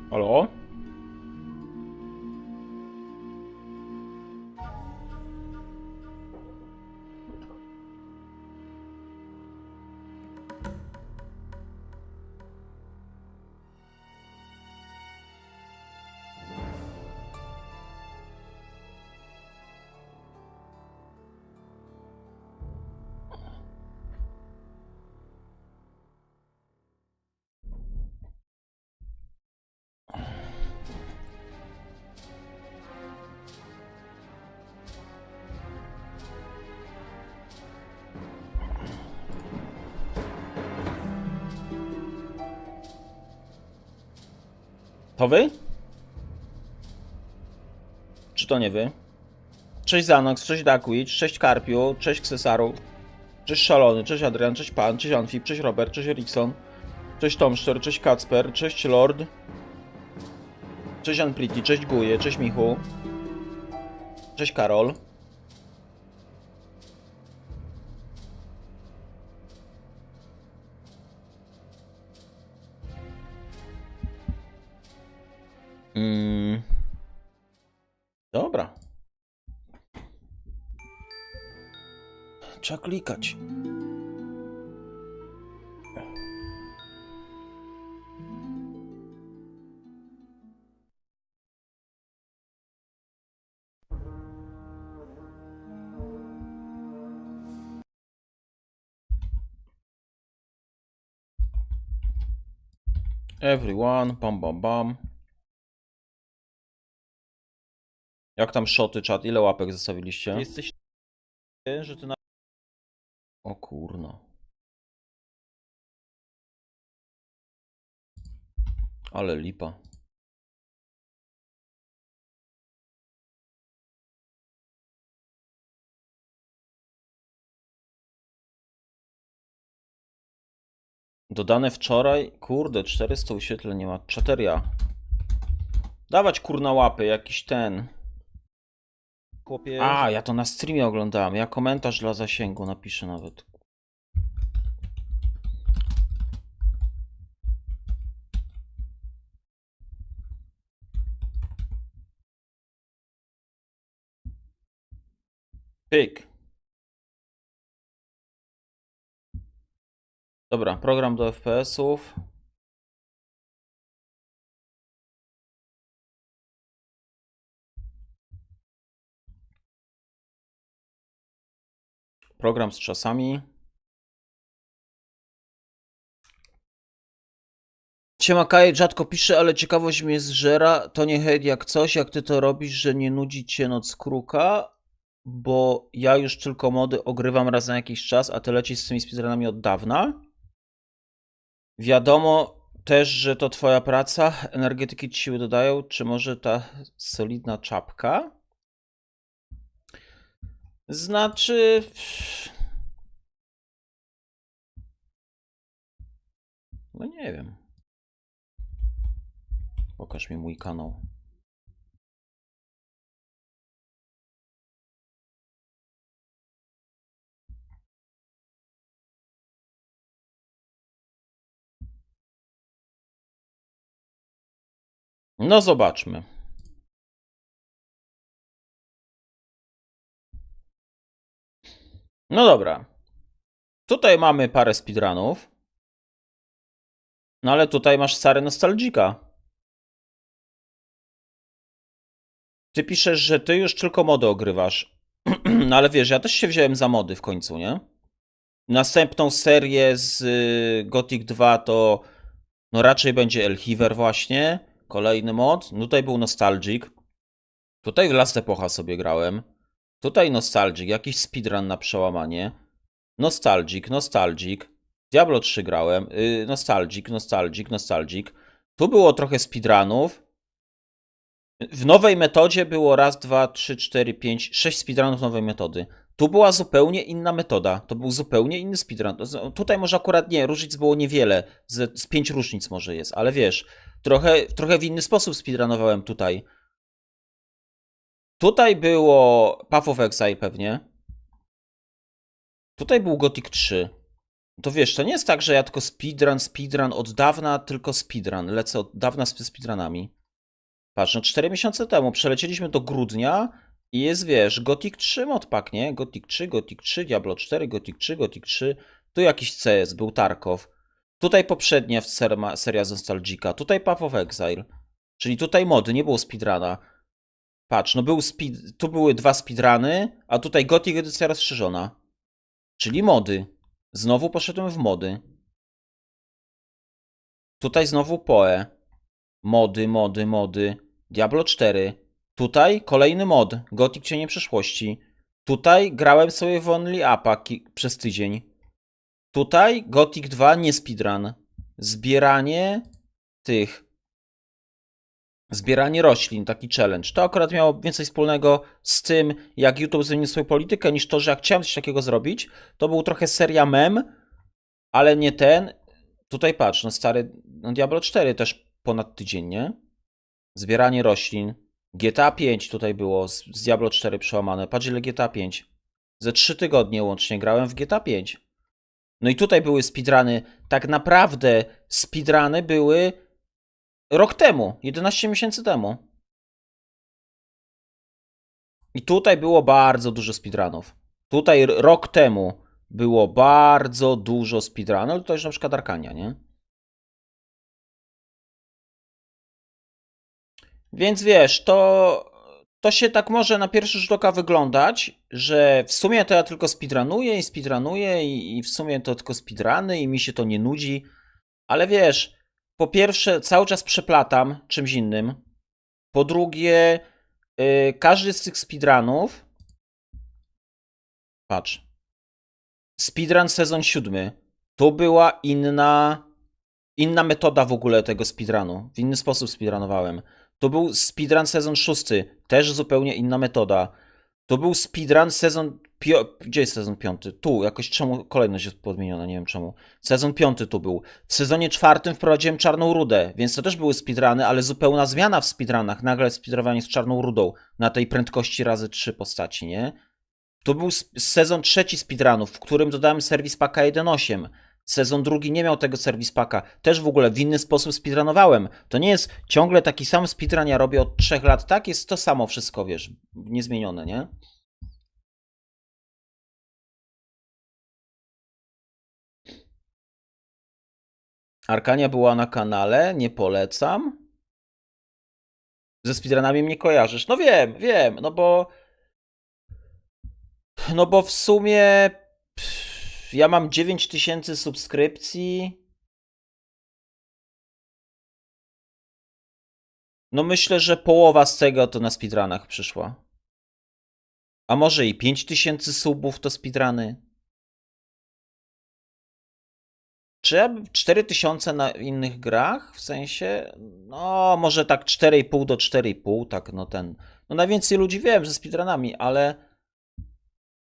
Halo? To wy? Czy to nie wy? Cześć Zanox, cześć Dakwitch, cześć Karpiu, cześć Ksesaru, cześć Szalony, cześć Adrian, cześć Pan, cześć Amfib, cześć Robert, cześć Erikson, cześć Tomszter, cześć Kacper, cześć Lord, cześć Anpliti, cześć Guje, cześć Michu, cześć Karol. Dobra. Trzeba klikać. Everyone, bam bam bam. Jak tam szoty, czat? Ile łapek zostawiliście? Jesteś że ty na... O kurno. Ale lipa. Dodane wczoraj? Kurde, 400 wyświetleń nie ma. Czateria. Dawać kurna łapy, jakiś ten. Chłopie. A, ja to na streamie oglądałem. Ja komentarz dla zasięgu napiszę nawet. Pyk. Dobra, program do FPS-ów. Program z czasami. Siema Kajet, rzadko piszę, ale ciekawość mnie zżera. To nie hejt jak coś, jak ty to robisz, że nie nudzi cię noc kruka, bo ja już tylko mody ogrywam raz na jakiś czas, a ty lecisz z tymi speedrunami od dawna. Wiadomo też, że to twoja praca, energetyki ci siły dodają, czy może ta solidna czapka? Znaczy... No nie wiem. Pokaż mi mój kanał. No zobaczmy. No dobra. Tutaj mamy parę speedrunów. No ale tutaj masz stary nostalgika. Ty piszesz, że ty już tylko mody ogrywasz. No ale wiesz, ja też się wziąłem za mody w końcu, nie? Następną serię z Gothic 2 to no raczej będzie Elhiver właśnie. Kolejny mod. No tutaj był Nostalgic. Tutaj w Last Epocha sobie grałem. Tutaj Nostalgic, jakiś speedrun na przełamanie. Nostalgic. Diablo 3 grałem. Nostalgic. Tu było trochę speedrunów. W nowej metodzie było raz, dwa, trzy, cztery, pięć, 6 speedrunów nowej metody. Tu była zupełnie inna metoda. To był zupełnie inny speedrun. Tutaj może akurat nie, różnic było niewiele. Z 5 różnic może jest, ale wiesz, trochę w inny sposób speedrunowałem tutaj. Tutaj było PATH of EXILE pewnie. Tutaj był Gothic 3. to wiesz, to nie jest tak, że ja tylko speedrun od dawna, tylko speedrun. Lecę od dawna z speedrunami. Patrz, no 4 miesiące temu przelecieliśmy do grudnia i jest, wiesz, Gothic 3 modpack, nie? Gothic 3, Diablo 4, Gothic 3, Gothic 3. Tu jakiś CS, był Tarkov. Tutaj poprzednia seria z Nostalgika. Tutaj Path of Exile. Czyli tutaj mody, nie było speedruna. Patrz, no tu były 2 speedruny, a tutaj Gothic edycja rozszerzona. Czyli mody. Znowu poszedłem w mody. Tutaj znowu PoE. Mody. Diablo 4. Tutaj kolejny mod. Gothic Cienie Przeszłości. Tutaj grałem sobie w Only Upa przez tydzień. Tutaj Gothic 2 nie speedrun. Zbieranie roślin, taki challenge. To akurat miało więcej wspólnego z tym, jak YouTube zmienił swoją politykę, niż to, że jak chciałem coś takiego zrobić, to był trochę seria mem, ale nie ten. Tutaj patrz, no stary, no Diablo 4 też ponad tydzień, nie? Zbieranie roślin. GTA 5 tutaj było, z Diablo 4 przełamane. Patrz ile GTA 5. Ze 3 tygodnie łącznie grałem w GTA 5. No i tutaj były speedruny. Tak naprawdę speedruny były rok temu, 11 miesięcy temu. I tutaj było bardzo dużo speedrunów. Tutaj rok temu było bardzo dużo speedrunów, ale to już na przykład Arkania, nie? Więc wiesz, to się tak może na pierwszy rzut oka wyglądać, że w sumie to ja tylko speedrunuję i w sumie to tylko speedruny i mi się to nie nudzi. Ale wiesz, po pierwsze cały czas przeplatam czymś innym. Po drugie, każdy z tych speedrunów... Patrz. Speedrun sezon 7. To była inna metoda w ogóle tego speedrunu. W inny sposób speedrunowałem. To był speedrun sezon 6. Też zupełnie inna metoda. To był speedrun sezon... Gdzie jest sezon 5? Tu, jakoś czemu kolejność jest podmieniona, nie wiem czemu. Sezon 5 tu był. W sezonie 4 wprowadziłem czarną rudę, więc to też były speedruny, ale zupełna zmiana w speedrunach. Nagle speedrowanie z czarną rudą na tej prędkości razy 3 postaci, nie? To był sezon 3 speedrunów, w którym dodałem serwis packa 1.8. Sezon 2 nie miał tego serwis packa. Też w ogóle w inny sposób speedrunowałem. To nie jest ciągle taki sam speedrun, ja robię od 3 lat, tak? Jest to samo wszystko, wiesz, niezmienione, nie? Arkania była na kanale, nie polecam. Ze speedrunami mnie kojarzysz. No wiem, no bo w sumie ja mam 9000 subskrypcji. No myślę, że połowa z tego to na speedrunach przyszła. A może i 5000 subów to speedruny? Czy ja 4000 na innych grach? W sensie, no może tak 4,5 do 4,5, tak no ten. No najwięcej ludzi wiem, że speedrunami,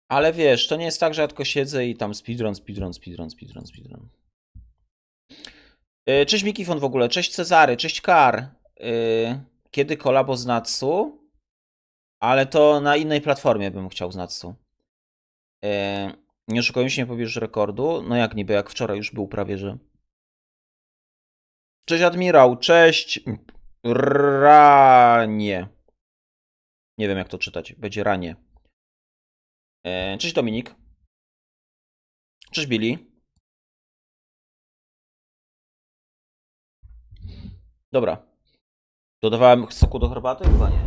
ale wiesz, to nie jest tak, że ja tylko siedzę i tam speedrun. Cześć Mikifon w ogóle, cześć Cezary, cześć Kar. Kiedy kolabo z Natsu? Ale to na innej platformie bym chciał z Natsu. Nie oszukujmy się, nie pobierzesz rekordu. No jak niby, jak wczoraj już był prawie, że... Cześć Admirał, cześć Ranie. Nie wiem jak to czytać, będzie Ranie. Cześć Dominik. Cześć Billy. Dobra. Dodawałem soku do herbaty? Chyba nie.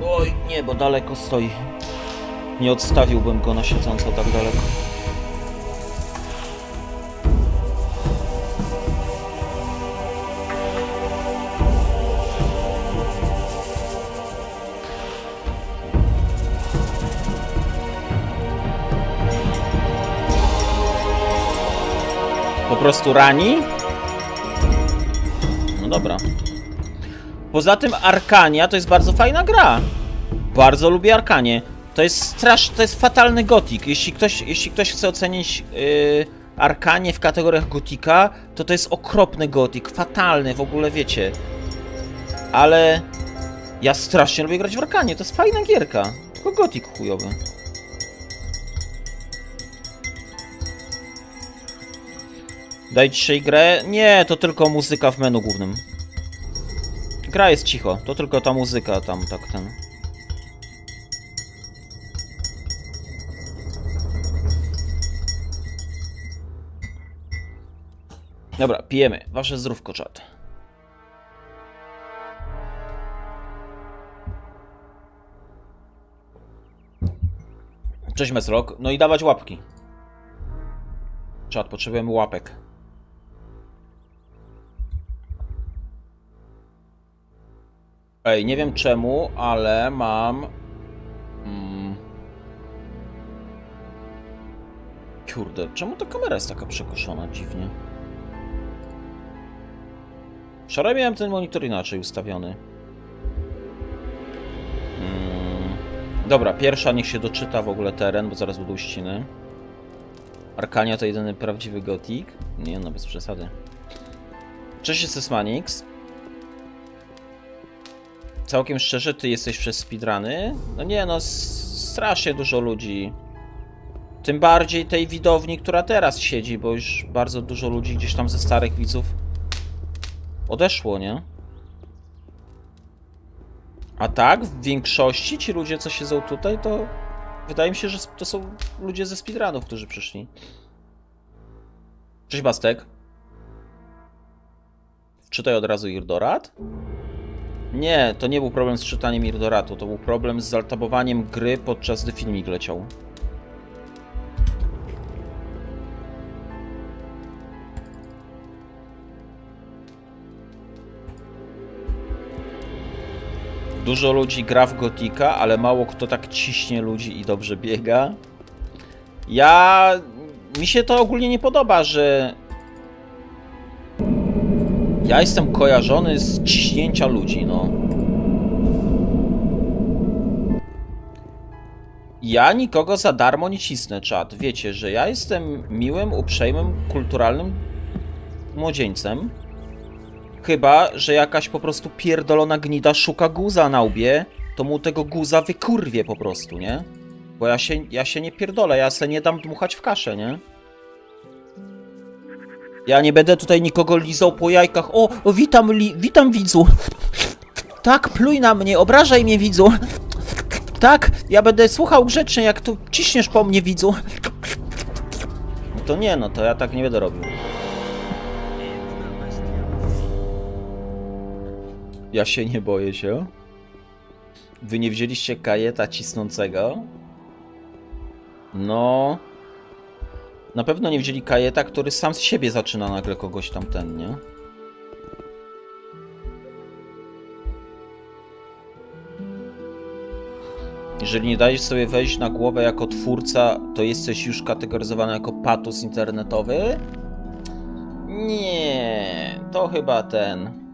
Oj, nie, bo daleko stoi. Nie odstawiłbym go na siedząco tak daleko. Po prostu rani? No dobra. Poza tym Arkania to jest bardzo fajna gra. Bardzo lubię Arkanię. To jest to jest fatalny Gothic. Jeśli ktoś chce ocenić Arkanię w kategoriach Gotika, to jest okropny Gothic, fatalny, w ogóle wiecie. Ale ja strasznie lubię grać w Arkanię, to jest fajna gierka. Tylko Gothic chujowy. Daj dzisiaj grę? Nie, to tylko muzyka w menu głównym. Gra jest cicho, to tylko ta muzyka tam, tak ten. Dobra, pijemy. Wasze zdrówko, czat. Cześć Mesrok. No i dawać łapki. Czat, potrzebujemy łapek. Ej, nie wiem czemu, ale mam... Kurde, czemu ta kamera jest taka przekoszona dziwnie? Wczoraj miałem ten monitor inaczej ustawiony. Dobra, pierwsza niech się doczyta w ogóle teren, bo zaraz będą ściny. Arkania to jedyny prawdziwy Gothic? Nie no, bez przesady. Cześć, jest Sesmanix. Całkiem szczerze, ty jesteś przez speedruny? No nie no, strasznie dużo ludzi. Tym bardziej tej widowni, która teraz siedzi, bo już bardzo dużo ludzi gdzieś tam ze starych widzów odeszło, nie? A tak, w większości ci ludzie, co siedzą tutaj, to wydaje mi się, że to są ludzie ze speedrunów, którzy przyszli. Cześć Bastek. Czytaj od razu Irdorat? Nie, to nie był problem z czytaniem Irdoratu, to był problem z zaltabowaniem gry, podczas gdy filmik leciał. Dużo ludzi gra w Gothica, ale mało kto tak ciśnie ludzi i dobrze biega. Mi się to ogólnie nie podoba, że... Ja jestem kojarzony z ciśnięcia ludzi, no. Ja nikogo za darmo nie cisnę, czat. Wiecie, że ja jestem miłym, uprzejmym, kulturalnym młodzieńcem. Chyba, że jakaś po prostu pierdolona gnida szuka guza na łbie, to mu tego guza wykurwie po prostu, nie? Bo ja się nie pierdolę, ja se nie dam dmuchać w kaszę, nie? Ja nie będę tutaj nikogo lizał po jajkach. O, witam widzu. Tak, pluj na mnie, obrażaj mnie widzu. Tak, ja będę słuchał grzecznie, jak tu ciśniesz po mnie widzu. To nie, no to ja tak nie będę robił. Ja się nie boję się. Wy nie wzięliście Kajeta cisnącego? No... Na pewno nie wzięli Kajeta, który sam z siebie zaczyna nagle kogoś tamten, nie? Jeżeli nie dajesz sobie wejść na głowę jako twórca, to jesteś już kategoryzowany jako patus internetowy? Nie, to chyba ten...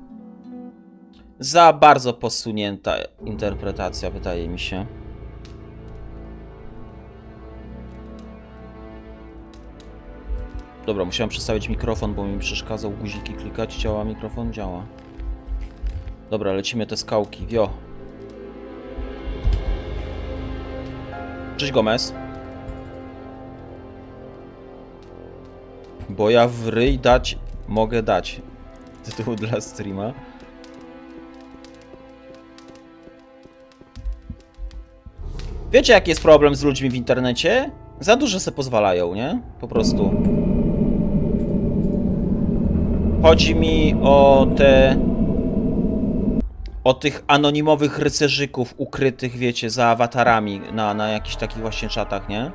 Za bardzo posunięta interpretacja, wydaje mi się. Dobra, musiałem przestawić mikrofon, bo mi przeszkadzał guziki klikać. Działa mikrofon? Działa. Dobra, lecimy te skałki. Wio. Cześć Gomez. Bo ja w ryj dać mogę dać. Tytuł dla streama. Wiecie, jaki jest problem z ludźmi w internecie? Za dużo se pozwalają, nie? Po prostu. Chodzi mi o tych anonimowych rycerzyków ukrytych, wiecie, za awatarami na jakichś takich właśnie czatach, nie?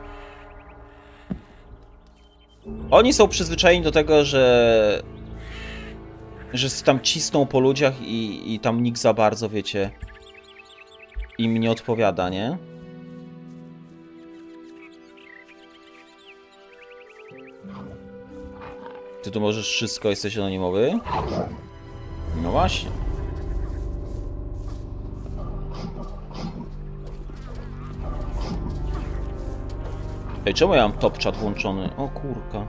Oni są przyzwyczajeni do tego, że tam cisną po ludziach i tam nikt za bardzo, wiecie, im nie odpowiada, nie? Ty tu możesz wszystko, jesteś anonimowy? No właśnie. Ej, czemu ja mam top chat włączony? O kurka.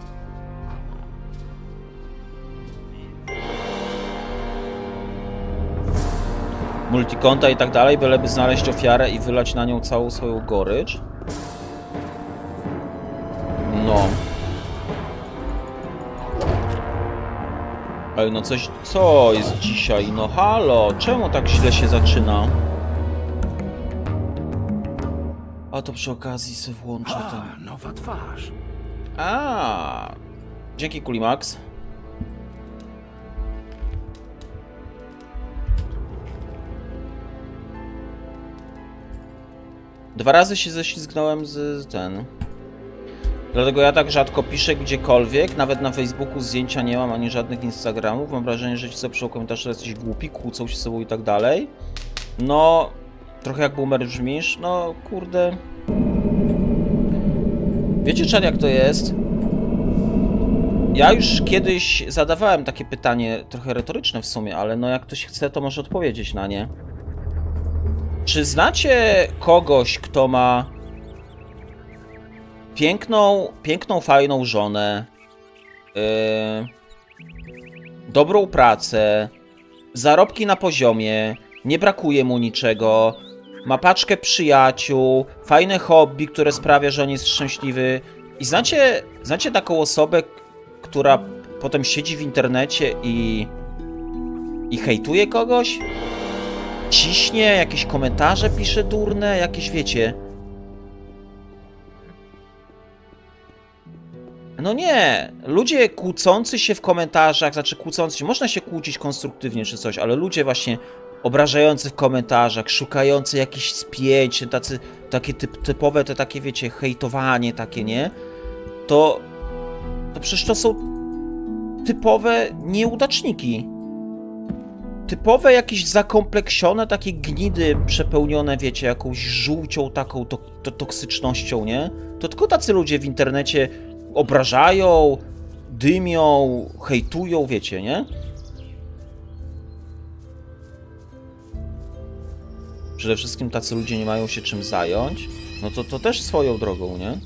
Multikonta i tak dalej, byleby znaleźć ofiarę i wylać na nią całą swoją gorycz. No. Ej, no coś... Co jest dzisiaj? No halo, czemu tak źle się zaczyna? A to przy okazji sobie włączę ten... nowa twarz. A, dzięki Kulimax. Dwa razy się ześlizgnąłem z ten. Dlatego ja tak rzadko piszę gdziekolwiek, nawet na Facebooku zdjęcia nie mam, ani żadnych Instagramów. Mam wrażenie, że ci sobie piszą komentarze, że jesteś głupi, kłócą się z sobą i tak dalej. No, trochę jak boomer brzmisz, no kurde. Wiecie, czad, jak to jest? Ja już kiedyś zadawałem takie pytanie, trochę retoryczne w sumie, ale no jak ktoś chce, to może odpowiedzieć na nie. Czy znacie kogoś, kto ma piękną, fajną żonę, dobrą pracę, zarobki na poziomie, nie brakuje mu niczego, ma paczkę przyjaciół, fajne hobby, które sprawia, że on jest szczęśliwy. I znacie taką osobę, która potem siedzi w internecie i hejtuje kogoś? Ciśnie, jakieś komentarze pisze durne, jakieś wiecie... No nie, ludzie kłócący się w komentarzach, znaczy kłócący się, można się kłócić konstruktywnie czy coś, ale ludzie właśnie obrażający w komentarzach, szukający jakichś spięć, takie typowe, te takie wiecie, hejtowanie takie, nie? To przecież to są typowe nieudaczniki. Typowe jakieś zakompleksione takie gnidy przepełnione, wiecie, jakąś żółcią taką toksycznością, nie? To tylko tacy ludzie w internecie obrażają, dymią, hejtują, wiecie, nie? Przede wszystkim tacy ludzie nie mają się czym zająć, no to też swoją drogą, nie?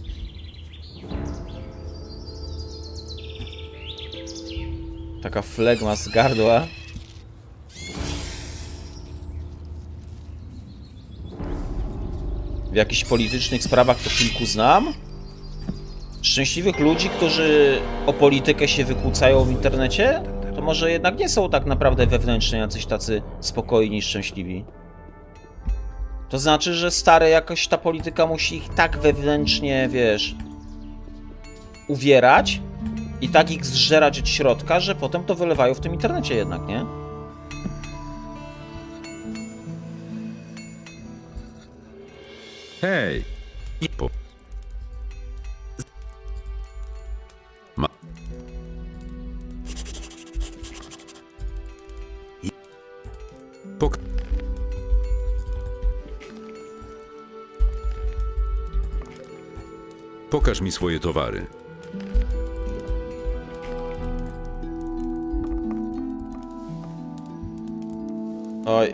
Taka flegma z gardła. W jakichś politycznych sprawach to kilku znam. Szczęśliwych ludzi, którzy o politykę się wykłócają w internecie, to może jednak nie są tak naprawdę wewnętrznie jacyś tacy spokojni i szczęśliwi. To znaczy, że stare jakoś ta polityka musi ich tak wewnętrznie, wiesz, uwierać i tak ich zżerać od środka, że potem to wylewają w tym internecie jednak, nie? Hej! Pokaż mi swoje towary. Oj.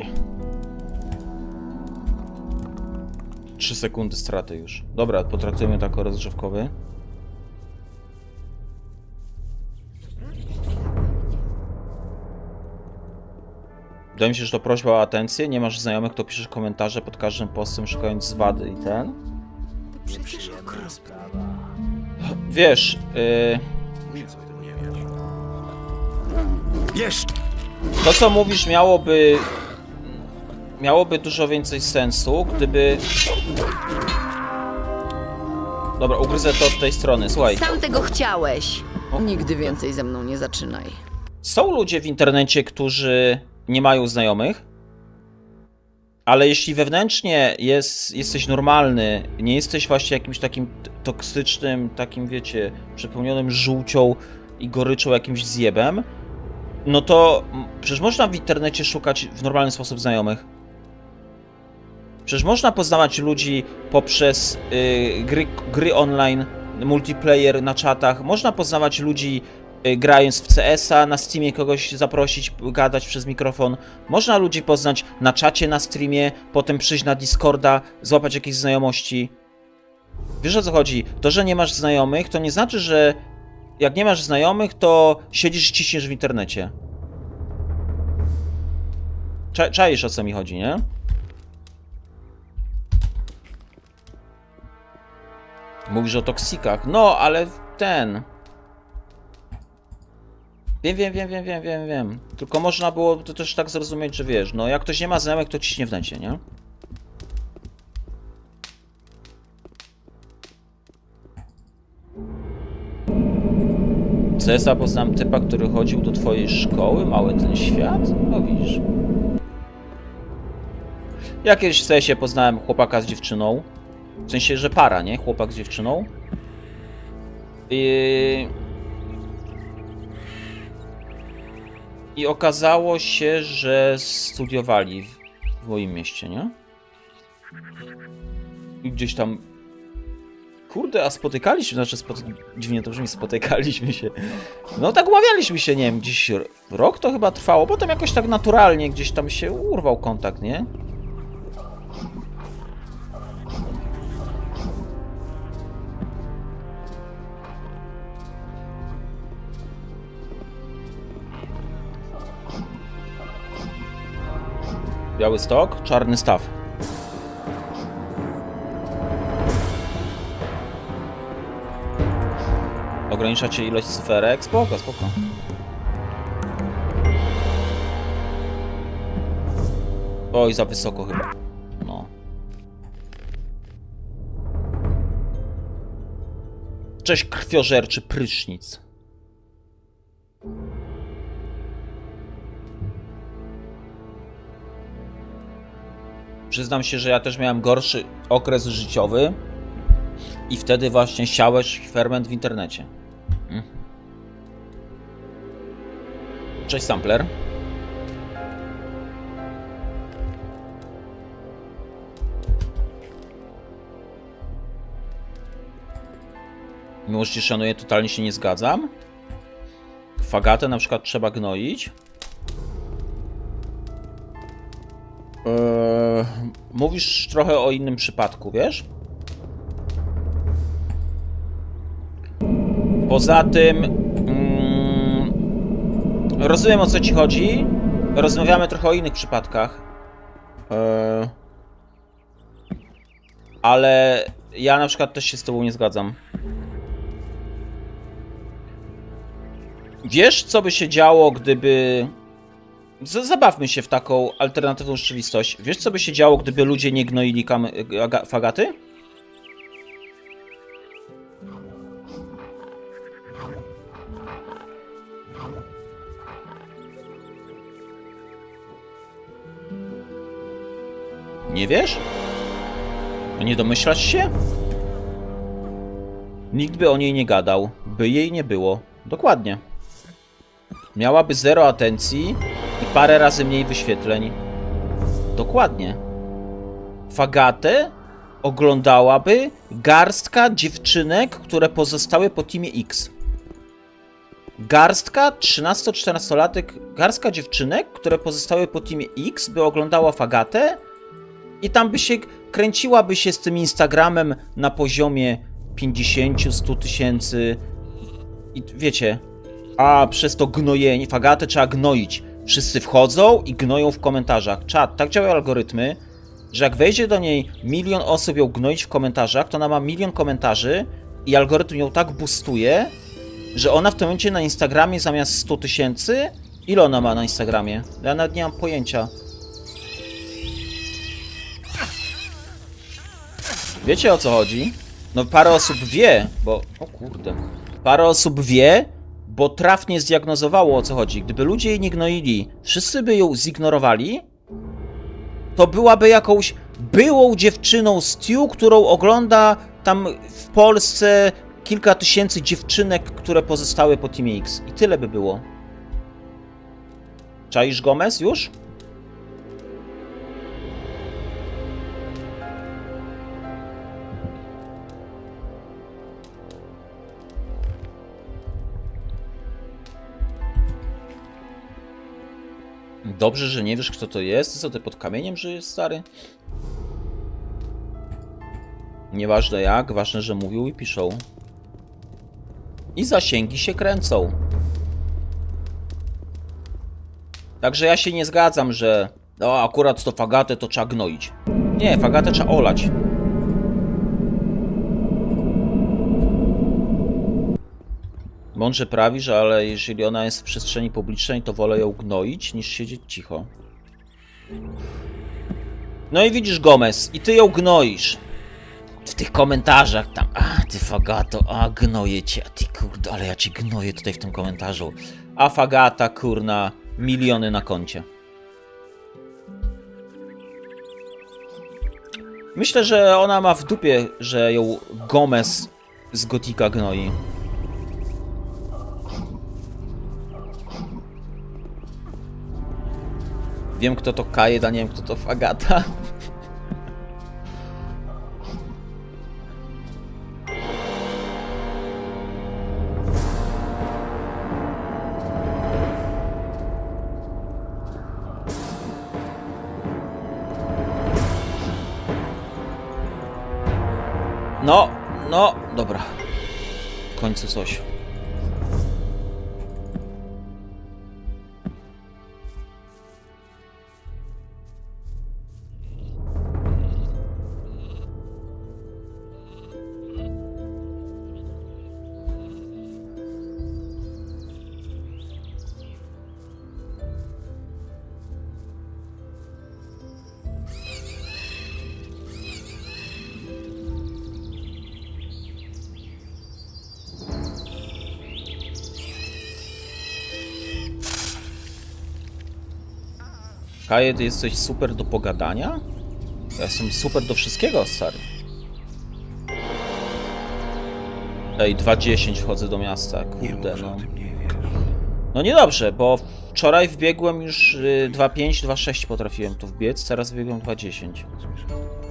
3 sekundy straty już. Dobra, potraktujemy to jako rozgrzewkowy. Wydaje mi się, że to prośba o atencję. Nie masz znajomych, to piszesz komentarze pod każdym postem, szukając zwady i ten. Wiesz, to co mówisz miałoby dużo więcej sensu, gdyby... Dobra, ugryzę to od tej strony, słuchaj. Sam tego chciałeś. Nigdy więcej ze mną nie zaczynaj. Są ludzie w internecie, którzy nie mają znajomych, ale jeśli wewnętrznie jesteś normalny, nie jesteś właśnie jakimś takim toksycznym, takim wiecie, przepełnionym żółcią i goryczą jakimś zjebem, no to przecież można w internecie szukać w normalny sposób znajomych. Przecież można poznawać ludzi poprzez gry online, multiplayer na czatach, można poznawać ludzi grając w CS-a, na Steamie kogoś zaprosić, gadać przez mikrofon. Można ludzi poznać na czacie, na streamie, potem przyjść na Discorda, złapać jakieś znajomości. Wiesz, o co chodzi? To, że nie masz znajomych, to nie znaczy, że jak nie masz znajomych, to siedzisz i ciśniesz w internecie. Czaisz, o co mi chodzi, nie? Mówisz o toksikach. No, ale ten... Wiem. Tylko można było to też tak zrozumieć, że wiesz, no jak ktoś nie ma znajomych, to ciśnie w necie, nie? Cesa, poznałem typa, który chodził do twojej szkoły, mały ten świat? No widzisz. Ja kiedyś w Cesie poznałem chłopaka z dziewczyną. W sensie, że para, nie? Chłopak z dziewczyną. I okazało się, że studiowali w moim mieście, nie? I gdzieś tam... Kurde, a spotykaliśmy, znaczy dziwnie to brzmi, spotykaliśmy się. No tak umawialiśmy się, nie wiem, gdzieś rok to chyba trwało, potem jakoś tak naturalnie gdzieś tam się urwał kontakt, nie? Biały stok, czarny staw. Ograniczacie ilość cyferek? Spoko. Oj, za wysoko chyba. No. Cześć, krwiożerczy prysznic. Przyznam się, że ja też miałem gorszy okres życiowy i wtedy właśnie siałeś ferment w internecie. Cześć, sampler. Miłość ci szanuję, totalnie się nie zgadzam. Fagatę na przykład trzeba gnoić. Mówisz trochę o innym przypadku, wiesz? Poza tym... rozumiem, o co ci chodzi. Rozmawiamy trochę o innych przypadkach. Ale ja na przykład też się z tobą nie zgadzam. Wiesz, co by się działo, gdyby... Zabawmy się w taką alternatywną rzeczywistość. Wiesz, co by się działo, gdyby ludzie nie gnoili fagaty? Nie wiesz? Nie domyślasz się? Nikt by o niej nie gadał, by jej nie było. Dokładnie. Miałaby 0 atencji i parę razy mniej wyświetleń. Dokładnie. Fagatę oglądałaby garstka dziewczynek, które pozostały po teamie X. Garstka 13-14-latek, garstka dziewczynek, które pozostały po teamie X, by oglądała Fagatę i tam by się kręciłaby się z tym Instagramem na poziomie 50-100 tysięcy. I wiecie, a przez to gnojenie, Fagatę trzeba gnoić. Wszyscy wchodzą i gnoją w komentarzach. Czad, tak działają algorytmy, że jak wejdzie do niej 1 milion osób ją gnoić w komentarzach, to ona ma 1 milion komentarzy i algorytm ją tak boostuje, że ona w tym momencie na Instagramie zamiast 100 tysięcy... Ile ona ma na Instagramie? Ja nawet nie mam pojęcia. Wiecie, o co chodzi? No parę osób wie, bo... O kurde. Parę osób wie, bo trafnie zdiagnozowało, o co chodzi. Gdyby ludzie jej nie gnoili, wszyscy by ją zignorowali, to byłaby jakąś byłą dziewczyną z Tiu, którą ogląda tam w Polsce kilka tysięcy dziewczynek, które pozostały po Teamie X. I tyle by było. Czaisz, Gomez, już? Dobrze, że nie wiesz, kto to jest. Co ty pod kamieniem żyjesz, stary? Nieważne jak, ważne, że mówią i piszą. I zasięgi się kręcą. Także ja się nie zgadzam, że no akurat to Fagatę to trzeba gnoić. Nie, Fagatę trzeba olać. Mądrze prawisz, ale jeżeli ona jest w przestrzeni publicznej, to wolę ją gnoić, niż siedzieć cicho. No i widzisz, Gomez, i ty ją gnoisz. W tych komentarzach tam, a ty fagato, a gnoję cię, a ty kurde, ale ja cię gnoję tutaj w tym komentarzu. A fagata, kurna, miliony na koncie. Myślę, że ona ma w dupie, że ją Gomez z Gotika gnoi. Wiem, kto to Kajet, a nie wiem, kto to fagata. No, dobra. W końcu coś. Kajet, jesteś super do pogadania? Ja jestem super do wszystkiego, stary. Ej, 2:10 wchodzę do miasta, kurde, no. No niedobrze, bo wczoraj wbiegłem już 2:5, 2:6 potrafiłem tu wbiec, teraz wbiegłem 2:10.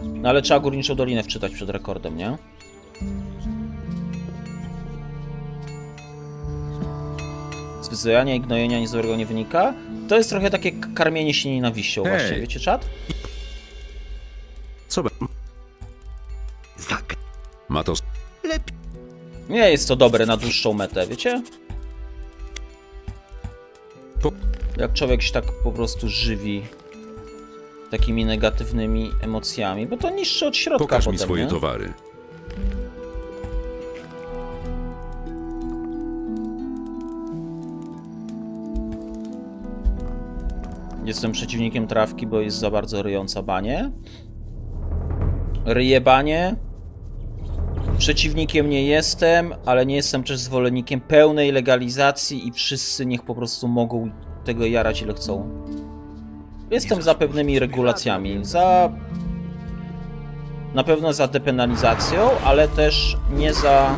No ale trzeba Górniczą Dolinę wczytać przed rekordem, nie? Z wyzwania i gnojenia nic dobrego nie wynika. To jest trochę takie karmienie się nienawiścią, właśnie, wiecie, czat? Co? Ma to... Nie jest to dobre na dłuższą metę, wiecie? Jak człowiek się tak po prostu żywi takimi negatywnymi emocjami, bo to niszczy od środka. Pokaż potem, mi swoje nie? towary. Jestem przeciwnikiem trawki, bo jest za bardzo ryjąca banie. Ryje banie. Przeciwnikiem nie jestem, ale nie jestem też zwolennikiem pełnej legalizacji i wszyscy niech po prostu mogą tego jarać ile chcą. Jestem za pewnymi regulacjami. Na pewno za depenalizacją, ale też nie za...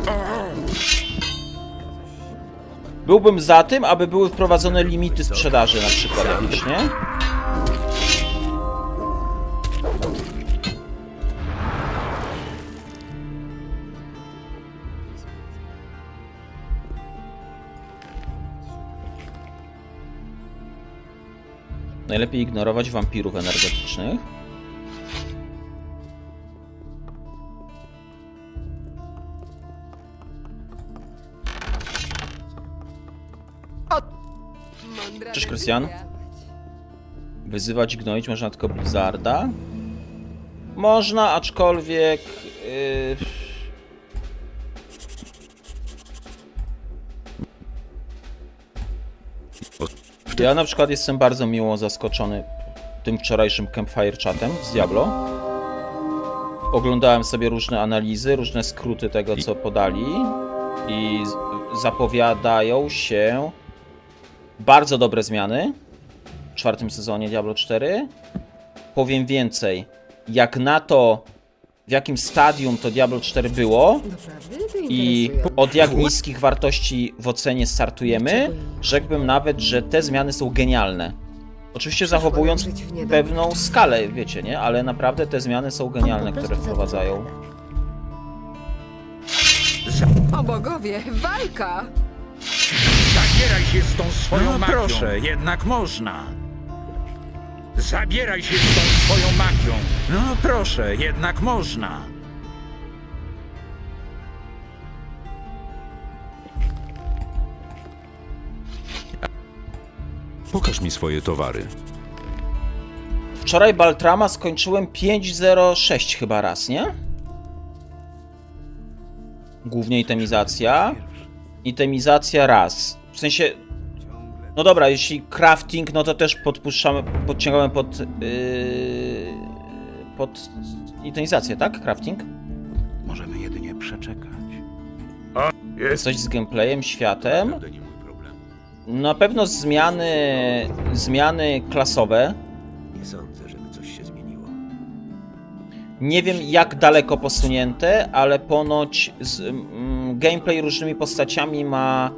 Byłbym za tym, aby były wprowadzone limity sprzedaży na przykład jakieś, nie? Najlepiej ignorować wampirów energetycznych. Cześć, Krystian. Wyzywać i gnoić można tylko Blizzarda. Można, aczkolwiek... Ja na przykład jestem bardzo miło zaskoczony tym wczorajszym Campfire chatem z Diablo. Oglądałem sobie różne analizy, różne skróty tego, co podali i zapowiadają się bardzo dobre zmiany w czwartym sezonie Diablo 4. Powiem więcej, jak na to, w jakim stadium to Diablo 4 było i od jak niskich wartości w ocenie startujemy, rzekłbym nawet, że te zmiany są genialne. Oczywiście zachowując pewną skalę, wiecie, nie? Ale naprawdę te zmiany są genialne, które wprowadzają. O bogowie, walka! Zabieraj się z tą swoją magią. Proszę, jednak można. Zabieraj się z tą swoją magią. No proszę, jednak można. Pokaż mi swoje towary. Wczoraj Baltrama skończyłem 5.06 chyba raz, nie? Głównie itemizacja. Itemizacja raz. W sensie... No dobra, jeśli crafting, no to też podciągamy pod itemizację, tak? Crafting? Możemy jedynie przeczekać. Coś z gameplayem, światem. Na pewno zmiany klasowe. Nie sądzę, żeby coś się zmieniło. Nie wiem jak daleko posunięte, ale ponoć gameplay różnymi postaciami ma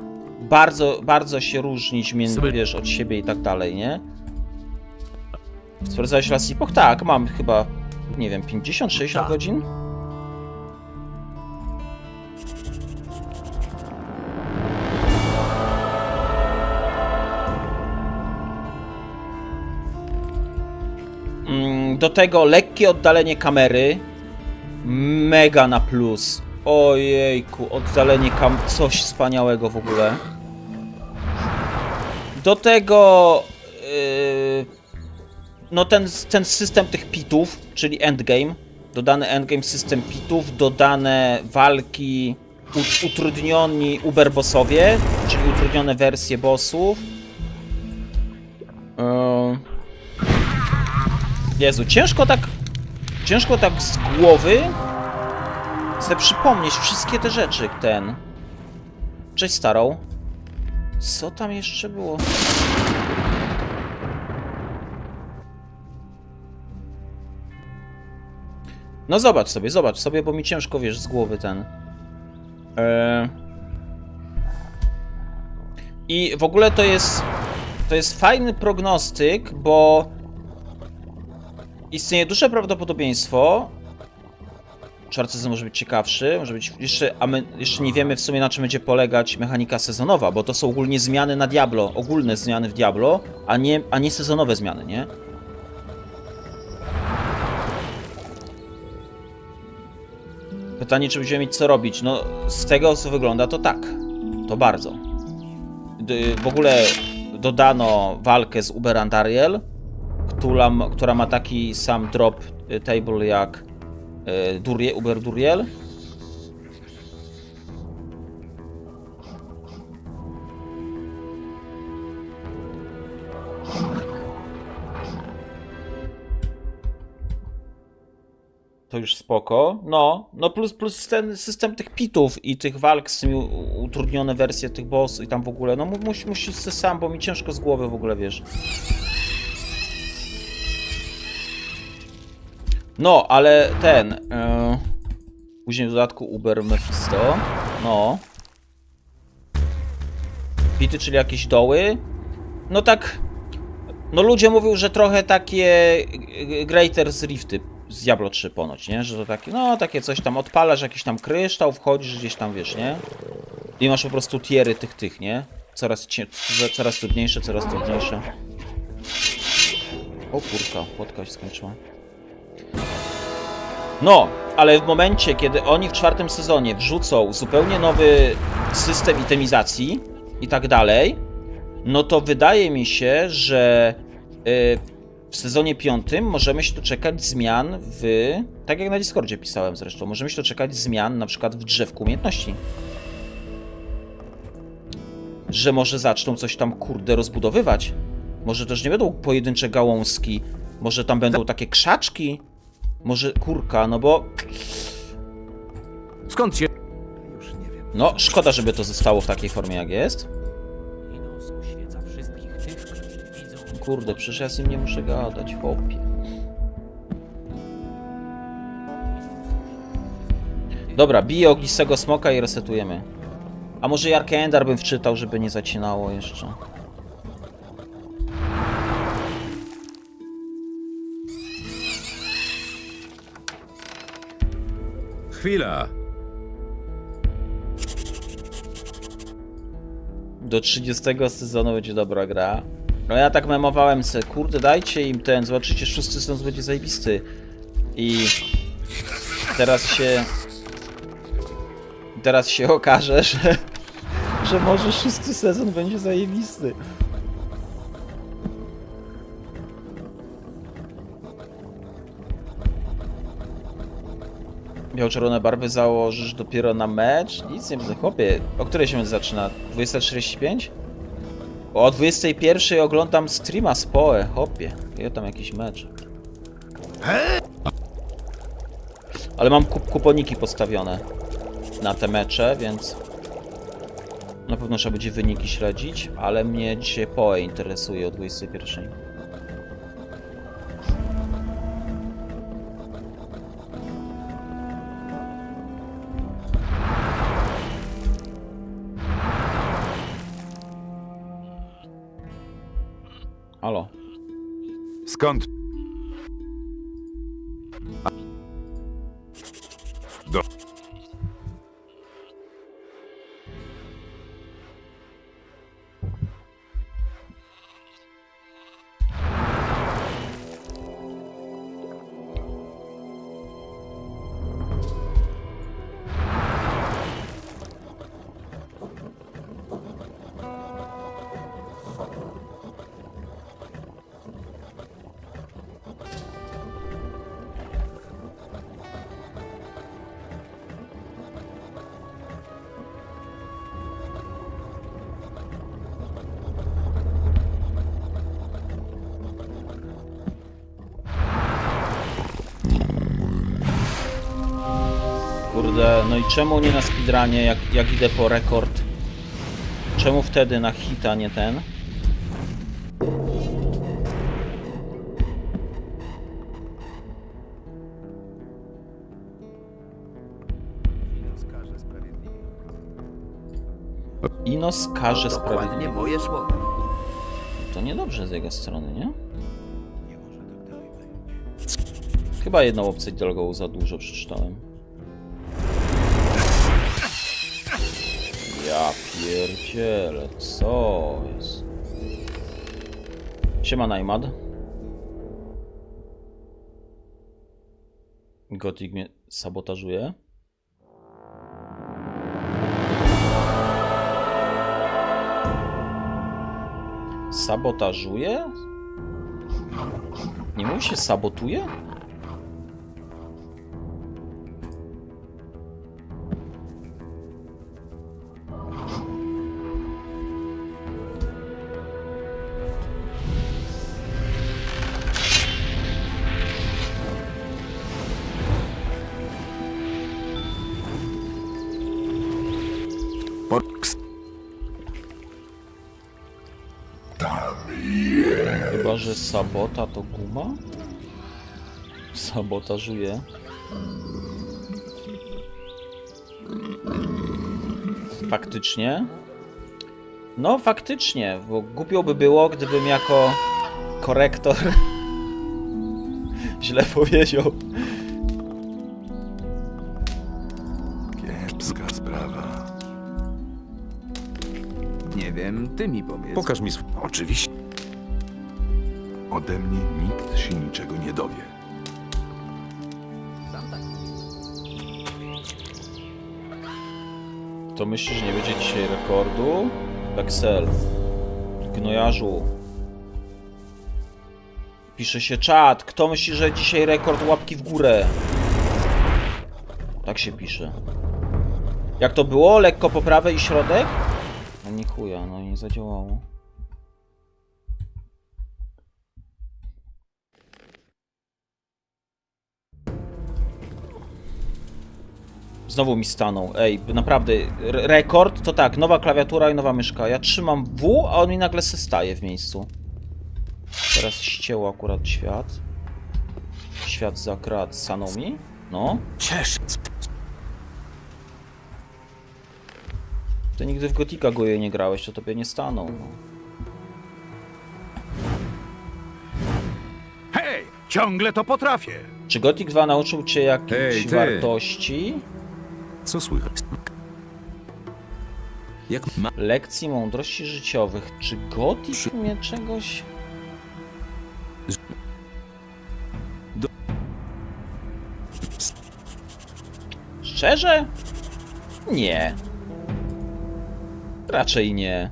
bardzo się różnić, wiesz, od siebie i tak dalej, nie? Sprawdzałeś Last Epoch? Tak, mam chyba, nie wiem, 50-60 godzin? Do tego lekkie oddalenie kamery. Mega na plus. Ojejku, oddalenie coś wspaniałego w ogóle. Do tego... no ten system tych pitów, czyli endgame. Dodany endgame, system pitów, dodane walki, utrudnioni uberbossowie, czyli utrudnione wersje bossów. Jezu, ciężko tak z głowy sobie przypomnieć wszystkie te rzeczy, Cześć, starą. Co tam jeszcze było? No zobacz sobie, bo mi ciężko, wiesz, z głowy I w ogóle to jest fajny prognostyk, bo istnieje duże prawdopodobieństwo. Czwarty sezon może być ciekawszy, może być jeszcze nie wiemy w sumie na czym będzie polegać mechanika sezonowa, bo to są ogólnie zmiany na Diablo, ogólne zmiany w Diablo, a nie sezonowe zmiany, nie? Pytanie, czy będziemy mieć co robić? No, z tego co wygląda to tak, to bardzo. W ogóle dodano walkę z Uber Andariel, która ma taki sam drop table jak Uber Duriel. To już spoko. No plus ten system tych pitów i tych walk z tymi utrudnione wersje tych bossów i tam w ogóle. No musisz sam, bo mi ciężko z głowy w ogóle, wiesz. No, ale później w dodatku Uber Mephisto. No. Pity, czyli jakieś doły. No tak. No ludzie mówią, że trochę takie Greater's Rifty z Diablo 3 ponoć, nie? Że to takie, no takie coś tam odpalasz, jakiś tam kryształ, wchodzisz gdzieś tam, wiesz, nie? I masz po prostu tiery tych, nie? Coraz trudniejsze, coraz trudniejsze. O kurka, płotka się skończyła. No, ale w momencie, kiedy oni w czwartym sezonie wrzucą zupełnie nowy system itemizacji i tak dalej, no to wydaje mi się, że w sezonie 5 możemy się doczekać zmian tak jak na Discordzie pisałem zresztą, możemy się doczekać zmian na przykład w drzewku umiejętności. Że może zaczną coś tam, kurde, rozbudowywać. Może też nie będą pojedyncze gałązki, może tam będą takie krzaczki. Może kurka, no bo... Skąd się... No, szkoda, żeby to zostało w takiej formie, jak jest. Kurde, przecież ja z nim nie muszę gadać, chłopie. Dobra, biję ognistego smoka i resetujemy. A może i Arkeendar bym wczytał, żeby nie zacinało jeszcze. Chwila! Do 30 sezonu będzie dobra gra. No ja tak memowałem se, kurde, dajcie im zobaczycie, 6 sezon będzie zajebisty. I teraz się okaże, że może 6 sezon będzie zajebisty. Biało-czerwone barwy założysz dopiero na mecz? Nic nie będę, chłopie. O której się mecz zaczyna? 20:45? O 21:00 oglądam streama z PoE, chłopie. Jest tam jakiś mecz. Ale mam kuponiki postawione na te mecze, więc na pewno trzeba będzie wyniki śledzić, ale mnie dzisiaj PoE interesuje o 21:00. Halo. Skąd? Do... Kurde, no i czemu nie na speedrunie, jak idę po rekord? Czemu wtedy na hita, nie ten? Inos karze sprawiedliwie. Moje słowo. To niedobrze z jego strony, nie? Chyba jedną opcję drogą za dużo przeczytałem. Ja pierdzielę, co jest? Siema Najmad. Gothic mnie sabotażuje. Sabotażuje? Nie mówi się sabotuje? Chyba, że sabota to guma? Sabotażuje. Faktycznie? No faktycznie, bo głupio by było, gdybym jako korektor źle powiedział. Kiepska sprawa. Nie wiem, ty mi powiedz. Pokaż mi swój... Oczywiście. Ode mnie nikt się niczego nie dowie. Sam tak. To myślisz, że nie będzie dzisiaj rekordu? Excel. Gnojarzu. Pisze się czat. Kto myśli, że dzisiaj rekord? Łapki w górę. Tak się pisze. Jak to było? Lekko po prawej i środek? No nie chuja, no i nie zadziałało. Znowu mi stanął. Ej, naprawdę, rekord to tak, nowa klawiatura i nowa myszka. Ja trzymam W, a on mi nagle se staje w miejscu. Teraz ścięło akurat świat. Świat zakradł, stanął mi. No. Ciesz. Ty nigdy w Gotika go nie grałeś, to tobie nie stanął. No. Hej, ciągle to potrafię. Czy Gothic 2 nauczył cię jakichś Hej, ty. wartości? Co słychać? Jak ma... Lekcji mądrości życiowych. Czy Gothic mnie czegoś... Szczerze? Nie. Raczej nie.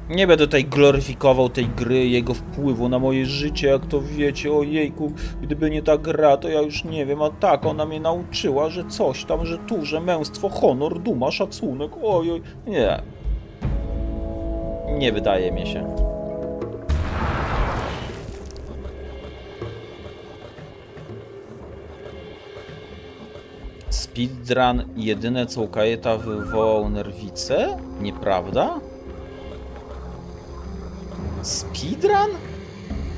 Nie będę tutaj gloryfikował tej gry, jego wpływu na moje życie, jak to wiecie, ojejku, gdyby nie ta gra, to ja już nie wiem, a tak, ona mnie nauczyła, że coś tam, że tu, że męstwo, honor, duma, szacunek, ojoj, nie. Nie wydaje mi się. Speedrun jedyne co u Kajeta wywołał nerwice? Nieprawda? Speedrun?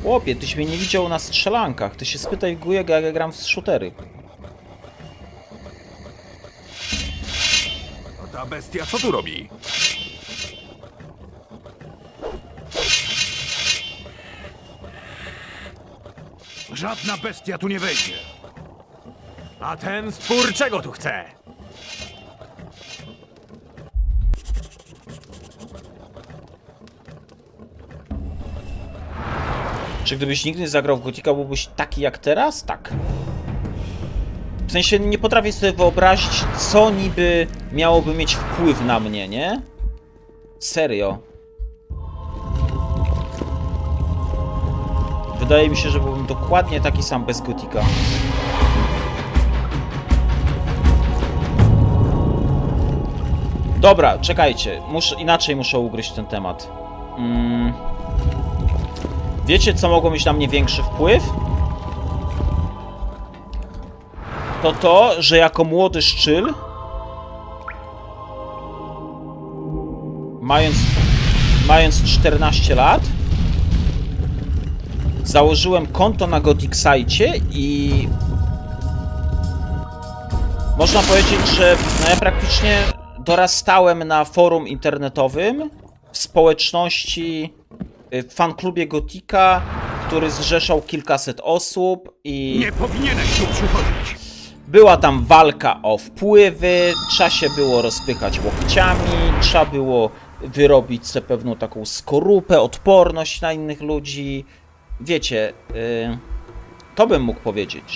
Chłopie, tyś mnie nie widział na strzelankach. Ty się spytaj Gujek, jak ja gram w shootery. A ta bestia co tu robi? Żadna bestia tu nie wejdzie. A ten spór czego tu chce? Czy gdybyś nigdy nie zagrał w Gotika, byłbyś taki jak teraz? Tak. W sensie nie potrafię sobie wyobrazić, co niby miałoby mieć wpływ na mnie, nie? Serio. Wydaje mi się, że byłbym dokładnie taki sam bez Gotika. Dobra, czekajcie. Inaczej muszę ugryźć ten temat. Wiecie, co mogło mieć na mnie większy wpływ? To, że jako młody szczyl, mając 14 lat, założyłem konto na Gothic sajcie i można powiedzieć, że no ja praktycznie dorastałem na forum internetowym w społeczności, w fanklubie Gotika, który zrzeszał kilkaset osób i Nie powinieneś tu przychodzić. była tam walka o wpływy, trzeba się było rozpychać łokciami, trzeba było wyrobić sobie pewną taką skorupę, odporność na innych ludzi. Wiecie, to bym mógł powiedzieć,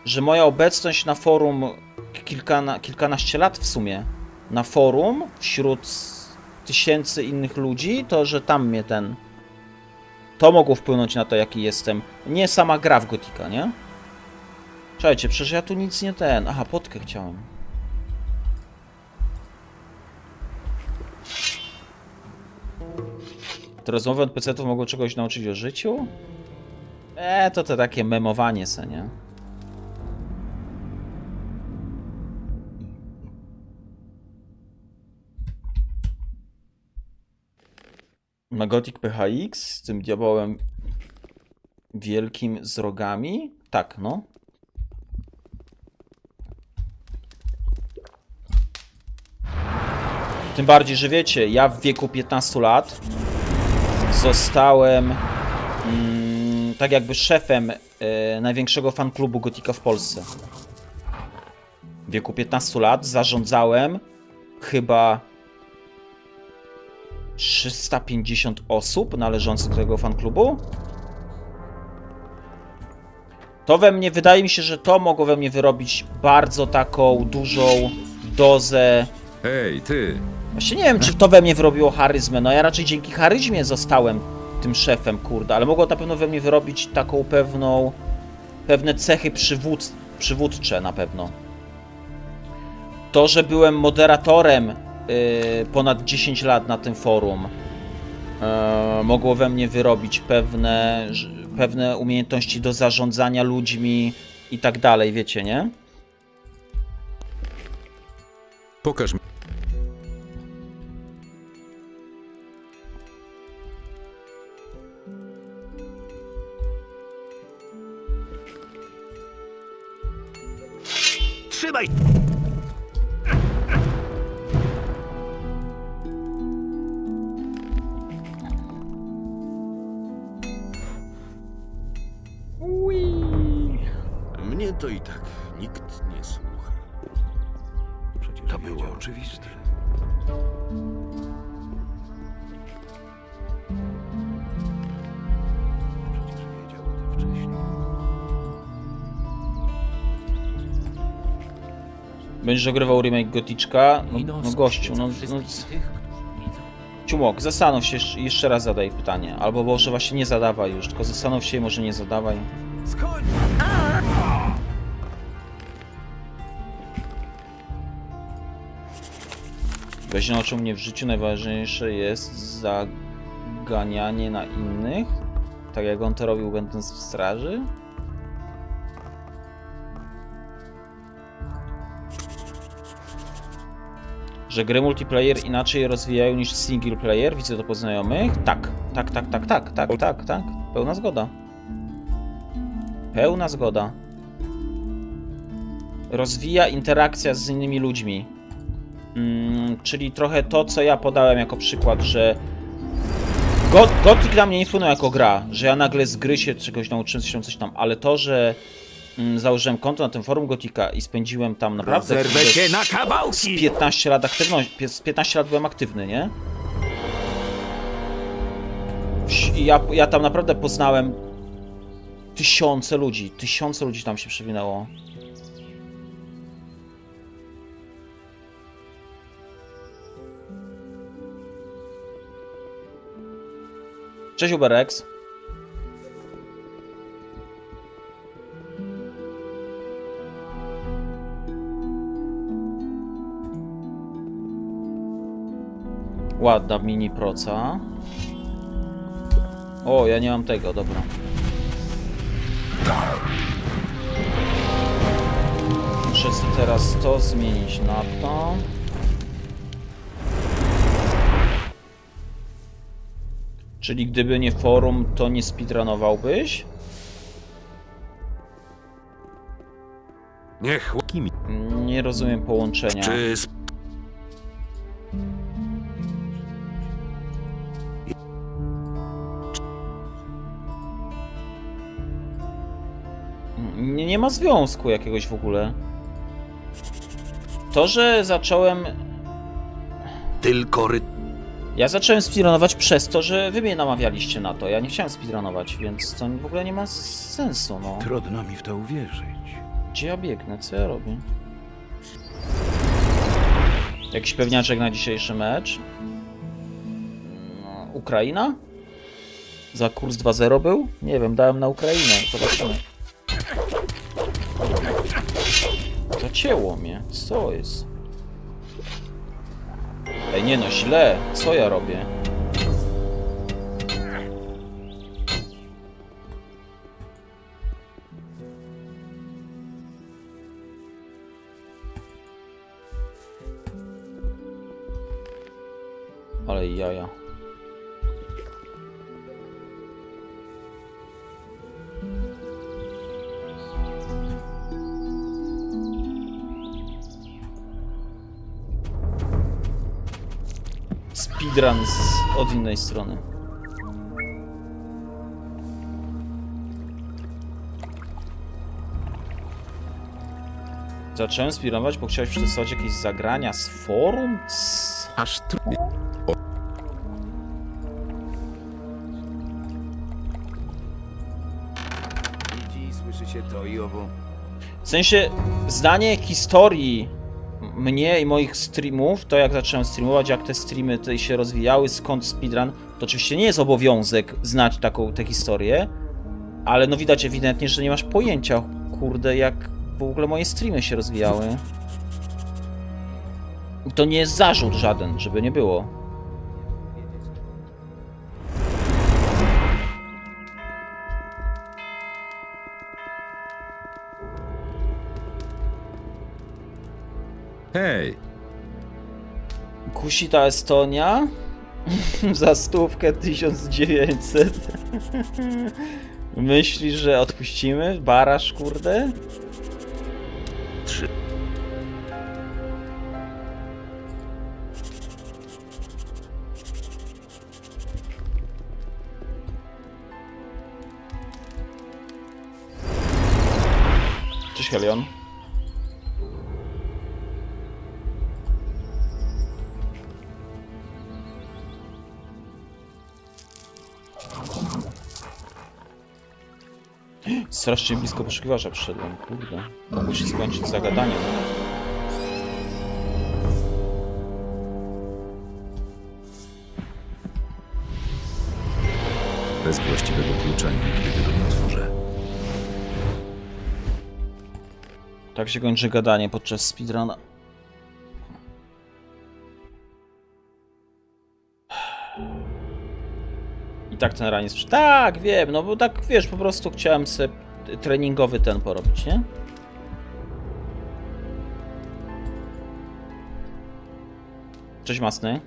że moja obecność na forum kilkanaście lat w sumie na forum wśród tysięcy innych ludzi, to że tam mnie to mogło wpłynąć na to, jaki jestem. Nie sama gra w Gotika, nie? Słuchajcie, przecież ja tu nic nie aha, potkę chciałem. Te rozmowy NPC-ów mogą czegoś nauczyć o życiu? To takie memowanie se, nie? Na Gothic PHX z tym diabełem wielkim z rogami? Tak, no. Tym bardziej, że wiecie, ja w wieku 15 lat zostałem tak jakby szefem największego fanklubu Gotika w Polsce. W wieku 15 lat zarządzałem chyba 350 osób należących do tego fanklubu. To we mnie, wydaje mi się, że to mogło we mnie wyrobić bardzo taką dużą dozę. Hej, ty! Właśnie nie wiem, czy to we mnie wyrobiło charyzmę. No ja raczej dzięki charyzmie zostałem tym szefem, kurde, ale mogło na pewno we mnie wyrobić taką pewne cechy przywódcze na pewno. To, że byłem moderatorem ponad 10 lat na tym forum, mogło we mnie wyrobić pewne umiejętności do zarządzania ludźmi i tak dalej, wiecie, nie? Pokaż mi. Trzymaj! Mnie to i tak nikt nie słucha. Przecież to było oczywiste. Przecież wiedział o tym wcześniej. Będziesz ogrywał remake Goticzka? No gościu, no Ciumok, zastanów się, jeszcze raz zadaj pytanie. Albo może właśnie nie zadawaj już, tylko zastanów się i może nie zadawaj. Skończ! Weź nauczył mnie w życiu, najważniejsze jest zaganianie na innych. Tak jak on to robił, będąc w straży. Że gry multiplayer inaczej rozwijają niż single player, widzę to po znajomych. Tak. Pełna zgoda. Pełna zgoda. Rozwija interakcja z innymi ludźmi. Czyli trochę to, co ja podałem jako przykład, że Gothic na mnie nie wpłynął jako gra, że ja nagle z gry się czegoś nauczyłem, coś tam, ale to, że założyłem konto na tym forum Gothica i spędziłem tam naprawdę z 15 lat aktywności, z 15 lat byłem aktywny, nie? I ja tam naprawdę poznałem tysiące ludzi tam się przewinęło. Cześć Uberex. Ładna mini proca. O, ja nie mam tego, dobra. Muszę sobie teraz to zmienić na to. Czyli gdyby nie forum, to nie speedrunowałbyś? Niech kimi. Nie rozumiem połączenia. Czy Nie ma związku jakiegoś w ogóle. To, że zacząłem... tylko Ja zacząłem speedrunować przez to, że wy mnie namawialiście na to. Ja nie chciałem speedrunować, więc to w ogóle nie ma sensu, no. Trudno mi w to uwierzyć. Gdzie ja biegnę? Co ja robię? Jakiś pewniaczek na dzisiejszy mecz? No, Ukraina? Za kurs 2-0 był? Nie wiem, dałem na Ukrainę. Zobaczymy. Zacięło mnie. Co jest? Ej, nie no, źle. Co ja robię? Ale jaja. Speedrun od innej strony. Zacząłem speedrunować, bo chciałeś przetestować jakieś zagrania z forum? Aż tu. Widzi, słyszy się to i owo. W sensie, znanie historii mnie i moich streamów, to jak zacząłem streamować, jak te streamy tutaj się rozwijały, skąd speedrun, to oczywiście nie jest obowiązek znać tę historię, ale no widać ewidentnie, że nie masz pojęcia, kurde, jak w ogóle moje streamy się rozwijały. To nie jest zarzut żaden, żeby nie było. Hej, Kusi ta Estonia za stówkę 1900. Myślisz, że odpuścimy? Barasz, kurde? 3. Cześć, Helion. Strasznie blisko poszukiwacza przyszedłem, kurde. Mogło się skończyć zagadaniem. Bez właściwego klucza nigdy tego nie otworzę. Tak się kończy gadanie podczas speedruna. I tak ten raniec... Tak, wiem, no bo tak, wiesz, po prostu chciałem sobie treningowy ten porobić, nie? Cześć Masny.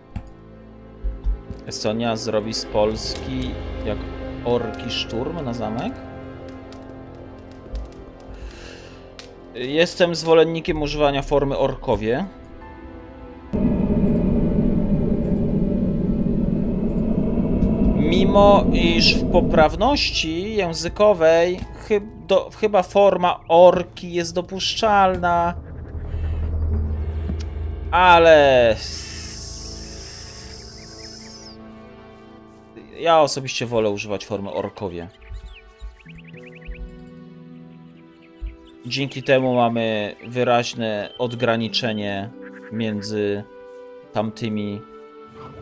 Estonia zrobi z Polski jak orki szturm na zamek? Jestem zwolennikiem używania formy orkowie. Mimo iż w poprawności językowej chyba forma orki jest dopuszczalna. Ale... Ja osobiście wolę używać formy orkowie. Dzięki temu mamy wyraźne odgraniczenie między tamtymi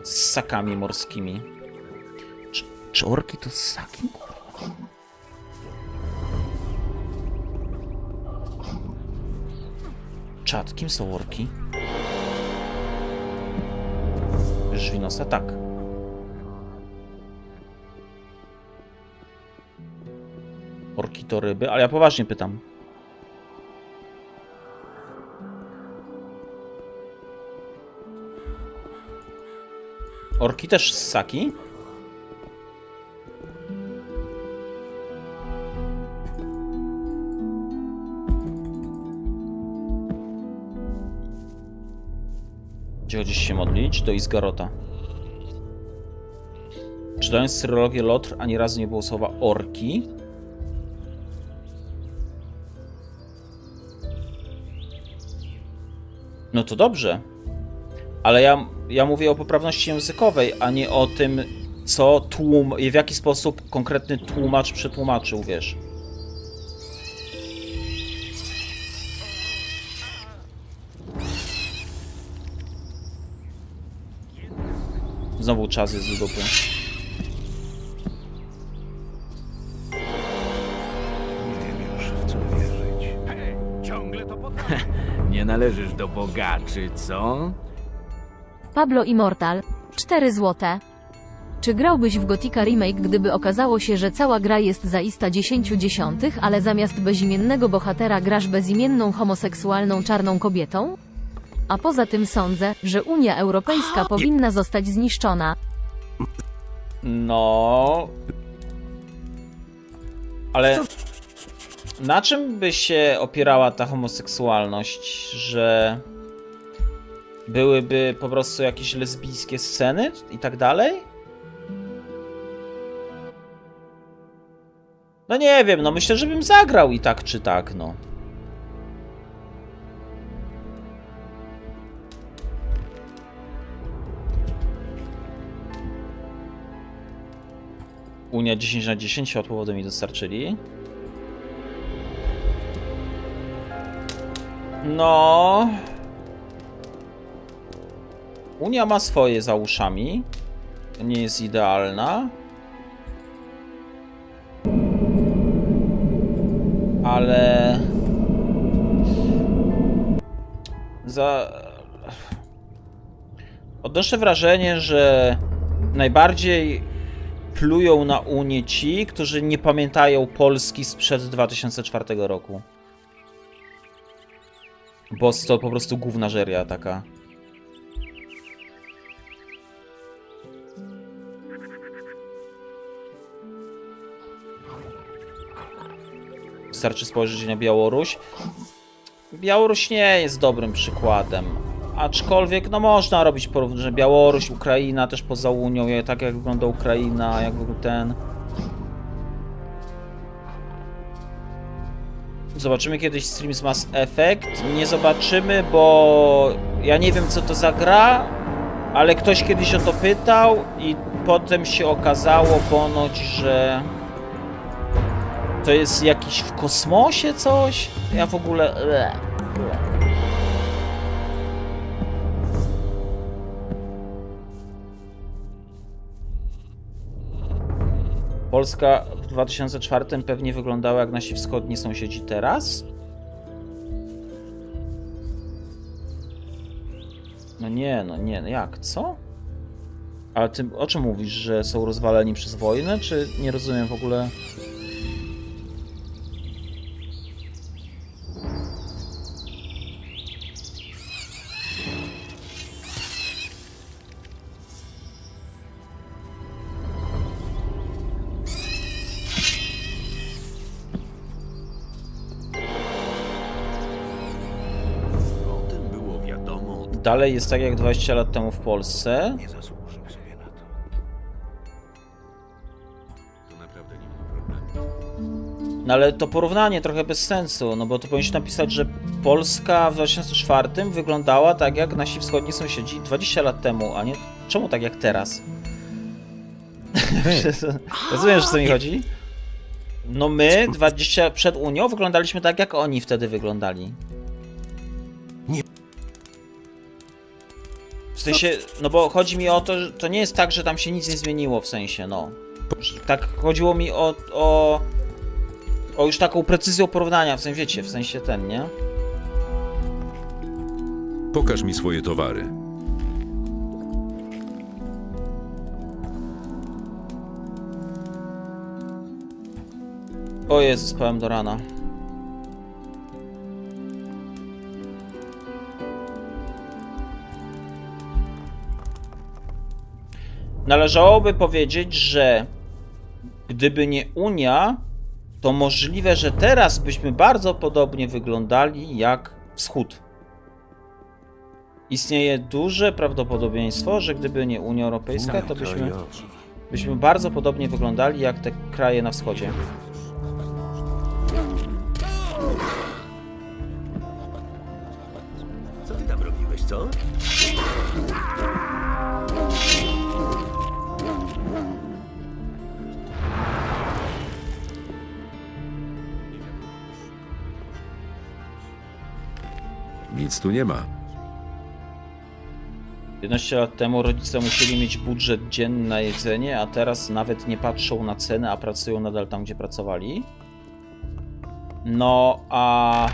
ssakami morskimi. Czy orki to ssaki? Czad, kim są orki? Żwinosa, tak. Orki to ryby, ale ja poważnie pytam. Orki też ssaki? Gdzie chodzisz się modlić? Do Izgarota. Czytając cyrologię Lothar, ani razu nie było słowa orki. No to dobrze. Ale ja mówię o poprawności językowej, a nie o tym, co w jaki sposób konkretny tłumacz przetłumaczył, wiesz. Znowu czas jest z dupy. Nie wiem już, w co wierzyć. Hej, ciągle to potrafię. Nie należysz do bogaczy, co? Pablo Immortal, 4 złote. Czy grałbyś w Gothica Remake, gdyby okazało się, że cała gra jest zaista 10/10, ale zamiast bezimiennego bohatera grasz bezimienną homoseksualną czarną kobietą? A poza tym sądzę, że Unia Europejska powinna zostać zniszczona. No... Ale... Na czym by się opierała ta homoseksualność, że... Byłyby po prostu jakieś lesbijskie sceny i tak dalej? No nie wiem, no myślę, że bym zagrał i tak czy tak, no. Unia 10/10, światłowody mi dostarczyli. No... Unia ma swoje za uszami. Nie jest idealna. Ale... Odnoszę wrażenie, że najbardziej plują na Unię ci, którzy nie pamiętają Polski sprzed 2004 roku. Bo to po prostu gównażeria taka. Wystarczy spojrzeć na Białoruś. Białoruś nie jest dobrym przykładem. Aczkolwiek, no można robić porównanie, że Białoruś, Ukraina też poza Unią, tak jak wygląda Ukraina, jak wygląda ten... Zobaczymy kiedyś stream z Mass Effect. Nie zobaczymy, bo ja nie wiem, co to za gra, ale ktoś kiedyś o to pytał i potem się okazało ponoć, że to jest jakiś w kosmosie coś. Ja w ogóle... Polska w 2004 pewnie wyglądała jak nasi wschodni sąsiedzi teraz? No nie, jak? Co? Ale ty o czym mówisz, że są rozwaleni przez wojnę, czy nie rozumiem w ogóle? O tym było wiadomo. Dalej jest tak jak 20 lat temu w Polsce. Nie zasłużył sobie na to. To naprawdę nie ma problemu. No ale to porównanie trochę bez sensu, no bo to powinien napisać, że Polska w 2004 wyglądała tak jak nasi wschodni sąsiedzi 20 lat temu, a nie... Czemu tak jak teraz? Rozumiesz, o co mi chodzi? No my 20 przed Unią wyglądaliśmy tak jak oni wtedy wyglądali. Nie. W sensie, no bo chodzi mi o to, że to nie jest tak, że tam się nic nie zmieniło w sensie, no. Tak chodziło mi o już taką precyzją porównania, w sensie wiecie, w sensie ten, nie? Pokaż mi swoje towary. O Jezu, spałem do rana. Należałoby powiedzieć, że gdyby nie Unia, to możliwe, że teraz byśmy bardzo podobnie wyglądali jak Wschód. Istnieje duże prawdopodobieństwo, że gdyby nie Unia Europejska, to byśmy bardzo podobnie wyglądali jak te kraje na wschodzie. Co ty tam robiłeś, co? Nic tu nie ma. 11 lat temu rodzice musieli mieć budżet dzienny na jedzenie, a teraz nawet nie patrzą na ceny, a pracują nadal tam, gdzie pracowali. No, a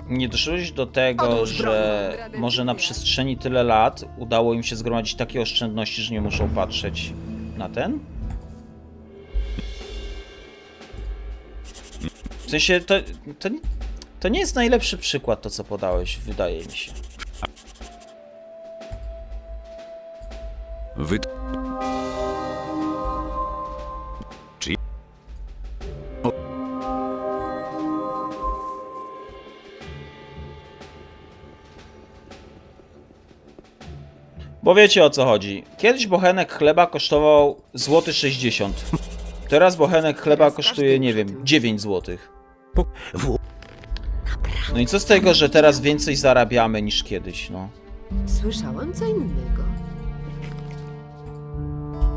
nie doszłeś do tego, że może na przestrzeni tyle lat udało im się zgromadzić takie oszczędności, że nie muszą patrzeć na ten? W sensie, to nie jest najlepszy przykład to, co podałeś, wydaje mi się. Wy... Bo wiecie o co chodzi. Kiedyś bochenek chleba kosztował złoty 60. Teraz bochenek chleba kosztuje, nie wiem, 9 złotych. No i co z tego, że teraz więcej zarabiamy niż kiedyś, no. Słyszałam co innego.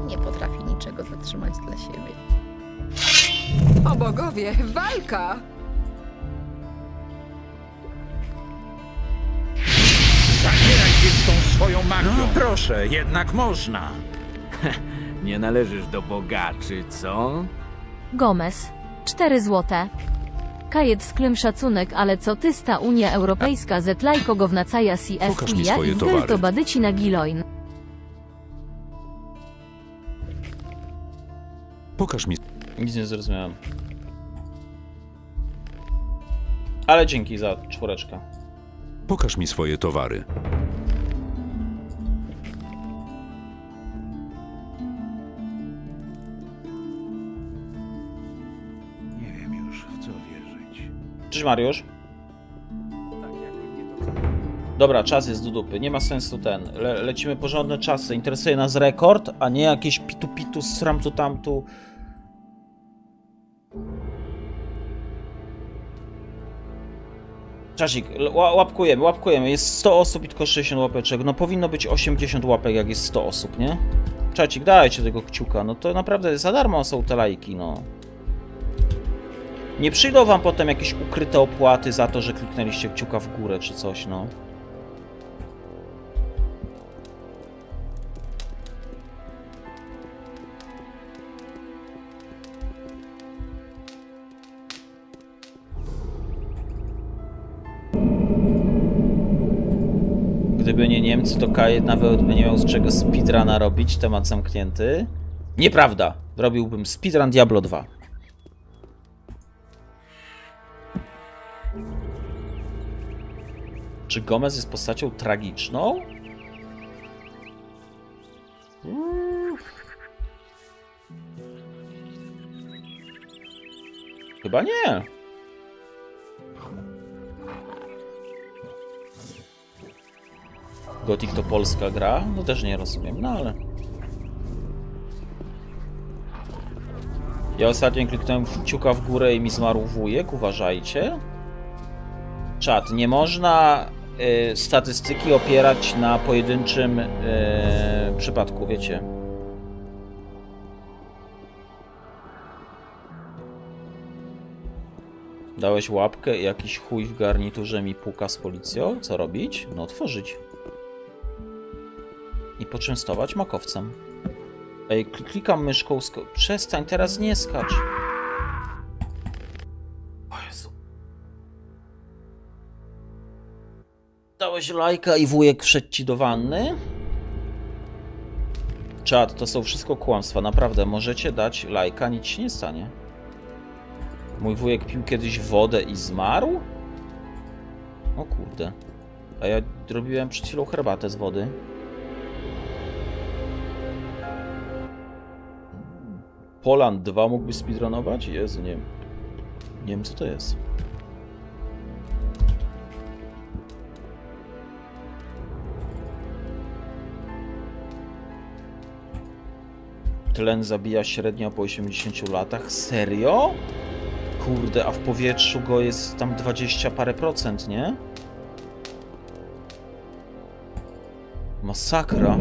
Nie potrafi niczego zatrzymać dla siebie. O bogowie, walka! Zagieraj się z tą swoją magią. No proszę, jednak można. Nie należysz do bogaczy, co? Gomez. 4 złote. Kajet sklym szacunek, ale co tysta Unia Europejska zetlajko gównacaja Pokaż mi CFUja swoje i towary. to badyci na giloin. Pokaż mi... Nic nie zrozumiałem. Ale dzięki za 4. Pokaż mi swoje towary. Nie wiem już, w co wierzyć. Cześć Mariusz. Dobra, czas jest do dupy, nie ma sensu ten. Lecimy porządne czasy. Interesuje nas rekord, a nie jakieś pitu-pitu, sramtu tamtu. Czasik, łapkujemy. Jest 100 osób i tylko 60 łapeczek. No powinno być 80 łapek, jak jest 100 osób, nie? Czacik, dajcie tego kciuka. No to naprawdę za darmo są te lajki, no. Nie przyjdą wam potem jakieś ukryte opłaty za to, że kliknęliście kciuka w górę czy coś, no. Gdyby nie Niemcy, to Kajet nawet by nie miał z czego speedruna robić, temat zamknięty. Nieprawda, robiłbym speedrun Diablo 2. Czy Gomez jest postacią tragiczną? Chyba nie. Gothic to polska gra? No też nie rozumiem, no ale... Ja ostatnio kliknąłem kciuka w górę i mi zmarł wujek, uważajcie. Czat, nie można statystyki opierać na pojedynczym przypadku, wiecie. Dałeś łapkę i jakiś chuj w garniturze mi puka z policją? Co robić? No otworzyć. I poczęstować makowcem. Ej, klikam myszką, przestań, teraz nie skacz. O Jezu. Dałeś lajka i wujek wszedł ci do wanny? Czad, to są wszystko kłamstwa, naprawdę. Możecie dać lajka, nic się nie stanie. Mój wujek pił kiedyś wodę i zmarł? O kurde. A ja robiłem przed chwilą herbatę z wody. Poland 2 mógłby speedrunować? Jezu, nie wiem co to jest. Tlen zabija średnio po 80 latach. Serio? Kurde, a w powietrzu go jest tam 20 parę procent, nie? Masakra.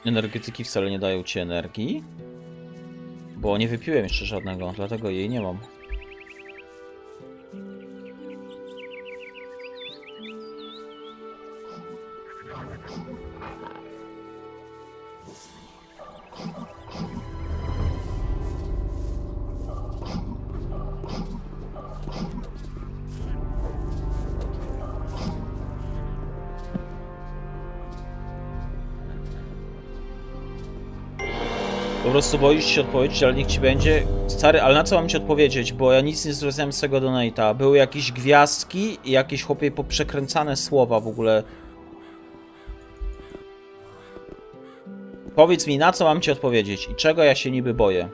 Energetyki wcale nie dają ci energii, bo nie wypiłem jeszcze żadnego, dlatego jej nie mam. Po prostu boisz się odpowiedzieć, ale niech ci będzie. Stary, ale na co mam ci odpowiedzieć? Bo ja nic nie zrozumiałem z tego donata. Były jakieś gwiazdki i jakieś chłopie poprzekręcane słowa w ogóle. Powiedz mi, na co mam ci odpowiedzieć i czego ja się niby boję?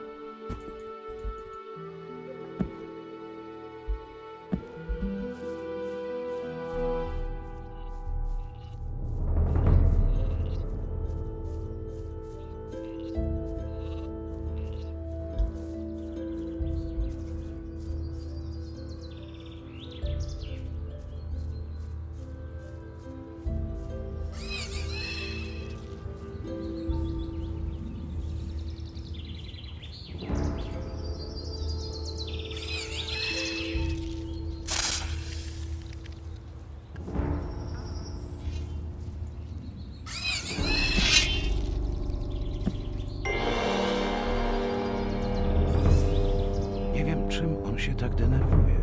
Nie wiem, czym on się tak denerwuje.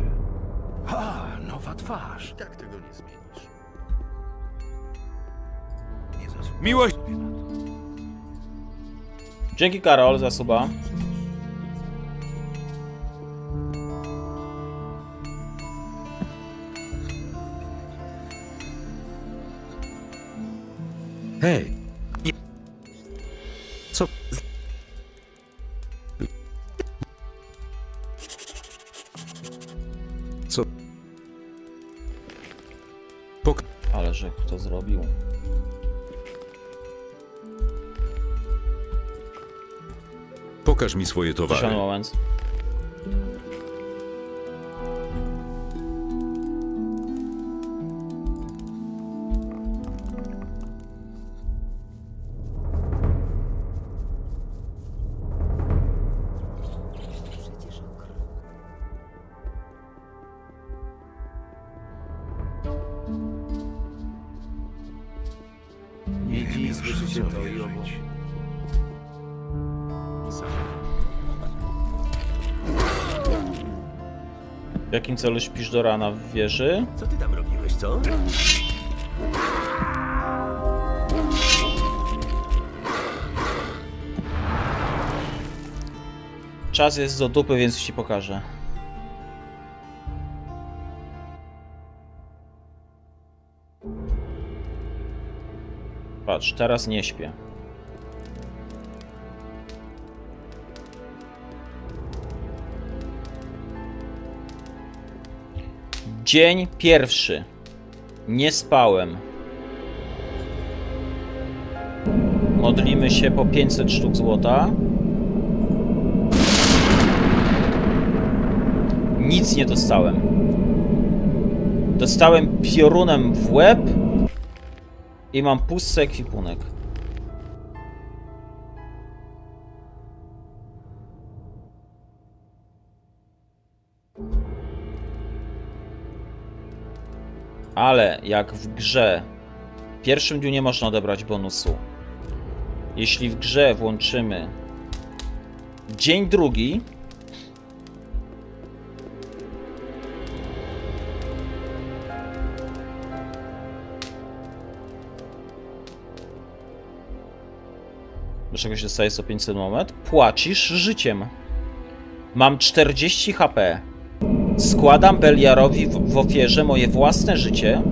A, nowa twarz. Tak tego nie zmienisz. Nie zasługuje Miłość! sobie na to. Dzięki Karol za suba. Hej! Co? Co? Ale że kto zrobił? Pokaż mi swoje towary. Ten moment. słyszycie to i owo. W jakim celu śpisz do rana w wieży? Co ty tam robiłeś, co? Czas jest do dupy, więc ci pokażę. Patrz, teraz nie śpię. Dzień pierwszy. Nie spałem. Modlimy się po 500 sztuk złota. Nic nie dostałem. Dostałem piorunem w łeb i mam pusty ekwipunek. Ale jak w grze w pierwszym dniu nie można odebrać bonusu. Jeśli w grze włączymy dzień drugi, do czego się dostaje co 500 moment, płacisz życiem. Mam 40 HP. Składam Beliarowi w ofierze moje własne życie.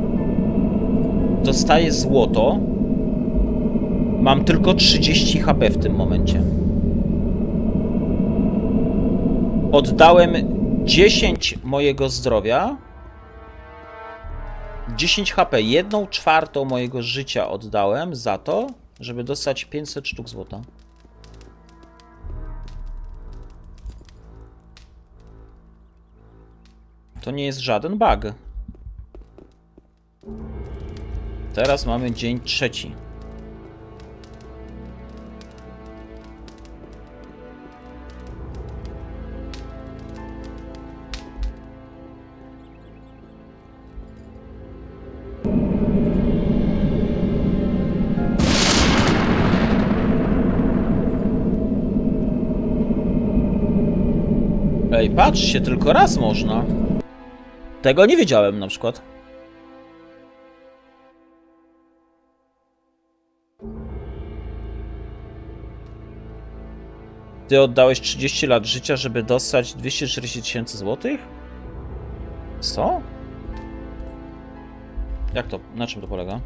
Dostaję złoto. Mam tylko 30 HP w tym momencie. Oddałem 10 mojego zdrowia. 10 HP, 1/4 mojego życia oddałem za to, żeby dostać 500 sztuk złota. To nie jest żaden bug. Teraz mamy dzień trzeci. Ej, patrzcie, tylko raz można. Tego nie wiedziałem na przykład. Ty oddałeś 30 lat życia, żeby dostać 240 000 złotych? Co? Jak to? Na czym to polega?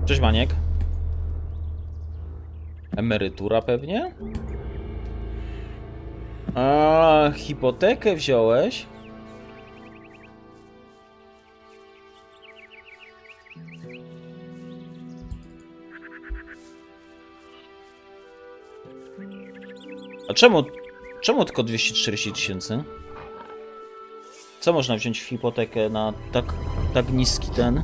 Cześć, Maniek. Emerytura pewnie? A, hipotekę wziąłeś? A czemu tylko 240 000? Co można wziąć w hipotekę na tak niski ten?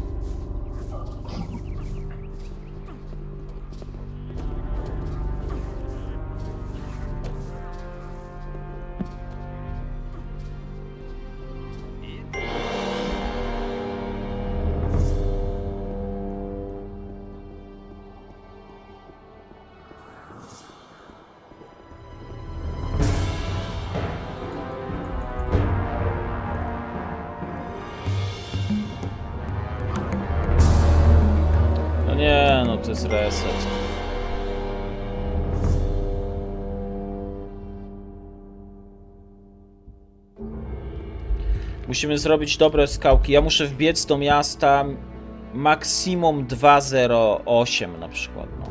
To jest reset. Musimy zrobić dobre skałki. Ja muszę wbiec do miasta maksimum 208 na przykład. No.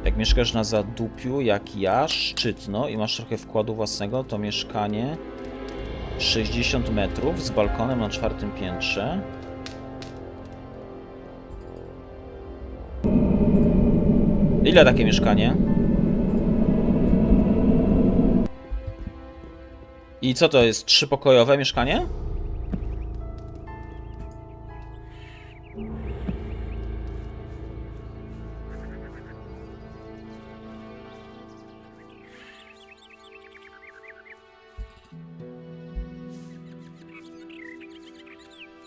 Jak mieszkasz na Zadupiu, jak ja, Szczytno i masz trochę wkładu własnego, to mieszkanie 60 metrów z balkonem na 4. piętrze. Ile takie mieszkanie? I co to jest? 3-pokojowe mieszkanie?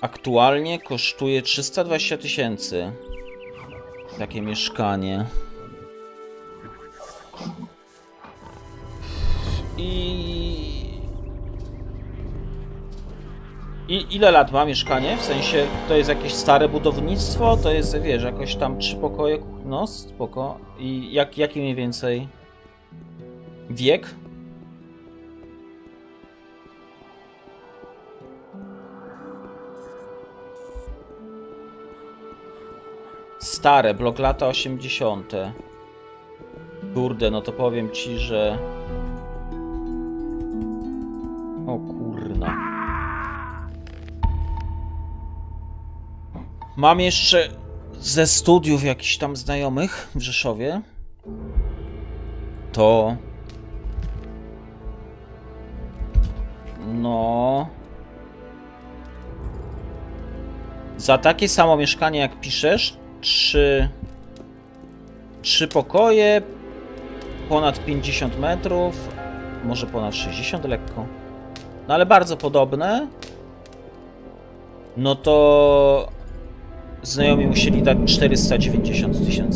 Aktualnie kosztuje 320 000 takie mieszkanie. I ile lat ma mieszkanie? W sensie, to jest jakieś stare budownictwo? To jest, wiesz, jakoś tam 3 pokoje? No, spoko. I jaki mniej więcej wiek? Stare, blok lata 80. Kurde, no to powiem ci, że... O kurna. Mam jeszcze ze studiów jakichś tam znajomych w Rzeszowie. To... No... Za takie samo mieszkanie jak piszesz, 3 pokoje, ponad 50 metrów, może ponad 60 lekko, no ale bardzo podobne, no to znajomi musieli dać 490 000.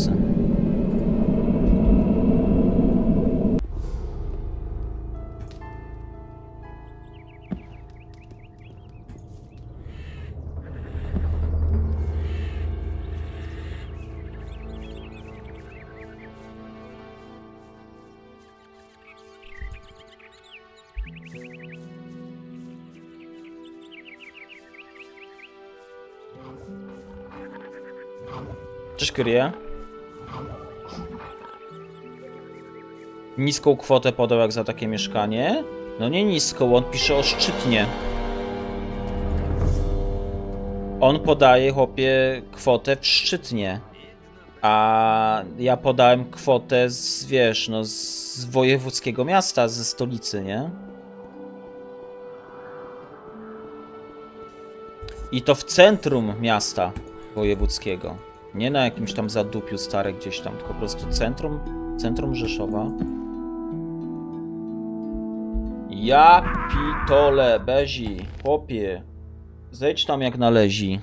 Cześć, Kyrie. Niską kwotę podał jak za takie mieszkanie. No nie niską, on pisze o szczytnie. On podaje, chłopie, kwotę w szczytnie. A ja podałem kwotę z, wiesz, no z wojewódzkiego miasta, ze stolicy, nie? I to w centrum miasta wojewódzkiego. Nie na jakimś tam zadupiu stare gdzieś tam, tylko po prostu centrum Rzeszowa. Ja pitole, bezi, chłopie. Zejdź tam jak nalezi.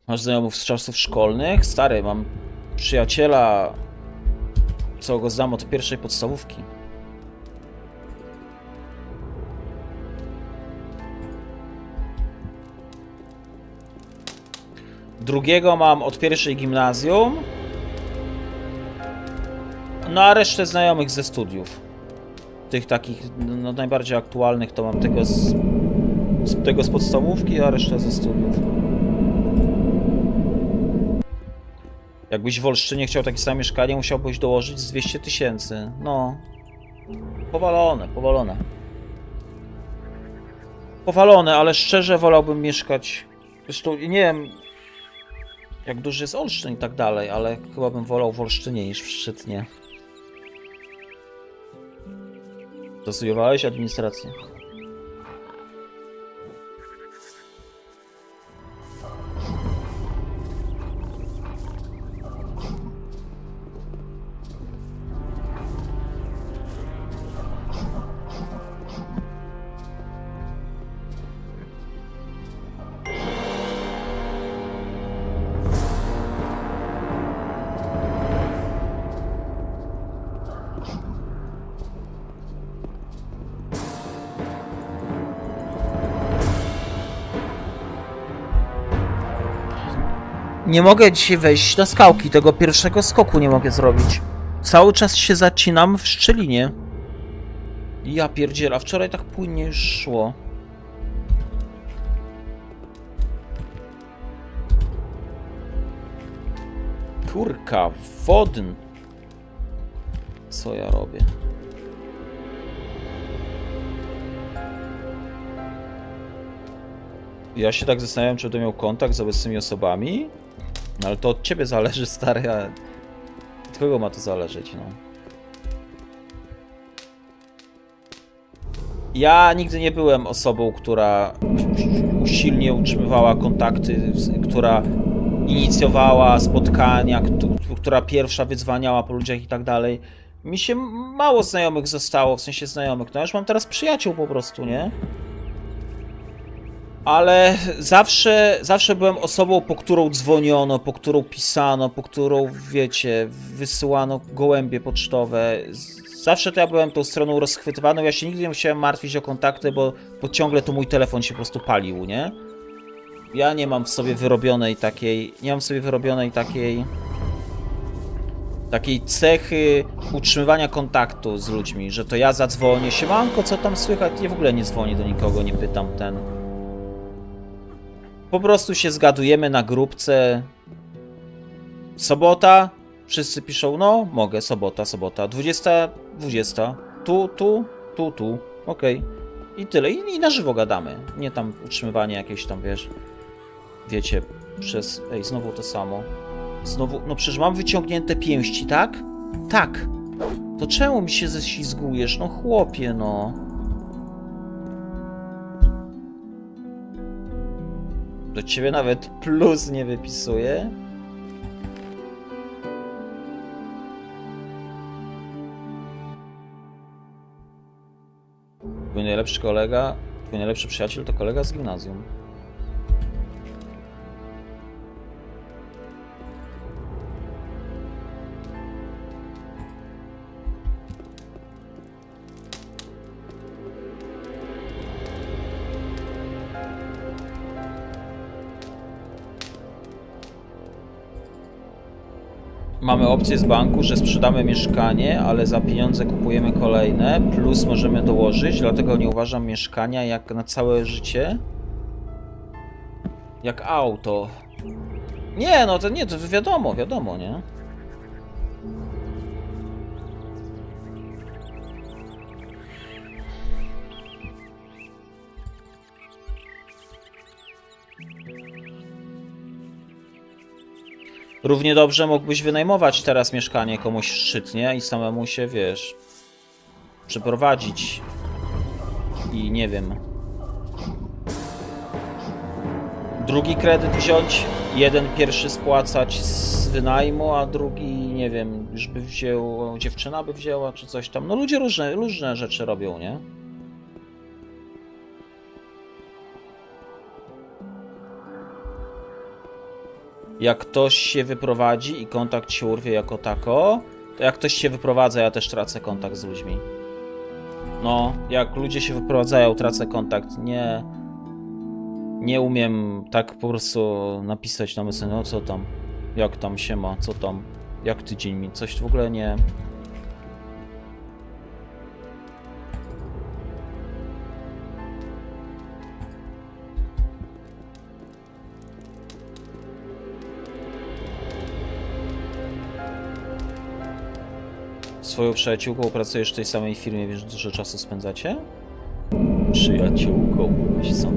Masz znajomych z czasów szkolnych? Stary, mam przyjaciela, co go znam od pierwszej podstawówki. Drugiego mam od pierwszej gimnazjum. No a resztę znajomych ze studiów. Tych takich no, najbardziej aktualnych to mam tego z podstawówki, a resztę ze studiów. Jakbyś w Olsztynie chciał takie samo mieszkanie, musiałbyś dołożyć z 200 000. No. Powalone. Powalone, ale szczerze wolałbym mieszkać... Zresztą nie wiem, jak duży jest Olsztyn i tak dalej, ale chyba bym wolał w Olsztynie niż w Szczytnie. Studiowałeś administrację? Nie mogę dzisiaj wejść na skałki, tego pierwszego skoku nie mogę zrobić. Cały czas się zacinam w szczelinie. Ja pierdzielę, a wczoraj tak płynnie już szło. Kurka, wodny. Co ja robię? Ja się tak zastanawiam, czy będę miał kontakt z obecnymi osobami. No ale to od ciebie zależy, stary, a od kogo ma to zależeć, no? Ja nigdy nie byłem osobą, która usilnie utrzymywała kontakty, która inicjowała spotkania, która pierwsza wydzwaniała po ludziach i tak dalej. Mi się mało znajomych zostało, w sensie znajomych. No już mam teraz przyjaciół po prostu, nie? Ale zawsze byłem osobą, po którą dzwoniono, po którą pisano, po którą, wiecie, wysyłano gołębie pocztowe. Zawsze to ja byłem tą stroną rozchwytywaną. Ja się nigdy nie musiałem martwić o kontakty, bo ciągle to mój telefon się po prostu palił, nie? Ja nie mam w sobie wyrobionej takiej cechy utrzymywania kontaktu z ludźmi, że to ja zadzwonię, siemanko, co tam słychać? Ja w ogóle nie dzwonię do nikogo, nie pytam ten. Po prostu się zgadujemy na grupce. Sobota? Wszyscy piszą, no, mogę, sobota. 20. Tu. Okej. I tyle. I na żywo gadamy. Nie tam utrzymywanie jakieś tam, wiecie, przez... Ej, znowu to samo. Znowu, no przecież mam wyciągnięte pięści, tak? Tak. To czemu mi się ześlizgujesz? No chłopie, no. Do ciebie nawet plus nie wypisuje. Twój najlepszy kolega, twój najlepszy przyjaciel to kolega z gimnazjum. Mamy opcję z banku, że sprzedamy mieszkanie, ale za pieniądze kupujemy kolejne, plus możemy dołożyć, dlatego nie uważam mieszkania jak na całe życie. Jak auto. Nie, no to nie, to wiadomo, nie? Równie dobrze mógłbyś wynajmować teraz mieszkanie komuś szczytnie i samemu się, wiesz, przeprowadzić i nie wiem, drugi kredyt wziąć, jeden pierwszy spłacać z wynajmu, a drugi, nie wiem, już by wziął, dziewczyna by wzięła czy coś tam. No ludzie różne rzeczy robią, nie? Jak ktoś się wyprowadzi i kontakt się urwie jako tako, to jak ktoś się wyprowadza, ja też tracę kontakt z ludźmi. No, jak ludzie się wyprowadzają, tracę kontakt. Nie umiem tak po prostu napisać na myśl, no co tam, jak tam się ma, co tam, jak tydzień mi, coś w ogóle nie... Swoją przyjaciółką pracujesz w tej samej firmie, wiesz, dużo czasu spędzacie? Przyjaciółką, co?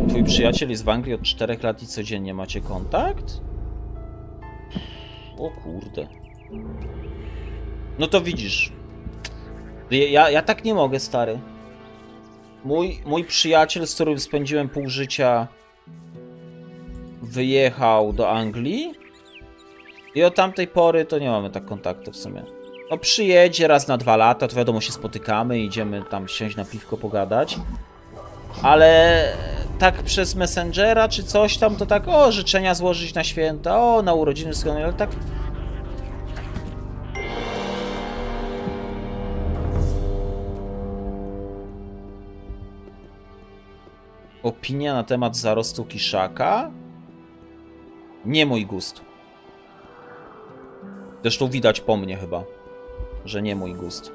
Twój przyjaciel jest w Anglii od 4 lat i codziennie macie kontakt? O kurde. No to widzisz. Ja tak nie mogę, stary. Mój przyjaciel, z którym spędziłem pół życia, wyjechał do Anglii. I od tamtej pory to nie mamy tak kontaktu w sumie. No przyjedzie raz na 2 lata, to wiadomo, się spotykamy, idziemy tam siąść na piwko, pogadać. Ale tak przez Messengera czy coś tam, to tak, o, życzenia złożyć na święta, o, na urodziny, ale tak... Opinia na temat zarostu kiszaka? Nie mój gust. Zresztą widać po mnie chyba, że nie mój gust.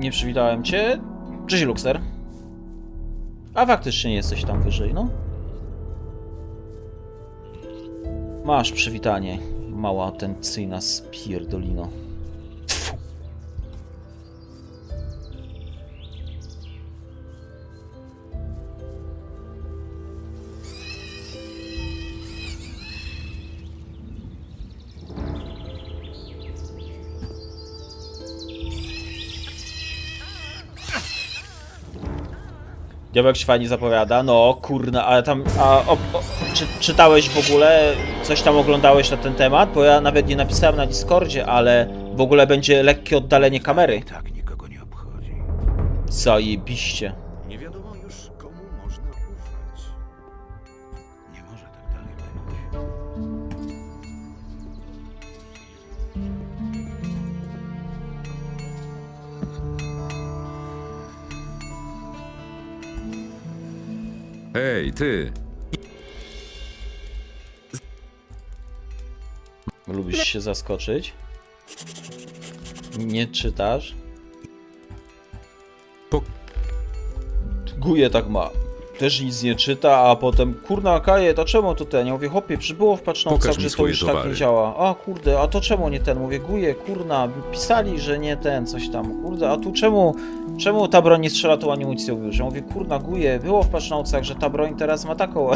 Nie przywitałem cię. Cześć, Luxeer. A faktycznie nie jesteś tam wyżej, no. Masz przywitanie, mała atencyjna spierdolino. Diabeł się fajnie zapowiada, no kurna, ale tam, czytałeś w ogóle, coś tam oglądałeś na ten temat? Bo ja nawet nie napisałem na Discordzie, ale w ogóle będzie lekkie oddalenie kamery. Tak nikogo nie obchodzi. Zajebiście. Nie wiadomo już, komu można ufać. Nie może tak dalej być. Hej, ty! Lubisz się zaskoczyć? Nie czytasz? Guje tak ma. Też nic nie czyta, a potem kurna Kajet, a czemu to ten? Ja mówię, hopie, przybyło w patchnotesach, że to już tak nie działa. A kurde, a to czemu nie ten? Mówię, Guje, kurna, pisali, że nie ten, coś tam. Kurde, a tu czemu ta broń nie strzela tą amunicją już? Ja mówię, kurna, Guje, było w patchnotesach, że ta broń teraz ma taką.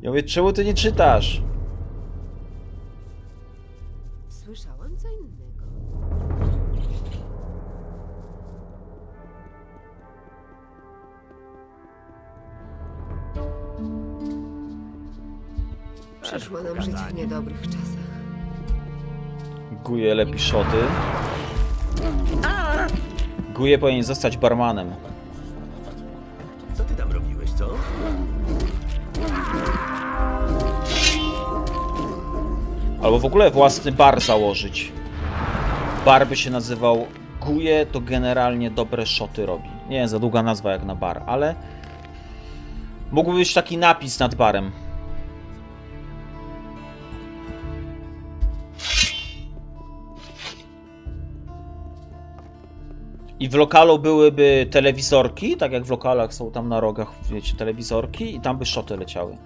Ja mówię, czemu ty nie czytasz? Słyszałam co innego. Przyszło nam żyć w niedobrych czasach. Guje lepi szoty. Guje powinien zostać barmanem. Co ty tam robiłeś, co? Albo w ogóle własny bar założyć. Bar by się nazywał Guje, to generalnie dobre szoty robi. Nie, za długa nazwa jak na bar, ale mógłby być taki napis nad barem. I w lokalu byłyby telewizorki, tak jak w lokalach są tam na rogach, wiecie, telewizorki i tam by szoty leciały.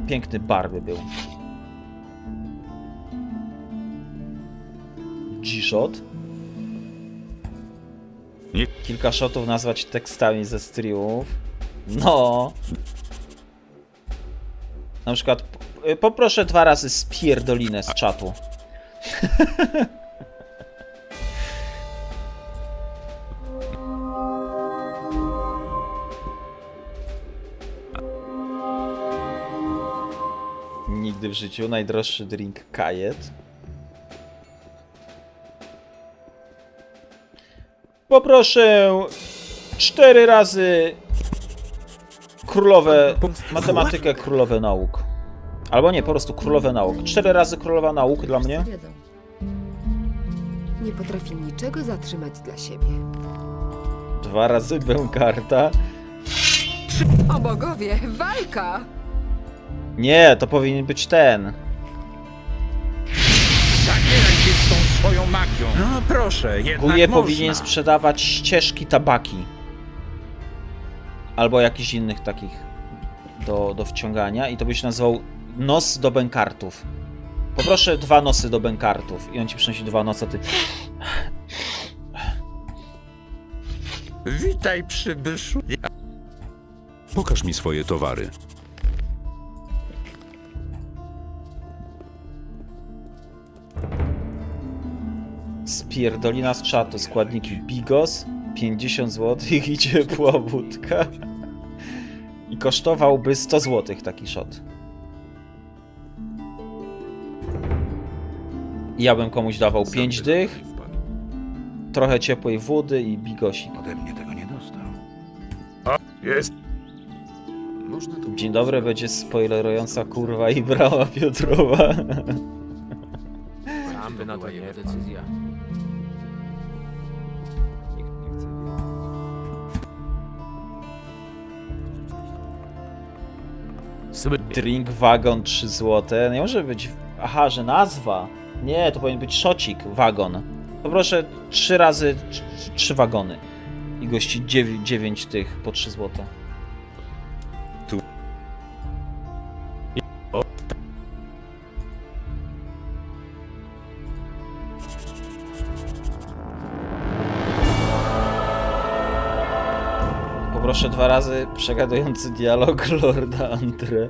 Piękny bar by był. G-shot. Kilka shotów nazwać tekstami ze streamów. No. Na przykład poproszę 2 razy spierdolinę z czatu. Nigdy w życiu. Najdroższy drink Kajet. Poproszę 4 razy królowe matematykę, królowe nauk. Albo nie, po prostu królowe nauk. 4 razy królowa nauk dla mnie. Nie potrafi niczego zatrzymać dla siebie. 2 razy BEKARDa. O bogowie, walka! Nie, to powinien być ten. Zagieraj się z tą swoją magią. No proszę, jednak Guje można. powinien sprzedawać ścieżki tabaki. Albo jakichś innych takich do wciągania. I to byś nazwał nos do bękartów. Poproszę 2 nosy do bękartów. I on ci przynosi 2 nosy, ty... Witaj, przybyszu. Pokaż mi swoje towary. Spierdolina z czatu. Składniki bigos, 50 zł i ciepła wódka. I kosztowałby 100 zł taki shot. I ja bym komuś dawał 5 dych, trochę ciepłej wody i bigosik. Ode mnie tego nie dostał. Jest. Dzień dobry, będzie spoilerująca kurwa i brała Piotrowa. Sam by na to nie decyzja. Nikt nie chce wiedzieć. Drink wagon 3 zł. Nie może być... Aha, że nazwa. Nie, to powinien być szocik wagon. Poproszę 3 razy 3 wagony. I gości 9 tych po 3 zł. Poproszę 2 razy przegadujący dialog Lorda Andre.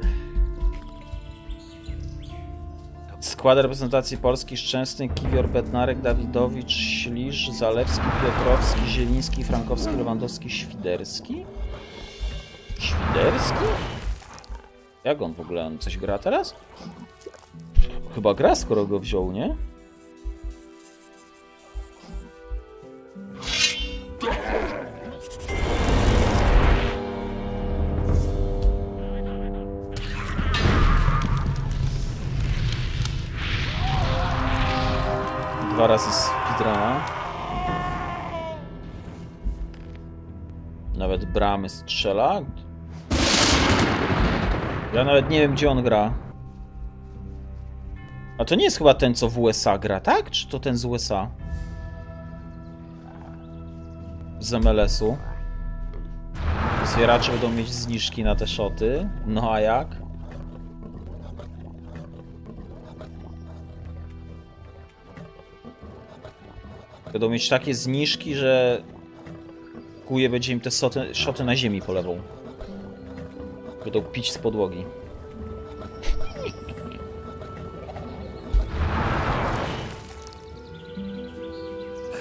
Skład reprezentacji Polski: Szczęsny, Kiwior, Bednarek, Dawidowicz, Ślisz, Zalewski, Piotrowski, Zieliński, Frankowski, Lewandowski, Świderski? Świderski? Jak on w ogóle? On coś gra teraz? Chyba gra, skoro go wziął, nie? Dwa razy speedruna. Nawet bramy strzela. Ja nawet nie wiem, gdzie on gra. A to nie jest chyba ten, co w USA gra, tak? Czy to ten z USA? Z MLS-u. Zwieracze będą mieć zniżki na te szoty. No a jak? Będą mieć takie zniżki, że kuje będzie im te szoty na ziemi polewą. Będą pić z podłogi.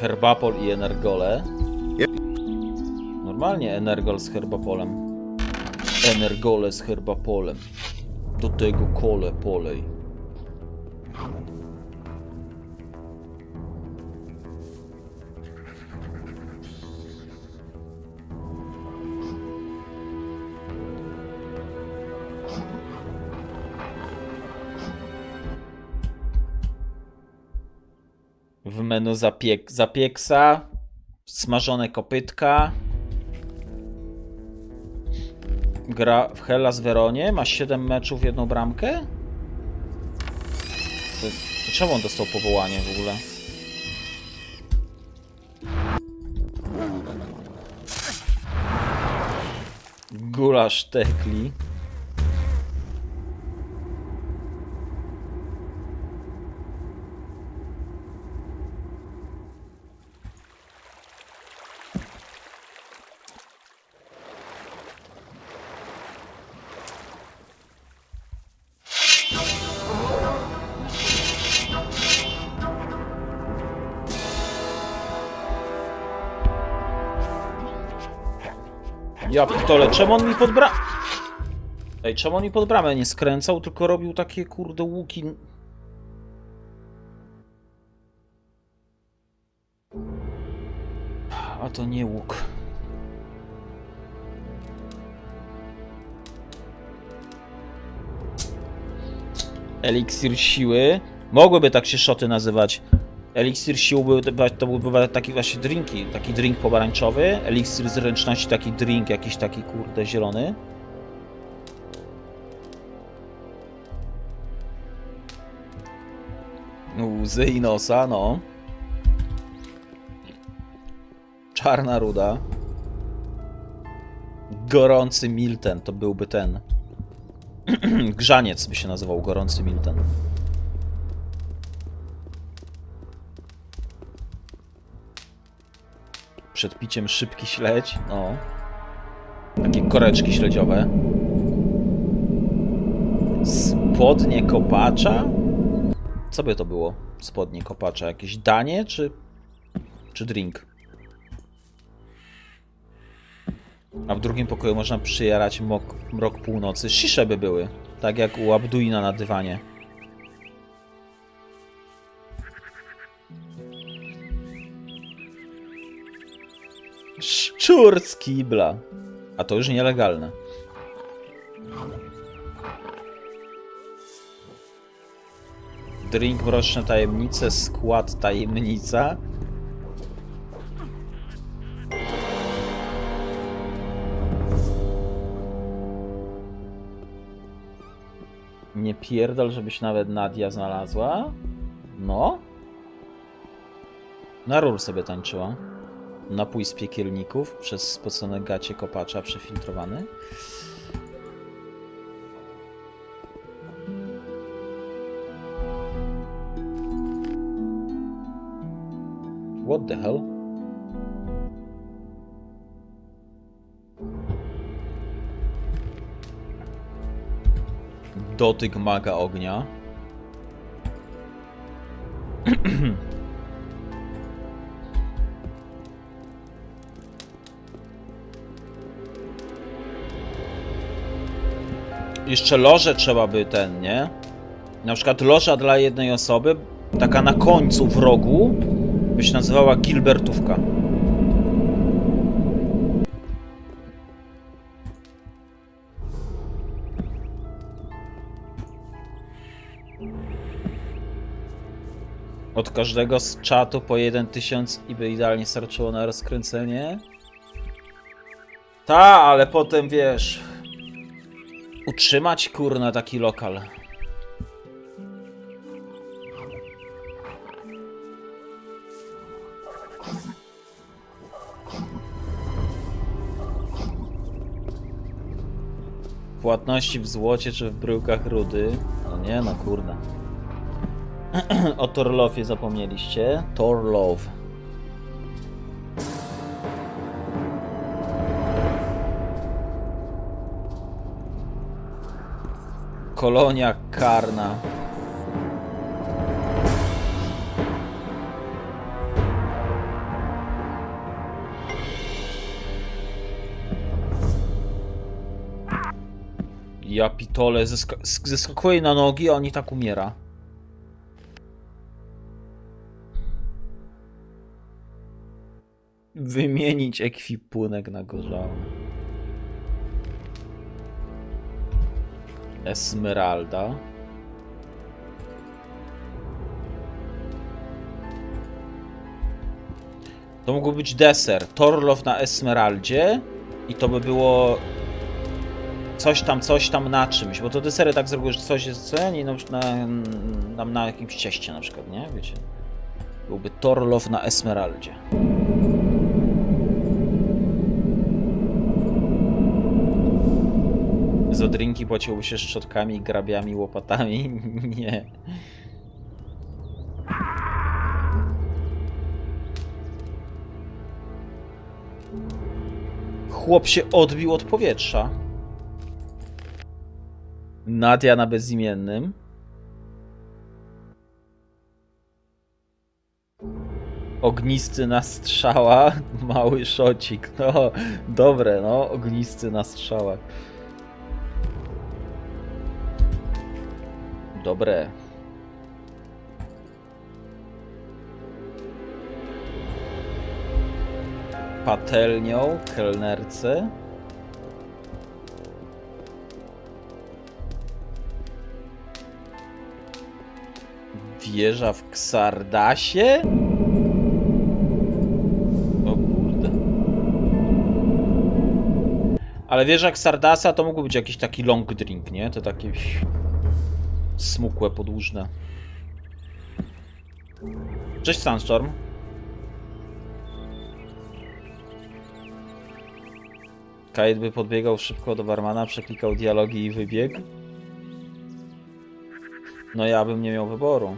Herbapol i Energole. Normalnie Energol z Herbapolem. Energole z Herbapolem. Do tego kole polej. W menu zapieksa, smażone kopytka. Gra w Hellas Weronie, ma 7 meczów, 1 bramkę? To czemu on dostał powołanie w ogóle? Gulasz Tekli. Ja pitole, czemu on mi pod bramę... Ej, czemu on mi pod bramę nie skręcał, tylko robił takie kurde łuki... A to nie łuk. Eliksir siły. Mogłyby tak się szoty nazywać. Eliksir sił to byłby taki właśnie drinki. Taki drink pomarańczowy. Eliksir zręczności, taki drink jakiś taki kurde zielony. Łzy i nosa, no. Czarna ruda. Gorący Milten to byłby ten. Grzaniec by się nazywał, gorący Milten. Przed piciem szybki śledź, no. Takie koreczki śledziowe. Spodnie kopacza? Co by to było? Spodnie kopacza? Jakieś danie, czy drink? A w drugim pokoju można przyjarać mrok północy. Szisze by były. Tak jak u Abduina na dywanie. Szczur z kibla. A to już nielegalne. Drink mroczne tajemnice, skład tajemnica. Nie pierdol, żebyś nawet Nadia znalazła. No. Na rur sobie tańczyła. Napój z piekielników przez spocone gacie kopacza przefiltrowany. What the hell? Dotyk maga ognia. Jeszcze loże trzeba by ten, nie? Na przykład loża dla jednej osoby, taka na końcu w rogu, by się nazywała Gilbertówka. Od każdego z czatu po 1000 i by idealnie starczyło na rozkręcenie. Ta, ale potem wiesz... Utrzymać kurna taki lokal. Płatności w złocie czy w bryłkach rudy? No nie no kurna. O Torlofie zapomnieliście? Torlof. Kolonia karna. Ja pitole, zeskakuje na nogi, a on i tak umiera. Wymienić ekwipunek na gorzały. Esmeralda. To mógłby być deser. Torlof na Esmeraldzie i to by było coś tam na czymś, bo to desery tak zrobiły, że coś jest i na jakimś cieście na przykład, nie? Wiecie. Byłby Torlof na Esmeraldzie. Za drinki płaciłoby się szczotkami, grabiami, łopatami? Nie. Chłop się odbił od powietrza. Nadia na bezimiennym. Ognisty na strzała. Mały szocik. No, dobre, no. Ognisty na strzałach. Dobre. Patelnią, kelnerce. Wieża w Ksardasie? O kurde. Ale wieża Ksardasa to mógł być jakiś taki long drink, nie? To takie smukłe, podłużne. Cześć Sunstorm. Kajet by podbiegał szybko do barmana, przeklikał dialogi i wybiegł. No ja bym nie miał wyboru.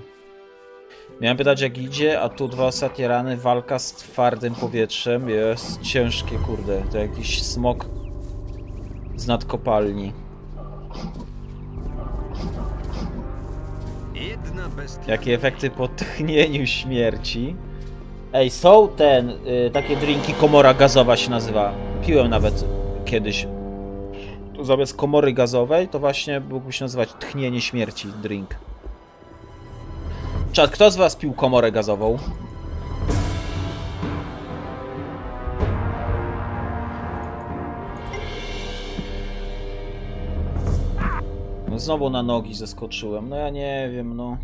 Miałem pytać jak idzie, a tu 2 ostatnie rany, walka z twardym powietrzem. Jest ciężkie, kurde. To jakiś smok z nadkopalni. Jakie efekty po tchnieniu śmierci. Ej, są takie drinki, komora gazowa się nazywa. Piłem nawet kiedyś. To zamiast komory gazowej, to właśnie mógłby się nazywać tchnienie śmierci drink. Czad, kto z was pił komorę gazową? No znowu na nogi zeskoczyłem. No ja nie wiem, no.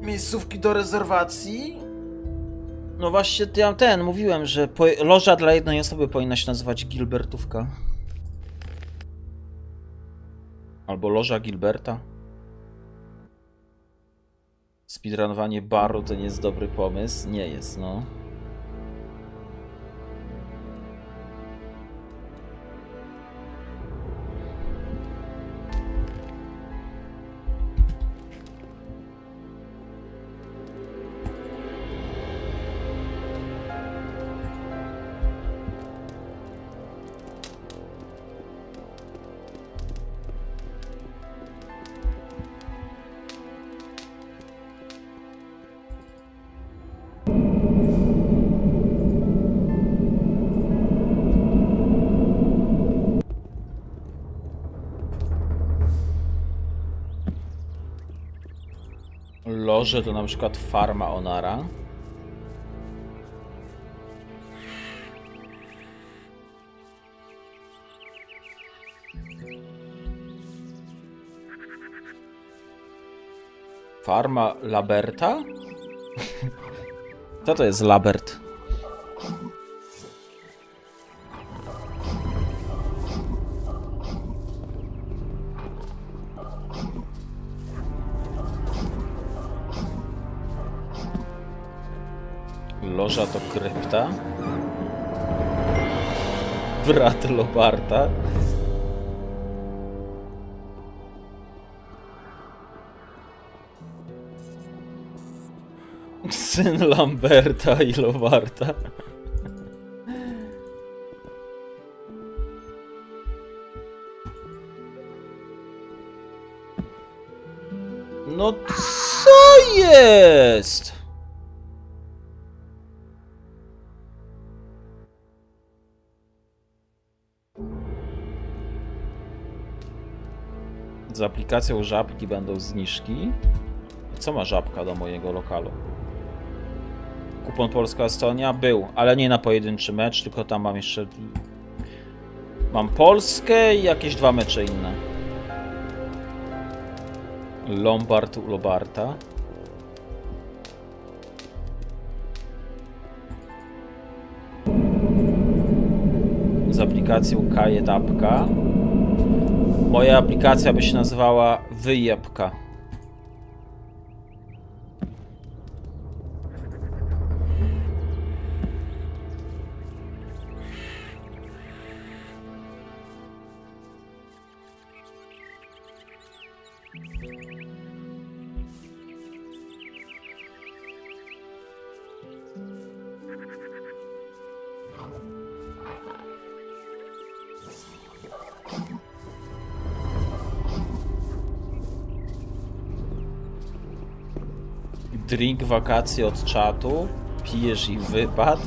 Miejscówki do rezerwacji? No właśnie, ja mówiłem, że loża dla jednej osoby powinna się nazywać Gilbertówka. Albo loża Gilberta. Speedrunowanie baru to nie jest dobry pomysł. Nie jest, no. Loże to na przykład farma Onara. Farma Laberta? Co to jest Labert? Loża to krypta. Brat Lobarta. Syn Lamberta i Lobarta. No co jest? Z aplikacją Żabki będą zniżki. Co ma Żabka do mojego lokalu? Kupon Polska-Estonia był, ale nie na pojedynczy mecz, tylko tam mam jeszcze... Mam Polskę i jakieś 2 mecze inne. Lombard u Lobarta. Z aplikacją Kajet apka. Moja aplikacja by się nazywała Wyjebka. Drink wakacje od czatu, pijesz i wypad.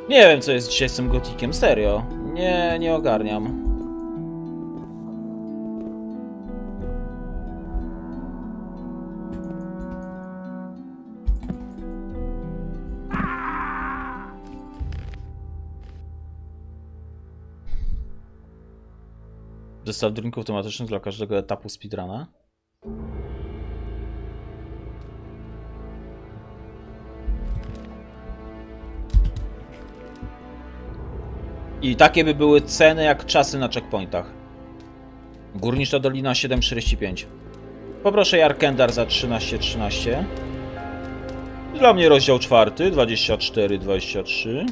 Nie wiem, co jest dzisiaj z tym Gothiciem, serio. Nie ogarniam. Zestaw drinków tematycznych dla każdego etapu speedruna. I takie by były ceny jak czasy na checkpointach. Górnicza Dolina 7,45. Poproszę Jarkendar za 13,13. Dla mnie rozdział 4, 24,23.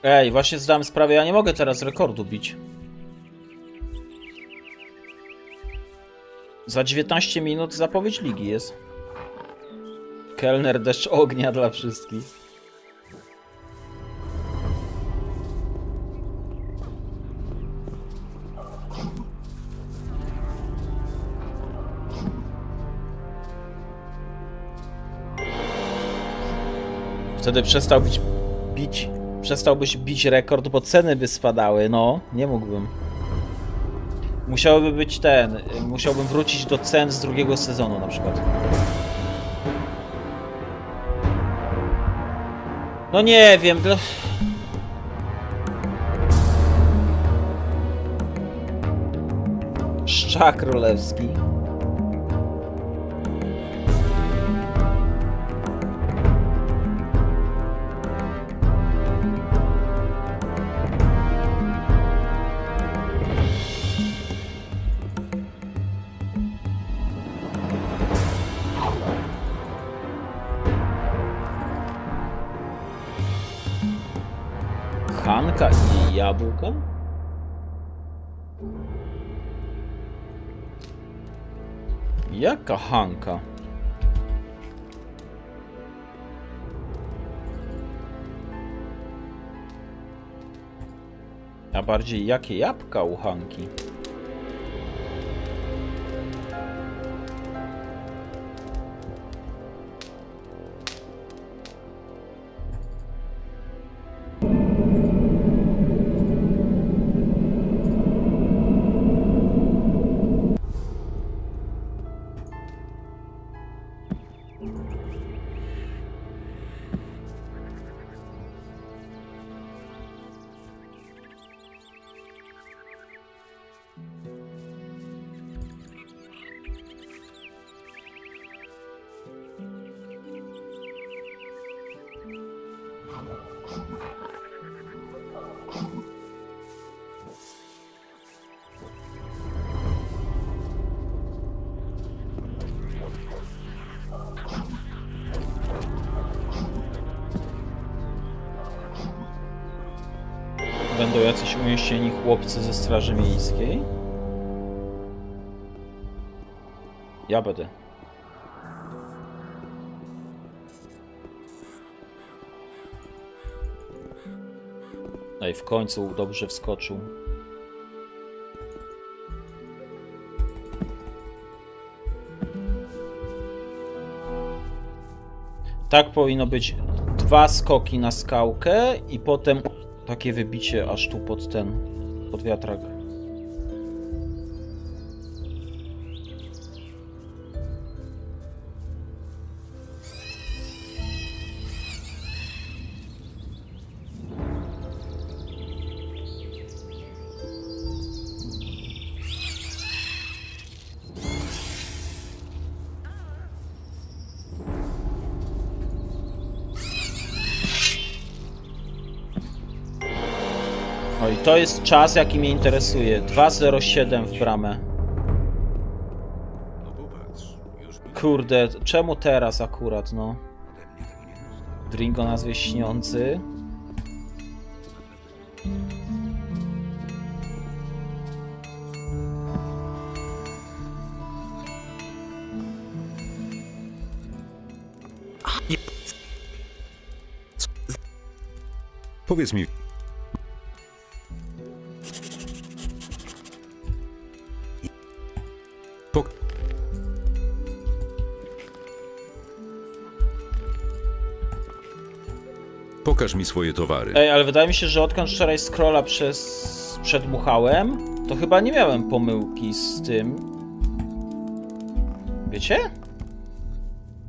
Ej, właśnie zdałem sprawę, ja nie mogę teraz rekordu bić. Za 19 minut zapowiedź ligi jest. Kelner deszcz ognia dla wszystkich. Wtedy przestałbyś bić rekord, bo ceny by spadały, no, nie mógłbym. Musiałby być musiałbym wrócić do cen z drugiego sezonu na przykład. No nie wiem, Szczak królewski. Hanka i jabłko? Jaka Hanka? A bardziej jakie jabłka u Hanki? Będą jacyś umieścieni chłopcy ze Straży Miejskiej? Ja będę. No i w końcu dobrze wskoczył. Tak powinno być. 2 skoki na skałkę i potem takie wybicie aż tu pod wiatrak. O i to jest czas, jaki mnie interesuje. 2:07 w bramę. Kurde, czemu teraz akurat, no? Drink o nazwie Śniący. Powiedz mi, pokaż mi swoje towary. Ej, ale wydaje mi się, że odkąd wczoraj scrolla przedmuchałem, to chyba nie miałem pomyłki z tym. Wiecie?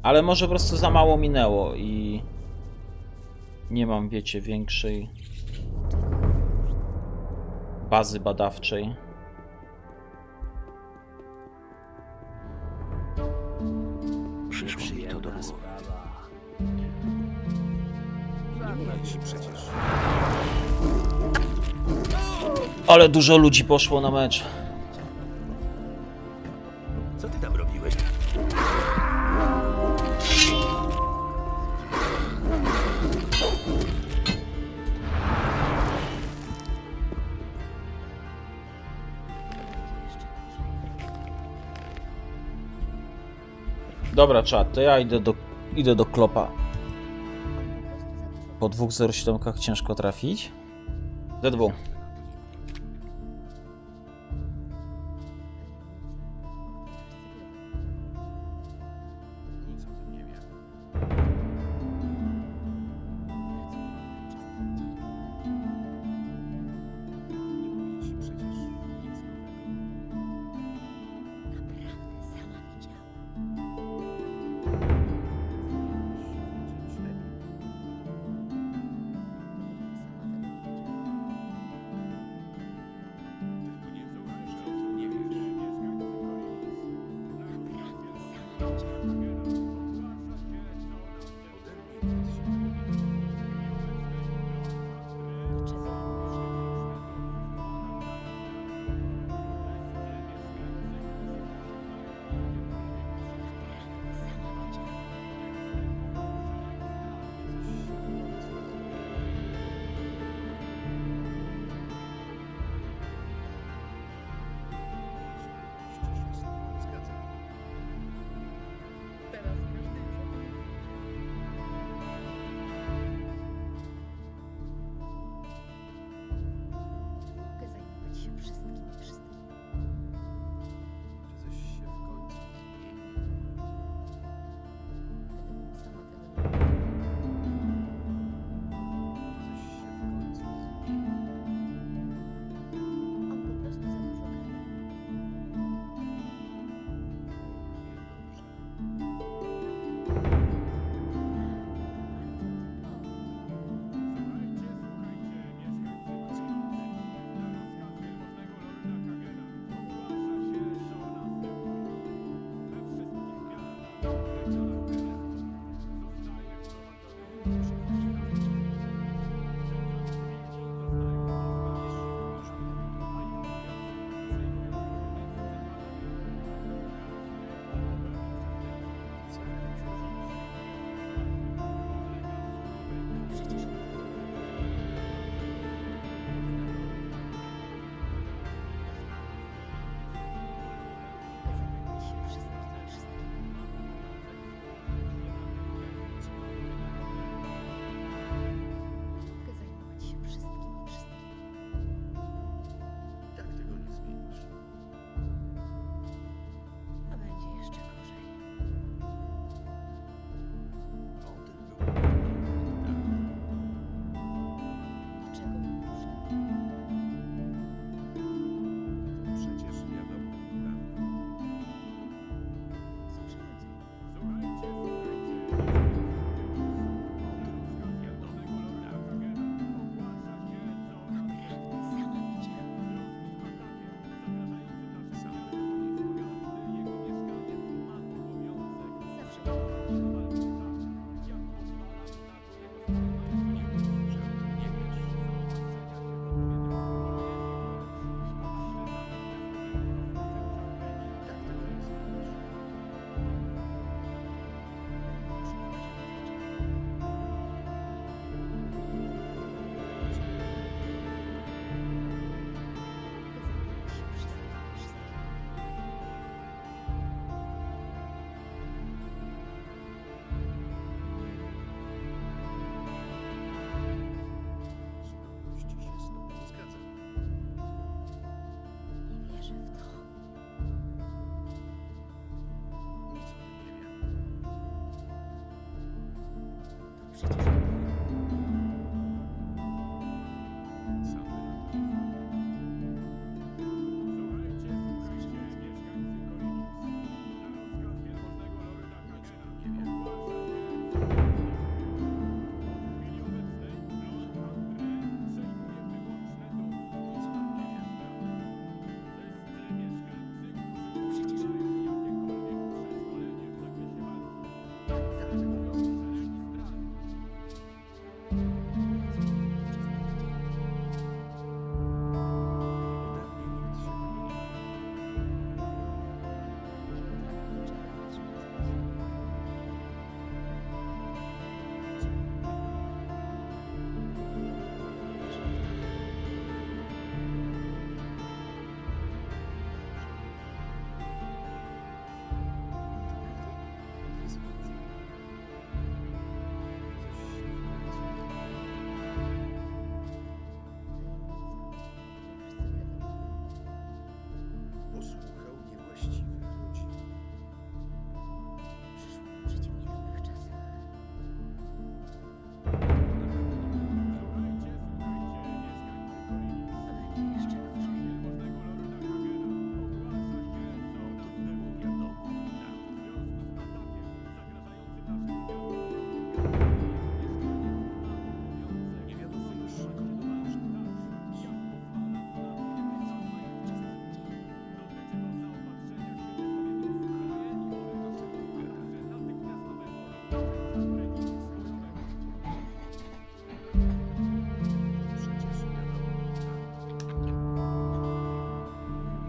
Ale może po prostu za mało minęło i nie mam, wiecie, większej bazy badawczej. Przyszło mi to do głowy. Ale dużo ludzi poszło na mecz. Co ty tam robiłeś? Dobra, czat, to ja idę do klopa. Po 2:07 ciężko trafić. D2.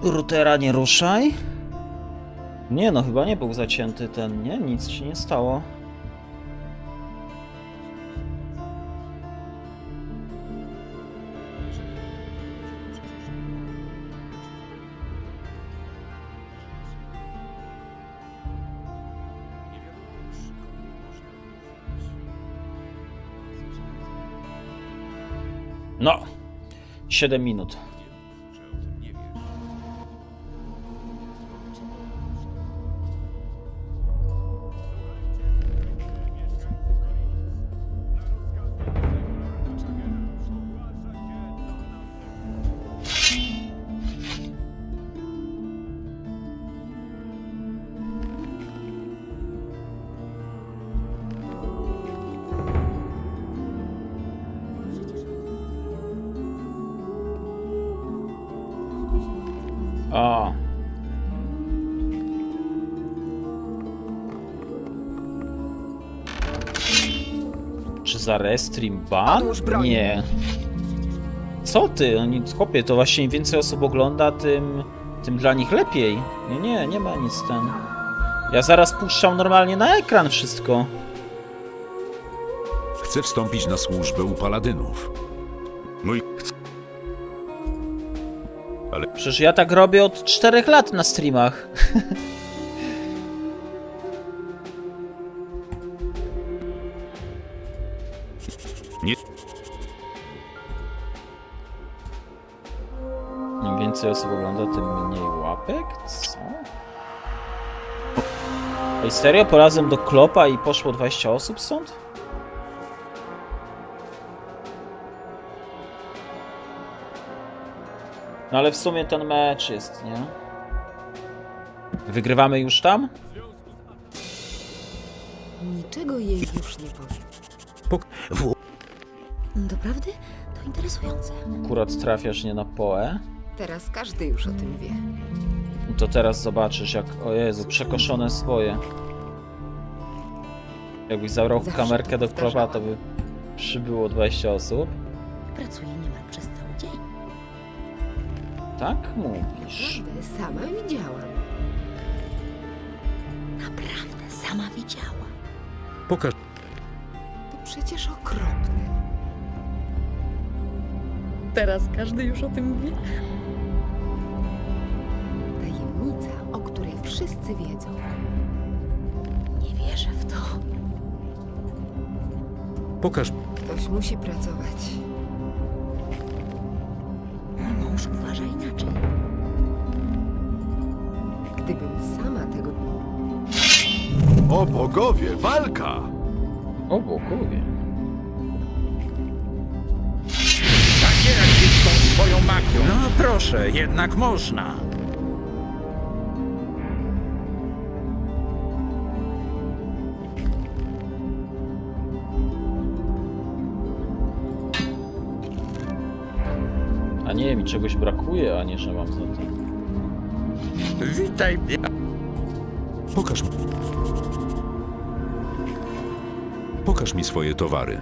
Routera nie ruszaj. Nie no, chyba nie był zacięty ten, nie? Nic się nie stało. No, 7 minut. O. Czy za restream ban? Nie. Co ty? Oni, chłopie, to właśnie im więcej osób ogląda, tym dla nich lepiej. Nie ma nic ten. Ja zaraz puszczam normalnie na ekran wszystko. Chcę wstąpić na służbę u paladynów. Przecież ja tak robię od 4 lat na streamach. Nie. Im więcej osób ogląda, tym mniej łapek? Co? Ej, serio? Polazłem do klopa i poszło 20 osób stąd? No ale w sumie ten mecz jest, nie? Wygrywamy już tam? Niczego jej już nie powiem. Doprawdy? To interesujące. Akurat trafiasz nie na poę. Teraz każdy już o tym wie. To teraz zobaczysz, jak... O Jezu, przekoszone swoje. Jakbyś zabrał Zawsze kamerkę to do klopa, powtarzałam. to by przybyło 20 osób. Pracuję niemal przez cały dzień. Tak mówisz. Naprawdę, sama widziałam. Naprawdę, sama widziałam. Pokaż. To przecież okropne. Teraz każdy już o tym wie. Tajemnica, o której wszyscy wiedzą. Nie wierzę w to. Pokaż. Ktoś musi pracować. Mój mąż uważa inaczej. Gdybym sama tego... O bogowie, walka! O bogowie. swoją magią. No proszę, jednak można. A nie, mi czegoś brakuje, a nie, że mam za to. Witaj mnie. Pokaż mi. Pokaż mi swoje towary.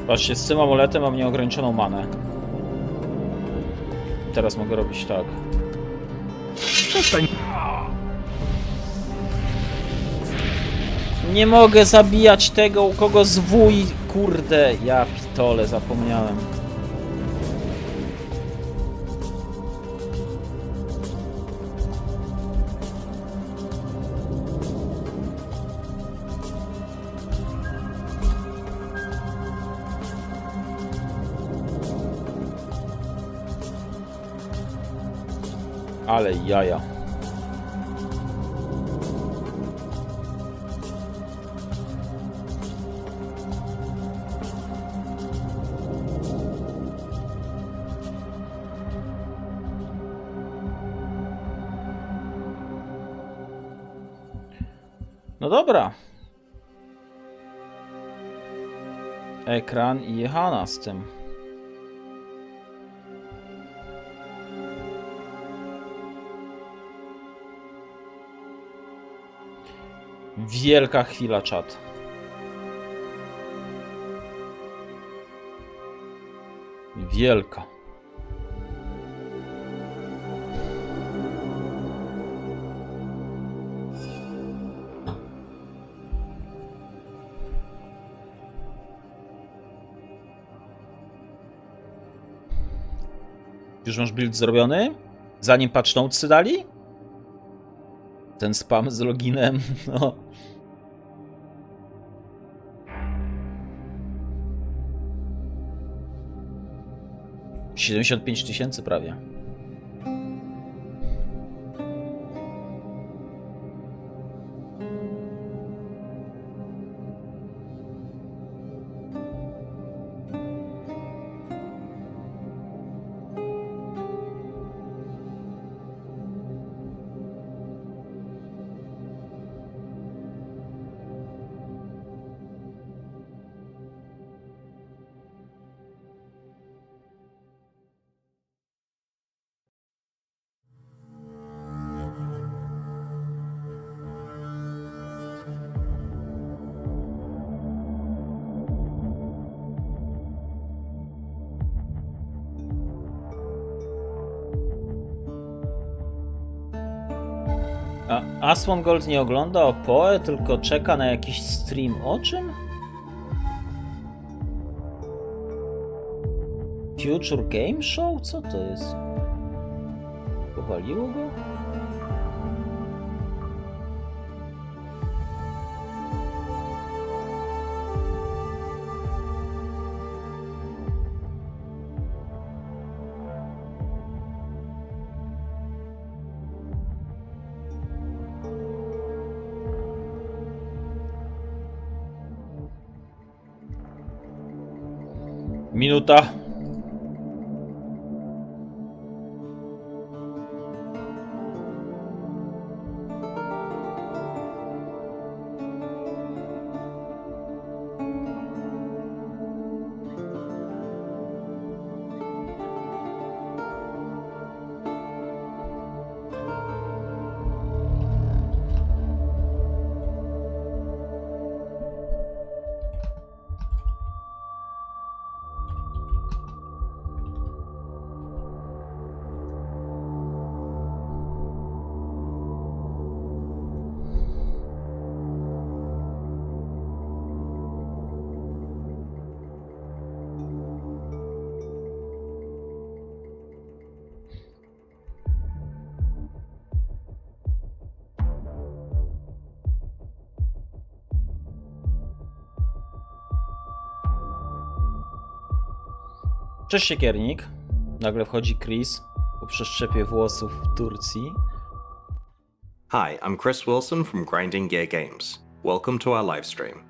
Patrzcie, z tym amuletem mam nieograniczoną manę. Teraz mogę robić tak. Przestań. Nie mogę zabijać tego, u kogo zwój. Kurde, ja pitole, zapomniałem. Ale jaja. No dobra. Ekran i jechana z tym. Wielka chwila, czat. Wielka. Już masz build zrobiony? Zanim patch notesy dali? Ten spam z loginem, no. $75,000 prawie. A Asmon Gold nie ogląda Opoe, tylko czeka na jakiś stream. O czym? Future Game Show? Co to jest? Powaliło go? Minuta. Cześć siekiernik. Nagle wchodzi Chris po przeszczepie włosów w Turcji. Hi, I'm Chris Wilson from Grinding Gear Games. Welcome to our live stream.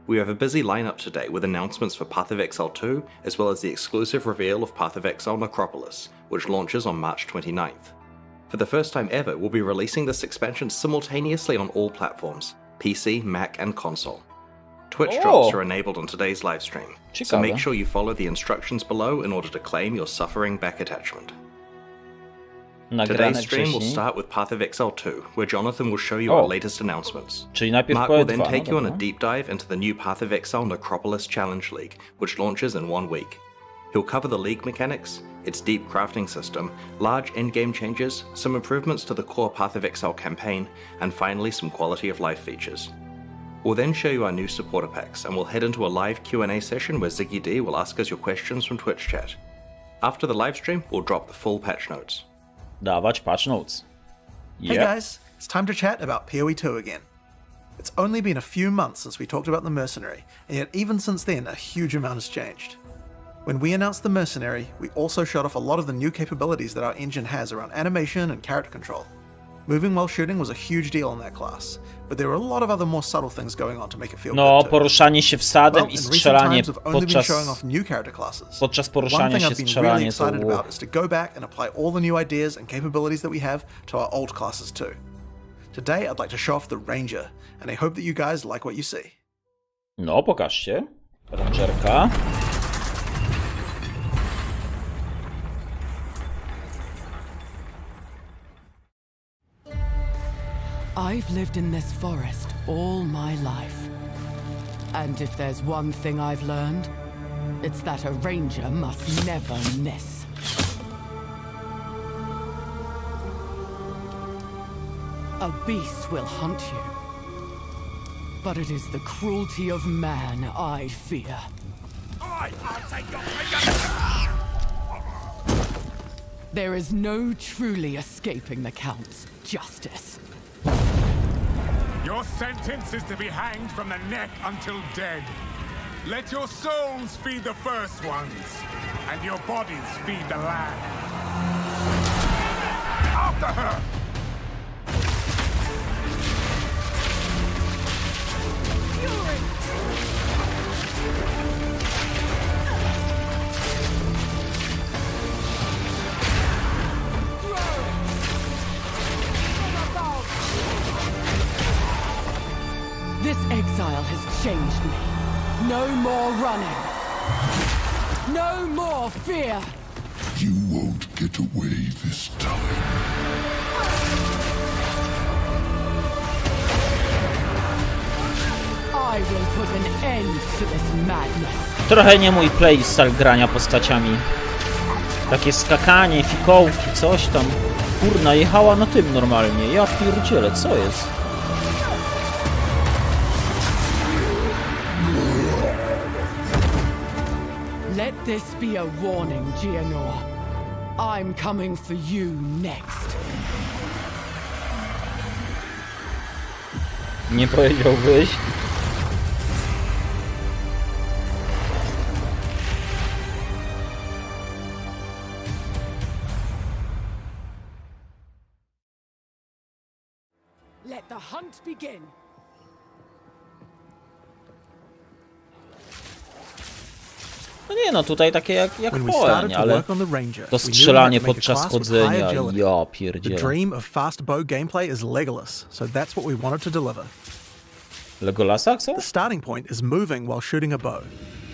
We have a busy lineup today with announcements for Path of Exile 2, as well as the exclusive reveal of Path of Exile Necropolis, which launches on March 29th. For the first time ever, we'll be releasing this expansion simultaneously on all platforms, PC, Mac, and console. Twitch drops are enabled on today's livestream, so make sure you follow the instructions below in order to claim your suffering back attachment. Today's stream will start with Path of Exile 2, where Jonathan will show you our latest announcements. Mark will then take you on a deep dive into the new Path of Exile Necropolis Challenge League, which launches in 1 week. He'll cover the league mechanics, its deep crafting system, large in-game changes, some improvements to the core Path of Exile campaign, and finally some quality of life features. We'll then show you our new supporter packs, and we'll head into a live Q&A session where Ziggy D will ask us your questions from Twitch chat. After the livestream, we'll drop the full patch notes. Dawać patch notes. Hey guys, it's time to chat about PoE 2 again. It's only been a few months since we talked about the Mercenary, and yet even since then a huge amount has changed. When we announced the Mercenary, we also showed off a lot of the new capabilities that our engine has around animation and character control. Moving while shooting was a huge deal in that class, but there were a lot of other more subtle things going on to make it feel good too. Poruszanie się wsadem i strzelanie podczas poruszania się strzelanie to about is to go back and apply all the new ideas and capabilities that we have to our old classes too. Today I'd like to show off the Ranger, and I hope that you guys like what you see. No, pokażcie. Rangerka. I've lived in this forest all my life. And if there's one thing I've learned, it's that a ranger must never miss. A beast will hunt you, but it is the cruelty of man I fear. I'll take your There is no truly escaping the Count's justice. Your sentence is to be hanged from the neck until dead. Let your souls feed the first ones, and your bodies feed the land. After her! This exile has changed me. No more running. No more fear. You won't get away this time. I will put an end to this madness. Trochę nie mój playstyle grania postaciami. Takie skakanie, fikołki, coś tam. Kurna, jechała na tym normalnie. Ja pierdzielę, co jest? Let this be a warning, Gianor. I'm coming for you next. Nie powiedziałbyś? Let the hunt begin. No nie no, tutaj takie jak Poen, ale to strzelanie podczas chodzenia, ja pierdzielę. The dream of fast bow gameplay is Legiss, so that's what we wanted to deliver. Legolasa chcą? The starting point is moving while shooting a bow.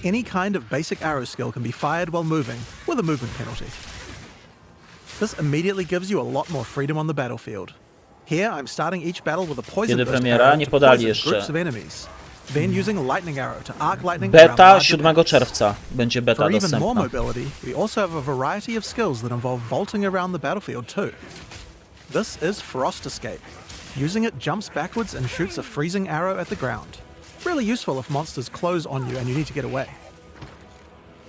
Any kind of basic arrow skill can be fired while moving, with a movement penalty. This immediately gives you a lot more freedom on the battlefield. Here I'm starting each battle with a poison burst arrow to poison groups of enemies. Then using a lightning arrow to arc lightning Beta 7 czerwca będzie beta For even dostępna. more mobility, we also have a variety of skills that involve vaulting around the battlefield too. This is Frost Escape. Using it jumps backwards and shoots a freezing arrow at the ground. Really useful if monsters close on you and you need to get away.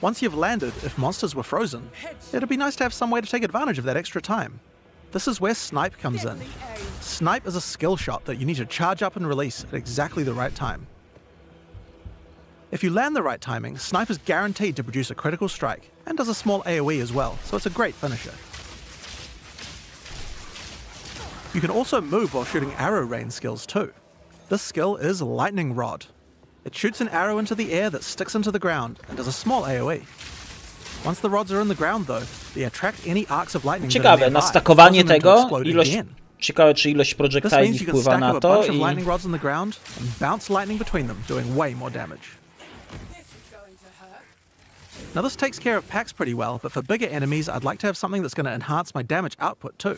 Once you've landed, if monsters were frozen, it'd be nice to have some way to take advantage of that extra time. This is where Snipe comes in. Snipe is a skill shot that you need to charge up and release at exactly the right time. If you land the right timing, Snipe is guaranteed to produce a critical strike, and does a small AoE as well, so it's a great finisher. You can also move while shooting arrow rain skills too. This skill is Lightning Rod. It shoots an arrow into the air that sticks into the ground and does a small AoE. Once the rods are in the ground though, they attract any arcs of lightning. Ciekawe, nastakowanie tego, ciekawe czy ilość projektili wpływa na to i... lightning rods on the ground and bounce lightning between them, doing way more damage. Now this takes care of packs pretty well, but for bigger enemies I'd like to have something that's going to enhance my damage output too.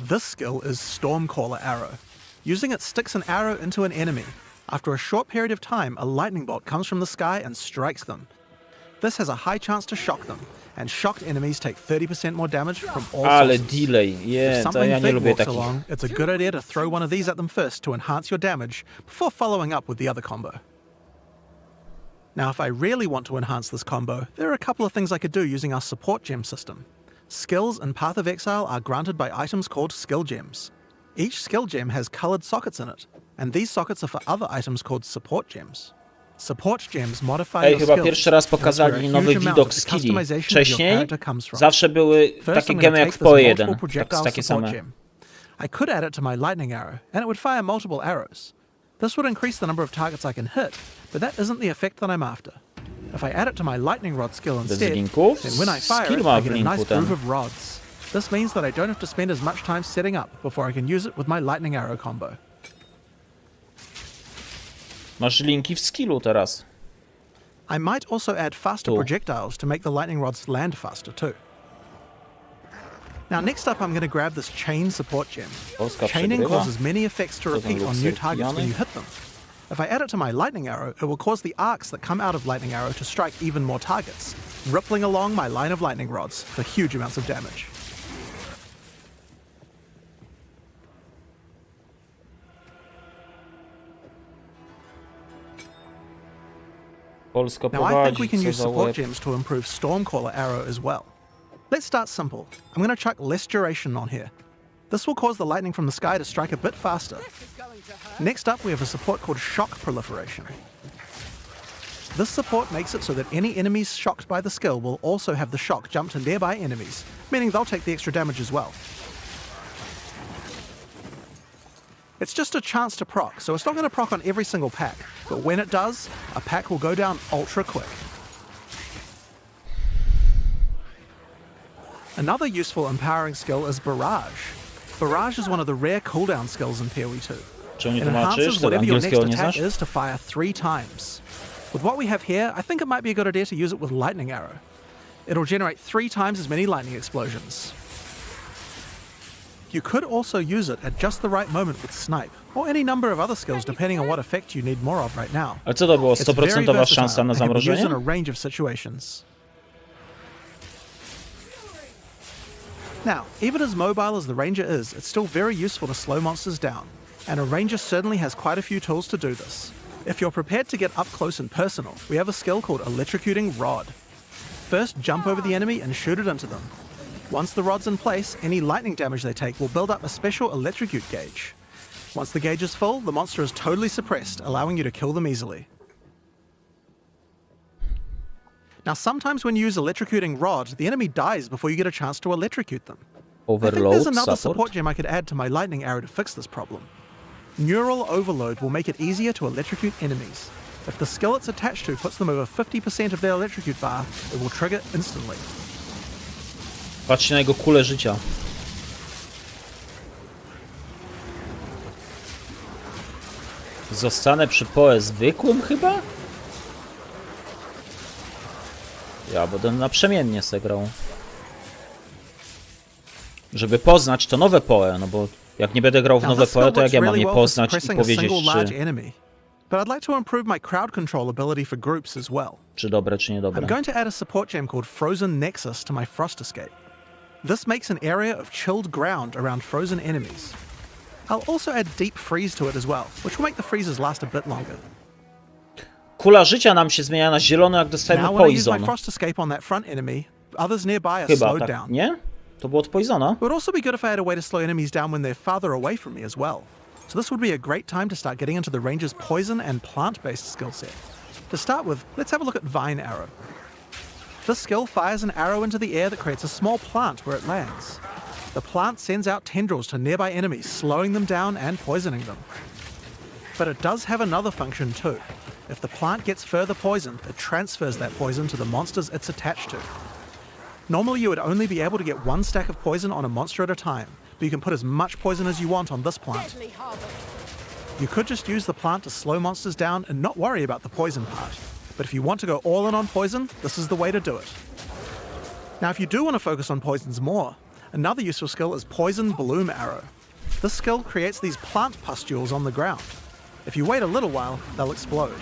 This skill is Stormcaller Arrow. Using it sticks an arrow into an enemy. After a short period of time, a lightning bolt comes from the sky and strikes them. This has a high chance to shock them, and shocked enemies take 30% more damage from all Ale sources. delay, to ja nie lubię takich. Along, it's a good idea to throw one of these at them first to enhance your damage before following up with the other combo. Now if I really want to enhance this combo, there are a couple of things I could do using our support gem system. Skills in Path of Exile are granted by items called skill gems. Each skill gem has coloured sockets in it, and these sockets are for other items called support gems. Support gems modify your chyba pierwszy raz pokazali nowy widok skilli. Wcześniej zawsze były takie gemy jak w PoE 1, takie same. I could add it to my lightning arrow, and it would fire multiple arrows. This would increase the number of targets I can hit, but that isn't the effect that I'm after. If I add it to my lightning rod skill instead, then when I fire it, I get a nice groove of rods. This means that I don't have to spend as much time setting up before I can use it with my lightning arrow combo. Masz linki w skillu teraz. I might also add faster projectiles to make the lightning rods land faster too. Now next up I'm going to grab this chain support gem. Chaining causes many effects to repeat on new targets when you hit them. If I add it to my lightning arrow, it will cause the arcs that come out of lightning arrow to strike even more targets, rippling along my line of lightning rods for huge amounts of damage. Now I think we can use support gems to improve Stormcaller Arrow as well. Let's start simple. I'm going to chuck less duration on here. This will cause the lightning from the sky to strike a bit faster. Next up we have a support called Shock Proliferation. This support makes it so that any enemies shocked by the skill will also have the shock jump to nearby enemies, meaning they'll take the extra damage as well. It's just a chance to proc, so it's not going to proc on every single pack, but when it does, a pack will go down ultra quick. Another useful empowering skill is Barrage. Barrage is one of the rare cooldown skills in PoE 2. It enhances whatever your next attack is to fire 3 times. With what we have here, I think it might be a good idea to use it with Lightning Arrow. It'll generate 3 times as many lightning explosions. You could also use it at just the right moment with Snipe, or any number of other skills depending on what effect you need more of right now. Ale co to było? 100% szansa na zamrożenie? In a range of situations. Now, even as mobile as the Ranger is, it's still very useful to slow monsters down, and a Ranger certainly has quite a few tools to do this. If you're prepared to get up close and personal, we have a skill called Electrocuting Rod. First, jump over the enemy and shoot it into them. Once the rod's in place, any lightning damage they take will build up a special electrocute gauge. Once the gauge is full, the monster is totally suppressed, allowing you to kill them easily. Now sometimes when you use Electrocuting Rod, the enemy dies before you get a chance to electrocute them. I think there's another support gem I could add to my lightning arrow to fix this problem. Neural Overload will make it easier to electrocute enemies. If the skill it's attached to puts them over 50% of their electrocute bar, it will trigger instantly. Patrzcie na jego kulę życia. Zostanę przy PoE zwykłym chyba? Ja będę naprzemiennie segrał. Żeby poznać to nowe PoE, no bo jak nie będę grał w nowe PoE, to jak ja mam je poznać i powiedzieć, czy dobre, czy niedobre. I'm going to add a support gem called Frozen Nexus to my Frost Escape. This makes an area of chilled ground around frozen enemies. I'll also add Deep Freeze to it as well, which will make the freezes last a bit longer. Kula życia nam się zmienia na zielono, jak dostajemy Poison. Chyba tak, nie? To było od Poisona? It would also be good if I had a way to slow enemies down when they're farther away from me as well. So this would be a great time to start getting into the Ranger's poison and plant-based skill set. To start with, let's have a look at Vine Arrow. This skill fires an arrow into the air that creates a small plant where it lands. The plant sends out tendrils to nearby enemies, slowing them down and poisoning them. But it does have another function too. If the plant gets further poison, it transfers that poison to the monsters it's attached to. Normally you would only be able to get one stack of poison on a monster at a time, but you can put as much poison as you want on this plant. You could just use the plant to slow monsters down and not worry about the poison part. But if you want to go all in on poison, this is the way to do it. Now if you do want to focus on poisons more, another useful skill is Poison Bloom Arrow. This skill creates these plant pustules on the ground. If you wait a little while, they'll explode.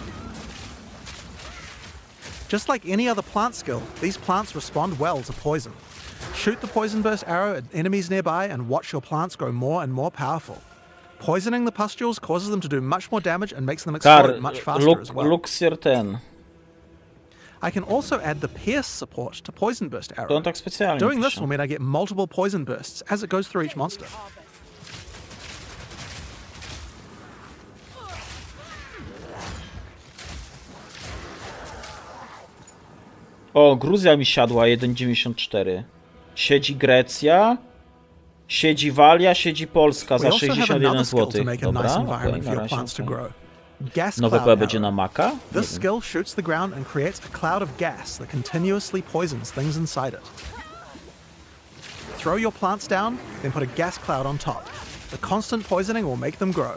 Just like any other plant skill, these plants respond well to poison. Shoot the Poison Burst arrow at enemies nearby and watch your plants grow more and more powerful. Poisoning the pustules causes them to do much more damage and makes them explode much faster as well. Luxeer ten. I can also add the Pierce support to Poison Burst arrow. To on tak specjalnie Doing this pisze. will mean I get multiple poison bursts as it goes through each monster. O, Gruzja mi siadła, 1,94. Siedzi Grecja, siedzi Walia, siedzi Polska za 61 zł. Dobra, okej, na razie. Nowe PE będzie na Maca? This skill shoots the ground and creates a cloud of gas that continuously poisons things inside it. Throw your plants down, then put a gas cloud on top. The constant poisoning will make them grow.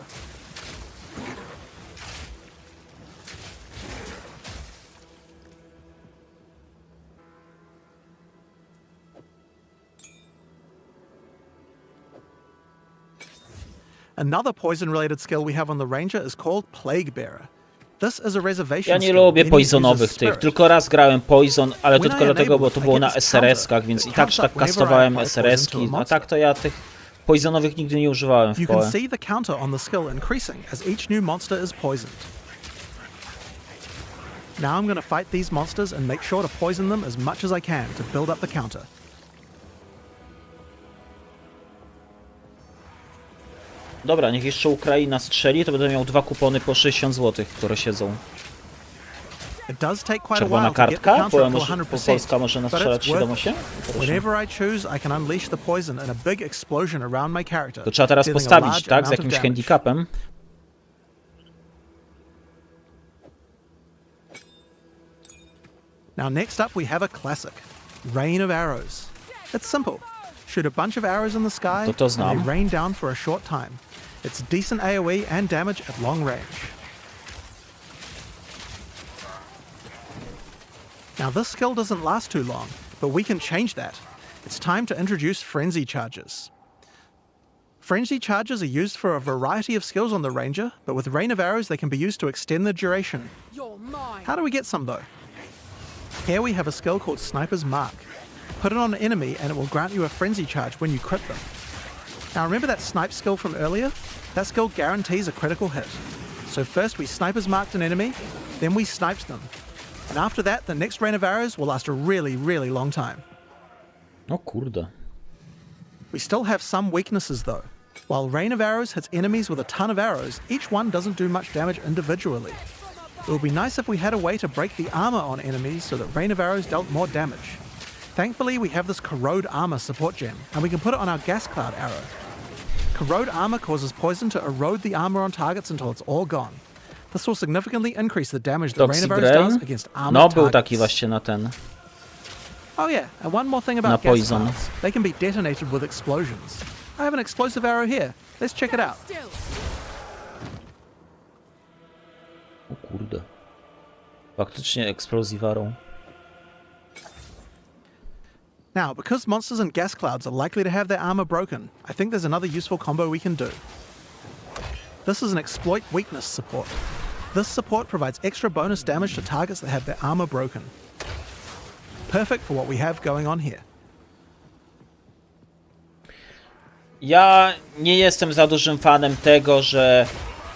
Another poison-related skill we have on the Ranger is called Plague Bearer. This is a reservation Ja nie skill lubię when poisonowych it uses tych, spirit. tylko raz grałem Poison, ale to When tylko I dlatego, enable bo it, to I było get na this SRS-kach, counter więc that i tak counts czy tak up whenever I kastowałem apply poison to SRS-ki, a a monster. tak to ja tych poisonowych nigdy nie używałem w You can PoE. see the counter on the skill increasing as each new monster is poisoned. Now I'm going to fight these monsters and make sure to poison them as much as I can to build up the counter. Dobra, niech jeszcze Ukraina strzeli, to będę miał 2 kupony po 60 zł, które siedzą. It does take quite a Czerwona while to get the kartka? counter up to Polska 100%, może but nastrzelać it's worth 7-8? it. Whenever I choose, I can unleash the poison in a big explosion around my character. To trzeba teraz dealing a postawić, large tak? Z amount of jakimś damage. handicapem. Now next up we have a classic, Rain of Arrows. It's simple. Shoot a bunch of arrows in the sky To and znam. they rain down for a short time. It's decent AoE and damage at long range. Now this skill doesn't last too long, but we can change that. It's time to introduce Frenzy Charges. Frenzy Charges are used for a variety of skills on the Ranger, but with Rain of Arrows they can be used to extend the duration. How do we get some though? Here we have a skill called Sniper's Mark. Put it on an enemy and it will grant you a Frenzy Charge when you crit them. Now remember that snipe skill from earlier? That skill guarantees a critical hit. So first we Sniper's Marked an enemy, then we sniped them. And after that, the next Rain of Arrows will last a really, really long time. O kurde. We still have some weaknesses though. While Rain of Arrows hits enemies with a ton of arrows, each one doesn't do much damage individually. It would be nice if we had a way to break the armor on enemies so that Rain of Arrows dealt more damage. Thankfully, we have this Corrode Armor support gem, and we can put it on our Gas Cloud arrow. Corrode Armor causes poison to erode the armor on targets until it's all gone. This will significantly increase the damage that Rain of Arrows does against armored No, targets. był taki właśnie na ten. Oh yeah, and one more thing about Na gas poison. clouds. They can be detonated with explosions. I have an explosive arrow here. Let's check it out. O kurde. Faktycznie eksplozjiwarą. Now, because monsters and gas clouds are likely to have their armor broken, I think there's another useful combo we can do. This is an exploit weakness support. This support provides extra bonus damage to targets that have their armor broken. Perfect for what we have going on here. Ja nie jestem za dużym fanem tego, że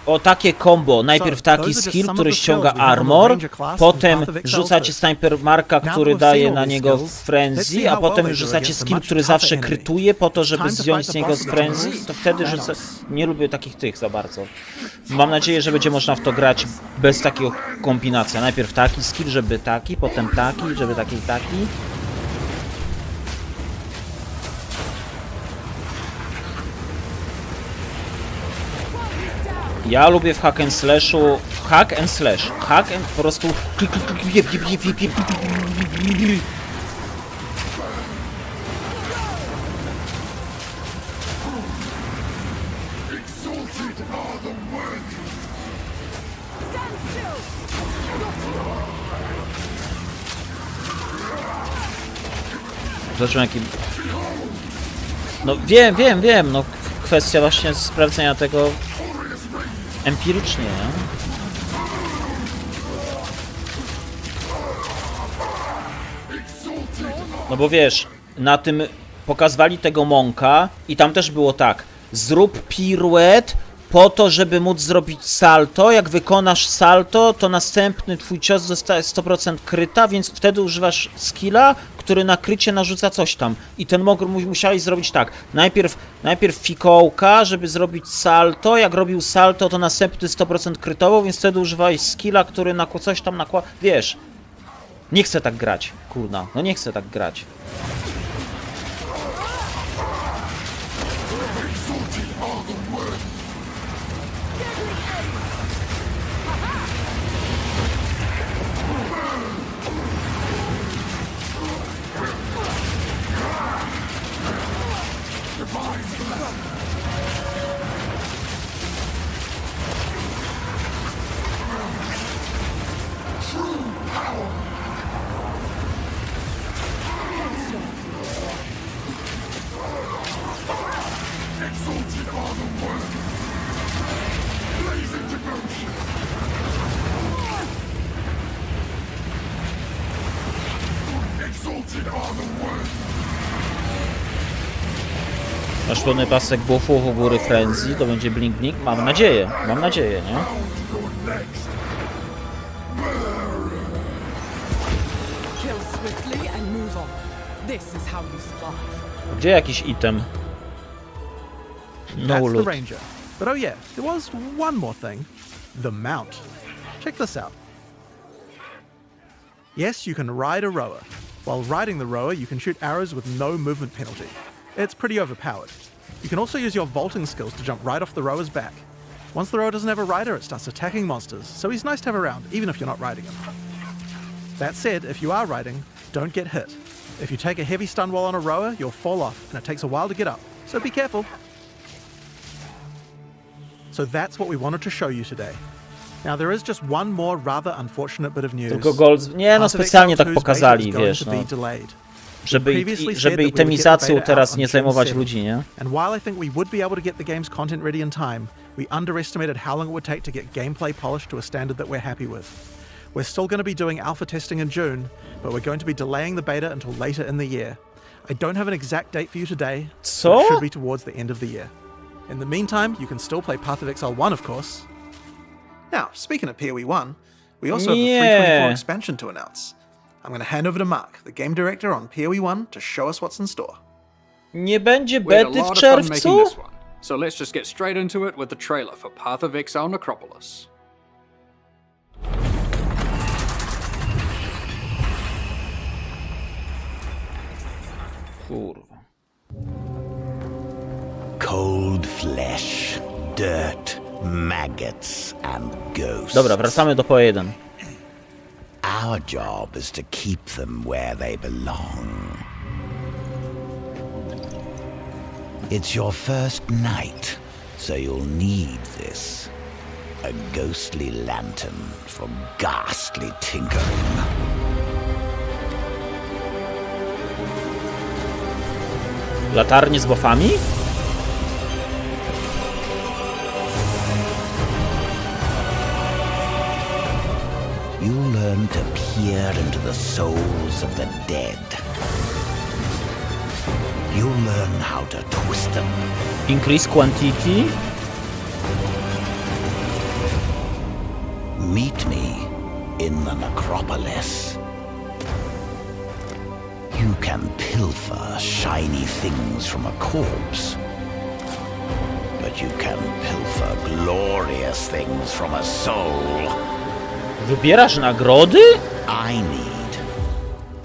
o takie combo, najpierw taki skill, który ściąga armor, potem rzucacie sniper marka, który daje na niego frenzy, a potem już rzucacie skill, który zawsze krytuje po to, żeby zdjąć z niego z frenzy, to wtedy rzucę... Nie lubię takich tych za bardzo. Mam nadzieję, że będzie można w to grać bez takiego kombinacji. Najpierw taki skill, żeby taki, potem taki, żeby taki. Ja lubię w hack and slashu... Hack and slash. Hack and po prostu... Zobaczymy jaki... No wiem, no kwestia właśnie sprawdzenia tego empirycznie, nie? No bo wiesz, na tym pokazywali tego Monka i tam też było tak, zrób piruet po to, żeby móc zrobić salto, jak wykonasz salto, to następny twój cios dostaje 100% kryta, więc wtedy używasz skilla, który na krycie narzuca coś tam. I ten Monk musiałeś zrobić tak, najpierw fikołka, żeby zrobić salto, jak robił salto, to następny 100% krytował, więc wtedy używałeś skilla, który na coś tam nakłada, wiesz. Nie chcę tak grać, kurna, no nie chcę tak grać. Masz pełny pasek buffów u góry frenzy, to będzie blink blink, mam nadzieję, nie? Gdzie jakiś item? No That's loot. the ranger. But oh yeah, there was one more thing. The mount. Check this out. Yes, you can ride a rower. While riding the rower, you can shoot arrows with no movement penalty. It's pretty overpowered. You can also use your vaulting skills to jump right off the rower's back. Once the rower doesn't have a rider, it starts attacking monsters, so he's nice to have around, even if you're not riding him. That said, if you are riding, don't get hit. If you take a heavy stun while on a rower, you'll fall off, and it takes a while to get up, so be careful. So that's what we wanted to show you today. Now there is just one more rather unfortunate bit of news. Tylko gold... Nie, no specjalnie tak pokazali, wiesz, no. Żeby itemizacją teraz nie zajmować ludzi, nie? And while I think we would be able to get the game's content ready in time, we underestimated how long it would take to get gameplay polished to a standard that we're happy with. We're still going to be doing alpha testing in June, but we're going to be delaying the beta until later in the year. I don't have an exact date for you today, but it should be towards the end of the year. In the meantime, you can still play Path of Exile 1, of course. Now, speaking of PoE 1, we also have a 324 expansion to announce. I'm going to hand over to Mark, the game director on PoE 1, to show us what's in store. Nie będzie bety w czerwcu? So let's just get straight into it with the trailer for Path of Exile Necropolis. Kurwa. Cold flesh, dirt, maggots and ghosts. Dobra, wracamy do PoE 1. Our job is to keep them where they belong. It's your first night, so you'll need this. A ghostly lantern for ghastly tinkering. Latarnie z buffami? You'll learn to peer into the souls of the dead. You'll learn how to twist them. Increase quantity. Meet me in the necropolis. You can pilfer shiny things from a corpse, but you can pilfer glorious things from a soul. Wybierasz nagrody? I need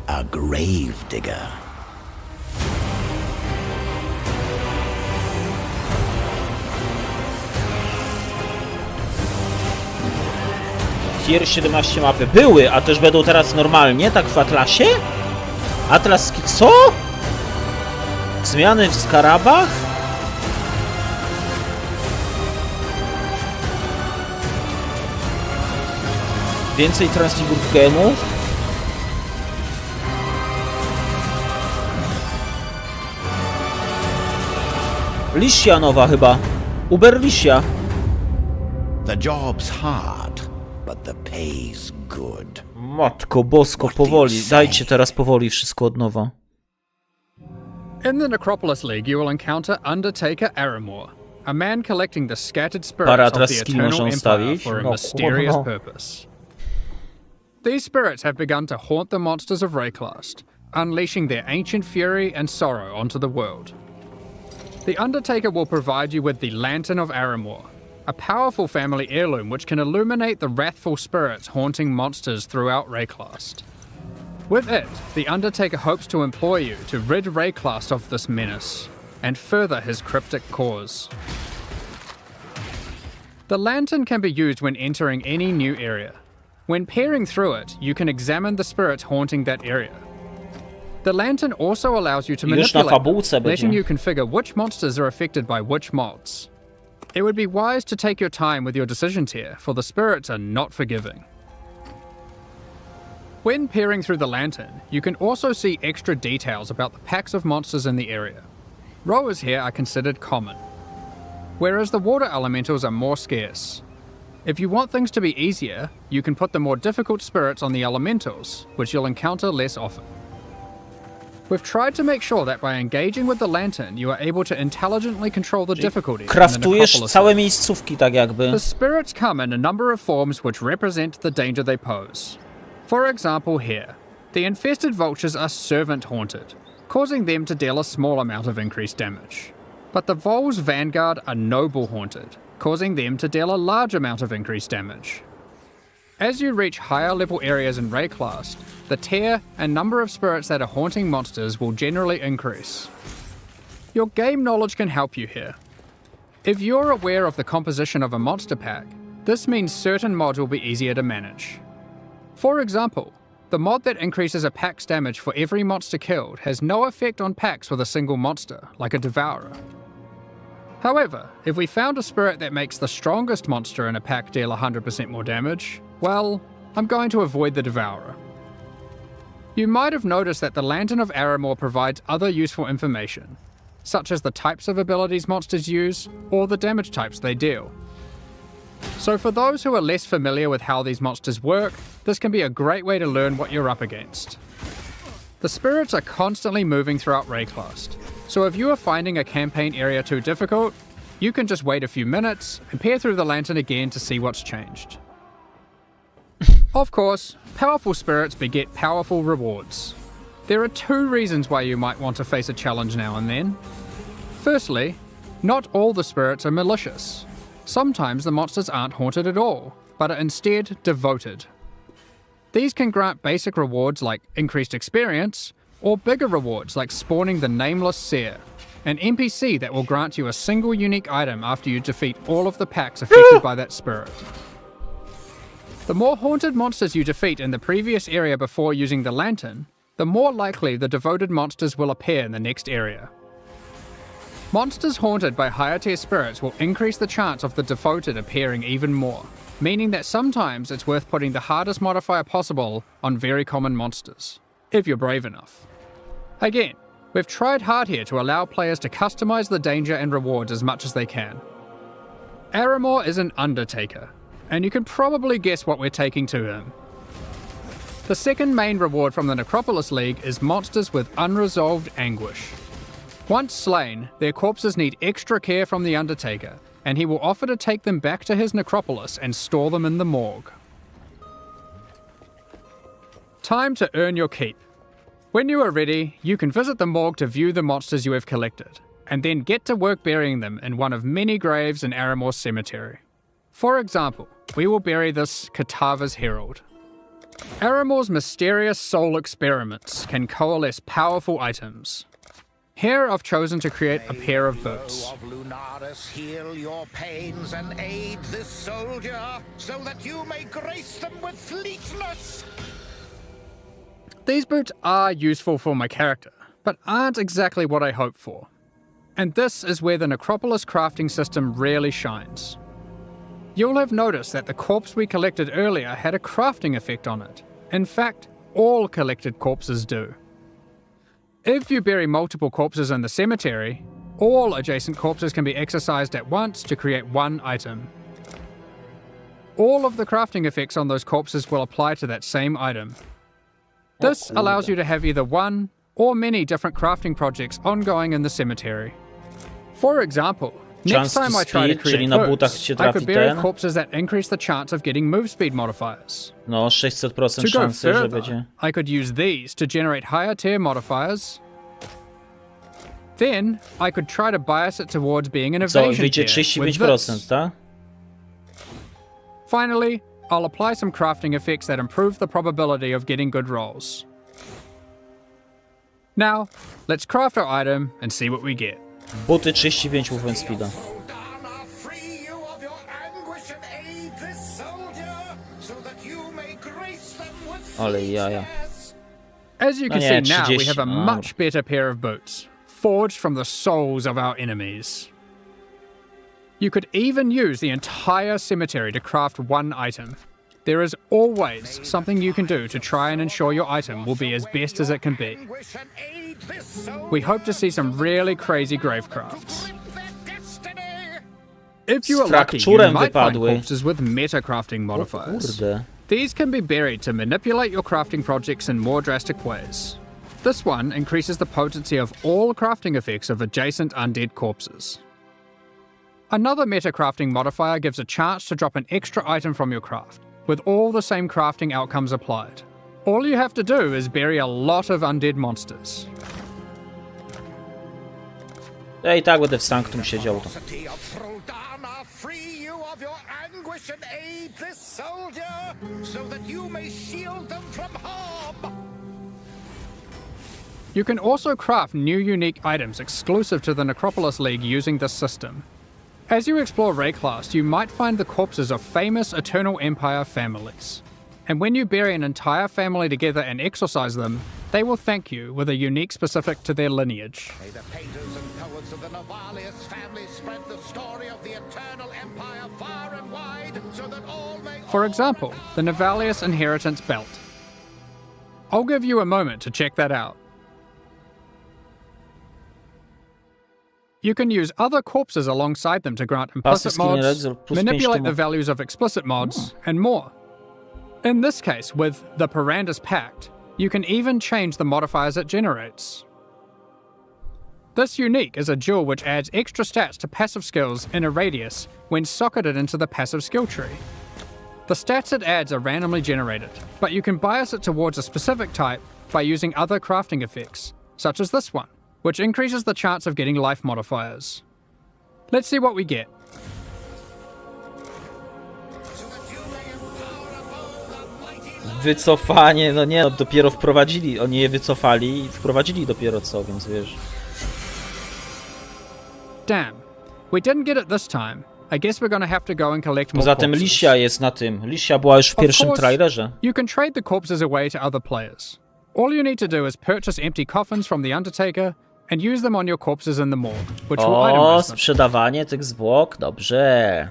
a grave digger. Tier 17 mapy były, a też będą teraz normalnie, tak w Atlasie? Atlas... co? Zmiany w skarabach? Więcej transfigurów gemów? Liścia nowa chyba. Uber Liścia. The job's hard, but the pay's good. Matko bosko, powoli. Dajcie teraz powoli wszystko od nowa. In the Necropolis League, you will encounter Undertaker Aramor, a man collecting the scattered spirits of the Eternal Empire for a mysterious purpose. These spirits have begun to haunt the monsters of Rayclast, unleashing their ancient fury and sorrow onto the world. The Undertaker will provide you with the Lantern of Aramor, a powerful family heirloom which can illuminate the wrathful spirits haunting monsters throughout Rayclast. With it, the Undertaker hopes to implore you to rid Rayclast of this menace, and further his cryptic cause. The lantern can be used when entering any new area. When peering through it, you can examine the spirits haunting that area. The lantern also allows you to manipulate them, letting you configure which monsters are affected by which mods. It would be wise to take your time with your decisions here, for the spirits are not forgiving. When peering through the lantern, you can also see extra details about the packs of monsters in the area. Rowers here are considered common, whereas the water elementals are more scarce. If you want things to be easier, you can put the more difficult spirits on the elementals, which you'll encounter less often. We've tried to make sure that by engaging with the lantern, you are able to intelligently control the difficulty. Kraftujesz całe miejscówki tak jakby. The spirits come in a number of forms which represent the danger they pose. For example here, the infested vultures are servant haunted, causing them to deal a small amount of increased damage. But the Vol's vanguard are noble haunted, causing them to deal a large amount of increased damage. As you reach higher level areas in Rayclast, the tier and number of spirits that are haunting monsters will generally increase. Your game knowledge can help you here. If you're aware of the composition of a monster pack, this means certain mods will be easier to manage. For example, the mod that increases a pack's damage for every monster killed has no effect on packs with a single monster, like a Devourer. However, if we found a spirit that makes the strongest monster in a pack deal 100% more damage, well, I'm going to avoid the Devourer. You might have noticed that the Lantern of Aramor provides other useful information, such as the types of abilities monsters use, or the damage types they deal. So for those who are less familiar with how these monsters work, this can be a great way to learn what you're up against. The spirits are constantly moving throughout Rayclast, so if you are finding a campaign area too difficult, you can just wait a few minutes and peer through the lantern again to see what's changed. Of course, powerful spirits beget powerful rewards. There are two reasons why you might want to face a challenge now and then. Firstly, not all the spirits are malicious. Sometimes the monsters aren't haunted at all, but are instead devoted. These can grant basic rewards like increased experience, or bigger rewards like spawning the Nameless Seer, an NPC that will grant you a single unique item after you defeat all of the packs affected by that spirit. The more haunted monsters you defeat in the previous area before using the lantern, the more likely the devoted monsters will appear in the next area. Monsters haunted by higher tier spirits will increase the chance of the devoted appearing even more, meaning that sometimes it's worth putting the hardest modifier possible on very common monsters, if you're brave enough. Again, we've tried hard here to allow players to customize the danger and rewards as much as they can. Aramor is an Undertaker, and you can probably guess what we're taking to him. The second main reward from the Necropolis League is monsters with unresolved anguish. Once slain, their corpses need extra care from the Undertaker, and he will offer to take them back to his necropolis and store them in the morgue. Time to earn your keep. When you are ready, you can visit the morgue to view the monsters you have collected, and then get to work burying them in one of many graves in Aramor's cemetery. For example, we will bury this Katava's Herald. Aramor's mysterious soul experiments can coalesce powerful items. Here I've chosen to create a pair of boots. Of Lunaris, heal your pains and aid this soldier, so that you may grace them with fleetness. These boots are useful for my character, but aren't exactly what I hoped for. And this is where the Necropolis crafting system really shines. You'll have noticed that the corpse we collected earlier had a crafting effect on it. In fact, all collected corpses do. If you bury multiple corpses in the cemetery, all adjacent corpses can be exercised at once to create one item. All of the crafting effects on those corpses will apply to that same item. This allows you to have either one or many different crafting projects ongoing in the cemetery. For example, next time I try to create boots, I could bury corpses that increase the chance of getting move speed modifiers. No, 600% To go szansy, że further, będzie. I could use these to generate higher tier modifiers. Then, I could try to bias it towards being an Co, evasion wyjdzie tier with 35%, this. tak? Finally, I'll apply some crafting effects that improve the probability of getting good rolls. Now, let's craft our item and see what we get. Buty 35 movement speeda. Ale jaja. As you can nie, see now, we 30, have a no. much better pair of boots, forged from the souls of our enemies. You could even use the entire cemetery to craft one item. There is always something you can do to try and ensure your item will be as best as it can be. We hope to see some really crazy grave crafts. If you are lucky, you might find corpses with meta crafting modifiers. These can be buried to manipulate your crafting projects in more drastic ways. This one increases the potency of all crafting effects of adjacent undead corpses. Another meta crafting modifier gives a chance to drop an extra item from your craft, with all the same crafting outcomes applied. All you have to do is bury a lot of undead monsters. Ja i tak będę w Sanctum siedział. To. You can also craft new unique items exclusive to the Necropolis League using this system. As you explore Rayclast, you might find the corpses of famous Eternal Empire families. And when you bury an entire family together and exorcise them, they will thank you with a unique specific to their lineage. May the painters and poets of the Navalius family spread the story of the Eternal Empire far and wide, so that all may... For example, the Navalius Inheritance Belt. I'll give you a moment to check that out. You can use other corpses alongside them to grant implicit mods, manipulate the values of explicit mods, and more. In this case, with the Parandus Pact, you can even change the modifiers it generates. This unique is a jewel which adds extra stats to passive skills in a radius when socketed into the passive skill tree. The stats it adds are randomly generated, but you can bias it towards a specific type by using other crafting effects, such as this one, which increases the chance of getting life modifiers. Let's see what we get. Wycofanie, no nie, no dopiero wprowadzili, oni je wycofali i wprowadzili dopiero co, więc wiesz. Damn, we didn't get it this time. I guess we're gonna have to go and collect more Poza tym corpses. Lisia jest na tym. Lisia była już w pierwszym trailerze. You can trade the corpses away to other players. All you need to do is purchase empty coffins from the Undertaker and use them on your corpses in the morgue, which will itemize them. Sprzedawanie tych zwłok, dobrze.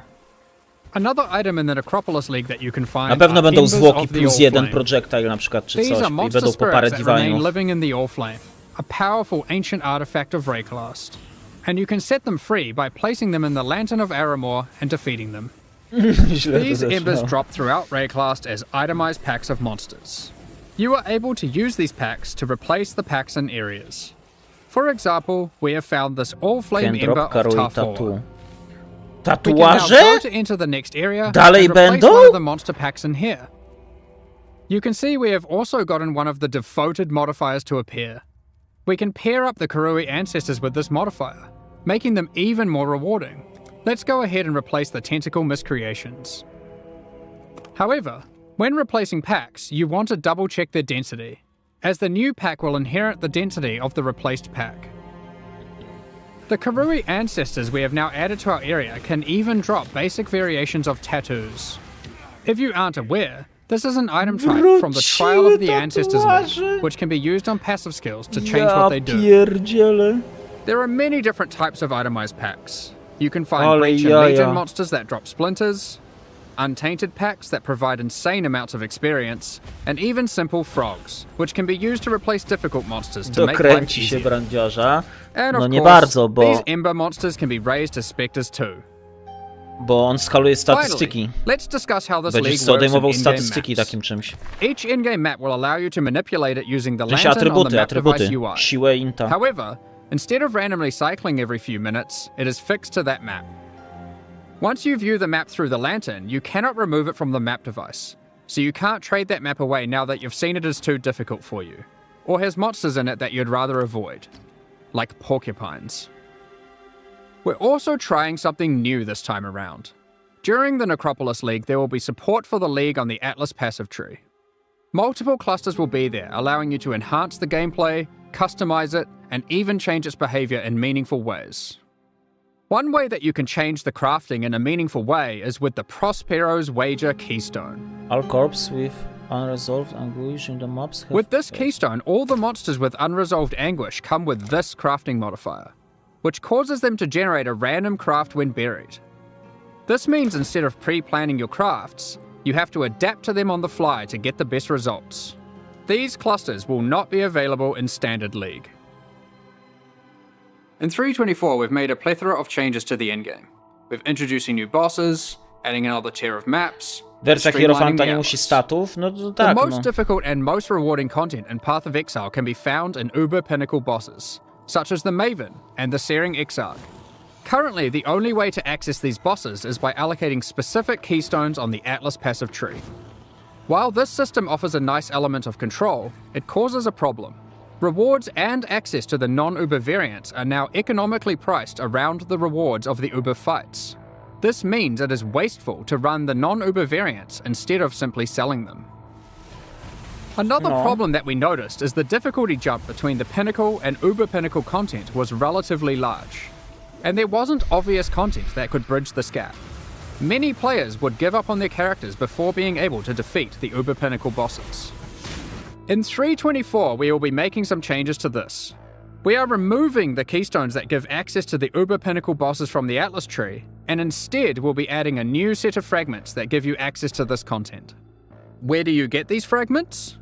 Another item in the Necropolis League that you can find Na pewno będą zwłoki of the plus 1 Allflame. projectile na przykład czy These coś are i monster będą po parę spirits that remain diviniów. living in the Allflame, a powerful ancient artifact of Rayclast. And you can set them free by placing them in the Lantern of Aramor and defeating them. These embers drop throughout Rayclast as itemized packs of monsters. You are able to use these packs to replace the packs in areas. For example, we have found this All-Flame Ember of Tarfor. We can now go to enter the next area Dalej and replace będą? one of the monster packs in here. You can see we have also gotten one of the devoted modifiers to appear. We can pair up the Karui ancestors with this modifier, making them even more rewarding. Let's go ahead and replace the tentacle miscreations. However, when replacing packs, you want to double check their density, as the new pack will inherit the density of the replaced pack. The Karui ancestors we have now added to our area can even drop basic variations of tattoos. If you aren't aware, this is an item type from the Trial of the Ancestors League, which can be used on passive skills to change what they do. There are many different types of itemized packs. You can find Breach and Legion monsters that drop splinters, Untainted packs that provide insane amounts of experience, and even simple frogs, which can be used to replace difficult monsters to make life easier. And of course, these Ember monsters can be raised as specters too. Bo on skaluje statystyki. Let's discuss how this Będziesz league works odejmował in statystyki in-game maps. takim czymś. Each in-game map will allow you to manipulate it using the W sensie lantern on the map atrybuty, device UI. siłę inta. However, instead of randomly cycling every few minutes, it is fixed to that map. Once you view the map through the lantern, you cannot remove it from the map device, so you can't trade that map away now that you've seen it as too difficult for you, or has monsters in it that you'd rather avoid, like porcupines. We're also trying something new this time around. During the Necropolis League, there will be support for the League on the Atlas passive tree. Multiple clusters will be there, allowing you to enhance the gameplay, customize it, and even change its behavior in meaningful ways. One way that you can change the crafting in a meaningful way is with the Prospero's Wager Keystone. All corps with unresolved anguish in the maps have... With this keystone, all the monsters with unresolved anguish come with this crafting modifier, which causes them to generate a random craft when buried. This means instead of pre-planning your crafts, you have to adapt to them on the fly to get the best results. These clusters will not be available in Standard League. In 3.24, we've made a plethora of changes to the endgame. We're introducing new bosses, adding another tier of maps, Wersja hierofanta nie musi statów? No to tak, the most difficult and most rewarding content in Path of Exile can be found in uber pinnacle bosses, such as the Maven and the Searing Exarch. Currently, the only way to access these bosses is by allocating specific keystones on the Atlas passive tree. While this system offers a nice element of control, it causes a problem. Rewards and access to the non-Uber variants are now economically priced around the rewards of the Uber fights. This means it is wasteful to run the non-Uber variants instead of simply selling them. Another problem that we noticed is the difficulty jump between the Pinnacle and Uber Pinnacle content was relatively large, and there wasn't obvious content that could bridge this gap. Many players would give up on their characters before being able to defeat the Uber Pinnacle bosses. In 3.24, we will be making some changes to this. We are removing the keystones that give access to the Uber Pinnacle bosses from the Atlas tree, and instead we'll be adding a new set of fragments that give you access to this content. Where do you get these fragments?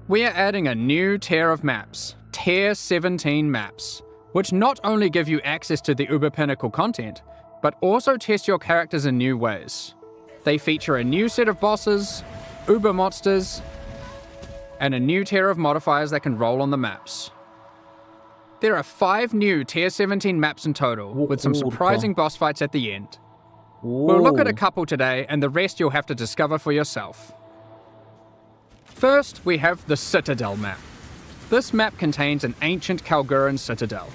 We are adding a new tier of maps, Tier 17 maps, which not only give you access to the Uber Pinnacle content, but also test your characters in new ways. They feature a new set of bosses, Uber monsters, and a new tier of modifiers that can roll on the maps. There are 5 new Tier 17 maps in total, with some surprising boss fights at the end. We'll look at a couple today, and the rest you'll have to discover for yourself. First, we have the Citadel map. This map contains an ancient Kalguran citadel.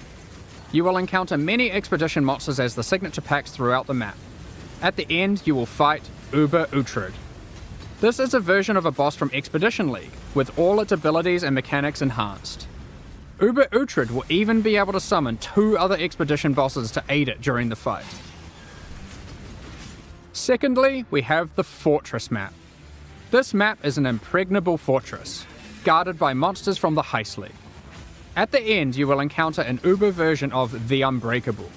You will encounter many expedition monsters as the signature packs throughout the map. At the end, you will fight Uber Uhtred. This is a version of a boss from Expedition League, with all its abilities and mechanics enhanced. Uber Uhtred will even be able to summon 2 other expedition bosses to aid it during the fight. Secondly, we have the Fortress map. This map is an impregnable fortress, guarded by monsters from the Heist League. At the end, you will encounter an Uber version of the Unbreakable.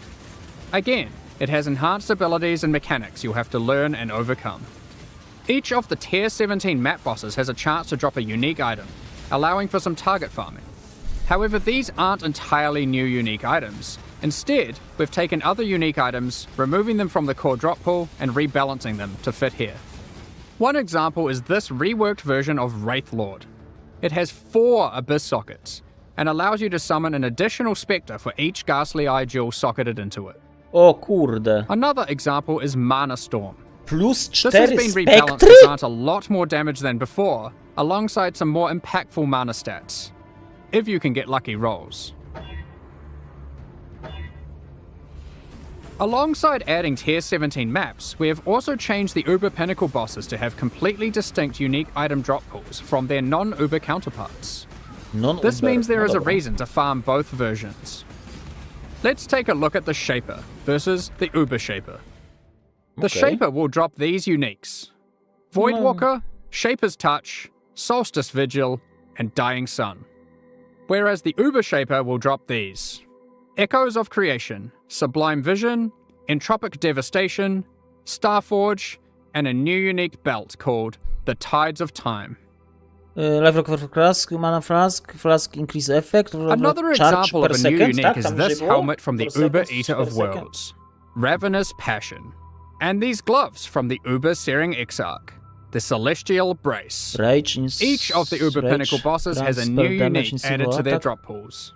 Again, it has enhanced abilities and mechanics you'll have to learn and overcome. Each of the Tier 17 map bosses has a chance to drop a unique item, allowing for some target farming. However, these aren't entirely new unique items. Instead, we've taken other unique items, removing them from the core drop pool and rebalancing them to fit here. One example is this reworked version of Wraith Lord. It has 4 Abyss sockets, and allows you to summon an additional Spectre for each Ghastly Eye jewel socketed into it. O kurde. Another example is Mana Storm. Plus 4 This has been rebalanced to grant a lot more damage than before, alongside some more impactful mana stats, if you can get lucky rolls. Alongside adding Tier 17 maps, we have also changed the Uber Pinnacle bosses to have completely distinct unique item drop pools from their non-Uber counterparts. This means there is a reason to farm both versions. Let's take a look at the Shaper versus the Uber Shaper. The Okay. Shaper will drop these uniques: Voidwalker, Shaper's Touch, Solstice Vigil, and Dying Sun. Whereas the Uber Shaper will drop these: Echoes of Creation, Sublime Vision, Entropic Devastation, Starforge, and a new unique belt called the Tides of Time. Life Recover Flask, Mana Flask Increase Effect. Another example of a new unique is this helmet from the Uber Eater of Worlds, Ravenous Passion, and these gloves from the Uber Searing Exarch, the Celestial Brace. Each of the Uber Pinnacle bosses has a new unique added to their drop pools.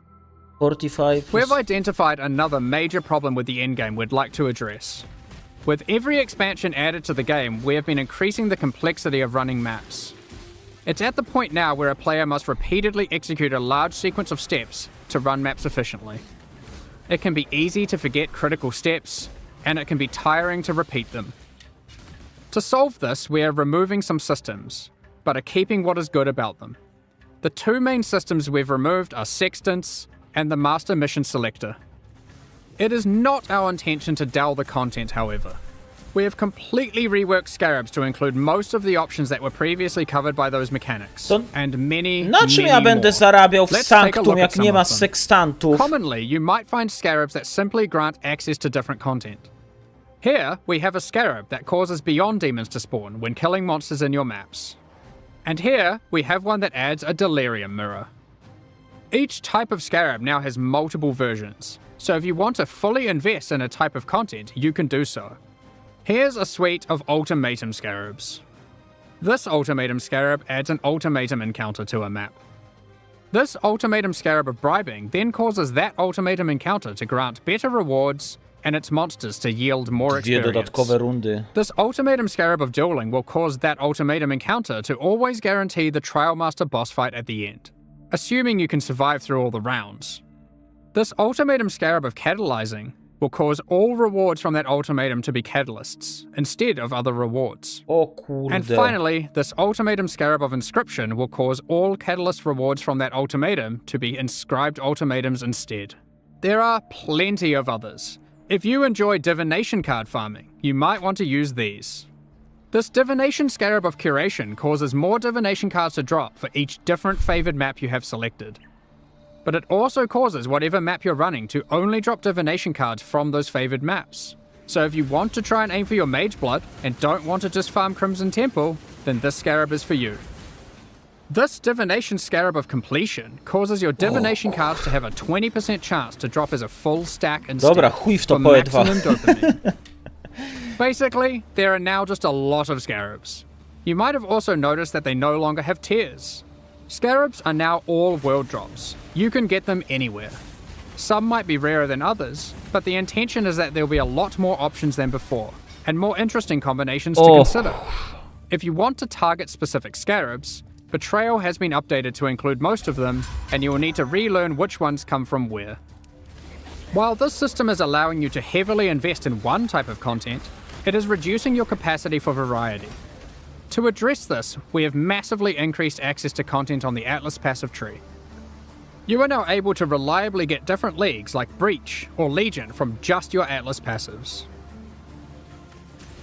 45. We've identified another major problem with the endgame we'd like to address. With every expansion added to the game, we have been increasing the complexity of running maps. It's at the point now where a player must repeatedly execute a large sequence of steps to run maps efficiently. It can be easy to forget critical steps, and it can be tiring to repeat them. To solve this, we are removing some systems, but are keeping what is good about them. The two main systems we've removed are Sextants and the Master Mission Selector. It is not our intention to dull the content, however. We have completely reworked Scarabs to include most of the options that were previously covered by those mechanics, and many, Na czym many ja będę more. zarabiał w Let's take a Sanctum, look jak at some nie ma of them. sekstantów? Commonly, you might find Scarabs that simply grant access to different content. Here, we have a Scarab that causes Beyond Demons to spawn when killing monsters in your maps. And here, we have one that adds a Delirium Mirror. Each type of Scarab now has multiple versions, so if you want to fully invest in a type of content, you can do so. Here's a suite of Ultimatum Scarabs. This Ultimatum Scarab adds an Ultimatum encounter to a map. This Ultimatum Scarab of Bribing then causes that Ultimatum encounter to grant better rewards and its monsters to yield more Dwie experience. dodatkowe rundy. This Ultimatum Scarab of Dueling will cause that Ultimatum encounter to always guarantee the Trailmaster boss fight at the end, assuming you can survive through all the rounds. This Ultimatum Scarab of Catalyzing will cause all rewards from that ultimatum to be catalysts, instead of other rewards. O kurde. And finally, this Ultimatum Scarab of Inscription will cause all catalyst rewards from that ultimatum to be inscribed ultimatums instead. There are plenty of others. If you enjoy divination card farming, you might want to use these. This Divination Scarab of Curation causes more divination cards to drop for each different favored map you have selected. But it also causes whatever map you're running to only drop divination cards from those favored maps. So if you want to try and aim for your Mage Blood and don't want to just farm Crimson Temple, then this Scarab is for you. This Divination Scarab of Completion causes your divination cards to have a 20% chance to drop as a full stack instead. Dobra, chuj w to for poet dwa. maximum dopamine. Basically, there are now just a lot of Scarabs. You might have also noticed that they no longer have tiers. Scarabs are now all world drops. You can get them anywhere. Some might be rarer than others, but the intention is that there'll be a lot more options than before, and more interesting combinations to consider. If you want to target specific Scarabs, Betrayal has been updated to include most of them, and you will need to relearn which ones come from where. While this system is allowing you to heavily invest in one type of content, it is reducing your capacity for variety. To address this, we have massively increased access to content on the Atlas passive tree. You are now able to reliably get different leagues like Breach or Legion from just your Atlas passives.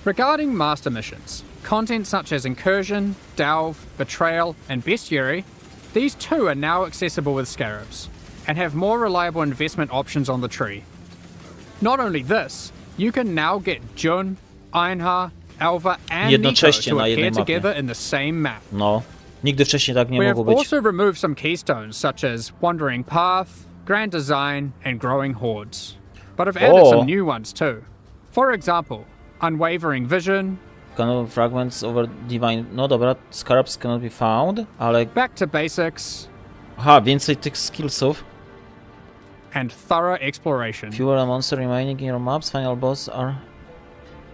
Regarding Master Missions, content such as Incursion, Delve, Betrayal, and Bestiary, these too are now accessible with Scarabs, and have more reliable investment options on the tree. Not only this, you can now get Jun, Einhar, Alva, and Nico Jednocześnie to na appear jednej together mapie. in the same map. No, nigdy wcześniej tak nie We have mogło być. also removed some keystones such as Wandering Path, Grand Design, and Growing Hordes. But have added some new ones too. For example, Unwavering Vision, Canon fragments over divine. No dobra, Scarabs cannot be found, ale... Back to Basics. Aha, więcej tych skillsów. And Thorough Exploration. Fewer monster remaining in your maps, final boss are...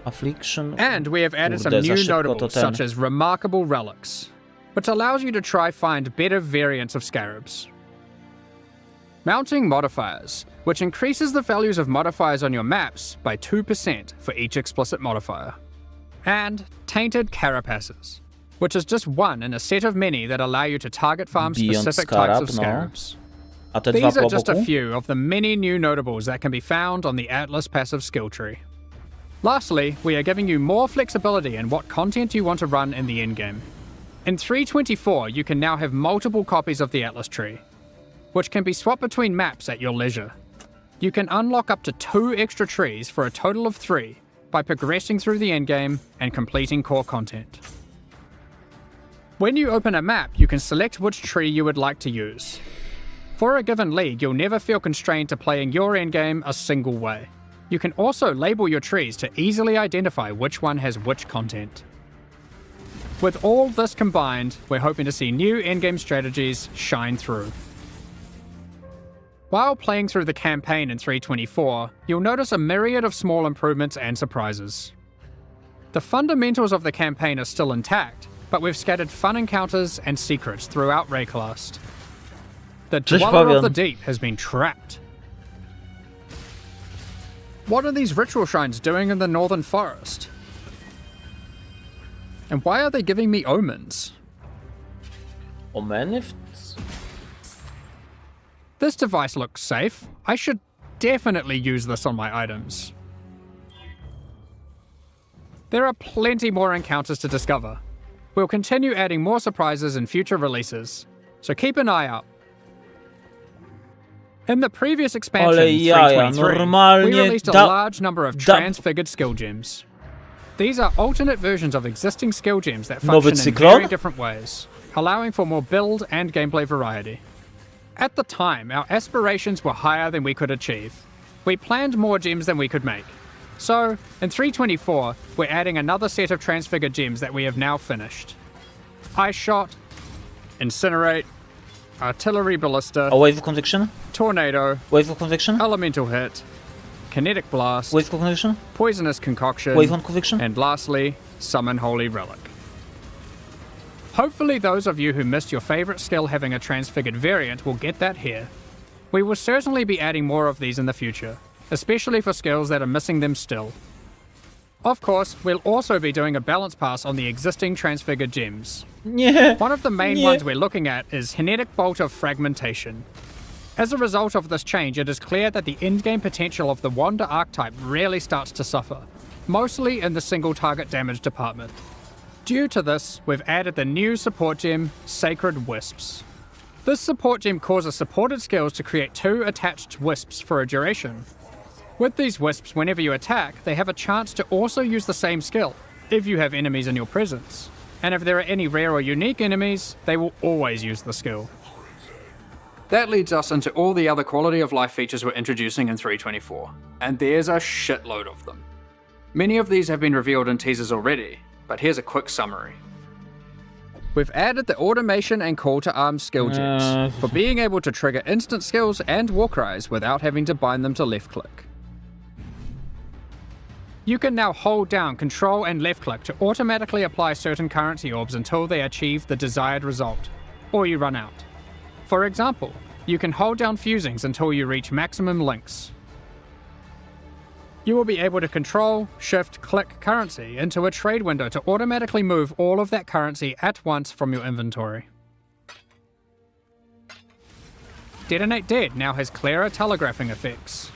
Affliction. And we have added some new notables such as Remarkable Relics, which allows you to try find better variants of Scarabs. Mounting Modifiers, which increases the values of modifiers on your maps by 2% for each explicit modifier. And Tainted Carapaces, which is just one in a set of many that allow you to target farm specific types of Scarabs. A te These dwa are po just a boku? few of the many new notables that can be found on the Atlas passive skill tree. Lastly, we are giving you more flexibility in what content you want to run in the endgame. In 3.24, you can now have multiple copies of the Atlas tree, which can be swapped between maps at your leisure. You can unlock up to 2 extra trees for a total of 3 by progressing through the endgame and completing core content. When you open a map, you can select which tree you would like to use. For a given league, you'll never feel constrained to playing your endgame a single way. You can also label your trees to easily identify which one has which content. With all this combined, we're hoping to see new endgame strategies shine through. While playing through the campaign in 3.24, you'll notice a myriad of small improvements and surprises. The fundamentals of the campaign are still intact, but we've scattered fun encounters and secrets throughout Rayclast. The Dweller of the Deep has been trapped. What are these ritual shrines doing in the northern forest? And why are they giving me omens? Omeny? This device looks safe. I should definitely use this on my items. There are plenty more encounters to discover. We'll continue adding more surprises in future releases, so keep an eye out. In the previous expansion, 3.23, we released a large number of transfigured skill gems. These are alternate versions of existing skill gems that function in very different ways, allowing for more build and gameplay variety. At the time, our aspirations were higher than we could achieve. We planned more gems than we could make. So, in 3.24, we're adding another set of transfigured gems that we have now finished. Ice Shot, Incinerate, Artillery Ballista, A Wave of Conviction, Tornado, Wave of Conviction, Elemental Hit, Kinetic Blast, Wave of Conviction, Poisonous Concoction, Wave of Conviction, and lastly, Summon Holy Relic. Hopefully those of you who missed your favourite skill having a transfigured variant will get that here. We will certainly be adding more of these in the future, especially for skills that are missing them still. Of course, we'll also be doing a balance pass on the existing transfigured gems. Yeah. One of the main ones we're looking at is Kinetic Bolt of Fragmentation. As a result of this change, it is clear that the endgame potential of the Wander archetype really starts to suffer, mostly in the single target damage department. Due to this, we've added the new support gem, Sacred Wisps. This support gem causes supported skills to create 2 attached wisps for a duration. With these wisps, whenever you attack, they have a chance to also use the same skill, if you have enemies in your presence. And if there are any rare or unique enemies, they will always use the skill. That leads us into all the other quality of life features we're introducing in 3.24, and there's a shitload of them. Many of these have been revealed in teasers already, but here's a quick summary. We've added the automation and call to arms skill gems, for being able to trigger instant skills and war cries without having to bind them to left click. You can now hold down Control and left click to automatically apply certain currency orbs until they achieve the desired result, or you run out. For example, you can hold down fusings until you reach maximum links. You will be able to control, shift, click currency into a trade window to automatically move all of that currency at once from your inventory. Detonate Dead now has clearer telegraphing effects.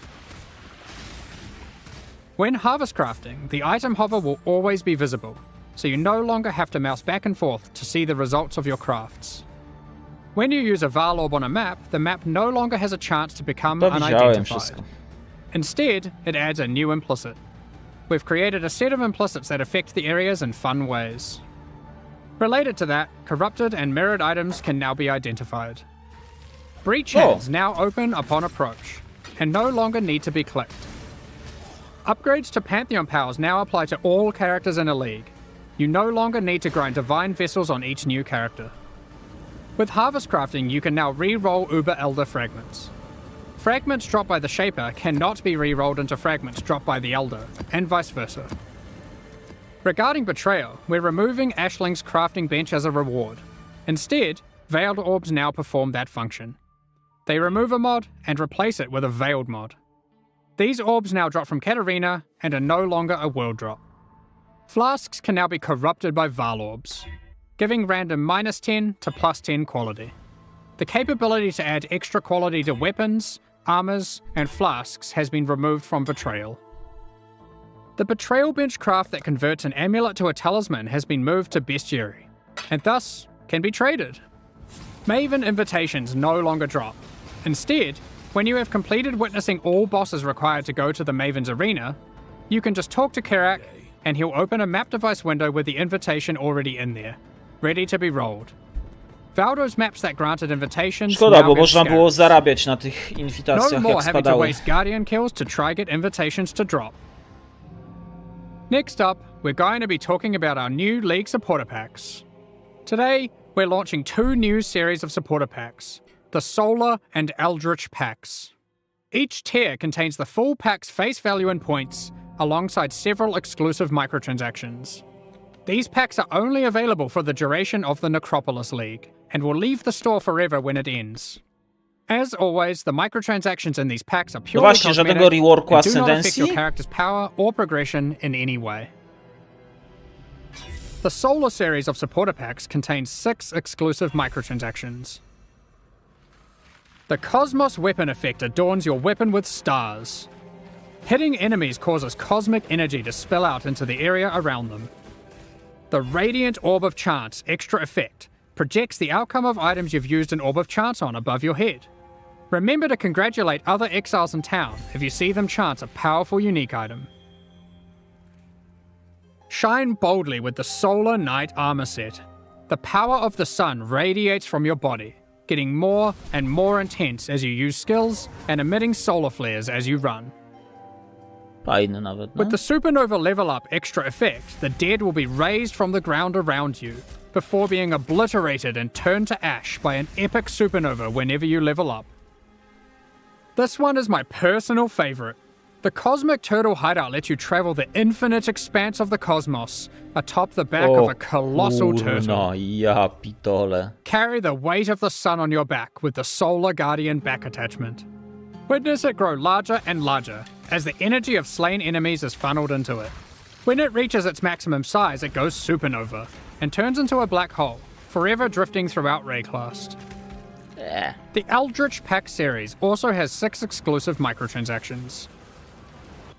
When harvest crafting, the item hover will always be visible, so you no longer have to mouse back and forth to see the results of your crafts. When you use a Val Orb on a map, the map no longer has a chance to become unidentified. Instead, it adds a new implicit. We've created a set of implicits that affect the areas in fun ways. Related to that, corrupted and mirrored items can now be identified. Breach hands now open upon approach, and no longer need to be clicked. Upgrades to Pantheon powers now apply to all characters in a league. You no longer need to grind Divine Vessels on each new character. With Harvest Crafting, you can now re-roll Uber Elder fragments. Fragments dropped by the Shaper cannot be re-rolled into fragments dropped by the Elder, and vice versa. Regarding Betrayal, we're removing Ashling's crafting bench as a reward. Instead, Veiled Orbs now perform that function. They remove a mod and replace it with a Veiled mod. These orbs now drop from Katarina and are no longer a world drop. Flasks can now be corrupted by Val Orbs, giving random -10 to +10 quality. the capability to add extra quality to weapons, armors, and flasks has been removed from Betrayal. The Betrayal bench craft that converts an amulet to a talisman has been moved to Bestiary, and thus can be traded. Maven invitations no longer drop. Instead, when you have completed witnessing all bosses required to go to the Maven's arena, you can just talk to Kerak, and he'll open a map device window with the invitation already in there, ready to be rolled. Valdo's maps that granted invitations Szkoda, now bo have można było scouts. zarabiać na tych No invitacjach, more jak having to spadały. waste Guardian kills to try get invitations to drop. Next up, we're going to be talking about our new League supporter packs. Today, we're launching 2 new series of supporter packs, the Solar and Eldritch packs. Each tier contains the full pack's face value in points, alongside several exclusive microtransactions. These packs are only available for the duration of the Necropolis League, and will leave the store forever when it ends. As always, the microtransactions in these packs are No purely właśnie, żadnego cosmetic reworku and do not affect your ascendencji? character's power or progression in any way. The Solar series of supporter packs contains 6 exclusive microtransactions. The Cosmos weapon effect adorns your weapon with stars. Hitting enemies causes cosmic energy to spill out into the area around them. The Radiant Orb of Chance extra effect projects the outcome of items you've used an Orb of Chance on above your head. Remember to congratulate other exiles in town if you see them chance a powerful unique item. Shine boldly with the Solar Knight armor set. The power of the sun radiates from your body, getting more and more intense as you use skills and emitting solar flares as you run. Fajny nawet, no? With the Supernova level up extra effect, the dead will be raised from the ground around you, before being obliterated and turned to ash by an epic supernova whenever you level up. This one is my personal favorite. The Cosmic Turtle Hideout lets you travel the infinite expanse of the cosmos atop the back of a colossal turtle. Ja pitole. Carry the weight of the sun on your back with the Solar Guardian back attachment. Witness it grow larger and larger as the energy of slain enemies is funneled into it. When it reaches its maximum size, it goes supernova and turns into a black hole, forever drifting throughout Rayclast. The Eldritch Pack series also has 6 exclusive microtransactions.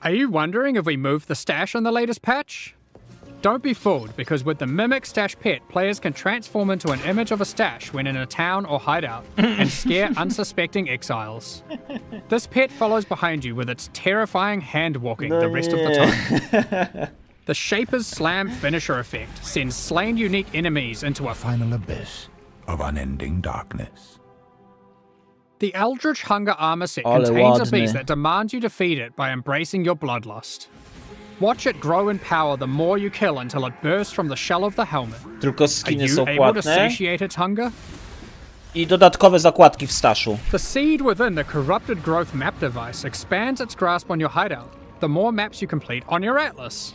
Are you wondering if we moved the stash in the latest patch? Don't be fooled, because with the Mimic Stash Pet, players can transform into an image of a stash when in a town or hideout and scare unsuspecting exiles. This pet follows behind you with its terrifying hand-walking the rest of the time. The Shaper's Slam finisher effect sends slain unique enemies into a final abyss of unending darkness. The Eldritch Hunger armor set Ale contains a ładny. beast that demands you to feed it by embracing your bloodlust. Watch it grow in power the more you kill until it bursts from the shell of the helmet. Tylko Are skiny you są able to płatne satiate its hunger? i dodatkowe zakładki w staszu. The seed within the Corrupted Growth map device expands its grasp on your hideout, the more maps you complete on your atlas.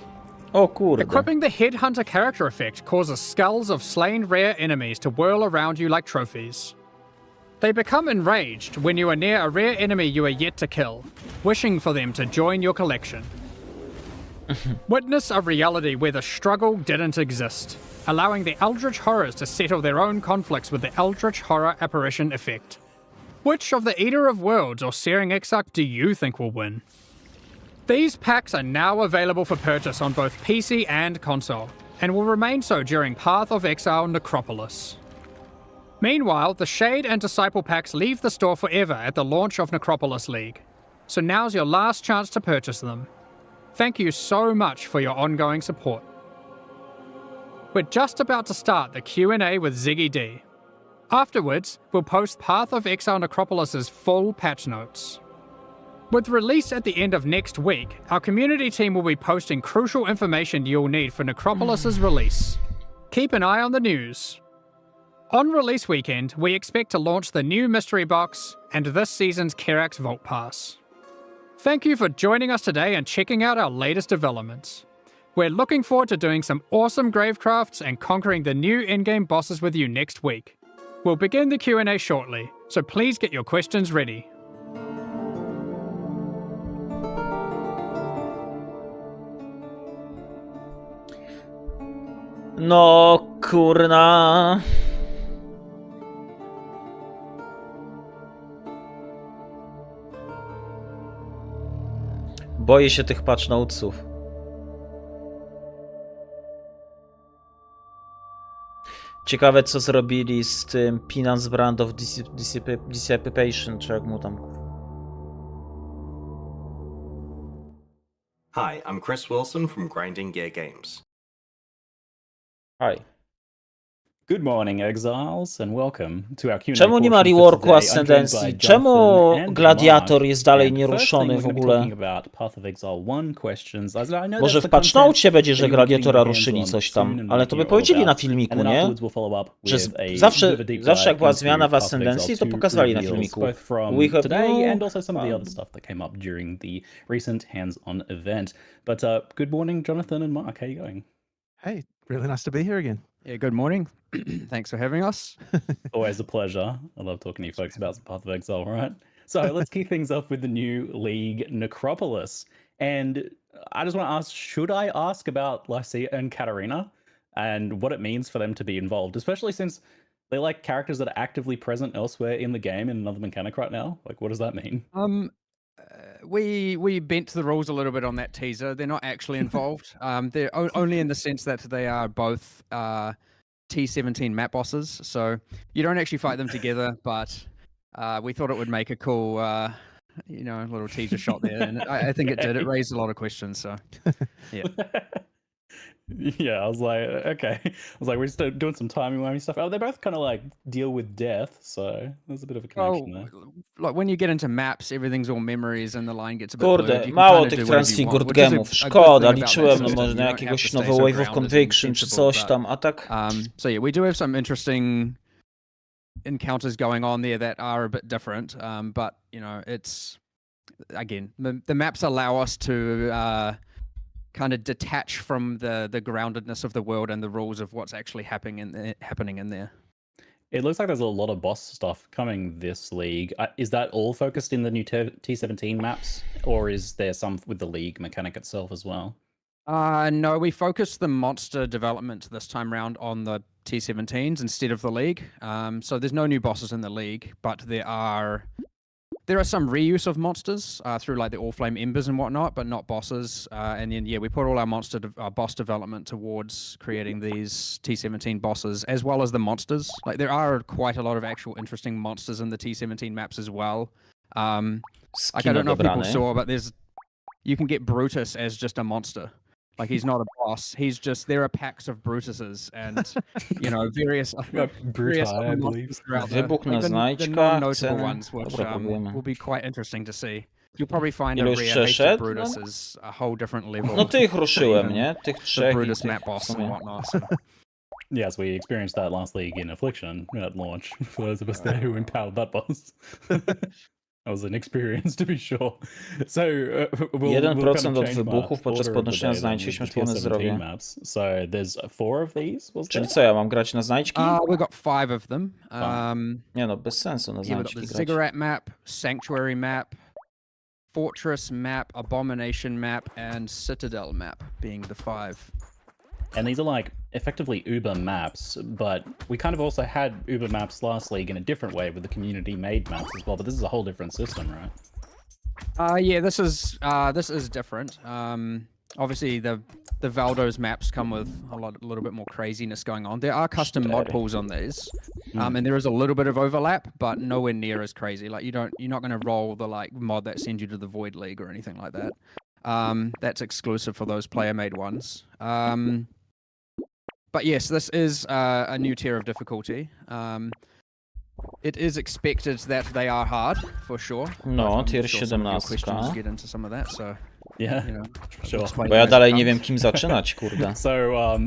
O kurde. Equipping the Headhunter character effect causes skulls of slain rare enemies to whirl around you like trophies. They become enraged when you are near a rare enemy you are yet to kill, wishing for them to join your collection. Witness a reality where the struggle didn't exist, allowing the Eldritch Horrors to settle their own conflicts with the Eldritch Horror Apparition effect. Which of the Eater of Worlds or Searing Exarch do you think will win? These packs are now available for purchase on both PC and console, and will remain so during Path of Exile Necropolis. Meanwhile, the Shade and Disciple packs leave the store forever at the launch of Necropolis League, so now's your last chance to purchase them. Thank you so much for your ongoing support. We're just about to start the Q&A with Ziggy D. Afterwards, we'll post Path of Exile Necropolis' full patch notes. With release at the end of next week, our community team will be posting crucial information you'll need for Necropolis' release. Keep an eye on the news. On release weekend, we expect to launch the new mystery box and this season's Kerak's Vault Pass. Thank you for joining us today and checking out our latest developments. We're looking forward to doing some awesome gravecrafts and conquering the new in-game bosses with you next week. We'll begin the Q&A shortly, so please get your questions ready. No kurna. Boję się tych patch notesów. Ciekawe, co zrobili z tym Pinance Brand of Dissipation, czy jak mu tam... Hi, I'm Chris Wilson from Grinding Gear Games. Hi. Good morning, exiles, and welcome to our Q&A. Czemu nie ma reworku Ascendancji? Czemu Gladiator jest dalej nieruszony w ogóle? Może w patchnocie będzie, że Gladiatora ruszyli coś tam, ale to by powiedzieli na filmiku, nie? Że zawsze jak była zmiana w Ascendancji, to pokazali na filmiku. We have today and also some of the other stuff that came up during the recent hands-on event. But good morning, Jonathan and Mark. How are you going? Hey, really nice to be here again. Yeah, good morning. Thanks for having us. Always a pleasure. I love talking to you folks about some Path of Exile, right? So let's kick things off with the new league, Necropolis. And I just want to ask, should I ask about Lycia and Katarina and what it means for them to be involved, especially since they're like characters that are actively present elsewhere in the game in another mechanic right now? Like, what does that mean? We bent the rules a little bit on that teaser. They're not actually involved. They're only in the sense that they are both T17 map bosses. So you don't actually fight them together, but we thought it would make a cool, little teaser shot there. And I think it did. It raised a lot of questions. So, yeah. Yeah, I was like, okay. I was like, we're just doing some timey-wimey stuff. Oh, they both kind of like deal with death, so there's a bit of a connection there. Like when you get into maps, everything's all memories and the line gets a bit Kurde, mało tych transfigured gemów. Szkoda, liczyłem może na jakiegoś nowy Wave of Conviction czy coś tam, a tak... So yeah, we do have some interesting encounters going on there that are a bit different, but, it's... Again, the maps allow us to... kind of detach from the groundedness of the world and the rules of what's actually happening in there. It looks like there's a lot of boss stuff coming this league. Is that all focused in the new T17 maps, or is there some with the league mechanic itself as well? No, we focused the monster development this time round on the T17s instead of the league. So there's no new bosses in the league, but there are some reuse of monsters through like the All-Flame Embers and whatnot, but not bosses. And then, yeah, we put all our boss development towards creating these T17 bosses, as well as the monsters. Like, there are quite a lot of actual interesting monsters in the T17 maps as well. Like, I don't know if people saw, but you can get Brutus as just a monster. Like, he's not a boss. There are packs of Brutuses and, various other monsters throughout the non-notable ones, which will be quite interesting to see. You'll probably find a rare haste of Brutus is a whole different level. No tych ruszyłem, nie? Tych trzech. The Brutus map boss and whatnot. So. Yes, we experienced that last league in Affliction at launch, for those of us there who empowered that boss. That was an experience, to be sure. So, 1% od wybuchów podczas podnoszenia znajdźki śmiertelne zdrowie. So there's 4 of these. Czyli co, ja mam grać na znajdźki? We got 5 of them. Nie no, bez sensu na znajdźki grać. Ziggurat map, Sanctuary map, Fortress map, Abomination map, and Citadel map being the 5. And these are like effectively Uber maps, but we kind of also had Uber maps last league in a different way with the community made maps as well, but this is a whole different system, right? Yeah, this is different. Obviously the Valdo's maps come with a little bit more craziness going on. There are custom mod pools on these, and there is a little bit of overlap, but nowhere near as crazy. Like you're not going to roll the like mod that sends you to the Void League or anything like that. That's exclusive for those player-made ones. But yes, this is a new tier of difficulty. It is expected that they are hard, for sure. No, tier 17. Get into some of that, so yeah, sure. Bo ja dalej nie wiem kim zaczynać, kurde. So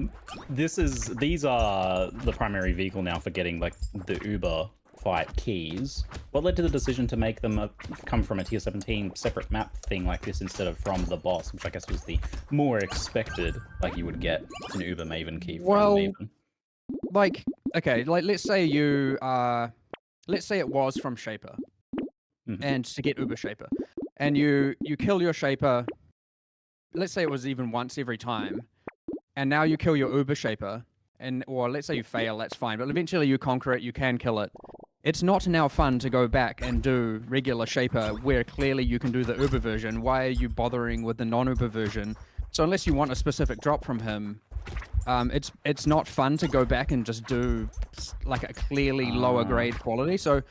these are the primary vehicle now for getting like the Uber fight keys. What led to the decision to make them come from a tier 17 separate map thing like this instead of from the boss, which I guess was the more expected, like you would get an Uber Maven key from Maven? Like, okay, like let's say it was from Shaper, and to get Uber Shaper, and you kill your Shaper, let's say it was even once every time, and now you kill your Uber Shaper, or let's say you fail, that's fine, but eventually you conquer it, you can kill it. it's not now fun to go back and do regular Shaper where clearly you can do the Uber version. Why are you bothering with the non-Uber version? So unless you want a specific drop from him, it's not fun to go back and just do like a clearly lower grade quality. So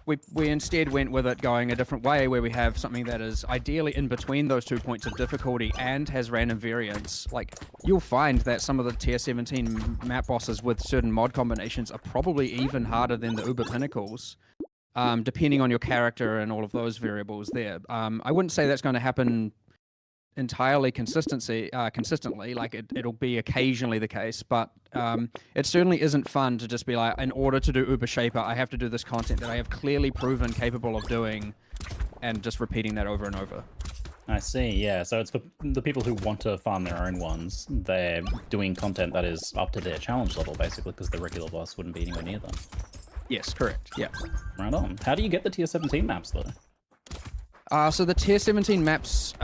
we instead went with it going a different way, where we have something that is ideally in between those 2 points of difficulty and has random variance. Like, you'll find that some of the tier 17 map bosses with certain mod combinations are probably even harder than the Uber Pinnacles, depending on your character and all of those variables there. I wouldn't say that's going to happen entirely consistently, like it'll be occasionally the case, but it certainly isn't fun to just be like, in order to do Uber Shaper, I have to do this content that I have clearly proven capable of doing, and just repeating that over and over. I see, yeah. So it's for the people who want to farm their own ones. They're doing content that is up to their challenge level, basically, because the regular boss wouldn't be anywhere near them. Yes, correct, yeah. Right on. How do you get the tier 17 maps, though? So the tier 17 maps,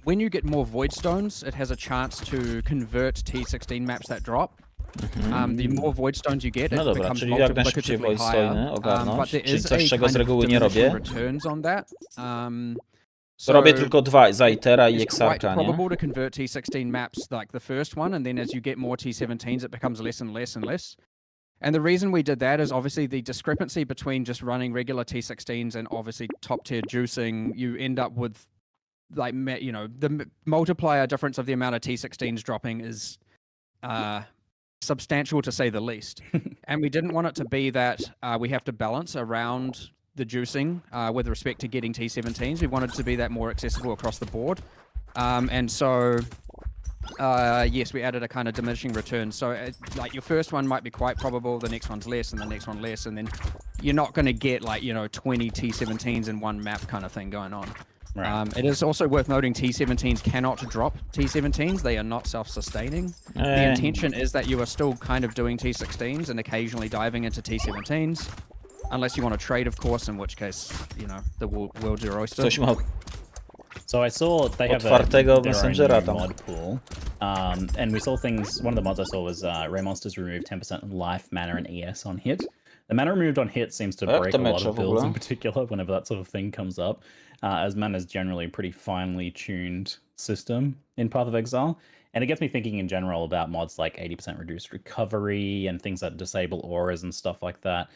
when you get more Void Stones, it has a chance to convert T16 maps that drop. The more Void Stones you get, it becomes multiplicatively higher. But there is a kind of diminishing returns on that. So robię tylko dwa, Zaitera I it's quite Exarcha, nie? probable to convert T16 maps like the first one, and then as you get more T17s, it becomes less and less and less. And the reason we did that is obviously the discrepancy between just running regular T16s and obviously top tier juicing, you end up with, like, you know, the multiplier difference of the amount of T16s dropping is substantial, to say the least. And we didn't want it to be that we have to balance around the juicing with respect to getting T17s. We wanted to be that more accessible across the board. And so... yes, we added a kind of diminishing return. So, like, your first one might be quite probable, the next one's less, and the next one less, and then you're not going to get, like, you know, 20 T17s in one map kind of thing going on. Right. It is also worth noting T17s cannot drop T17s. They are not self-sustaining. The intention is that you are still kind of doing T16s and occasionally diving into T17s. Unless you want to trade, of course, in which case, you know, the world's your oyster. So I saw they have their own mod pool, and we saw things. One of the mods I saw was Ray Monsters remove 10% of life, mana, and ES on hit. The mana removed on hit seems to break a lot of builds in particular whenever that sort of thing comes up, as mana is generally a pretty finely tuned system in Path of Exile. And it gets me thinking in general about mods like 80% reduced recovery and things that disable auras and stuff like that.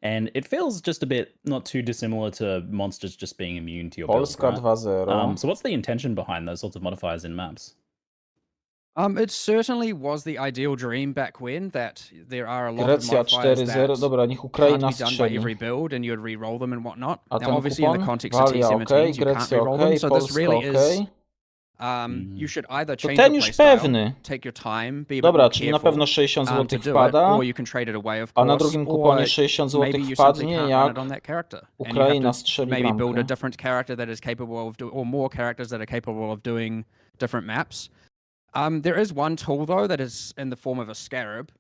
And it feels just a bit not too dissimilar to monsters just being immune to your build, right? 2-0. So what's the intention behind those sorts of modifiers in maps? It certainly was the ideal dream back when, that there are a lot of Grecja modifiers 4-0. Dobra, niech that Ukraina can't be done by strzeli. every build, and you'd re-roll them and whatnot. A Now, ten obviously, in the kupon? context of Walia, T17s, you can't Grecja, re-roll them, so this Polska, really is... you should either To change ten your już playstyle, pewny. take your time, be a bit Dobra, more czyli na careful, pewno 60 to zł do it, wpada, or you can trade it away, of a na course, drugim or kuponie 60 maybe zł you simply wpadnie, can't run jak it on that character. And you Ukraina have to strzeli maybe build a bramkę. different character that is capable of doing, or more characters that are capable of doing different maps. There is one tool, though, that is in the form of a scarab.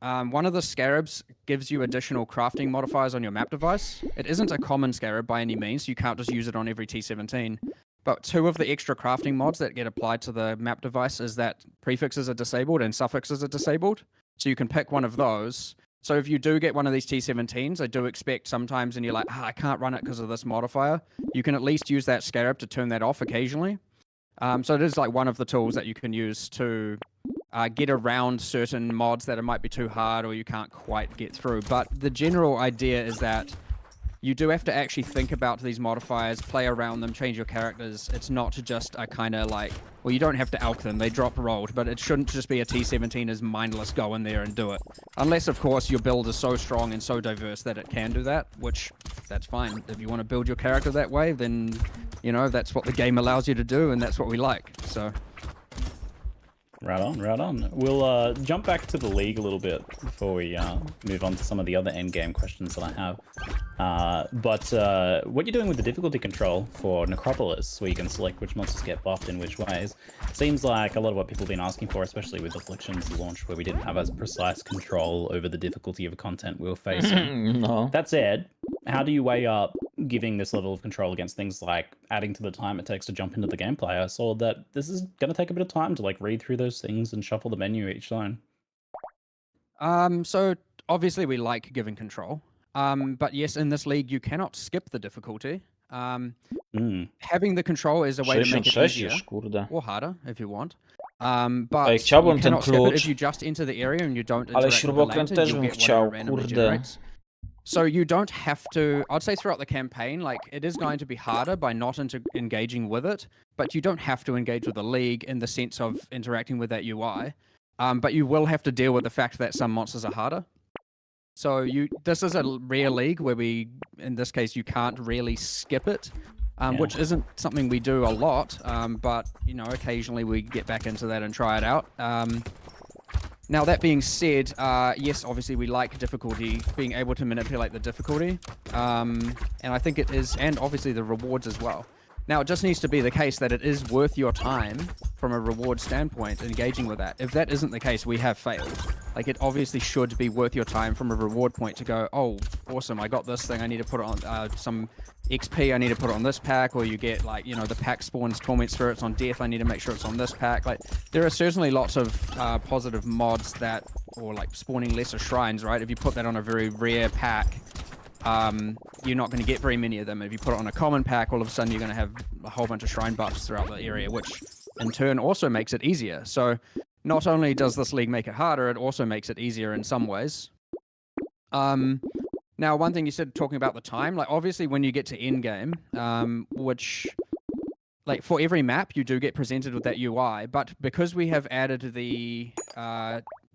One of the scarabs gives you additional crafting modifiers on your map device. It isn't a common scarab by any means, so you can't just use it on every T17. But two of the extra crafting mods that get applied to the map device is that prefixes are disabled and suffixes are disabled. So you can pick one of those. So if you do get one of these T17s, I do expect sometimes, and you're like, I can't run it because of this modifier, you can at least use that scarab to turn that off occasionally. So it is like one of the tools that you can use to get around certain mods that it might be too hard or you can't quite get through. But the general idea is that you do have to actually think about these modifiers, play around them, change your characters. It's not just a kind of like, well, you don't have to alch them, they drop rolled, but it shouldn't just be a T17 is mindless, go in there and do it. Unless, of course, your build is so strong and so diverse that it can do that, which, that's fine. If you want to build your character that way, then, you know, that's what the game allows you to do, and that's what we like, so... Right on, right on. We'll jump back to the league a little bit before we move on to some of the other endgame questions that I have. But what you're doing with the difficulty control for Necropolis, where you can select which monsters get buffed in which ways, seems like a lot of what people have been asking for, especially with Afflictions launch, where we didn't have as precise control over the difficulty of content we were facing. No. That said, how do you weigh up giving this level of control against things like adding to the time it takes to jump into the gameplay? I saw that this is going to take a bit of time to like read through those things and shuffle the menu each zone. So obviously we like giving control. But yes, in this league, you cannot skip the difficulty. Having the control is a way to make it 66 easier już, kurde. or harder if you want. But Ej, chciałbym you ten cannot skip it klucz, if you just enter the area and you don't ale interact with the śrubokręt lantern, też you'll bym get whatever chciał, randomly kurde. generates. So you don't have to, I'd say throughout the campaign, like it is going to be harder by not engaging with it, but you don't have to engage with the league in the sense of interacting with that UI. But you will have to deal with the fact that some monsters are harder. So this is a rare league where in this case, you can't really skip it, which isn't something we do a lot, but occasionally we get back into that and try it out. Now, that being said, yes, obviously we like difficulty, being able to manipulate the difficulty, and I think it is, and obviously the rewards as well. Now, it just needs to be the case that it is worth your time from a reward standpoint, engaging with that. If that isn't the case, we have failed. Like, it obviously should be worth your time from a reward point to go, oh, awesome, I got this thing, I need to put it on some XP, I need to put it on this pack, or you get, like, the pack spawns Torment Spirits on death, I need to make sure it's on this pack. Like, there are certainly lots of positive mods that, or like spawning lesser shrines, right? If you put that on a very rare pack, you're not going to get very many of them. If you put it on a common pack, all of a sudden you're going to have a whole bunch of shrine buffs throughout the area, which in turn also makes it easier. So not only does this league make it harder, it also makes it easier in some ways. Now, one thing you said talking about the time, like obviously when you get to end game, which like for every map you do get presented with that UI, but because we have added the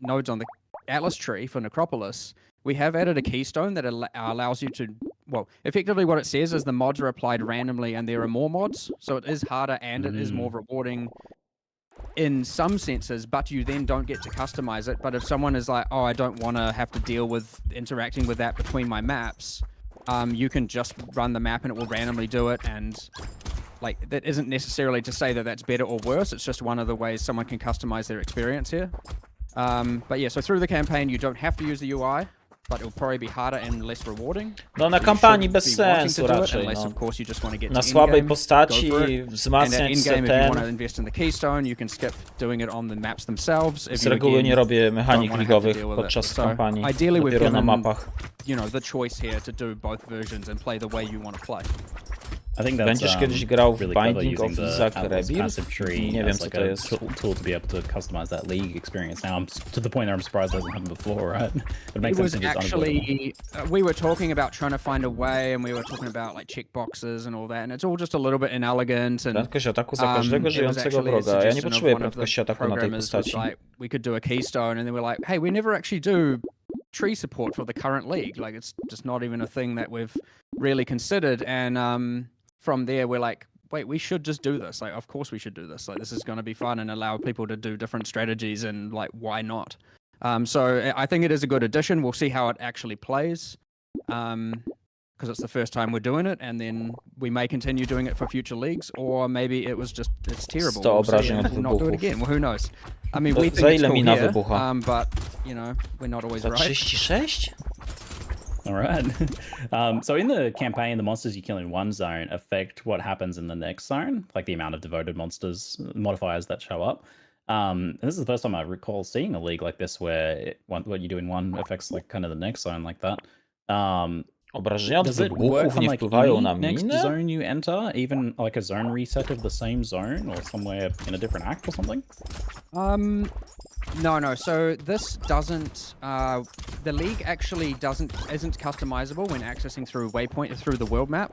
nodes on the Atlas tree for Necropolis, we have added a keystone that allows you to, well, effectively what it says is the mods are applied randomly and there are more mods, so it is harder and it is more rewarding in some senses, but you then don't get to customize it. But if someone is like, oh, I don't want to have to deal with interacting with that between my maps, you can just run the map and it will randomly do it. And like, that isn't necessarily to say that that's better or worse, it's just one of the ways someone can customize their experience here. But yeah, so through the campaign you don't have to use the UI, but it will probably be harder and less rewarding. No na kampanii bez sensu raczej, unless of course you just want to get na to słabej in-game, postaci go for it. wzmacniać And se in-game, if you want to ten. invest in the keystone, you can skip doing it on the maps themselves. If Z you reguły again nie robię don't mechanik wanna have to ligowych deal with podczas it. So kampanii, ideally we've dopiero na given, mapach. the choice here to do both versions and play the way you want to play. I think that's Będziesz kiedyś grał w really clever Binding of using the Isaac Atlas Rebirth? passive tree Nie wiem as co like to a jest. tool to be able to customize that league experience. Now I'm to the point that I'm surprised it hasn't happened before, right? It makes It was sense. actually, we were talking about trying to find a way, and we were talking about like checkboxes and all that, and it's all just a little bit inelegant. And Prędkość ataku za każdego it was żyjącego actually a wroga. Ja nie suggestion of potrzebuję one of the prędkości ataku na tej programmers was postaci. like, we could do a keystone, and then we're like, hey, we never actually do tree support for the current league. Like, it's just not even a thing that we've really considered. And from there, we're like, wait, we should just do this. Like, of course we should do this. Like, this is going to be fun and allow people to do different strategies, and like, why not? So I think it is a good addition. We'll see how it actually plays, because it's the first time we're doing it, and then we may continue doing it for future leagues, or maybe it was just, it's terrible. 100 We'll see, obrażeń and od we'll not do it wybuchów. again. Well, who knows? I mean, we Za think it's ile cool mina here, wybucha? but, we're not always Za right. 36? All right. So in the campaign, the monsters you kill in one zone affect what happens in the next zone, like the amount of devoted monsters, modifiers that show up. And this is the first time I recall seeing a league like this where what you do in one affects like kind of the next zone like that. Obrażenia od Does it work wybuchów on nie like wpływają na any next minę? zone you enter, even like a zone reset of the same zone or somewhere in a different act or something? No. So this doesn't. The league actually isn't customizable when accessing through waypoint through the world map.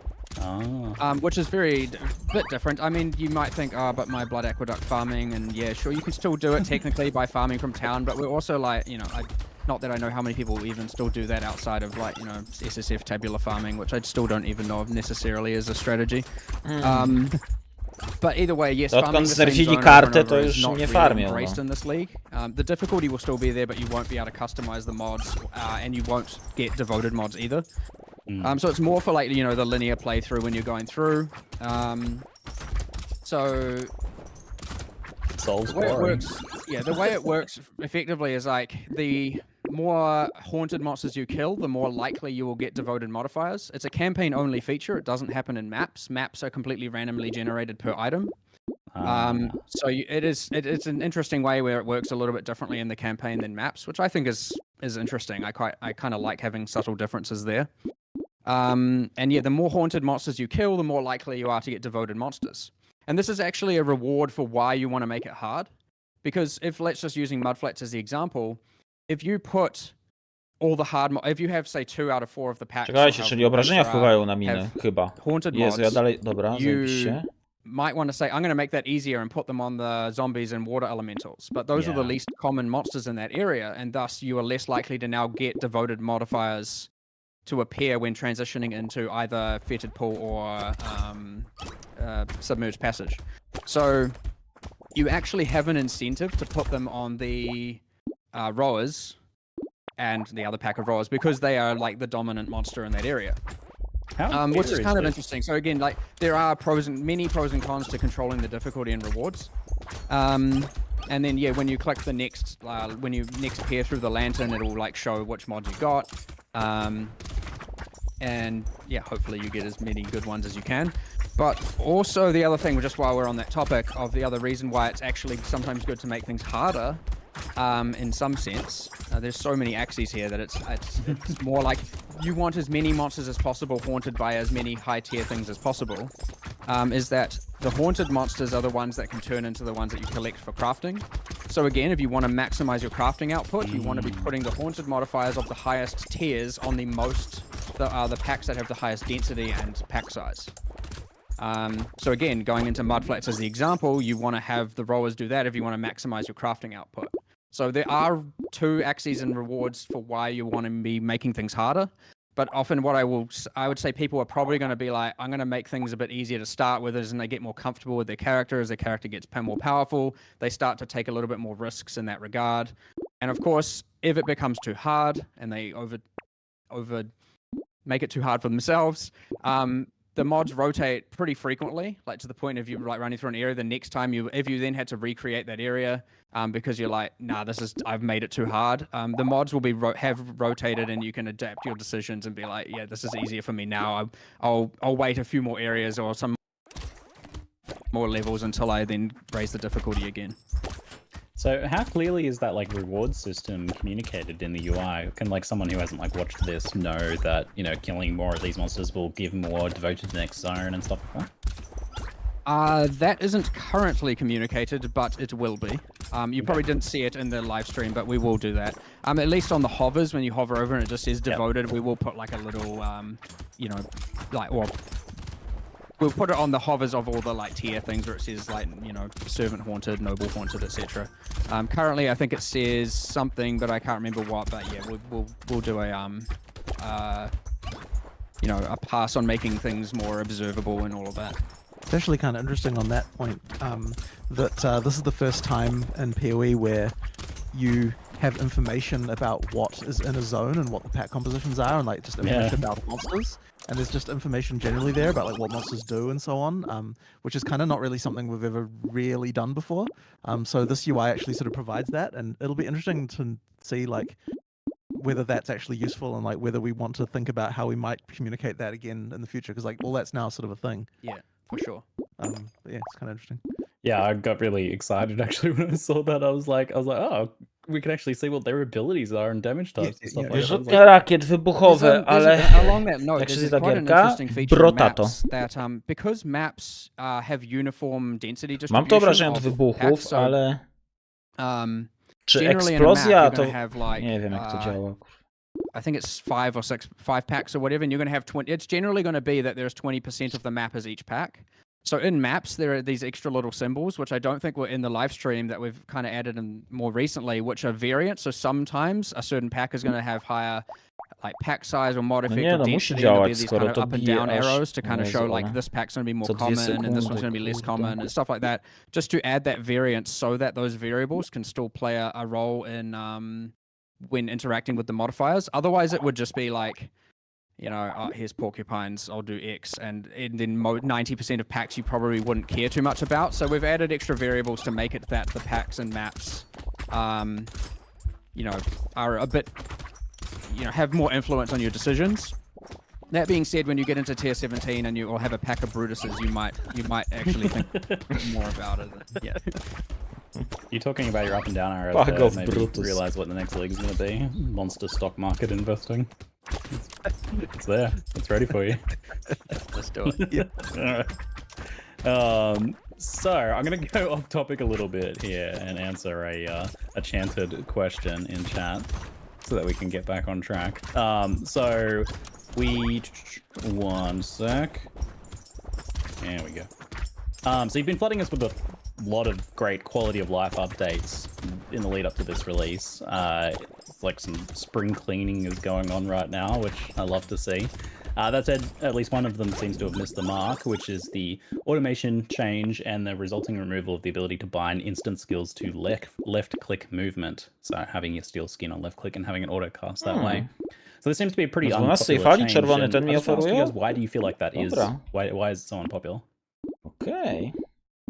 Which is bit different. I mean, you might think, oh, but my blood aqueduct farming, and yeah, sure, you can still do it technically by farming from town, but we're also like, not that I know how many people even still do that outside of like, SSF tabular farming, which I still don't even know if necessarily is a strategy. But either way, yes, farming Odkąd the same znerfili zone over kartę, and to over już is not nie really farmią. embraced in this league. The difficulty will still be there, but you won't be able to customize the mods, and you won't get devoted mods either. So it's more for like, the linear playthrough when you're going through. So Solves the way it boring. works, the way it works effectively is like the more haunted monsters you kill, the more likely you will get devoted modifiers. It's a campaign only feature. It doesn't happen in maps. Maps are completely randomly generated per item. So it's an interesting way where it works a little bit differently in the campaign than maps, which I think is is interesting. I kind of like having subtle differences there. And yeah, the more haunted monsters you kill, the more likely you are to get devoted monsters. And this is actually a reward for why you want to make it hard. Because if, let's just using mudflats as the example, if you put all the hard if you have, say, 2 out of 4 of the packs... Czekajcie, czyli obrażenia wpływają na minę, chyba. Haunted Jezu, ja dalej... Dobra, zajebiście. Might want to say, I'm going to make that easier and put them on the zombies and water elementals. But those are the least common monsters in that area, and thus you are less likely to now get devoted modifiers to appear when transitioning into either Fetid Pool or Submerged Passage. So you actually have an incentive to put them on the rowers and the other pack of rowers because they are like the dominant monster in that area. Which is kind of interesting. So again, like there are many pros and cons to controlling the difficulty and rewards. And then yeah, when you click the next, when you next peer through the lantern, it'll like show which mods you got. And yeah, hopefully you get as many good ones as you can. But also the other thing, just while we're on that topic, of the other reason why it's actually sometimes good to make things harder, in some sense, there's so many axes here that it's more like you want as many monsters as possible haunted by as many high tier things as possible, is that the haunted monsters are the ones that can turn into the ones that you collect for crafting. So again, if you want to maximize your crafting output, you want to be putting the haunted modifiers of the highest tiers on the packs that have the highest density and pack size. So again, going into mudflats as the example, you want to have the rowers do that if you want to maximize your crafting output. So there are 2 axes and rewards for why you want to be making things harder. But often what I would say people are probably going to be like, I'm going to make things a bit easier to start with as they get more comfortable with their character. As their character gets more powerful, they start to take a little bit more risks in that regard. And of course, if it becomes too hard and they over make it too hard for themselves, the mods rotate pretty frequently, like to the point of you like running through an area, the next time if you then had to recreate that area, because you're like, nah, I've made it too hard. The mods will have rotated and you can adapt your decisions and be like, yeah, this is easier for me now. I'll wait a few more areas or some more levels until I then raise the difficulty again. So how clearly is that like reward system communicated in the UI? Can like someone who hasn't like watched this know that, you know, killing more of these monsters will give more devoted to the next zone and stuff like that? That isn't currently communicated, but it will be. You probably didn't see it in the live stream, but we will do that. At least on the hovers, when you hover over and it just says devoted, we will put like a little, you know, like, or we'll put it on the hovers of all the like tier things where it says like, you know, servant haunted, noble haunted, etc. Currently, I think it says something, but I can't remember what. But yeah, we'll do a you know, a pass on making things more observable and all of that. It's actually kind of interesting on that point that this is the first time in PoE where you have information about what is in a zone and what the pack compositions are, and like just information about monsters. And there's just information generally there about like what monsters do and so on, which is kind of not really something we've ever really done before. So this UI actually sort of provides that, and it'll be interesting to see like whether that's actually useful and like whether we want to think about how we might communicate that again in the future, because like all that's now sort of a thing. Yeah, for sure. But yeah, it's kind of interesting. Yeah, I got really excited actually when I saw that. I was like, oh, we can actually see what their abilities are and damage types and stuff like that. Rzutne rakiet wybuchowe, ale along that note, jak się there's ta quite an gierka, interesting feature brota in to. maps that because maps have uniform density distribution. Mam to obrażenia od of wybuchów, packs, so, ale czy generally in a map, eksplozja you're to... gonna have like, Nie wiem jak to działa. I think it's 5 packs or whatever, and you're going to have 20. It's generally going to be that there's 20% of the map as each pack. So in maps, there are these extra little symbols, which I don't think were in the live stream that we've kind of added in more recently, which are variants. So sometimes a certain pack is going to have higher like pack size or mod effect or density, and there'll be these kind of up and down arrows to kind of show like this pack's going to be more common and this one's going to be less common and stuff like that, just to add that variance so that those variables can still play a role in when interacting with the modifiers. Otherwise, it would just be like, you know, oh, here's porcupines, I'll do X, and then 90% of packs you probably wouldn't care too much about. So we've added extra variables to make it that the packs and maps, you know, are a bit, you know, have more influence on your decisions. That being said, when you get into tier 17 and you all have a pack of Brutuses, you might actually think more about it. Yeah. You talking about your up and down arrows Bug there of made me Brutus. realize what the next league is going to be. Monster stock market investing. It's there. It's ready for you. Let's do it. Alright. So I'm going to go off topic a little bit here and answer a chanted question in chat so that we can get back on track. So we... One sec. There we go. So you've been flooding us with a lot of great quality of life updates in the lead up to this release. Like some spring cleaning is going on right now, which I love to see. That said, at least one of them seems to have missed the mark, which is the automation change and the resulting removal of the ability to bind instant skills to left-click movement. So having your steel skin on left-click and having it auto-cast that way. So this seems to be a pretty unpopular change. czerwony ten And mi I just want to ask you oferuje? guys, why do you feel like that is? Dobra. Why is it so unpopular? Okay.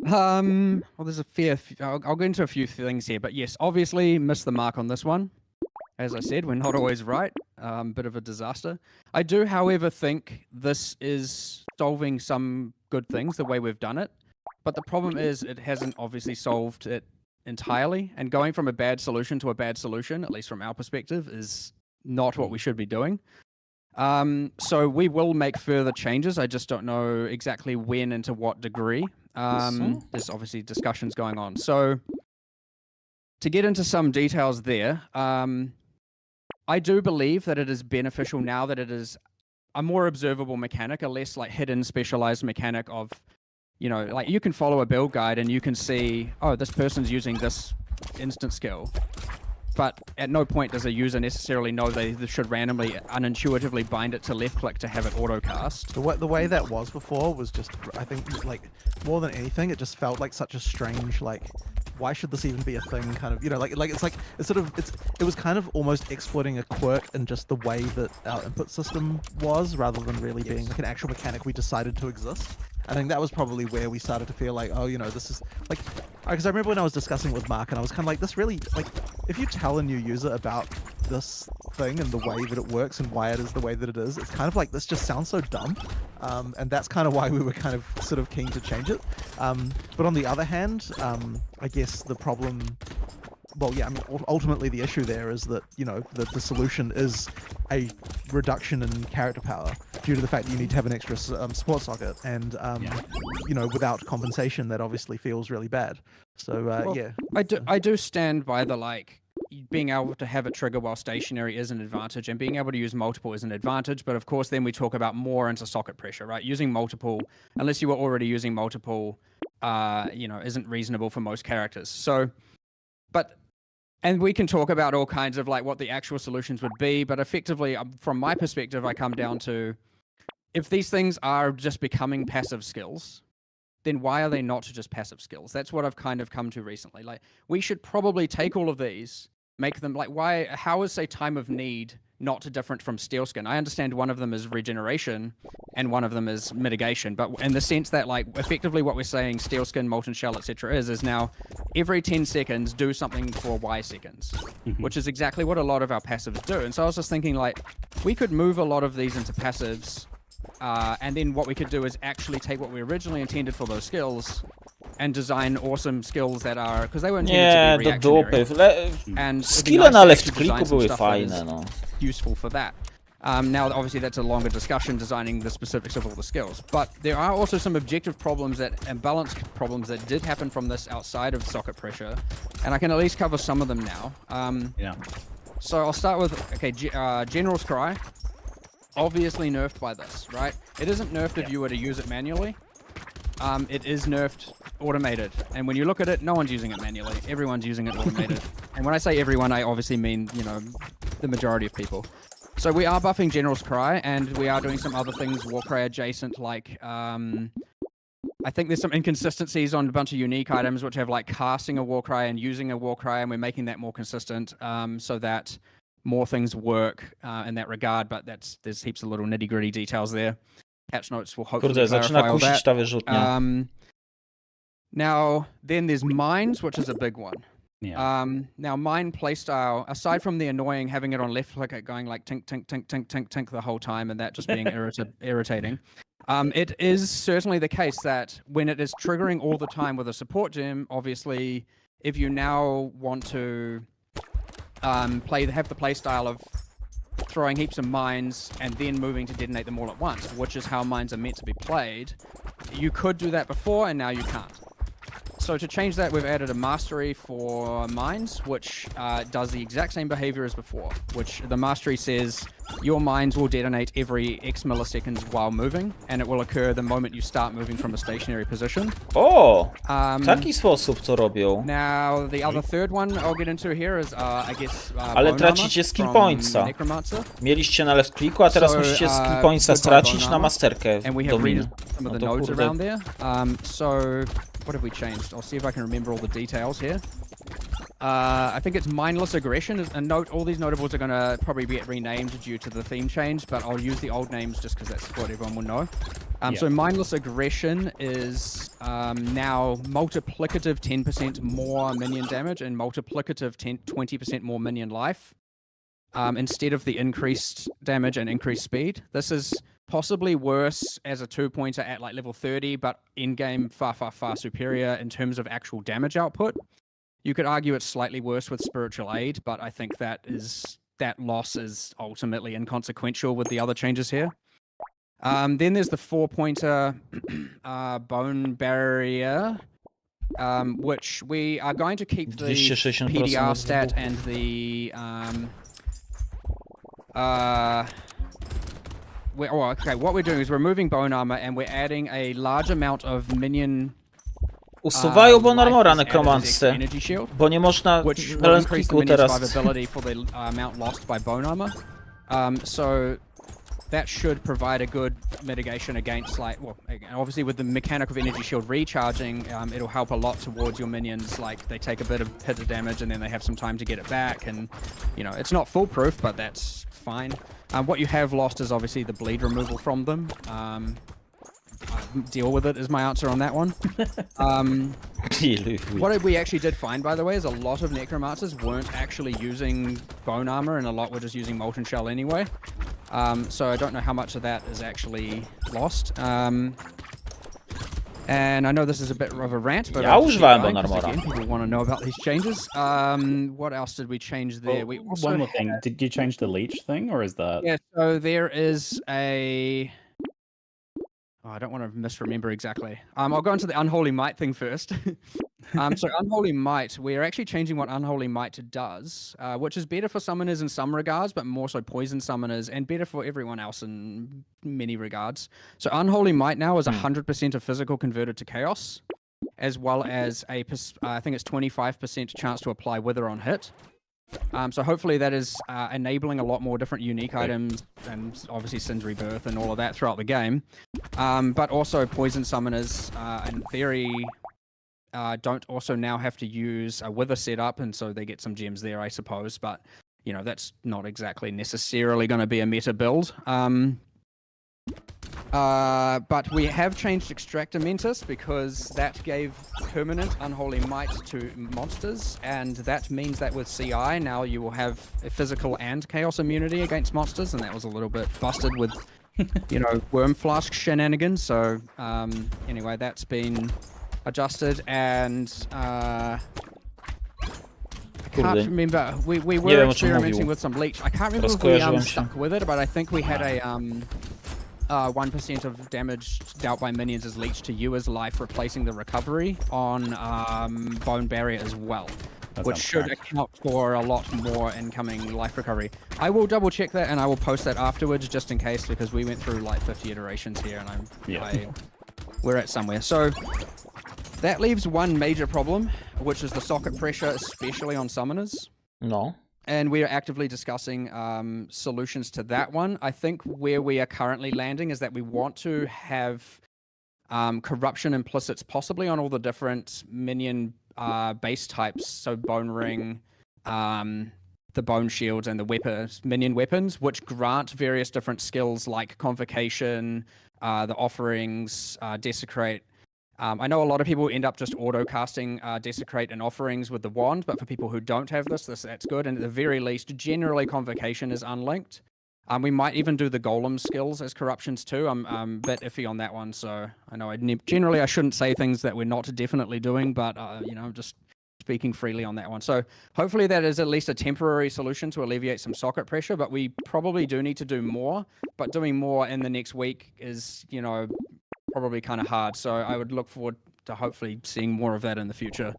Well, there's a fair. I'll go into a few things here, but yes, obviously missed the mark on this one. As I said, we're not always right. Bit of a disaster. I do, however, think this is solving some good things the way we've done it. But the problem is it hasn't obviously solved it entirely. And going from a bad solution to a bad solution, at least from our perspective, is not what we should be doing. So we will make further changes. I just don't know exactly when and to what degree. There's obviously discussions going on. So to get into some details there, I do believe that it is beneficial now that it is a more observable mechanic, a less like hidden specialized mechanic of, you know, like you can follow a build guide and you can see, oh, this person's using this instant skill. But at no point does a user necessarily know they should randomly, unintuitively bind it to left click to have it auto cast. The way that was before was just, I think, like, more than anything, it just felt like such a strange, like, why should this even be a thing kind of, you know, it was kind of almost exploiting a quirk in just the way that our input system was, rather than really being like an actual mechanic we decided to exist. I think that was probably where we started to feel like, oh, you know, this is like, because I remember when I was discussing with Mark and I was kind of like, this really, like, if you tell a new user about this thing and the way that it works and why it is the way that it is, it's kind of like, this just sounds so dumb. And that's kind of why we were kind of sort of keen to change it. But on the other hand, I guess the problem, well, yeah, I mean, ultimately the issue there is that, you know, the solution is a reduction in character power due to the fact that you need to have an extra support socket, and you know, without compensation, that obviously feels really bad. So Well, yeah, I do stand by the, like, being able to have it trigger while stationary is an advantage, and being able to use multiple is an advantage. But of course, then we talk about more into socket pressure, right? Using multiple, unless you were already using multiple, you know, isn't reasonable for most characters. So, and we can talk about all kinds of like what the actual solutions would be, but effectively, from my perspective, I come down to, if these things are just becoming passive skills, then why are they not just passive skills? That's what I've kind of come to recently. Like, we should probably take all of these, make them like, how is, say, Time of Need not different from Steel Skin? I understand one of them is regeneration and one of them is mitigation, but in the sense that, like, effectively what we're saying Steel Skin, Molten Shell, etc. is now every 10 seconds do something for Y seconds, which is exactly what a lot of our passives do. And so I was just thinking, like, we could move a lot of these into passives, and then what we could do is actually take what we originally intended for those skills and design awesome skills that are, because they were intended to be reactionary. And skille na left clicku były fajne, no. Useful for that. Now, obviously, that's a longer discussion, designing the specifics of all the skills. But there are also some objective problems and balance problems that did happen from this outside of socket pressure, and I can at least cover some of them now. Yeah. So I'll start with, okay, General's Cry. Obviously nerfed by this, right? It isn't nerfed if you were to use it manually. It is nerfed automated. And when you look at it, no one's using it manually. Everyone's using it automated. And when I say everyone, I obviously mean, you know, the majority of people. So we are buffing General's Cry, and we are doing some other things Warcry adjacent, like, I think there's some inconsistencies on a bunch of unique items which have, like, casting a Warcry and using a Warcry, and we're making that more consistent, so that more things work in that regard, but there's heaps of little nitty-gritty details there. Patch notes will hopefully clarify all that. Now, then there's Mines, which is a big one. Yeah. Now, Mine playstyle, aside from the annoying having it on left click, it going like tink, tink, tink, tink, tink, tink the whole time, and that just being irritating, it is certainly the case that when it is triggering all the time with a support gem, obviously if you now want to have the play style of throwing heaps of mines and then moving to detonate them all at once, which is how mines are meant to be played, you could do that before and now you can't. So to change that, we've added a mastery for mines, which does the exact same behavior as before, which the mastery says your mines will detonate every X milliseconds while moving, and it will occur the moment you start moving from a stationary position. O! W taki sposób to robią. Now, the other third one I'll get into here is, I guess, Ale tracicie skill pointsa. Mieliście na left clicku, a teraz musicie skill pointsa stracić na masterkę. And we have read some of the nodes around there. So, what have we changed? I'll see if I can remember all the details here. I think it's mindless aggression. A note. All these notables are going to probably get renamed due to the theme change, but I'll use the old names just because that's what everyone will know. So mindless aggression is now multiplicative 10% more minion damage and multiplicative 20% more minion life, instead of the increased damage and increased speed. This is possibly worse as a 2-pointer at like level 30, but in-game far, far, far superior in terms of actual damage output. You could argue it's slightly worse with spiritual aid, but I think that loss is ultimately inconsequential with the other changes here. Then there's the 4-pointer bone barrier, which we are going to keep the PDR stat and the what we're doing is we're removing bone armor and we're adding a large amount of minion. Usuwają bone armora nekromanccy, bo nie można na left clicku teraz. For the amount lost by bone armor. So that should provide a good mitigation against, like, well, obviously with the mechanic of energy shield recharging, it'll help a lot towards your minions. Like, they take a bit of hit of damage and then they have some time to get it back, and you know, it's not foolproof, but that's fine. What you have lost is obviously the bleed removal from them. Deal with it is my answer on that one. What we actually did find, by the way, is a lot of necromancers weren't actually using bone armor, and a lot were just using molten shell anyway. So I don't know how much of that is actually lost. And I know this is a bit of a rant, but again, people want to know about these changes. What else did we change there? Well, one more thing. Did you change the leech thing, or is that? Yeah, so there is a... Oh, I don't want to misremember exactly. I'll go into the Unholy Might thing first. So Unholy Might, we're actually changing what Unholy Might does, which is better for summoners in some regards, but more so poison summoners, and better for everyone else in many regards. So Unholy Might now is 100% of physical converted to chaos, as well as I think it's 25% chance to apply Wither on hit. So hopefully that is enabling a lot more different unique items, and obviously Sin's Rebirth and all of that throughout the game. But also poison summoners, in theory, don't also now have to use a Wither setup, and so they get some gems there, I suppose. But, you know, that's not exactly necessarily going to be a meta build. But we have changed Extractor Mentis because that gave permanent Unholy Might to monsters, and that means that with CI now you will have a physical and chaos immunity against monsters, and that was a little bit busted with, you know, Worm Flask shenanigans. So anyway, that's been adjusted, and I can't remember. We were experimenting with some leech. I can't remember if we stuck with it, but I think we had a 1% of damage dealt by minions is leached to you as life, replacing the recovery on Bone Barrier as well, which should account for a lot more incoming life recovery. I will double check that and I will post that afterwards just in case, because we went through like 50 iterations here and we're at somewhere. So that leaves one major problem, which is the socket pressure, especially on summoners. No. And we are actively discussing solutions to that one. I think where we are currently landing is that we want to have corruption implicits possibly on all the different minion base types. So Bone Ring, the Bone Shields, and the minion weapons, which grant various different skills like Convocation, the Offerings, Desecrate. I know a lot of people end up just auto-casting Desecrate and Offerings with the wand, but for people who don't have that's good. And at the very least, generally Convocation is unlinked. We might even do the Golem skills as corruptions too. I'm a bit iffy on that one, so I know generally I shouldn't say things that we're not definitely doing, but you know, just speaking freely on that one. So hopefully that is at least a temporary solution to alleviate some socket pressure, but we probably do need to do more. But doing more in the next week is, you know, probably kind of hard. So I would look forward to hopefully seeing more of that in the future.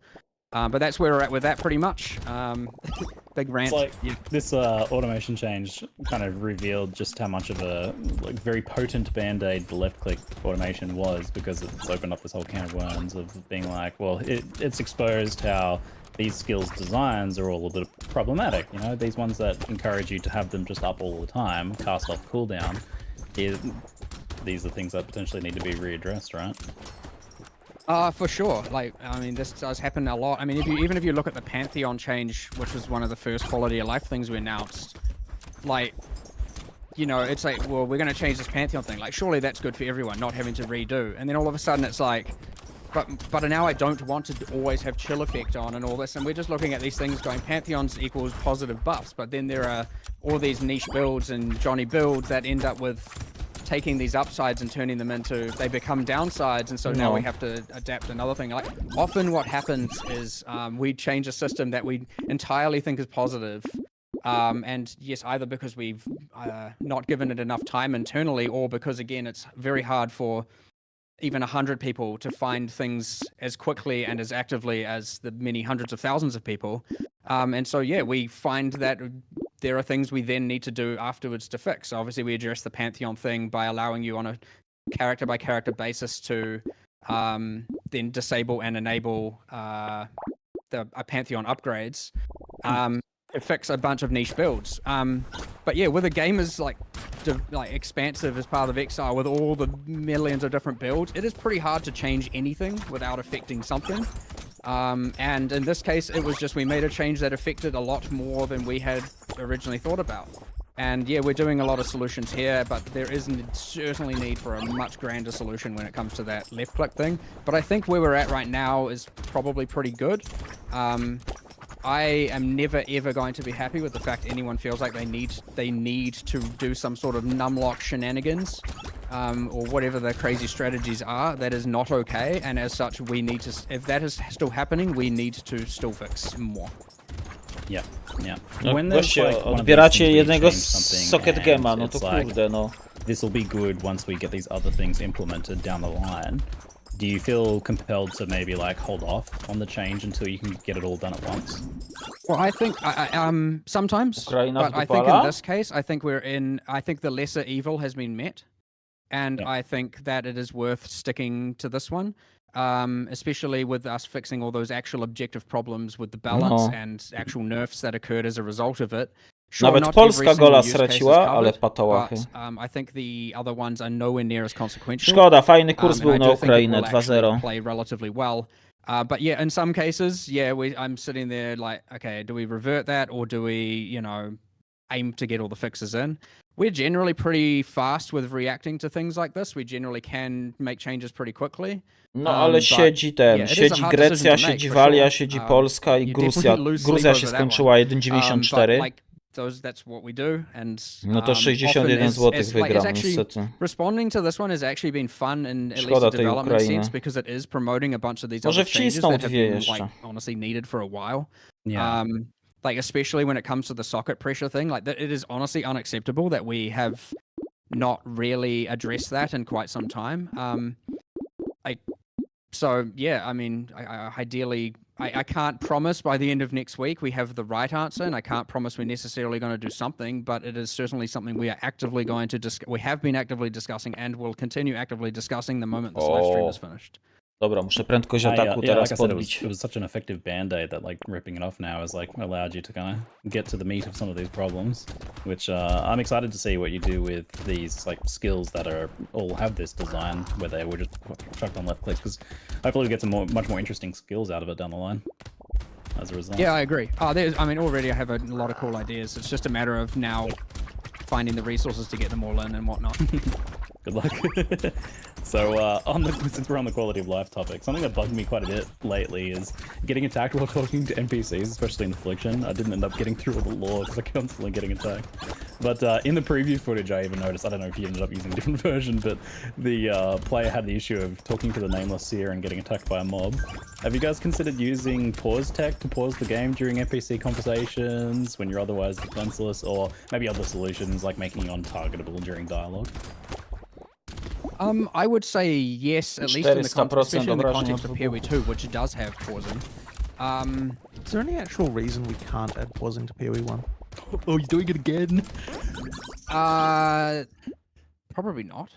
But that's where we're at with that pretty much. Big rant. It's like this automation change kind of revealed just how much of a very potent band-aid the left-click automation was, because it's opened up this whole can of worms of being like, well, it's exposed how these skills designs are all a bit problematic. You know, these ones that encourage you to have them just up all the time, cast off cooldown. These are things that potentially need to be readdressed, right? For sure. Like, I mean, this does happen a lot. I mean, even if you look at the Pantheon change, which was one of the first quality of life things we announced, like, you know, it's like, well, we're going to change this Pantheon thing. Like, surely that's good for everyone, not having to redo. And then all of a sudden it's like, but now I don't want to always have chill effect on and all this. And we're just looking at these things going, Pantheons equals positive buffs. But then there are all these niche builds and Johnny builds that end up with taking these upsides and turning them into, they become downsides, and so now we have to adapt another thing. Like, often what happens is we change a system that we entirely think is positive, and yes, either because we've not given it enough time internally, or because, again, it's very hard for even 100 people to find things as quickly and as actively as the many hundreds of thousands of people. And so, yeah, we find that there are things we then need to do afterwards to fix. So obviously, we address the Pantheon thing by allowing you on a character-by-character basis to then disable and enable Pantheon upgrades to fix a bunch of niche builds. But yeah, with a game as like expansive as Path of Exile, with all the millions of different builds, it is pretty hard to change anything without affecting something. And in this case, it was just we made a change that affected a lot more than we had originally thought about. And yeah, we're doing a lot of solutions here, but there is certainly need for a much grander solution when it comes to that left click thing. But I think where we're at right now is probably pretty good. I am never ever going to be happy with the fact anyone feels like they need to do some sort of numlock shenanigans, or whatever the crazy strategies are. That is not okay, and as such, we need to. If that is still happening, we need to still fix more. Yeah, yeah. No właśnie, odbieracie jednego socket gema, no to kurde, no. This will be good once we get these other things implemented down the line. Do you feel compelled to maybe like hold off on the change until you can get it all done at once? Well, I think sometimes, but I think in this case, I think the lesser evil has been met, and I think that it is worth sticking to this one, especially with us fixing all those actual objective problems with the balance and actual nerfs that occurred as a result of it. Sure, Nawet Polska gola straciła, ale patałachy. I think the other ones are nowhere near as consequential. Szkoda, fajny kurs był na Ukrainę 2-0. Play relatively well. But yeah, in some cases, yeah, I'm sitting there like, okay, do we revert that, or do we, you know, aim to get all the fixes in? We're generally pretty fast with reacting to things like this. We generally can make changes pretty quickly. No ale siedzi siedzi Grecja, siedzi Walia, siedzi Polska i Gruzja się skończyła 1,94. That's what we do, and no to 61 zł wygrał, niestety. Responding to this one has actually been fun in at least a development sense, because it is promoting a bunch of these other changes that have been like honestly needed for a while. Yeah. Like especially when it comes to the socket pressure thing, like it is honestly unacceptable that we have not really addressed that in quite some time. So yeah, I mean, ideally, I can't promise by the end of next week we have the right answer, and I can't promise we're necessarily going to do something, but it is certainly something we are actively going to we have been actively discussing and will continue actively discussing the moment this live stream is finished. Dobra, muszę prędkość ataku teraz like podbić. It was such an effective band-aid that like ripping it off now has like allowed you to kind of get to the meat of some of these problems, which I'm excited to see what you do with these like skills that are all have this design where they were just chucked on left clicks, because hopefully we get some much more interesting skills out of it down the line as a result. Yeah, I agree. I mean, already I have a lot of cool ideas. It's just a matter of now finding the resources to get them all in and whatnot. Good luck. So, since we're on the quality of life topic, something that bugged me quite a bit lately is getting attacked while talking to NPCs, especially in Affliction. I didn't end up getting through all the lore because I constantly getting attacked. But in the preview footage, I even noticed, I don't know if you ended up using a different version, but the player had the issue of talking to the nameless seer and getting attacked by a mob. Have you guys considered using pause tech to pause the game during NPC conversations when you're otherwise defenseless, or maybe other solutions like making you untargetable during dialogue? I would say yes, at least in the context, especially in the context of PoE 2, which does have pausing. Is there any actual reason we can't add pausing to PoE 1? Oh, he's doing it again. Probably not.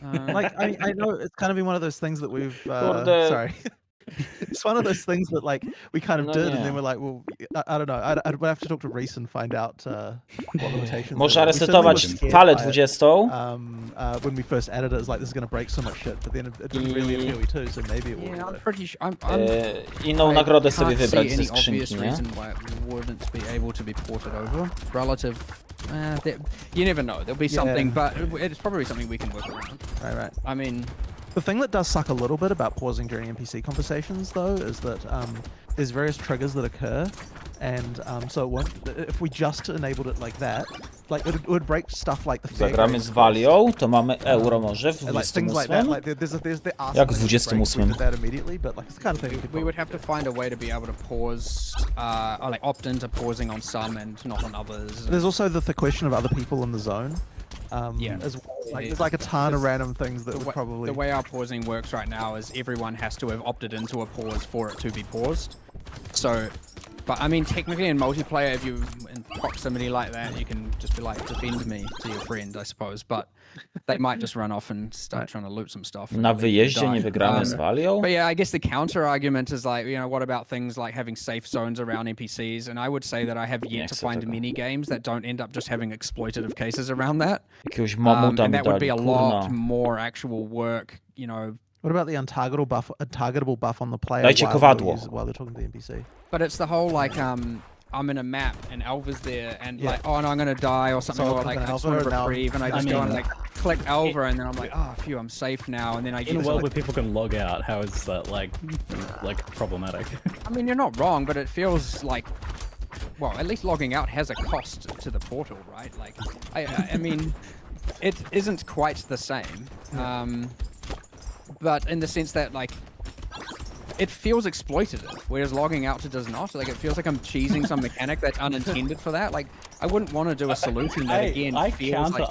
Like, I know it's kind of been one of those things that we've. Sorry. It's one of those things that like we kind of did, and then we're like, well, I don't know. I'd have to talk to Reese and find out what limitations. Można resetować falę 20. When we first added it, it's like this is going to break so much shit, but then it didn't really in PoE 2, so maybe it will. Yeah, I'm pretty sure. Inną nagrodę sobie wybrać ze skrzynki, nie? Wouldn't be able to be ported over. Relative. You never know. There'll be something, but it's probably something we can work around. Right. I mean, the thing that does suck a little bit about pausing during NPC conversations, though, is that there's various triggers that occur, and so it won't, if we just enabled it like that, like it would break stuff like the Zagramy z Valią, to mamy euro może w 28. Jak w 28? We would have to find a way to be able to pause, or like opt into pausing on some and not on others. There's also the question of other people in the zone. As well. Like, there's like a ton of random things that would probably... The way our pausing works right now is everyone has to have opted into a pause for it to be paused. So, but I mean, technically in multiplayer, if you're in proximity like that, you can just be like, defend me to your friend, I suppose. But they might just run off and start trying to loot some stuff. Na wyjeździe nie wygramy z Valią? But yeah, I guess the counter argument is like, you know, what about things like having safe zones around NPCs? And I would say that I have yet to find mini games that don't end up just having exploitative cases around that. And that would be a lot more actual work, you know. What about the untargetable buff on the player while they're talking to the NPC? But it's the whole like I'm in a map and Elva's there and like, oh no, I'm gonna die or something, or like I just want to reprieve and I just go and like click Elva and then I'm like, oh phew, I'm safe now, and then I get in a world where people can log out, how is that like problematic? I mean, you're not wrong, but it feels like, well, at least logging out has a cost to the portal, right? Like, I mean, it isn't quite the same, but in the sense that like, it feels exploitative, whereas logging out does not. Like, it feels like I'm cheesing some mechanic that's unintended for that. Like, I wouldn't want to do a solution that again feels like...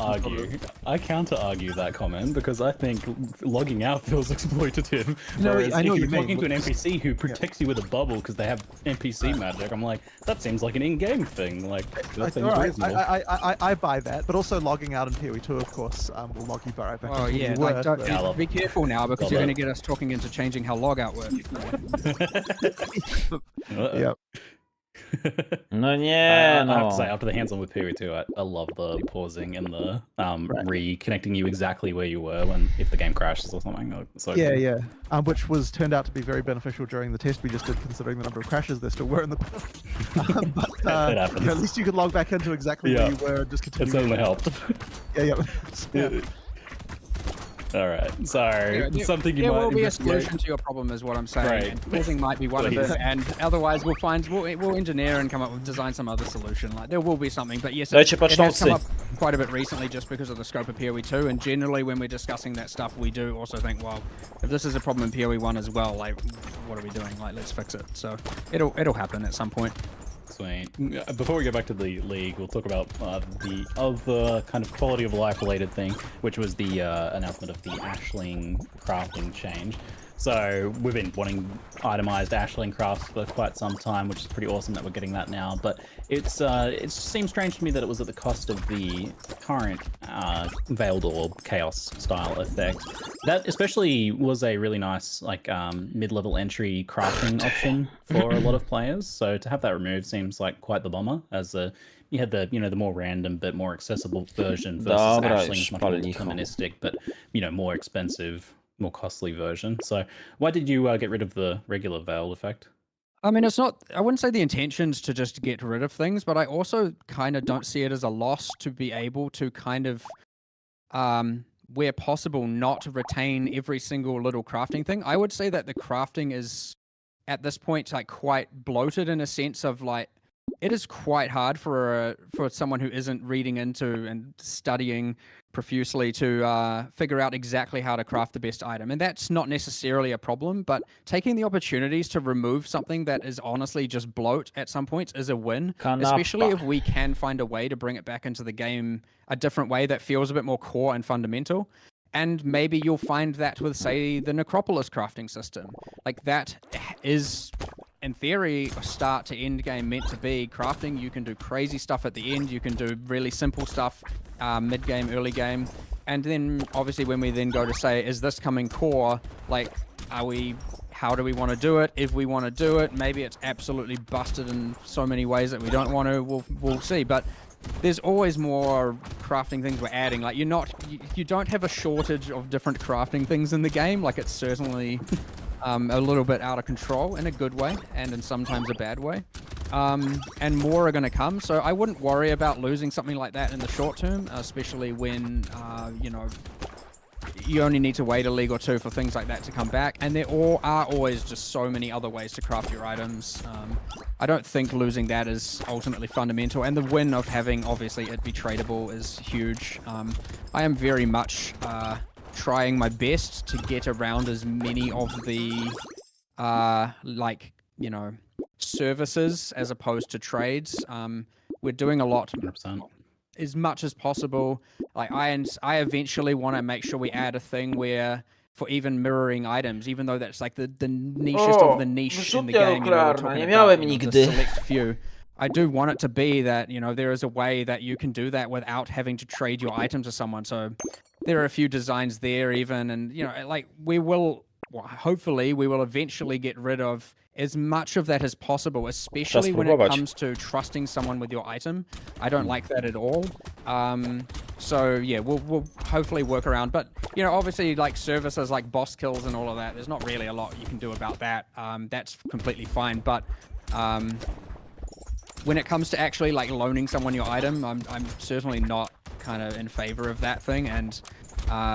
I counter-argue that comment, because I think logging out feels exploitative. No, whereas I know if you're you talking mean, to an NPC who protects you with a bubble because they have NPC magic, I'm like, that seems like an in-game thing. Like, that seems reasonable. I buy that, but also logging out in PoE 2, of course, will log you right back. Oh yeah, like, be careful now, because you're going to get us talking into changing how logout works. Yep. No nie, no. I have to say, after the hands-on with PoE 2, I love the pausing and the reconnecting you exactly where you were when if the game crashes or something. So yeah. Which turned out to be very beneficial during the test we just did, considering the number of crashes there still were in the but it happens. You know, at least you could log back into exactly where you were and just continue. It certainly helped. Yeah. All right. Sorry. Something you there might. There will be a solution to your problem, is what I'm saying. Right. And pausing might be one of them, and otherwise we'll engineer and come up with design some other solution. Like, there will be something, but yes, it has come up quite a bit recently just because of the scope of PoE 2. And generally, when we're discussing that stuff, we do also think, well, if this is a problem in PoE 1 as well, like, what are we doing? Like, let's fix it. So it'll happen at some point. Sweet. Before we go back to the league, we'll talk about the other kind of quality of life related thing, which was the announcement of the Ashling crafting change. So we've been wanting itemized Ashling crafts for quite some time, which is pretty awesome that we're getting that now. But it seems strange to me that it was at the cost of the current Veiled Orb Chaos style effect. That especially was a really nice like mid-level entry crafting option for a lot of players. So to have that removed seems like quite the bummer, as you had the the more random but more accessible version versus Ashling's much more deterministic but more expensive, more costly version. So why did you get rid of the regular veiled effect? I mean, it's not, I wouldn't say the intention's to just get rid of things, but I also kind of don't see it as a loss to be able to kind of, where possible, not retain every single little crafting thing. I would say that the crafting is, at this point, like quite bloated in a sense of like, it is quite hard for someone who isn't reading into and studying profusely to figure out exactly how to craft the best item. And that's not necessarily a problem, but taking the opportunities to remove something that is honestly just bloat at some points is a win, especially if we can find a way to bring it back into the game a different way that feels a bit more core and fundamental. And maybe you'll find that with, say, the Necropolis crafting system. Like, that is, in theory, a start to end game meant to be crafting. You can do crazy stuff at the end. You can do really simple stuff mid game, early game. And then, obviously, when we then go to say, is this coming core? Like, how do we want to do it? If we want to do it, maybe it's absolutely busted in so many ways that we don't want to. We'll see. But there's always more crafting things we're adding. Like, you don't have a shortage of different crafting things in the game. Like, it's certainly a little bit out of control in a good way, and in sometimes a bad way. And more are going to come, so I wouldn't worry about losing something like that in the short term, especially when, you know, you only need to wait a league or two for things like that to come back, and there are always just so many other ways to craft your items. I don't think losing that is ultimately fundamental, and the win of having, obviously, it be tradable is huge. I am very much trying my best to get around as many of the, like, you know, services as opposed to trades. We're doing a lot 100%. As much as possible. Like, I eventually want to make sure we add a thing where for even mirroring items, even though that's like the nichest of the niche in the game, you know, we're talking about, you know, the select few. I do want it to be that, you know, there is a way that you can do that without having to trade your item to someone. So there are a few designs there even, and, you know, like, hopefully we will eventually get rid of as much of that as possible, especially when it comes to trusting someone with your item. I don't like that at all. So yeah, we'll hopefully work around. But, you know, obviously, like, services like boss kills and all of that, there's not really a lot you can do about that. That's completely fine. But when it comes to actually, like, loaning someone your item, I'm certainly not kind of in favor of that thing. And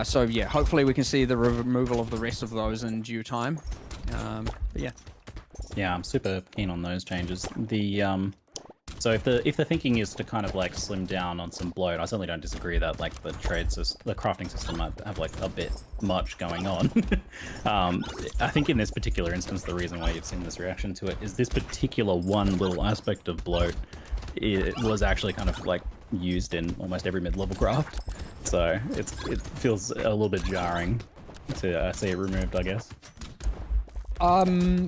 so yeah, hopefully we can see the removal of the rest of those in due time. But yeah. Yeah, I'm super keen on those changes. So if the thinking is to kind of, like, slim down on some bloat, I certainly don't disagree that, like, the crafting system might have, like, a bit much going on. I think in this particular instance, the reason why you've seen this reaction to it is this particular one little aspect of bloat, it was actually kind of, like, used in almost every mid-level craft. So it feels a little bit jarring to see it removed, I guess.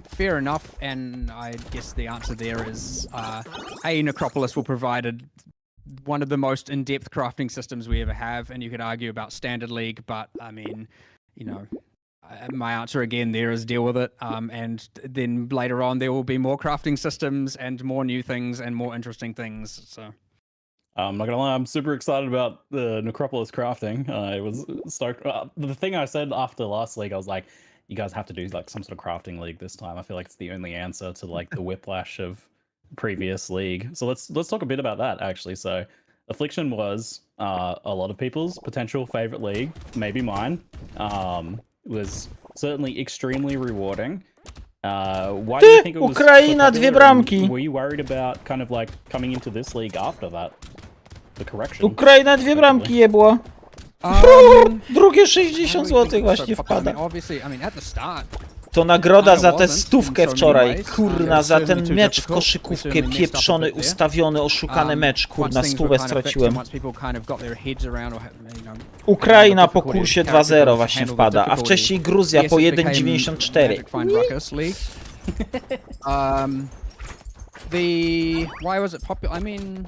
Fair enough, and I guess the answer there is, Necropolis will provide one of the most in-depth crafting systems we ever have, and you could argue about Standard League, but, I mean, you know, my answer again there is deal with it, and then later on there will be more crafting systems and more new things and more interesting things, so... I'm not gonna lie, I'm super excited about the Necropolis crafting. It was stoked. The thing I said after last league, I was like, you guys have to do, like, some sort of crafting league this time. I feel like it's the only answer to, like, the whiplash of previous league. So let's talk a bit about that, actually. So Affliction was a lot of people's potential favorite league, maybe mine. Was certainly extremely rewarding. Why do you think it was Ukraina, dwie bramki. Were you worried about kind of, like, coming into this league after that? The correction. Ukraina, dwie bramki jebło. Drugie 60 zł właśnie wpada. To nagroda za tę stówkę wczoraj. Kurna, za ten mecz w koszykówkę, pieprzony, ustawiony, oszukany mecz. Kurna, stówę straciłem. Ukraina po kursie 2-0 właśnie wpada, a wcześniej Gruzja po 1,94.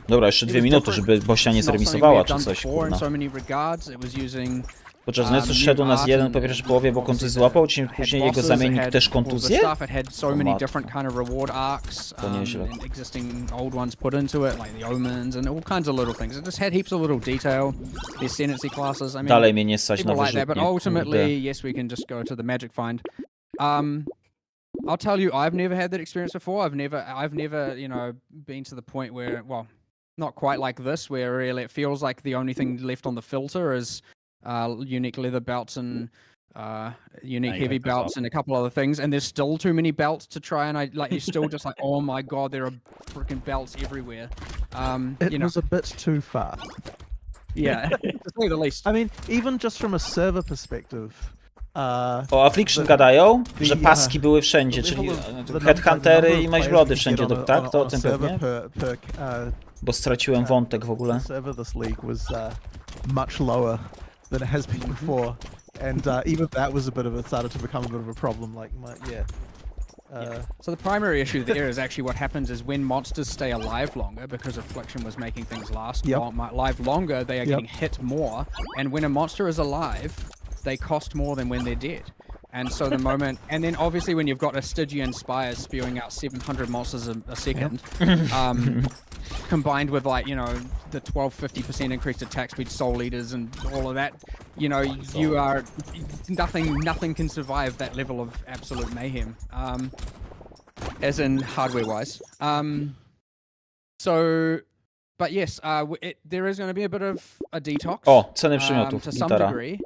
Dobra, jeszcze 2 minuty, żeby Bośnia nie zremisowała czy coś, kurna. Podczas meczu szedł nas jeden po pierwszej połowie, bo kontuzję złapał, czy później jego zamiennik też kontuzję? To nieźle. Dalej mnie nie stać na wyrzutnie. I'll tell you, I've never had that experience before. I've never, you know, been to the point where, well, not quite like this, where really it feels like the only thing left on the filter is unique leather belts and unique heavy belts and a couple other things, and there's still too many belts to try, and you're still just like, oh my god, there are freaking belts everywhere. It was a bit too far. Yeah, to say the least. I mean, even just from a server perspective. O Affliction gadają, że paski były wszędzie, czyli headhuntery i maźblody wszędzie, tak? To o tym pewnie? Bo straciłem wątek w ogóle. Server this league was much lower than it has been before, and even that was a bit of a started to become a bit of a problem. So the primary issue there is actually what happens is when monsters stay alive longer, because Affliction was making things last live longer, they are getting hit more, and when a monster is alive, they cost more than when they're dead. And so the moment, and then obviously when you've got a Stygian Spire spewing out 700 monsters a second, combined with the 50% increased attack speed, Soul Eaters and all of that, you are, nothing can survive that level of absolute mayhem, as in hardware-wise. But yes, there is going to be a bit of a detox ceny przymiotów, to some degree.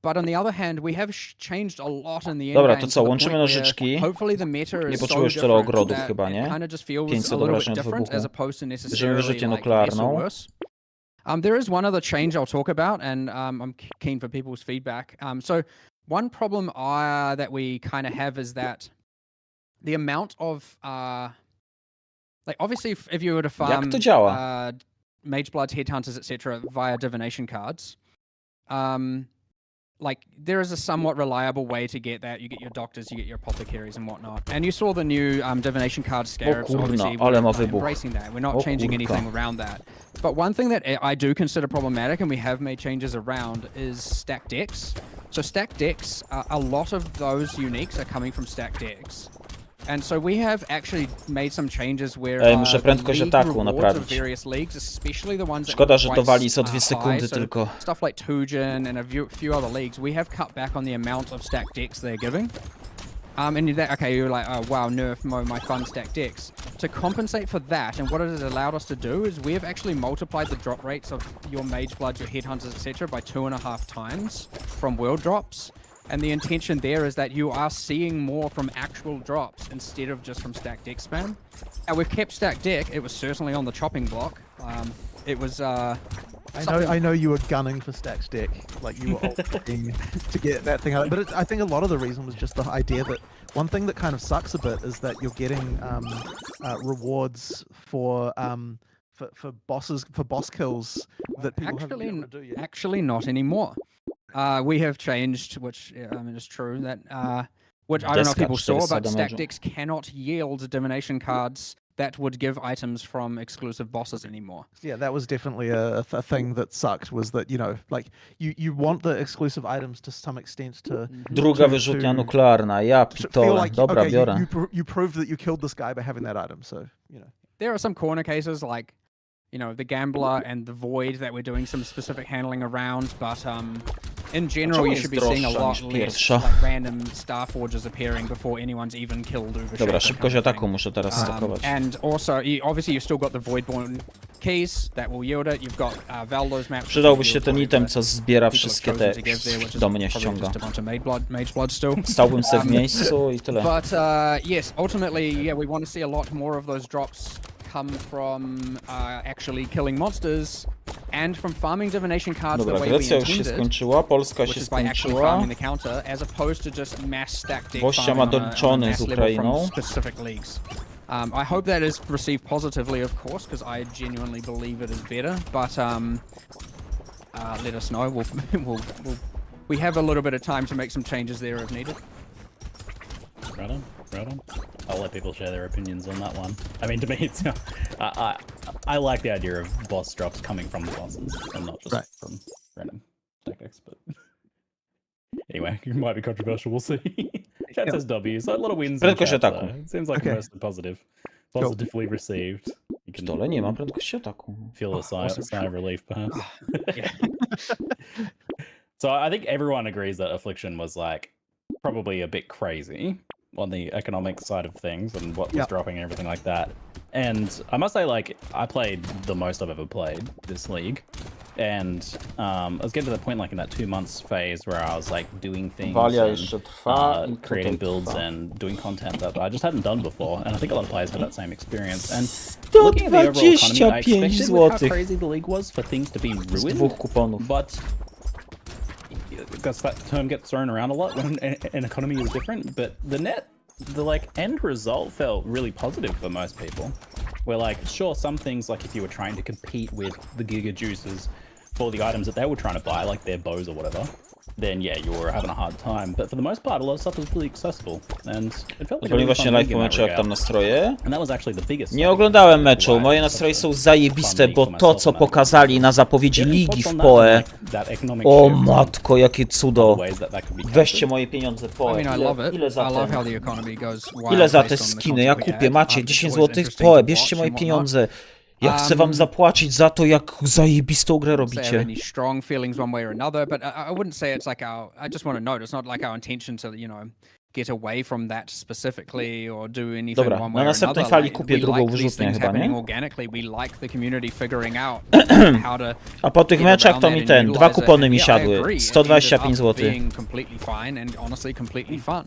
But on the other hand, we have changed a lot in the end. Dobra, to co, łączymy nożyczki. Hopefully the meta is nie potrzebujesz tyle ogrodów chyba, nie? Kind of just feels a little bit different as opposed to necessarily like nuklearną. worse. There is one other change I'll talk about, and I'm keen for people's feedback. So one problem that we kind of have is that the amount of obviously if you were to farm Mage Bloods, Headhunters, etc. via divination cards, there is a somewhat reliable way to get that. You get your doctors, you get your apothecaries and whatnot. And you saw the new divination card scarabs. Obviously, we're embracing that. We're not changing anything around that. But one thing that I do consider problematic, and we have made changes around, is stacked decks. So stacked decks, a lot of those uniques are coming from stacked decks. And so we have actually made some changes where muszę prędkość ataku naprawić. Szkoda, że to wali co 2 sekundy tylko. Stuff like Tujin and a few other leagues, we have cut back on the amount of stacked decks they're giving. And you're like, oh wow, nerf my fun stacked decks. To compensate for that, and what it has allowed us to do is we have actually multiplied the drop rates of your Mage Bloods, your Headhunters, etc. by 2.5 times from world drops. And the intention there is that you are seeing more from actual drops instead of just from stacked deck spam. And we've kept stacked deck. It was certainly on the chopping block. It was. I know you were gunning for stacked deck, like you were ulting to get that thing out. But I think a lot of the reason was just the idea that one thing that kind of sucks a bit is that you're getting rewards for boss kills that people haven't been able to do yet. Actually, not anymore. We have changed, which is true, that which I don't know if people saw, but stacked decks cannot yield divination cards that would give items from exclusive bosses anymore. Yeah, that was definitely a thing that sucked, was that, you want the exclusive items to some extent to... Druga wyrzutnia nuklearna, ja pitole. Dobra, biorę. You proved that you killed this guy by having that item, so, There are some corner cases like, the Gambler and the Void that we're doing some specific handling around, but in general you should be seeing a lot less random Starforges appearing before anyone's even killed Uber. Dobra, szybkość ataku muszę teraz stakować. And also, obviously you've still got the Voidborn keys that will yield it. You've got Valdo's map. Przydałby się ten item, co zbiera wszystkie te do mnie ściąga. Stałbym sobie w miejscu i tyle. But yes, ultimately, we want to see a lot more of those drops come from actually killing monsters and from farming divination cards the way we Grecja już się intended, skończyła, Polska się skończyła. the counter, as opposed to just mass stack deck Gościa ma doliczony z Ukrainą. from specific leagues. I hope that is received positively, of course, because I genuinely believe it is better. But let us know. We have a little bit of time to make some changes there if needed. Right on. I'll let people share their opinions on that one. I mean, to me, it's I like the idea of boss drops coming from the bosses and not just from random tactics. But anyway, it might be controversial. We'll see. Chat says W, so a lot of wins. Prędkość ataku. It seems like mostly positive, positively received. Dole nie mam prędkości ataku. Feel a sigh of relief, perhaps. So I think everyone agrees that Affliction was probably a bit crazy on the economic side of things and what was dropping and everything like that. And I must say, I played the most I've ever played this league. And I was getting to the point like in that 2 months phase where I was like doing things, and, creating builds and doing content that I just hadn't done before. And I think a lot of players had that same experience. And looking at the overall economy, I expected with how crazy the league was for things to be ruined. But because that term gets thrown around a lot when an economy is different. But the like end result felt really positive for most people. Where like, sure, some things like if you were trying to compete with the Giga Juicers for the items that they were trying to buy, like their bows or whatever, then yeah, you were having a hard time. But for the most part, a lot of stuff was really accessible, and it felt like Odpaliłem właśnie live po meczu, jak tam nastroje. And that was actually the biggest. Nie oglądałem meczu, moje nastroje są zajebiste, bo to co pokazali na zapowiedzi ligi w PoE, o matko, jakie cudo. Weźcie moje pieniądze PoE. Ile za te skiny? Ja kupię, macie 10 zł PoE, bierzcie moje pieniądze. Ja chcę wam zapłacić za to, jak zajebistą grę robicie. Strong feelings one way or another, but I wouldn't say it's like our. I just want to note, it's not like our intention to, you know, get away from that specifically or do anything Dobra, one na way or następnej another. fali kupię drugą wyrzutnię chyba, nie? Organically, we like the community figuring out how to. A po tych meczach to mi 2 kupony mi siadły. 125 zł. Being completely fine and honestly completely fun.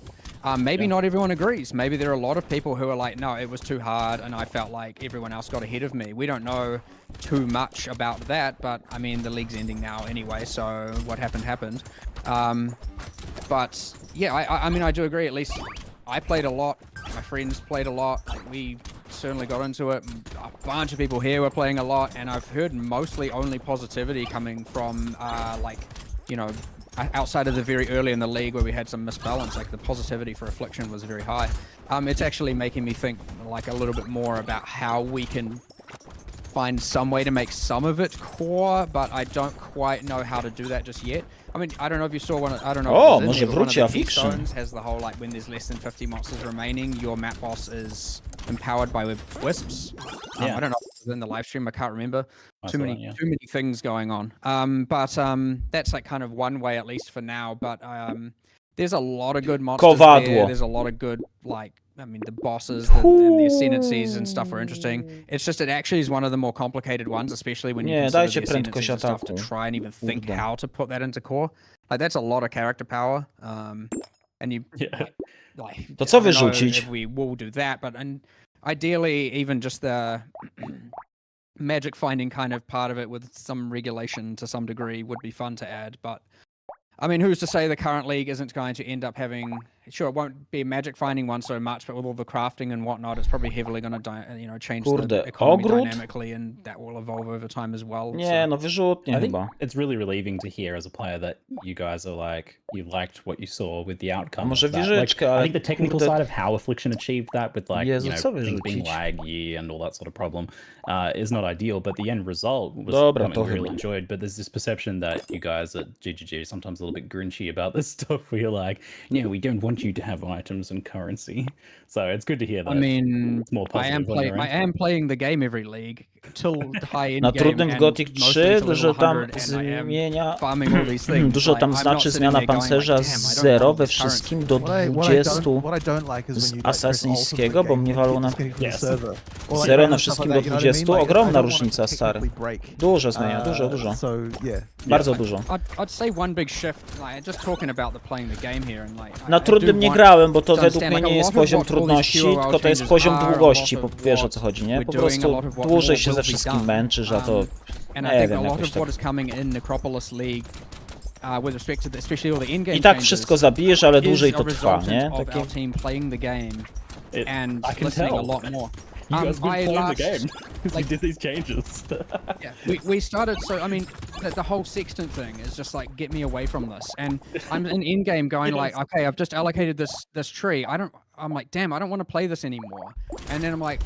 Maybe not everyone agrees. Maybe there are a lot of people who are like, no, it was too hard and I felt like everyone else got ahead of me. We don't know too much about that, but I mean, the league's ending now anyway, so what happened happened. But yeah, I mean, I do agree. At least I played a lot. My friends played a lot. We certainly got into it. A bunch of people here were playing a lot, and I've heard mostly only positivity coming from like, you know, outside of the very early in the league where we had some misbalance. Like the positivity for Affliction was very high. It's actually making me think like a little bit more about how we can find some way to make some of it core, but I don't quite know how to do that just yet. I mean, I don't know if you saw one. I don't know. Oh, może wróci Affliction. Has the whole like when there's less than 50 monsters remaining, your map boss is empowered by wisps. Yeah. I don't know if it was in the live stream. I can't remember. Too many things going on. But that's like kind of one way at least for now. But there's a lot of good monsters there. There's a lot of good like. I mean, the bosses and the ascendancies and stuff are interesting. It's just it actually is one of the more complicated ones, especially when you consider the ascendancies and stuff to try and even think how to put that into core. Like that's a lot of character power. And you like to co wyrzucić? We will do that, but ideally even just the magic finding kind of part of it with some regulation to some degree would be fun to add, but I mean, who's to say the current league isn't going to end up having... Sure, it won't be a magic finding one so much, but with all the crafting and whatnot, it's probably heavily going to change the economy dynamically, and that will evolve over time as well. Nie, no wyrzutnie I think chyba. It's really relieving to hear as a player that you guys are like, you liked what you saw with the outcome. Może of that. wieżyczka, I think the technical side of how Affliction achieved that with like, Jezu, you know, things being laggy and all that sort of problem is not ideal, but the end result was something we really enjoyed. But there's this perception that you guys at GGG are sometimes a little bit grinchy about this stuff where you're like, no, we don't want you to have items and currency. So it's good to hear that. I mean, it's more I am playing the game every league till high end Na game. trudnym w Gothic 3 dużo tam zmienia, dużo tam znaczy zmiana pancerza z 0 we wszystkim do 20 z asasyńskiego, bo mnie walą na 0 na wszystkim do 20. Ogromna różnica, stary. Dużo zmienia, dużo. Bardzo dużo. Na trudnym nie grałem, bo to według mnie nie jest poziom trudności, tylko to jest poziom długości, wiesz o co chodzi, nie? Po prostu dłużej się ze wszystkim męczysz, a to nie wiem, jakoś tak. I tak wszystko zabijesz, ale dłużej to trwa, nie? Takie... You guys have been playing the game because we did these changes. Yeah, we started. So I mean, the whole sextant thing is just like get me away from this. And I'm in in-game going like, okay, I've just allocated this tree. I'm like, damn, I don't want to play this anymore. And then I'm like,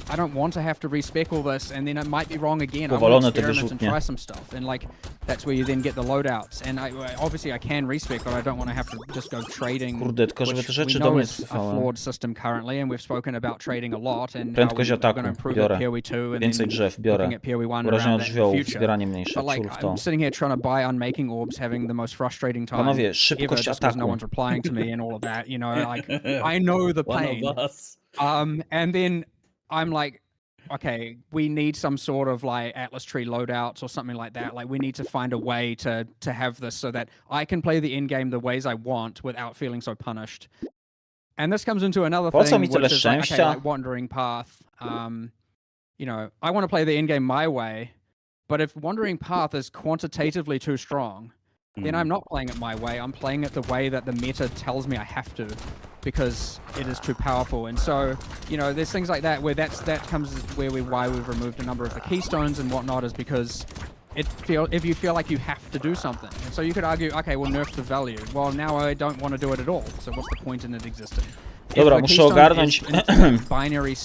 I don't want to have to respec all this, and then it might be wrong again. I want to experiment and try some stuff, and like that's where you then get the loadouts. And obviously I can respec, but I don't want to have to just go trading. Kurde, tylko żeby te rzeczy we do know mnie is a flawed system currently, and we've spoken about trading a lot and how we're going to improve at PoE 2 and więcej drzew, biorę. At PoE 1 Urażenia żywiołów, zbieranie mniejsze, but like I'm sitting here trying to buy unmaking orbs, having the most frustrating time Panowie, szybkość ataku. No one's replying to me and all of that, you know, like I know the pain. And then I'm like, okay, we need some sort of like Atlas tree loadouts or something like that. Like we need to find a way to have this so that I can play the end game the ways I want without feeling so punished. And this comes into another thing, which is like, okay, like Wandering Path. You know, I want to play the end game my way, but if Wandering Path is quantitatively too strong, then I'm not playing it my way. I'm playing it the way that the meta tells me I have to, because it is too powerful. And so, you know, there's things like that where that comes why we've removed a number of the keystones and whatnot, is because if you feel like you have to do something. And so you could argue, okay, well, nerf the value. Well, now I don't want to do it at all. So what's the point in it existing? Dobra, muszę ogarnąć,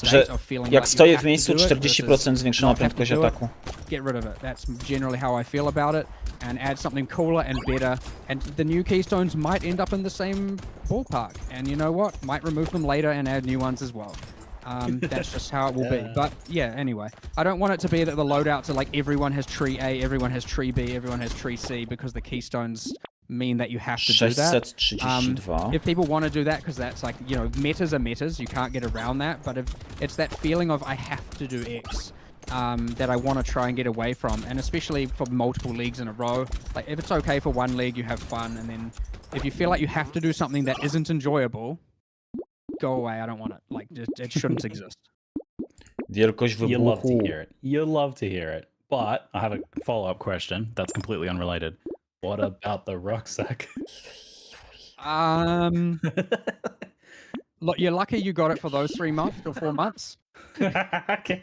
że jak stoję w miejscu, 40% zwiększoną prędkość ataku. Get rid of it. That's generally how I feel about it. And add something cooler and better. And the new keystones might end up in the same ballpark. And you know what? Might remove them later and add new ones as well. That's just how it will be. But yeah, anyway, I don't want it to be that the loadouts are like everyone has tree A, everyone has tree B, everyone has tree C, because the keystones mean that you have to do that. If people want to do that, because that's like, you know, metas are metas, you can't get around that. But if it's that feeling of I have to do X, that I want to try and get away from, and especially for multiple leagues in a row. Like if it's okay for one league, you have fun, and then if you feel like you have to do something that isn't enjoyable, go away. I don't want it. Like it shouldn't exist. Wielkość wybuchu. You love to hear it. You love to hear it. But I have a follow-up question that's completely unrelated. What about the rucksack? Look, you're lucky you got it for those 3 months or 4 months.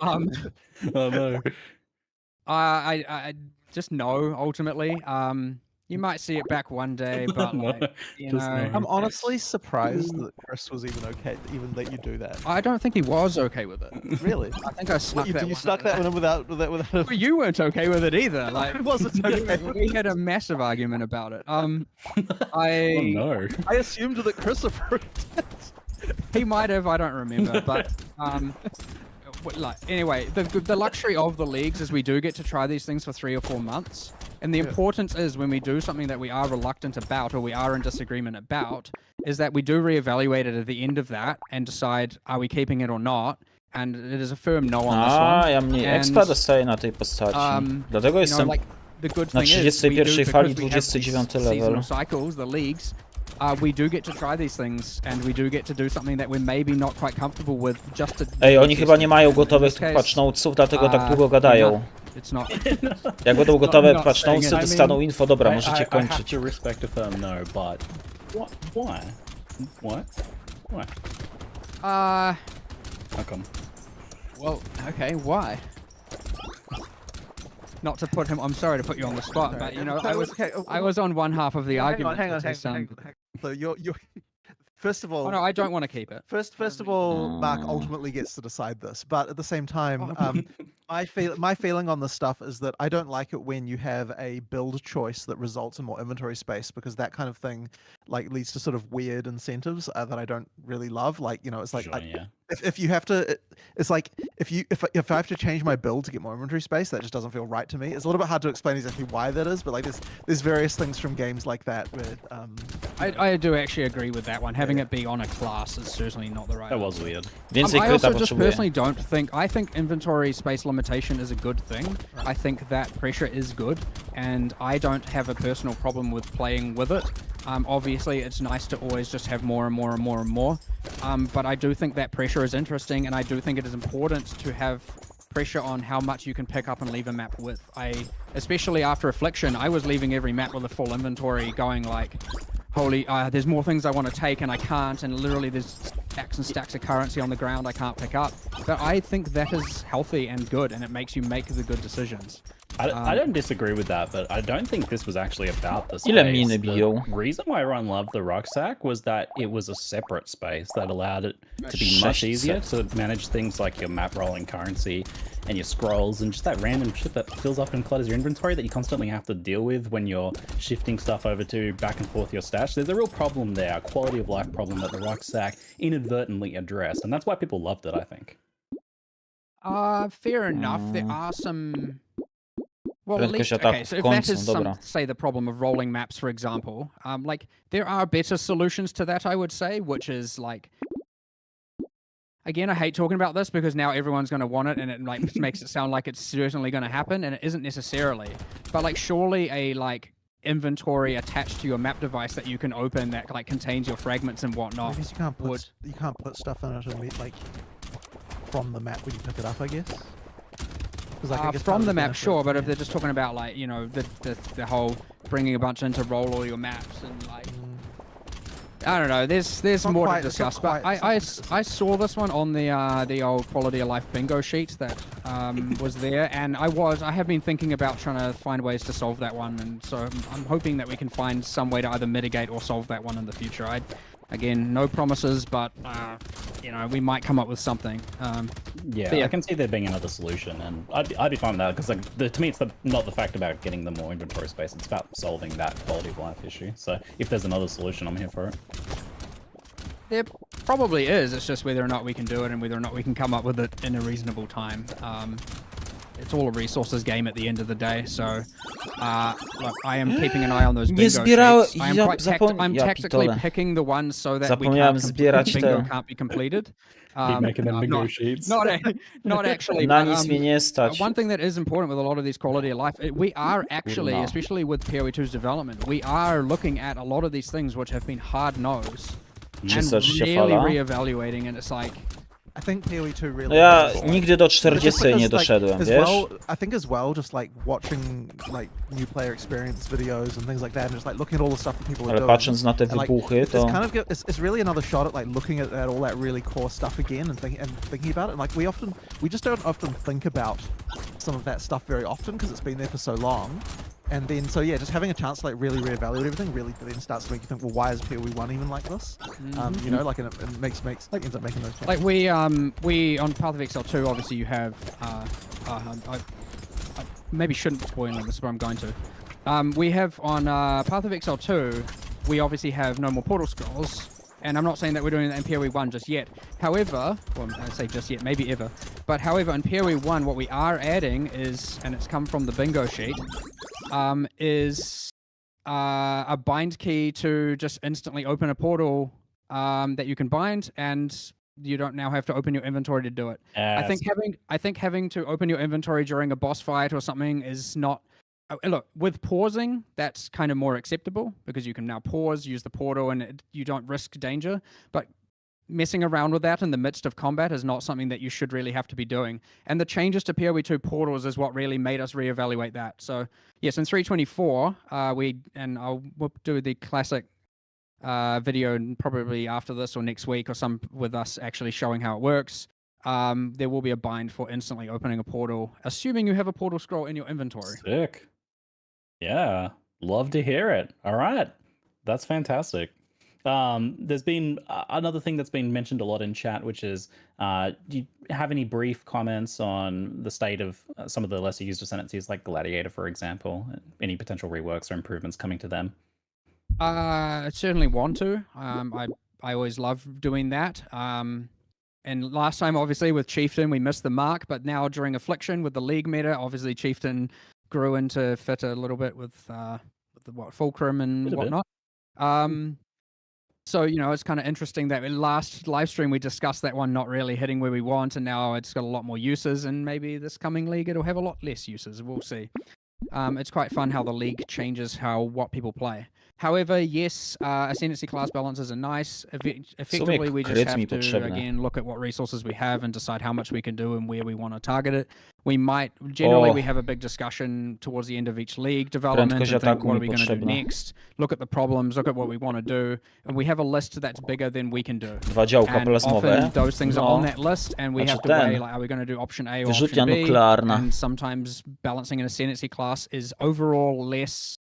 Oh no. I just know, ultimately. You might see it back one day, but like, you know, I'm honestly surprised that Chris was even okay, even let you do that. I don't think he was okay with it. Really? I think I snuck that. You snuck that one in without. Well, you weren't okay with it either. Like, I wasn't okay. We had a massive argument about it. Oh no. I assumed that Chris approved it. He might have. I don't remember, but like anyway, the luxury of the leagues is we do get to try these things for 3 or 4 months. And the importance is when we do something that we are reluctant about or we are in disagreement about, is that we do reevaluate it at the end of that and decide, are we keeping it or not? And it is a firm no on this one. Ja mniej expa dostaję na tej postaci. Dlatego jestem na 31 fali 29 level. Cycles, the leagues, we do get to try these things and we do get to do something that we're maybe not quite comfortable with just to... Ej, oni chyba nie mają gotowych patch notesów, dlatego tak długo gadają. It's not. Jak będą gotowe patch notesy, dostaną info. Dobra, możecie kończyć. I have to respect a firm no, but why? How come? Well, okay, why? Not to put him, I'm sorry to put you on the spot, but you know, I was on one half of the argument. Hang on. So you're first of all, oh no, I don't want to keep it. First of all, Mark ultimately gets to decide this, but at the same time, my feeling on this stuff is that I don't like it when you have a build choice that results in more inventory space, because that kind of thing like leads to sort of weird incentives that I don't really love. Like, you know, it's like if you have to, it's like if I have to change my build to get more inventory space, that just doesn't feel right to me. It's a little bit hard to explain exactly why that is, but like there's various things from games like that where I do actually agree with that one. Having it be on a class is certainly not the right. That was weird. I also just personally don't think. I think inventory space limitation is a good thing. I think that pressure is good, and I don't have a personal problem with playing with it. Obviously, it's nice to always just have more and more and more and more. But I do think that pressure is interesting, and I do think it is important to have pressure on how much you can pick up and leave a map with. Especially after Affliction, I was leaving every map with a full inventory, going like, holy, there's more things I want to take and I can't, and literally there's stacks and stacks of currency on the ground I can't pick up. But I think that is healthy and good, and it makes you make the good decisions. I don't disagree with that, but I don't think this was actually about the space. The reason why everyone loved the rucksack was that it was a separate space that allowed it to be much easier to manage things like your map rolling currency and your scrolls and just that random shit that fills up and clutters your inventory that you constantly have to deal with when you're shifting stuff over to back and forth your stash. There's a real problem there, a quality of life problem that the rucksack inadvertently addressed, and that's why people loved it, I think. Fair enough. There are some... Well, at least, okay, so if that is say the problem of rolling maps, for example, like there are better solutions to that, I would say, which is like, again, I hate talking about this because now everyone's going to want it, and it like makes it sound like it's certainly going to happen, and it isn't necessarily. But like, surely a like inventory attached to your map device that you can open that like contains your fragments and whatnot. I guess you can't put stuff in it and like from the map when you pick it up, I guess. Like, I guess from the map, sure, but if they're just talking about like, you know, the whole bringing a bunch in to roll all your maps and like, I don't know. There's more to discuss, but I saw this one on the old quality of life bingo sheet that was there, and I have been thinking about trying to find ways to solve that one, and so I'm hoping that we can find some way to either mitigate or solve that one in the future. Again, no promises, but you know, we might come up with something. Yeah, I can see there being another solution, and I'd be fine with that because like to me, it's not the fact about getting them more inventory space; it's about solving that quality of life issue. So if there's another solution, I'm here for it. There probably is. It's just whether or not we can do it and whether or not we can come up with it in a reasonable time. It's all a resources game at the end of the day, so look, I am keeping an eye on those bingo sheets. I'm tactically picking the ones so that bingo can't be completed. Keep making them bingo sheets. Not actually. Na nic mnie nie stać. One thing that is important with a lot of these quality of life, we are actually, especially with PoE2's development, we are looking at a lot of these things which have been hard-nosed and really re-evaluating, and it's like, I think PoE2 really. No ja nigdy do 40 nie doszedłem, like, wiesz? Well, I think as well, just like watching like new player experience videos and things like that, and just like looking at all the stuff that people are doing. Patrząc na te wybuchy, to... It's kind of it's really another shot at like looking at all that really core stuff again and thinking about it. And like we just don't often think about some of that stuff very often because it's been there for so long. And then, so yeah, just having a chance to like really reevaluate everything really then starts to make you think, well, why is PoE1 even like this? You know, like, and it ends up making those changes. Like we on Path of Exile 2, obviously you have, I maybe shouldn't spoil this, but I'm going to. We have on Path of Exile 2, we obviously have no more portal scrolls. And I'm not saying that we're doing that in PoE1 just yet. However, well, I say just yet, maybe ever. But however, in PoE1, what we are adding is, and it's come from the bingo sheet, is a bind key to just instantly open a portal that you can bind, and you don't now have to open your inventory to do it. I think having to open your inventory during a boss fight or something is not. Look, with pausing, that's kind of more acceptable because you can now pause, use the portal, and you don't risk danger. But messing around with that in the midst of combat is not something that you should really have to be doing. And the changes to PoE2 portals is what really made us reevaluate that. So yes, in 3.24, I'll do the classic video probably after this or next week or some with us actually showing how it works. There will be a bind for instantly opening a portal, assuming you have a portal scroll in your inventory. Sick. Yeah, love to hear it. All right, that's fantastic. There's been another thing that's been mentioned a lot in chat, which is, do you have any brief comments on the state of some of the lesser used ascendancies, like Gladiator, for example? Any potential reworks or improvements coming to them? I certainly want to. I always love doing that. And last time, obviously, with Chieftain, we missed the mark, but now during Affliction with the League meta, obviously Chieftain grew into fit a little bit with the Fulcrum and whatnot. So, you know, it's kind of interesting that in last live stream we discussed that one not really hitting where we want, and now it's got a lot more uses, and maybe this coming League it'll have a lot less uses. We'll see. It's quite fun how the League changes what people play. However, yes, ascendancy class balances are nice. Effectively, we just have to, again, look at what resources we have and decide how much we can do and where we want to target it. We might, generally, we have a big discussion towards the end of each League development and think, what are we going to do next? Look at the problems, look at what we want to do, and we have a list that's bigger than we can do. And often those things are on that list, and we have to weigh, like, are we going to do option A or option B? And sometimes balancing an ascendancy class is overall less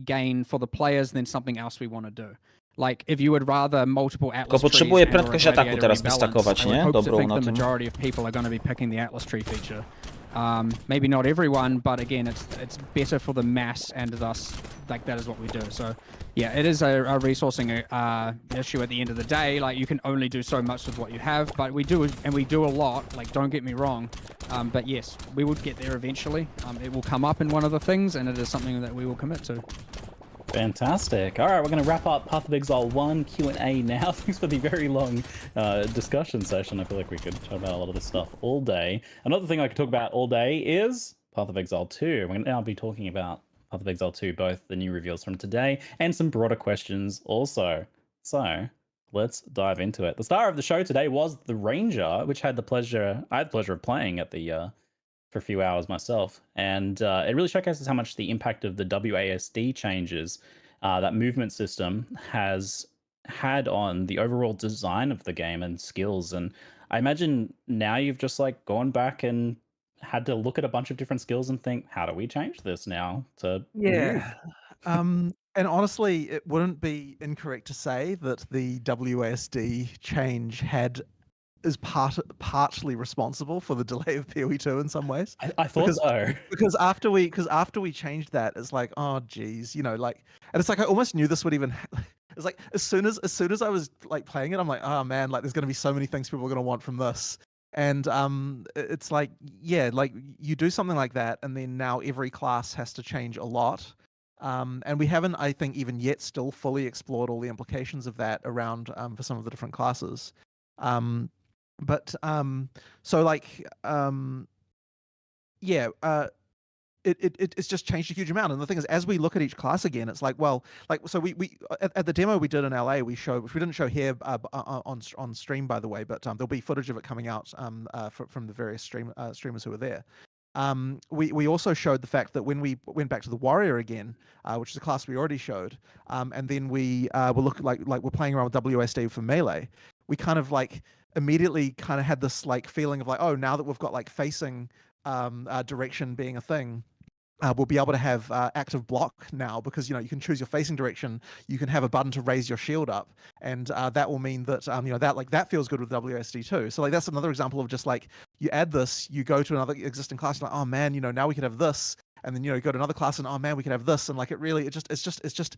gain for the players than something else we want to do. Like, if you would rather multiple Atlas trees potrzebuję prędkość ataku teraz wystakować, nie? Dobrą na the tym. majority of people are going to be picking the Atlas tree feature. Maybe not everyone, but again, it's better for the mass, and thus, like, that is what we do. So, yeah, it is a resourcing issue at the end of the day. Like, you can only do so much with what you have, but we do a lot. Like, don't get me wrong. But yes, we would get there eventually. It will come up in one of the things, and it is something that we will commit to. Fantastic. All right, we're going to wrap up Path of Exile 1 Q&A now. Thanks for the very long discussion session. I feel like we could talk about a lot of this stuff all day. Another thing I could talk about all day is Path of Exile 2. We're going to now be talking about Path of Exile 2, both the new reveals from today and some broader questions also. So let's dive into it. The star of the show today was the Ranger, which I had the pleasure of playing at the for a few hours myself, and it really showcases how much the impact of the WASD changes, that movement system, has had on the overall design of the game and skills. And I imagine now you've just like gone back and had to look at a bunch of different skills and think, how do we change this now to move? And honestly, it wouldn't be incorrect to say that the WASD change is partly responsible for the delay of PoE2 in some ways. I thought so. Because after we changed that, it's like, oh geez, you know, like, and it's like I almost knew this would even. It's like as soon as I was like playing it, I'm like, oh man, like there's gonna be so many things people are gonna want from this. And it's like, yeah, like you do something like that, and then now every class has to change a lot. And we haven't, I think, even yet still fully explored all the implications of that around for some of the different classes. So like, yeah, it's just changed a huge amount. And the thing is, as we look at each class again, it's like, well, like, so we at the demo we did in LA, we showed, which we didn't show here on stream, by the way, but there'll be footage of it coming out from the various streamers who were there. We also showed the fact that when we went back to the Warrior again, which is a class we already showed, and then we were looking like we're playing around with WSD for melee, we kind of like immediately kind of had this like feeling of like, oh, now that we've got like facing direction being a thing, we'll be able to have active block now, because you know you can choose your facing direction, you can have a button to raise your shield up, and that will mean that you know that feels good with WSD too. So like that's another example of just like you add this, you go to another existing class, like, oh man, you know, now we could have this, and then you know you go to another class and oh man, we could have this, and like it's just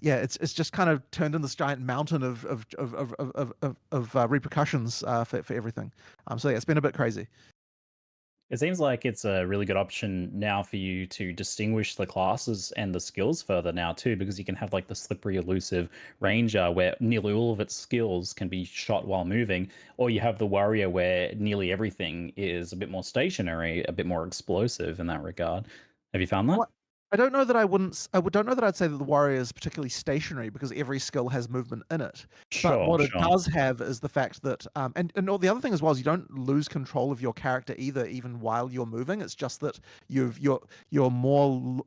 yeah, it's just kind of turned into this giant mountain of repercussions for everything. So yeah, it's been a bit crazy. It seems like it's a really good option now for you to distinguish the classes and the skills further now too, because you can have like the slippery, elusive Ranger where nearly all of its skills can be shot while moving, or you have the Warrior where nearly everything is a bit more stationary, a bit more explosive in that regard. Have you found that? Well, I don't know that don't know that I'd say that the Warrior is particularly stationary, because every skill has movement in it. But what it does have is the fact that, and the other thing as well is you don't lose control of your character either, even while you're moving. It's just that you're more,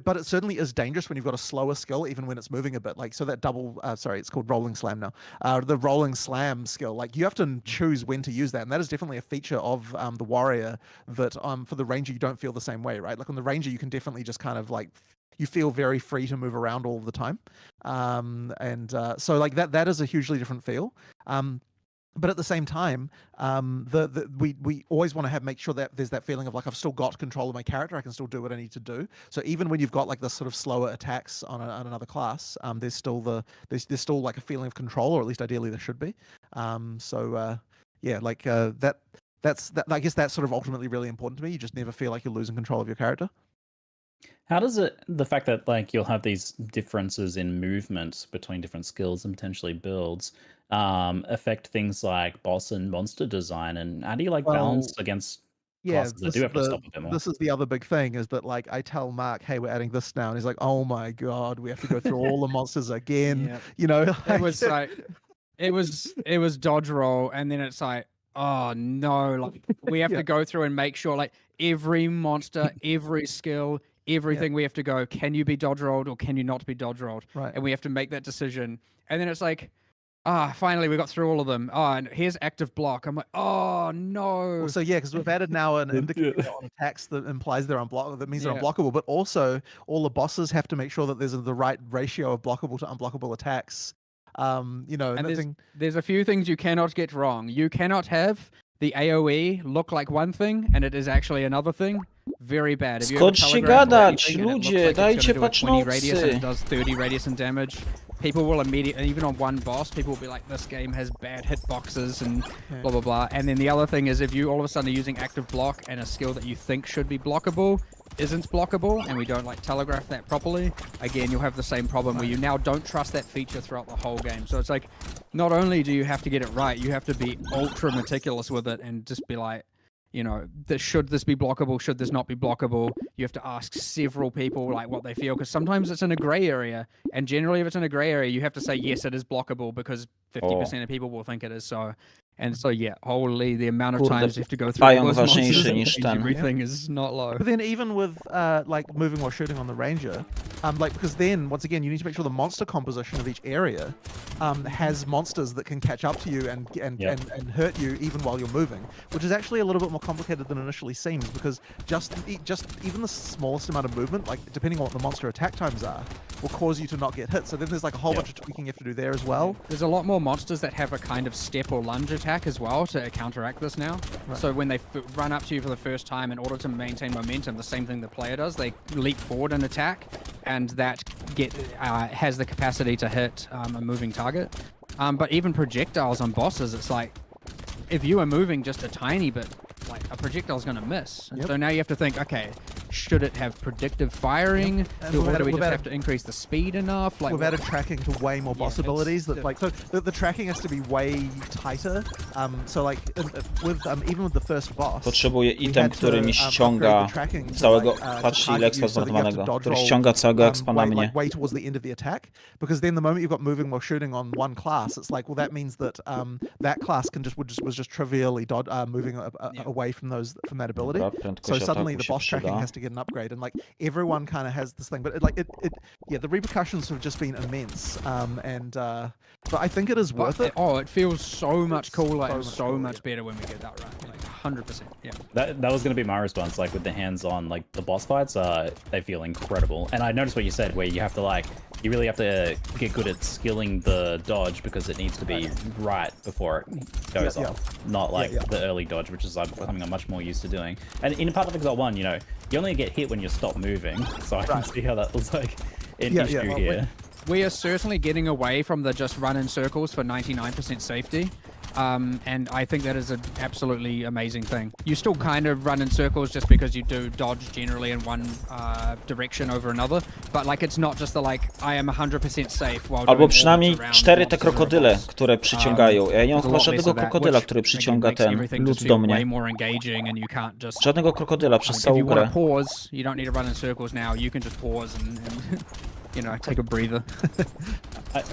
but it certainly is dangerous when you've got a slower skill, even when it's moving a bit. Like, so that double, sorry, it's called rolling slam now. The rolling slam skill, like you have to choose when to use that. And that is definitely a feature of the Warrior that for the Ranger, you don't feel the same way, right? Like on the Ranger, you can definitely just kind of like, you feel very free to move around all the time. So like that is a hugely different feel. But at the same time, we always want to make sure that there's that feeling of like, I've still got control of my character. I can still do what I need to do. So even when you've got like this sort of slower attacks on another class, there's still like a feeling of control, or at least ideally there should be. Yeah, like that's I guess that's sort of ultimately really important to me. You just never feel like you're losing control of your character. How does the fact that like you'll have these differences in movement between different skills and potentially builds affect things like boss and monster design, and how do you like balance against classes that do have to stop a bit more? This is the other big thing, is that like I tell Mark, hey, we're adding this now, and he's like, oh my god, we have to go through all the monsters again. Yep. You know, it was like it was dodge roll, and then it's like, oh no, like we have to go through and make sure like every monster, every skill, everything we have to go, can you be dodge rolled or can you not be dodge rolled? Right. And we have to make that decision. And then it's like, finally we got through all of them. Oh, and here's active block. I'm like, oh no. Well, so yeah, because we've added now an indicator on attacks that implies they're unblockable. That means they're unblockable. But also all the bosses have to make sure that there's the right ratio of blockable to unblockable attacks. You know, and there's a few things you cannot get wrong. You cannot have the AoE look like one thing and it is actually another thing. Very bad. Skoczcie gadać, ludzie, dajcie patrz 20 radius and it does 30 radius and damage. People will immediately, even on one boss, people will be like, this game has bad hitboxes and blah, blah, blah. And then the other thing is if you all of a sudden are using active block and a skill that you think should be blockable, isn't blockable and we don't like telegraph that properly, again you'll have the same problem where you now don't trust that feature throughout the whole game. So it's like, not only do you have to get it right, you have to be ultra meticulous with it and just be like, you know, should this be blockable? Should this not be blockable? You have to ask several people like what they feel, because sometimes it's in a gray area, and generally if it's in a gray area, you have to say yes, it is blockable, because 50% of people will think it is. So, and so yeah, holy, the amount of times you have to go through all those monsters and everything is not low. But then even with like moving or shooting on the ranger, like, because then once again you need to make sure the monster composition of each area has monsters that can catch up to you and hurt you even while you're moving, which is actually a little bit more complicated than initially seems, because just even the smallest amount of movement, like depending on what the monster attack times are, will cause you to not get hit. So then there's like a whole bunch of tweaking you have to do there as well. There's a lot more monsters that have a kind of step or lunge attack as well to counteract this now. Right. So when they run up to you for the first time, in order to maintain momentum, the same thing the player does, they leap forward and attack, and that has the capacity to hit a moving target. But even projectiles on bosses, it's like, if you are moving just a tiny bit, like a projectile's going to miss. And so now you have to think, okay, should it have predictive firing? Or do we just have to increase the speed enough? Like, we've added tracking to way more boss abilities. That like, so the tracking has to be way tighter. So like, even with the first boss, potrzebuję item, który mi ściąga całego, patrzcie ile expa zmarnowanego, który ściąga całego expa na mnie. Way towards the end of the attack, because then the moment you've got moving while shooting on one class, it's like, well, that means that that class was just trivially moving away from that ability. So suddenly the boss tracking has to get an upgrade, and like everyone kind of has this thing, but the repercussions have just been immense. But I think it is worth it. Oh, it feels so much cooler and so much better when we get that right. Like 100%. Yeah. That was going to be my response. Like with the hands-on, like the boss fights, they feel incredible. And I noticed what you said, where you have to like, you really have to get good at skilling the dodge, because it needs to be right before it goes off, not like the early dodge, which is something I'm much more used to doing. And in Path of Exile 1, you know, you only get hit when you stop moving, so I can see how that was like an issue here. We are certainly getting away from the just run in circles for 99% safety. And I think that is an absolutely amazing thing. You still kind of run in circles just because you do dodge generally in one direction over another, but like it's not just the like, I am 100% safe while albo przynajmniej 4 te krokodyle, które przyciągają. Ja nie mam chyba żadnego krokodyla, który przyciąga ten lód do mnie. Żadnego krokodyla przez całą grę. You don't need to run in circles now. You can just pause and you know, take a breather.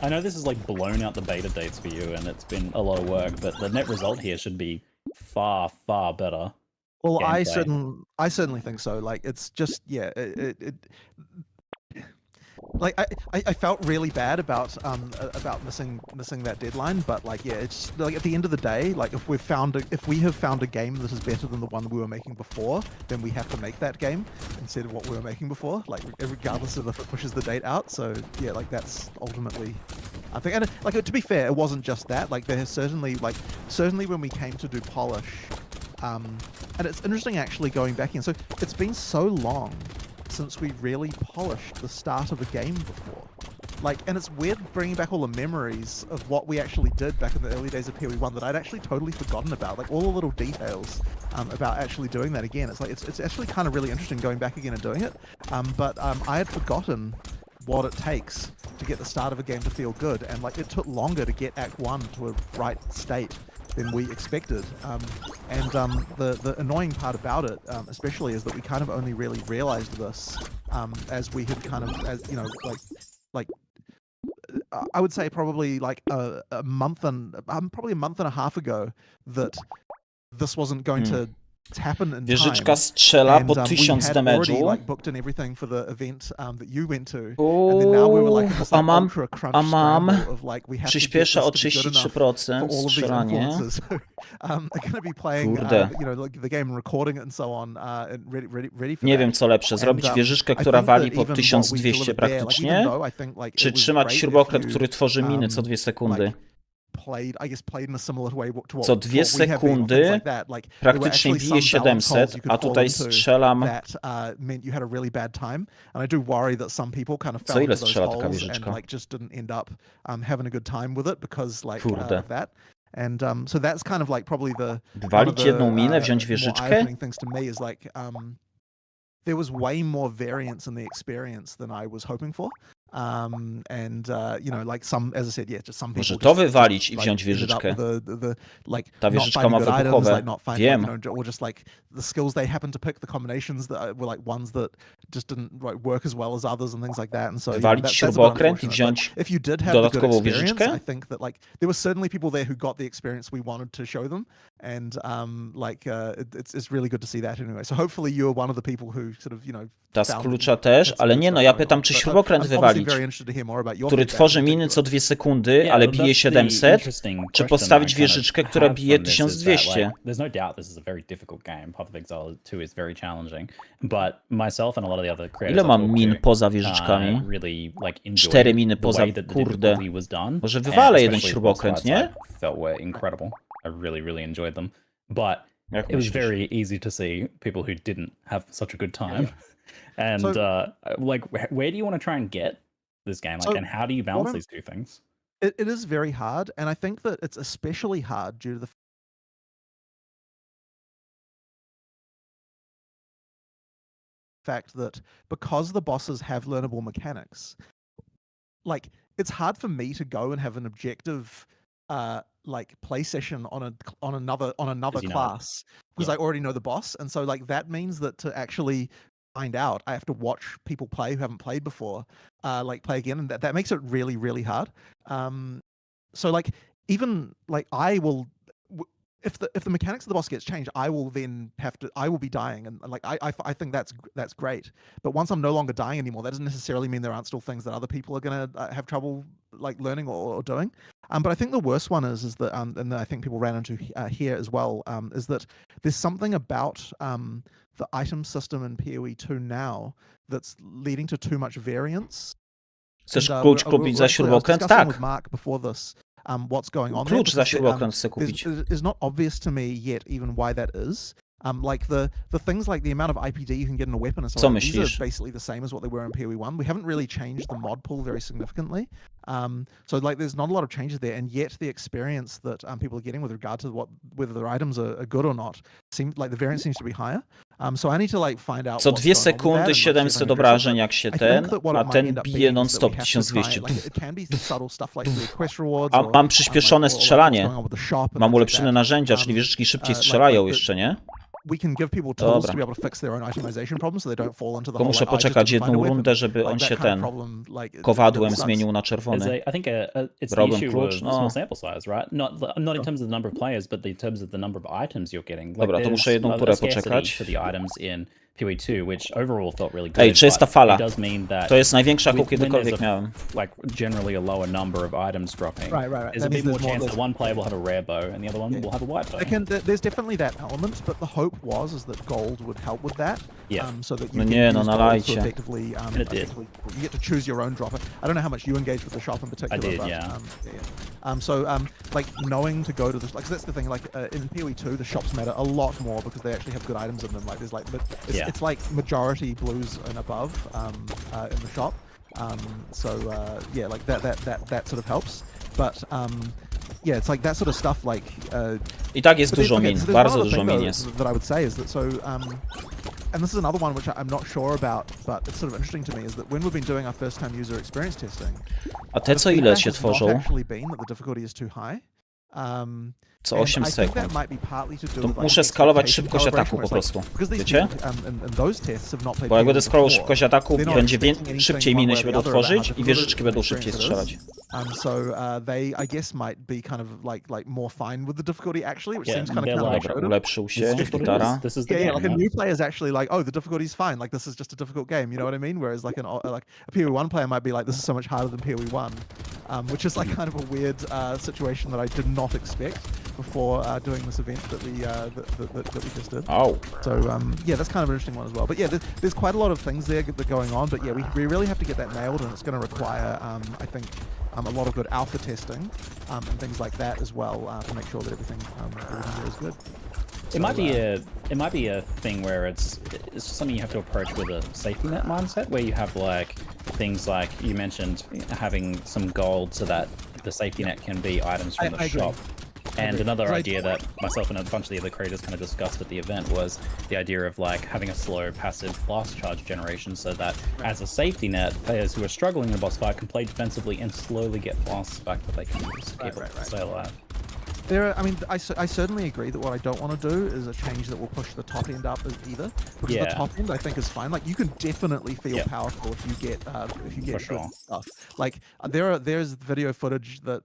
I know this is like blown out the beta dates for you, and it's been a lot of work, but the net result here should be far, far better. Well, I certainly think so. Like, it's just, like I felt really bad about missing that deadline, but like it's like at the end of the day, like if we have found a game that is better than the one we were making before, then we have to make that game instead of what we were making before, like regardless of if it pushes the date out. So yeah, like that's ultimately, I think, and like to be fair, it wasn't just that. Like there has certainly when we came to do polish, and it's interesting actually going back in. So it's been so long since we really polished the start of a game before. Like, and it's weird bringing back all the memories of what we actually did back in the early days of PoE1 that I'd actually totally forgotten about. Like all the little details about actually doing that again. It's like, it's actually kind of really interesting going back again and doing it. But I had forgotten what it takes to get the start of a game to feel good. And like, it took longer to get Act 1 to a right state than we expected. The annoying part about it, especially, is that we kind of only really realized this as we had kind of, as you know, like I would say probably like a month and a half ago, that this wasn't going to happen in Wieżyczka strzela po 1000 damage'u. Like booked in everything for the event that you went to. And then now we were like in this like ultra crunch scramble of like we have przyspiesza o to get this to be good enough for all of these influencers. I'm going to be playing you know, like the game and recording it and so on, and ready for Nie wiem co lepsze, zrobić wieżyczkę, która wali po 1200 praktycznie, czy trzymać śrubokręt, który tworzy miny co 2 sekundy. Co 2 sekundy praktycznie bije 700, a tutaj strzelam... Co ile strzela taka wieżyczka? Kurde. Walić jedną minę, wziąć wieżyczkę? there was way more variance in the experience than I was hoping for. You know, like some, as I said, yeah, just some people. Może to wywalić i wziąć wieżyczkę. Ta wieżyczka ma wybuchowe. Wiem. Or just like the skills they happen to pick, the combinations that were like ones that just didn't work as well as others and things like that. And so wywalić śrubokręt i wziąć dodatkową wieżyczkę. I think that like there were certainly people there who got the experience we wanted to show them, and it's really good to see that anyway. So hopefully you are one of the people who sort of, you know. Ta z klucza też, ale nie, no ja pytam, czy śrubokręt wywalić, który tworzy miny co 2 sekundy, ale bije 700, czy postawić wieżyczkę, która bije 1200. There's no doubt this is a very difficult game. Path of Exile 2 is very challenging, but myself and a lot of the other creators. Ile mam min poza wieżyczkami? 4 miny poza, kurde. Może wywalę jeden śrubokręt, nie? Felt were incredible. I really enjoyed them, but it was very easy to see people who didn't have such a good time. And like, where do you want to try and get this game? Like, and how do you balance these two things? It is very hard, and I think that it's especially hard due to the fact that because the bosses have learnable mechanics, like it's hard for me to go and have an objective like play session on another class because I already know the boss, and so like that means that to actually find out, I have to watch people play who haven't played before, like play again, and that makes it really hard. So like even like I will, if the mechanics of the boss gets changed, I will be dying, and like I think that's great. But once I'm no longer dying anymore, that doesn't necessarily mean there aren't still things that other people are gonna have trouble like learning or doing. But I think the worst one is that and I think people ran into here as well, is that there's something about the item system in PoE 2 now that's leading to too much variance. Chcesz klucz kupić za śrubokręt? Tak. With Mark before this, what's going on klucz za śrubokręt chcę kupić. It's not obvious to me yet even why that is. Like the things like the amount of IPD you can get in a weapon and so on, these are basically the same as what they were in PoE 1. We haven't really changed the mod pool very significantly. So like there's not a lot of changes there, and yet the experience that people are getting with regard to whether their items are good or not seems like the variance seems to be higher. So I need to like find out. Co 2 sekundy 700 obrażeń jak się a ten bije non-stop 1200. A mam przyspieszone strzelanie. Mam ulepszone narzędzia, czyli wieżyczki szybciej strzelają jeszcze, nie? Tylko muszę poczekać jedną rundę, żeby on się kowadłem zmienił na czerwony. I think it's the issue of small sample size, right? Not in terms of the number of players, but in terms of the number of items you're getting. Dobra, to muszę jedną turę poczekać. For the items in PoE 2, which overall felt really good. Ej, czysta fala. It does mean that to jest największa, jaką kiedykolwiek miałem. Like generally a lower number of items dropping. Right. There's a bit more chance that one player will have a rare bow and the other one will have a white bow. There's definitely that element, but the hope is that gold would help with that. Yeah. So that you can use gold to effectively, and it did. You get to choose your own dropper. I don't know how much you engage with the shop in particular. I did, but, yeah. So like knowing to go to this, like, so that's the thing. Like in PoE 2, the shops matter a lot more because they actually have good items in them. Like there's like, it's like majority blues and above in the shop. Yeah, like that sort of helps. But yeah, it's like that sort of stuff. Like I tak jest dużo min, bardzo dużo min jest. That I would say is that and this is another one which I'm not sure about, but it's sort of interesting to me, is that when we've been doing our first time user experience testing, a te co ile się tworzą? Actually been that the difficulty is too high. Co 8 sekund. To muszę skalować szybkość ataku po prostu. Wiecie? Bo jak będę skalował szybkość ataku, będzie szybciej miny się będą tworzyć i wieżyczki będą szybciej strzelać. So they, I guess, might be kind of like more fine with the difficulty actually, which seems kind of counterintuitive. Ulepszył się gitara. Yeah, like a new player is actually like, oh, the difficulty is fine. Like this is just a difficult game. You know what I mean? Whereas like a PoE 1 player might be like, this is so much harder than PoE 1, which is like kind of a weird situation that I did not expect before doing this event that we just did. Oh. So yeah, that's kind of an interesting one as well. But yeah, there's quite a lot of things there that are going on. But yeah, we really have to get that nailed, and it's going to require, I think, a lot of good alpha testing and things like that as well to make sure that everything there is good. It might be a thing where it's something you have to approach with a safety net mindset, where you have like things like you mentioned having some gold so that the safety net can be items from the shop. And another idea that myself and a bunch of the other creators kind of discussed at the event was the idea of like having a slow passive flask charge generation so that as a safety net, players who are struggling in a boss fight can play defensively and slowly get flasks back that they can use to stay alive. I mean, I certainly agree that what I don't want to do is a change that will push the top end up either. Because the top end I think is fine. Like you can definitely feel powerful if you get good stuff. Like there's video footage that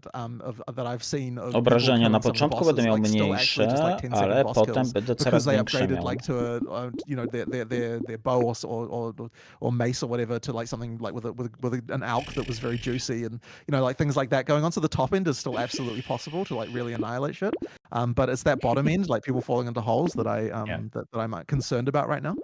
that I've seen of obrażenia na początku będę miał mniejsze, ale potem będę coraz większe miał. Like to a, you know, their bow or mace or whatever to like something like with an alk that was very juicy, and you know, like things like that going on. So the top end is still absolutely possible to like really annihilate shit. But it's that bottom end, like people falling into holes, that that I'm concerned about right now.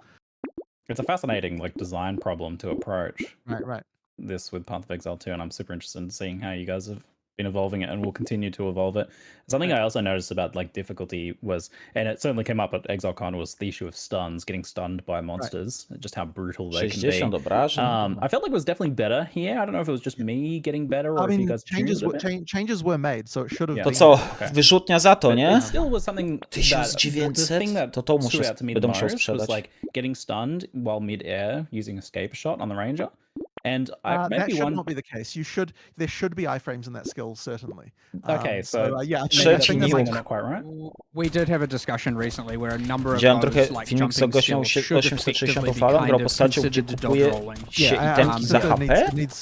It's a fascinating like design problem to approach. Right. This with Path of Exile 2, and I'm super interested in seeing how you guys have been evolving it and will continue to evolve it. Something I also noticed about like difficulty was, and it certainly came up at ExileCon, was the issue of stuns, getting stunned by monsters, just how brutal they can be. I felt like it was definitely better here. I don't know if it was just me getting better, or if you guys changes were made, so it should have. To co, wyrzutnia za to, nie? It still was something 1900, to będę musiał sprzedać. Like getting stunned while mid-air using escape shot on the ranger. And that should not be the case. There should be iframes in that skill, certainly. Okay, so yeah, I think that's not quite right. We did have a discussion recently where a number of those like jumping skills should effectively be kind of considered to dodge rolling.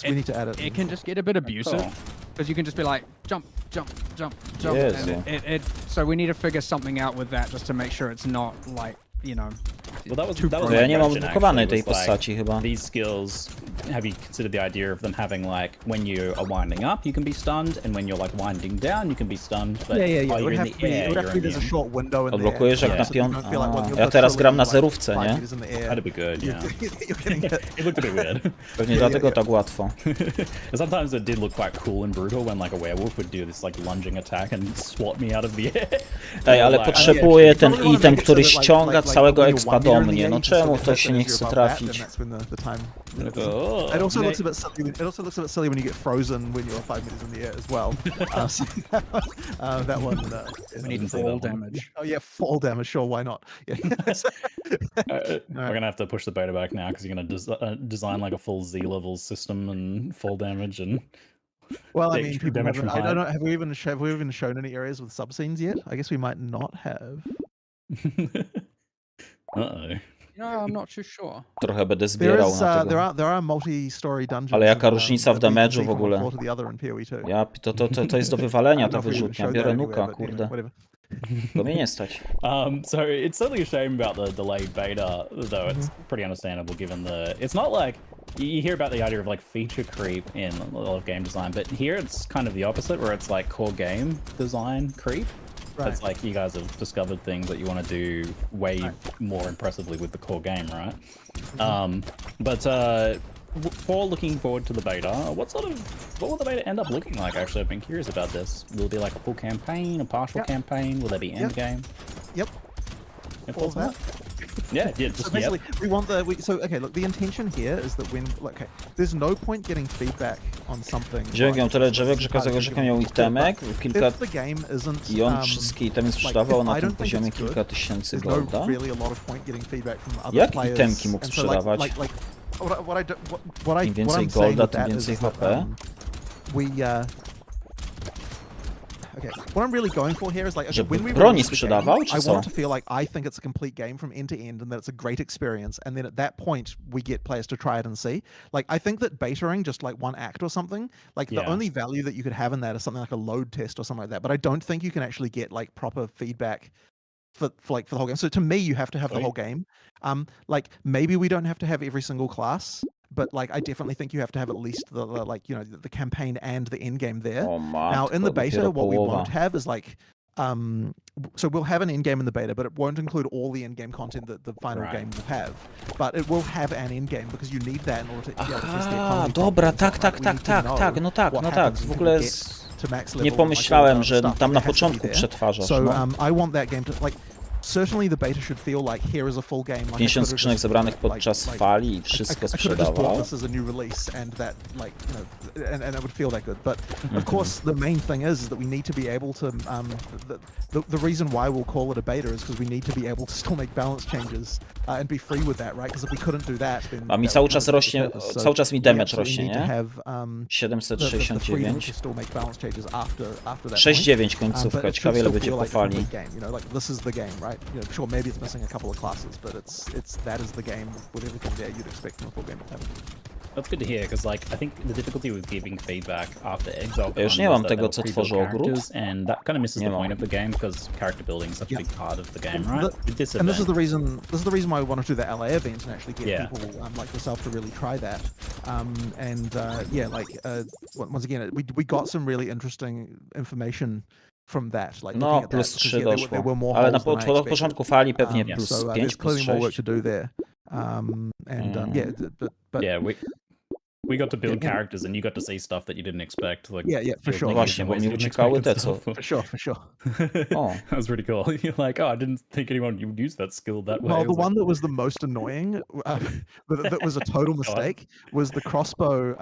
We need to add it. It can just get a bit abusive because you can just be like jump. Yes, and so we need to figure something out with that just to make sure it's not like, you know. Well, that was ja nie mam odblokowanej tej postaci chyba. These skills, have you considered the idea of them having like when you are winding up you can be stunned, and when you're like winding down you can be stunned, but you're in the air, there's a short window in Odblokujesz jak na pion. Ja teraz gram na zerówce, nie? That'd be good, yeah. It looked a bit weird. Pewnie dlatego tak łatwo. Sometimes it did look quite cool and brutal when like a werewolf would do this like lunging attack and swat me out of the air. Ej, ale potrzebuję ten item, który ściąga całego expa do mnie. No czemu to się nie chce trafić? It also looks a bit silly. It also looks a bit silly when you get frozen when you're 5 meters in the air as well. That one. We need fall damage. Oh yeah, fall damage. Sure, why not? Yeah. We're gonna have to push the beta back now because you're gonna design like a full Z level system and fall damage and. Well, I mean, people haven't, I don't know. Have we even shown any areas with subscenes yet? I guess we might not have. No, I'm not too sure. Trochę będę zbierał na tego. There are multi-story dungeons. Ale jaka różnica w damage'u w ogóle. Ja, to jest do wywalenia ta wyrzutnia. Biorę nuka, kurde. To mnie nie stać. So it's certainly a shame about the delayed beta, though it's pretty understandable given it's not like you hear about the idea of like feature creep in a lot of game design, but here it's kind of the opposite, where it's like core game design creep. Right. It's like you guys have discovered things that you want to do way more impressively with the core game, right? But for looking forward to the beta, what will the beta end up looking like? Actually, I've been curious about this. Will it be like a full campaign, a partial campaign? Will there be end game? Yep. All of that? Yeah, so basically, we want okay, look, the intention here is that there's no point getting feedback on something. Wziąłem ją tyle drzewek, że każdego rzeka miał itemek, kilka i on wszystkie itemy sprzedawał na tym poziomie kilka tysięcy golda. Jak itemki mógł sprzedawać? Im więcej golda, tym więcej HP. Okay, what I'm really going for here is like, okay, when we broni sprzedawał, czy I co? want to feel like I think it's a complete game from end to end and that it's a great experience, and then at that point we get players to try it and see. Like, I think that betaing just like one act or something, like the only value that you could have in that is something like a load test or something like that, but I don't think you can actually get like proper feedback for the whole game. So to me, you have to have the whole game. Like, maybe we don't have to have every single class, but like I definitely think you have to have at least the like, you know, the campaign and the end game there. Now in the beta, what we won't have is like so we'll have an end game in the beta, but it won't include all the end game content that the final game will have. But it will have an end game because you need that in order to test the economy. Dobra, tak. W ogóle nie pomyślałem, że tam na początku przetwarzasz. So I want that game to like certainly the beta should feel like here is a full game. Like 50 skrzynek zebranych podczas fali i wszystko sprzedawał. This is a new release and that like you know and it would feel that good. But of course the main thing is that we need to be able to the reason why we'll call it a beta is because we need to be able to still make balance changes and be free with that, right? Because if we couldn't do that, then a mi cały czas rośnie, cały czas mi damage rośnie, nie? 769. 6,9 końcówka, ciekawie ile będzie po fali. This is the game, right? You know, sure, maybe it's missing a couple of classes, but that is the game with everything there you'd expect from a full game of having. That's good to hear, because like I think the difficulty with giving feedback after Exile ja już nie mam tego, co tworzy ogród. And that kind of misses the point of the game because character building is such a big part of the game, right? And this is the reason why we want to do the LA event and actually get people like yourself to really try that. Once again, we got some really interesting information from that. Like no, plus 3 doszło, ale na początku fali pewnie plus 5, plus 6. More work to do there. We got to build characters and you got to see stuff that you didn't expect. Like, for sure. No właśnie, bo mnie uciekały te co. For sure. Oh. That was pretty cool. You're like, oh, I didn't think anyone would use that skill that way. Well, the one that was the most annoying, that was a total mistake, was the crossbow.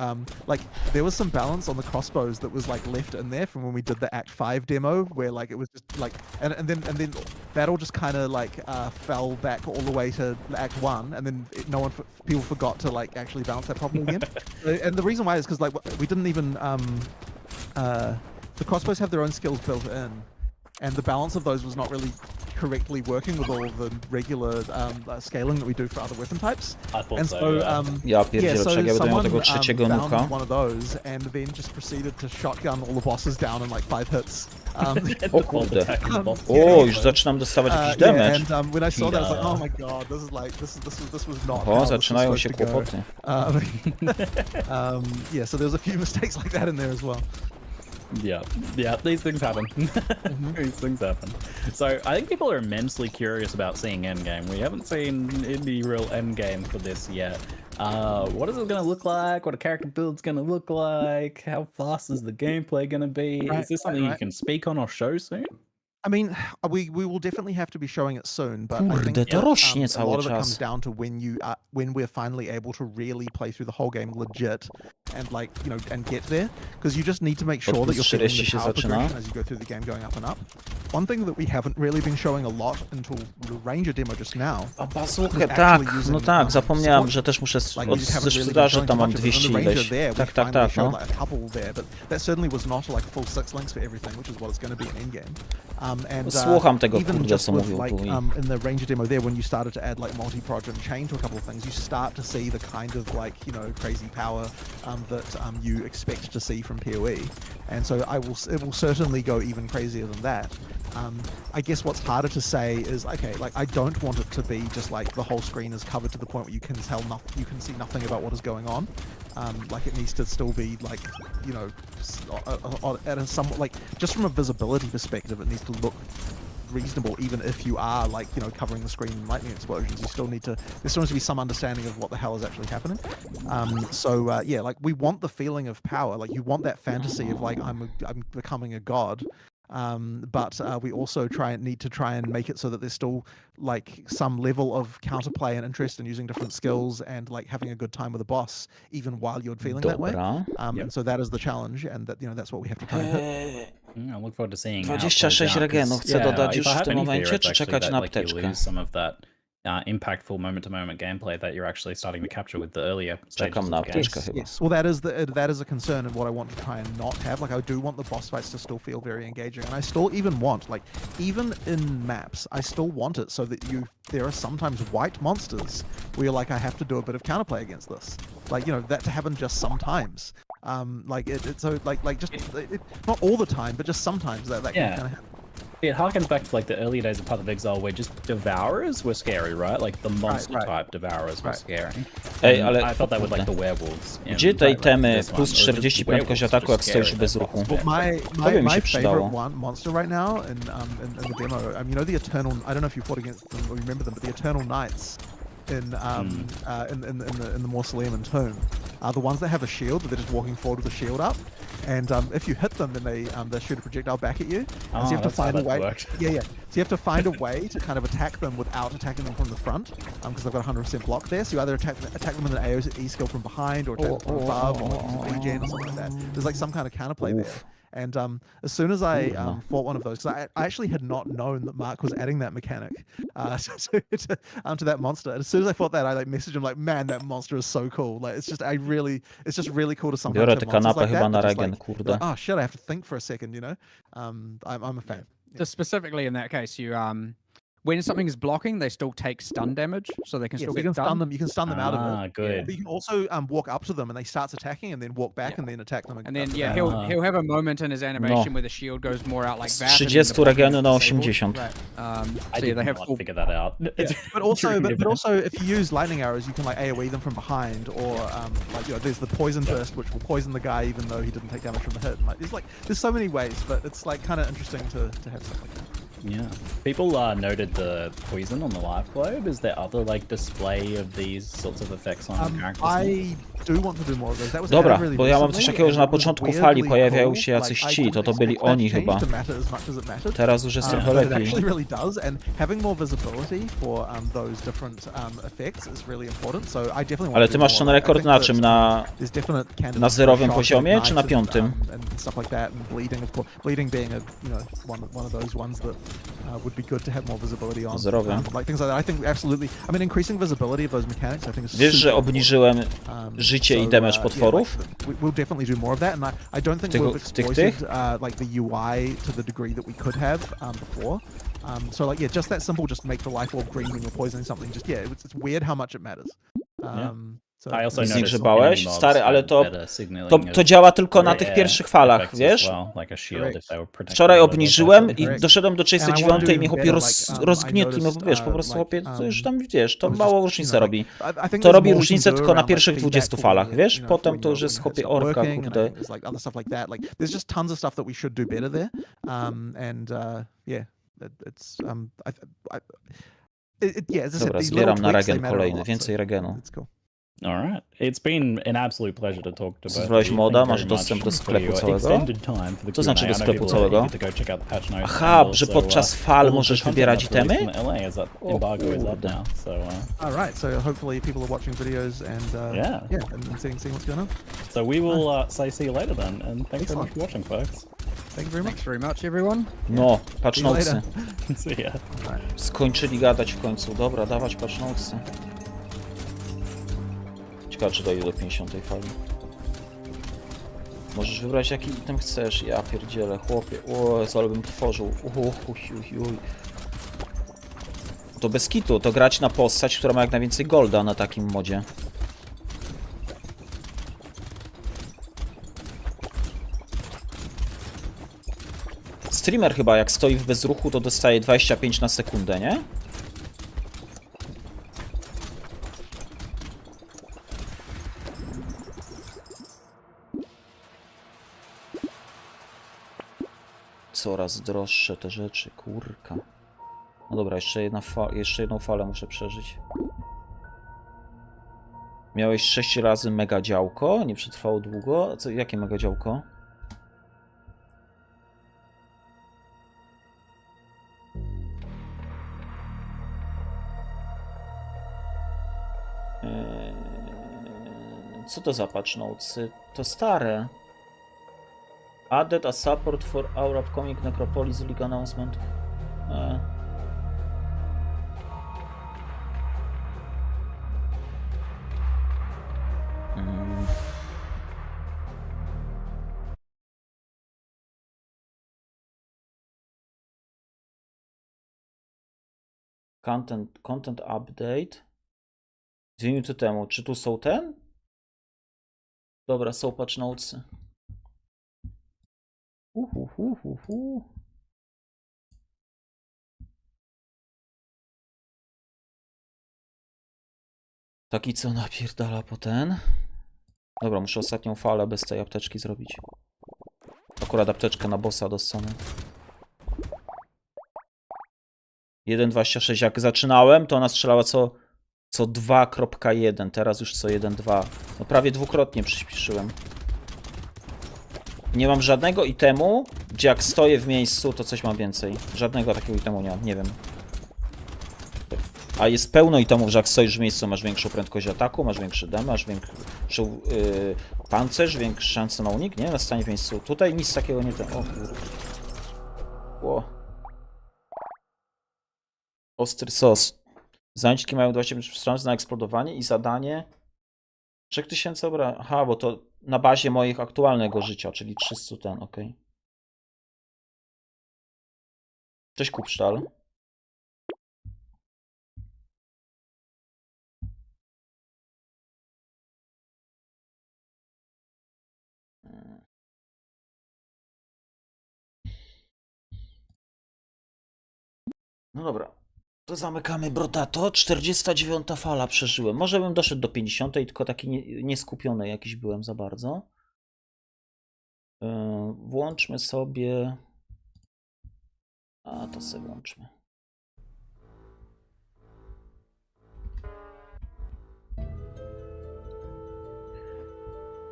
Like, there was some balance on the crossbows that was like left in there from when we did the Act 5 demo, where like it was just like, and then that all just kind of like fell back all the way to Act 1, and then people forgot to like actually balance that problem again. And the reason why is because like we didn't even the crossbows have their own skills built in, and the balance of those was not really correctly working with all of the regular scaling that we do for other weapon types. And so ja pierdzielę, czekaj, ja będę miał tego trzeciego nuka. One of those and then just proceeded to shotgun all the bosses down in like 5 hits. O kurde. O, już zaczynam dostawać jakiś damage. And when I saw that, I was like, oh my god, this was not. O, zaczynają się kłopoty. So there's a few mistakes like that in there as well. Yeah, these things happen. These things happen. So I think people are immensely curious about seeing endgame. We haven't seen any real endgame for this yet. What is it going to look like? What a character build's going to look like? How fast is the gameplay going to be? Is this something you can speak on or show soon? I mean, we will definitely have to be showing it soon, but Kurde, I think to rośnie a cały lot of it czas. comes down to when we're finally able to really play through the whole game legit and like, you know, and get there, because you just need to make sure that you're feeling the power progression as you go through the game going up and up. One thing that we haven't really been showing a lot until the Ranger demo just now. A bazookę, tak, no tak, zapomniałem, że też muszę ze sprzedaży tam mam 200 ileś. Tak, no. A couple there, but that certainly was not like full 6 links for everything, which is what it's going to be in endgame. Słucham tego, even kurde, just co with, mówił like, tu. in the Ranger demo there, when you started to add like multi-prod and chain to a couple of things, you start to see the kind of like, you know, crazy power that you expect to see from PoE. And so it will certainly go even crazier than that. I guess what's harder to say is, okay, like I don't want it to be just like the whole screen is covered to the point where you can see nothing about what is going on. Like it needs to still be like, you know, at a somewhat like just from a visibility perspective, it needs to look reasonable, even if you are like, you know, covering the screen in lightning explosions. There still needs to be some understanding of what the hell is actually happening. Yeah, like we want the feeling of power. Like you want that fantasy of like I'm becoming a god. But we also need to try and make it so that there's still like some level of counterplay and interest in using different skills and like having a good time with the boss, even while you're feeling that way. And so that is the challenge, and that, you know, that's what we have to try and hit. I look forward to seeing 26 regenów chcę dodać już w tym momencie, czy czekać na apteczkę? Some of that impactful moment-to-moment gameplay that you're actually starting to capture with the earlier stages Czekam na of the game. apteczkę chyba. Yes, well that is a concern, and what I want to try and not have. Like I do want the boss fights to still feel very engaging, and I still even want, like, even in maps, I still want it so that there are sometimes white monsters where you're like, I have to do a bit of counterplay against this. Like, you know, that to happen just sometimes. Like it's so like just not all the time, but just sometimes that can kind of happen. It harkens back to like the early days of Path of Exile, where just devourers were scary, right? Like the monster type devourers were scary. Ej, ale I thought that would like the werewolves. Gdzie te itemy plus 40 prędkość ataku, jak stoisz bez ruchu? To by mi się przydało. One monster right now in the demo, you know, the Eternal, I don't know if you fought against them or remember them, but the Eternal Knights in the Mausoleum and Tomb are the ones that have a shield, but they're just walking forward with a shield up. And if you hit them, then they shoot a projectile back at you. And so you have to find a way. Yeah. So you have to find a way to kind of attack them without attacking them from the front, because they've got 100% block there. So you either attack them with an AoE skill from behind, or attack them from above, or like regen or something like that. There's like some kind of counterplay there. And as soon as I fought one of those, because I actually had not known that Mark was adding that mechanic to that monster. And as soon as I fought that, I like messaged him like, "Man, that monster is so cool! Like, it's just really cool to sometimes have monsters like that, but just like, oh shit, I have to think for a second, you know." I'm a fan. Just specifically in that case, you when something is blocking, they still take stun damage, so they can still get stun them. You can stun them out of it. Good. But you can also walk up to them and they start attacking, and then walk back and then attack them. And then he'll have a moment in his animation where the shield goes more out like that. 30 regeny na 80. I didn't figure that out. But also, if you use lightning arrows, you can like AoE them from behind, or like there's the poison burst, which will poison the guy even though he didn't take damage from the hit. And, like there's so many ways, but it's like kind of interesting to have something like that. Yeah. People noted the poison on the live globe. Is there other like display of these sorts of effects on characters? I do want to do more of those. That was Dobra, really bo ja mam coś recently, takiego, że na and it was początku fali weirdly pojawiają cool. się jacyś Like, ci, I to didn't byli expect oni change chyba. to matter as much as it mattered. Teraz już jest trochę But it lepiej. actually really does, and having more visibility for those different effects is really important. So I definitely want Ale to ty do masz ten more. I rekord think na that, czym? Na zerowym shock poziomie, and czy na knife and, 5? And stuff like that, and bleeding, of course. Bleeding being one of those ones that would be good to have more visibility on. Zerowym. Like things like that. I think absolutely. I mean, increasing visibility of those mechanics, I think is Wiesz, że super obniżyłem important. życie i damage potworów? We'll definitely do more of that, and I don't think we've exploited like the UI to the degree that we could have before. So like just that simple, just make the life orb green when you're poisoning something. Just it's weird how much it matters. Zgrzebałeś? Stary, ale to działa tylko na tych pierwszych falach, wiesz? Wczoraj obniżyłem i doszedłem do 39 i mnie chłopie rozgnietli, no wiesz, po prostu chłopie, to już tam, wiesz, to mało różnicę robi. To robi różnicę tylko na pierwszych 20 falach, wiesz? Potem to już jest chłopie orka, kurde. There's just tons of stuff that we should do better there. Dobra, zbieram na regen kolejny, więcej regenu. Alright. It's been an absolute pleasure to talk to both. Zrobiłeś moda, masz dostęp do sklepu całego? Co znaczy do sklepu całego? Aha, że podczas fal możesz wybierać itemy? Alright, so hopefully people are watching videos and and seeing what's going on. So we will say see you later then, and thanks so much for watching, folks. Thank you very much. Thanks very much, everyone. No, patch notesy. See ya. Skończyli gadać w końcu. Dobra, dawać patch notesy. Ciekawe, czy dojdzie do 50 fali. Możesz wybrać jaki item chcesz. Ja pierdzielę, chłopie. O, ale bym tworzył. To bez kitu, to grać na postać, która ma jak najwięcej golda na takim modzie. Streamer chyba jak stoi w bezruchu, to dostaje 25 na sekundę, nie? Coraz droższe te rzeczy, kurka. No dobra, jeszcze jedną falę muszę przeżyć. Miałeś 6 razy mega działko, nie przetrwało długo. Jakie mega działko? Co to za patch notesy? To stare. Added a support for our upcoming Necropolis League announcement. Content update. 2 minuty temu. Czy tu są ten? Dobra, są patch notesy. Taki co napierdala po ten. Dobra, muszę ostatnią falę bez tej apteczki zrobić. Akurat apteczkę na bossa dostanę. 1.26. Jak zaczynałem, to ona strzelała co Co 2.1, teraz już co 1.2. No prawie dwukrotnie przyspieszyłem. Nie mam żadnego itemu, gdzie jak stoję w miejscu, to coś mam więcej. Żadnego takiego itemu nie mam, nie wiem. A jest pełno itemów, że jak stoisz w miejscu, masz większą prędkość ataku, masz większy damage, masz większą pancerz, większą szansę na unik, nie? Na stanie w miejscu. Tutaj nic takiego nie... O kurde. Ło. Ostry sos. Zaniczki mają 25 szans na eksplodowanie i zadanie 3000 obrażeń. Aha, bo to na bazie moich aktualnego życia, czyli 300 ten, ok. Cześć Kupsztal. No dobra, to zamykamy brodato. 49 fala przeżyłem. Może bym doszedł do 50, tylko taki nieskupiony jakiś byłem za bardzo. Włączmy sobie... A, to sobie włączmy.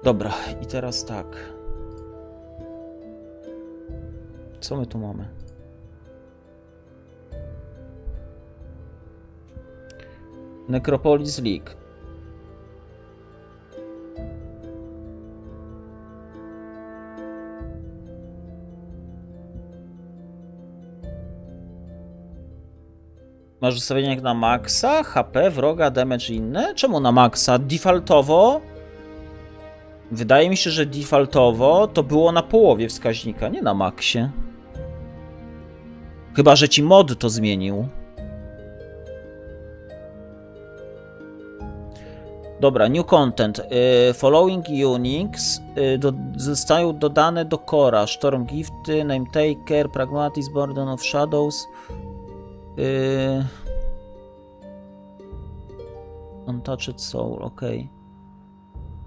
Dobra, i teraz tak. Co my tu mamy? Necropolis League. Masz ustawienie jak na maksa, HP, wroga, damage i inne? Czemu na maksa? Defaultowo? Wydaje mi się, że defaultowo to było na połowie wskaźnika, nie na maksie. Chyba że ci mod to zmienił. Dobra, new content. Following uniques zostają dodane do Cora. Storm Gifty, Name Taker, Pragmatis, Burden of Shadows. Untouched Soul, ok.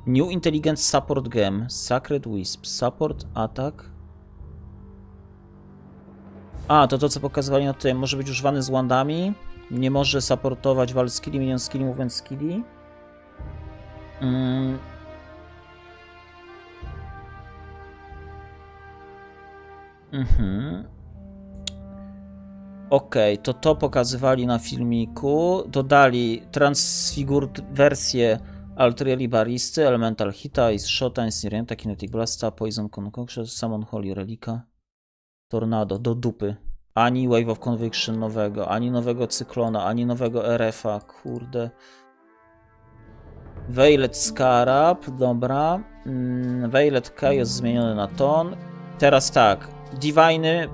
New Intelligence Support Gem. Sacred Wisp. Support, attack. A, to co pokazywali na tym. Może być używany z wandami. Nie może supportować wal skilli, minion skilli, movement skilli. Okej, to pokazywali na filmiku. Dodali Transfigured wersję Altrieli Baristy, Elemental Hita, Ice Shota, Insirenta, Kinetic Blasta, Poison Concoction, Summon Holy Relica, Tornado, do dupy. Ani Wave of Conviction nowego, ani nowego Cyklona, ani nowego RF-a, kurde. Veiled Scarab, dobra. Veiled Chaos zmieniony na ton. Teraz tak, Diviny,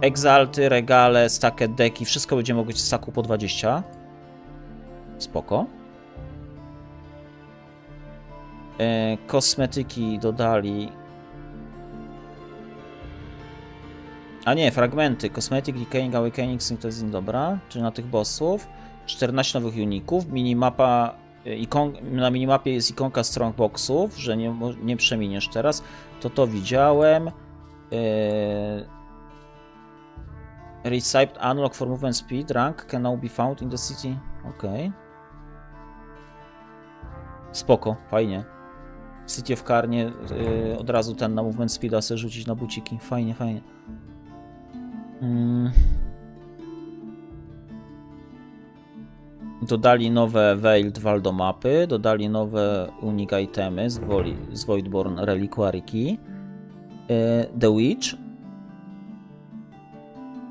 Exalty, Regale, Stacked Decki, wszystko będzie mogło być w staku po 20. Spoko. Kosmetyki dodali. A nie, fragmenty. Cosmetic, Decaying, Awakening, Synthesizing, dobra. Czyli na tych bossów. 14 nowych uników. Minimapa, na minimapie jest ikonka strongboxów, że nie przeminiesz teraz. To widziałem. Recipe unlock for movement speed. Rank can now be found in the city. Okej. Spoko, fajnie. City of Carnie od razu ten na movement speeda sobie rzucić na buciki. Fajnie, fajnie. Dodali nowe Veiled Waldo mapy, dodali nowe unique itemy z Voidborn Reliquary Key. The Witch.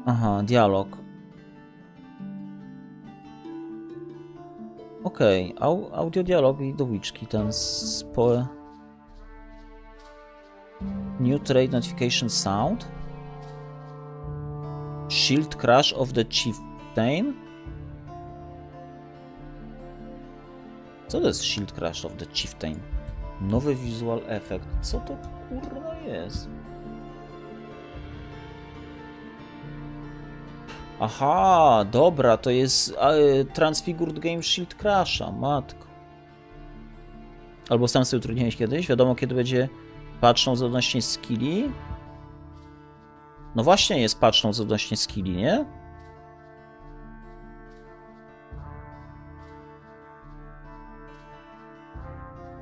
Aha, dialog. Okej, audio dialog i The Witchki, ten New Trade Notification Sound. Shield Crash of the Chieftain. Co to jest Shield Crash of the Chieftain? Nowy visual effect. Co to kurwa jest? Aha, dobra, to jest Transfigured Game Shield Crasha, matko. Albo sam sobie utrudniłeś kiedyś? Wiadomo kiedy będzie patrzą odnośnie skilli? No właśnie jest patrzą odnośnie skilli, nie?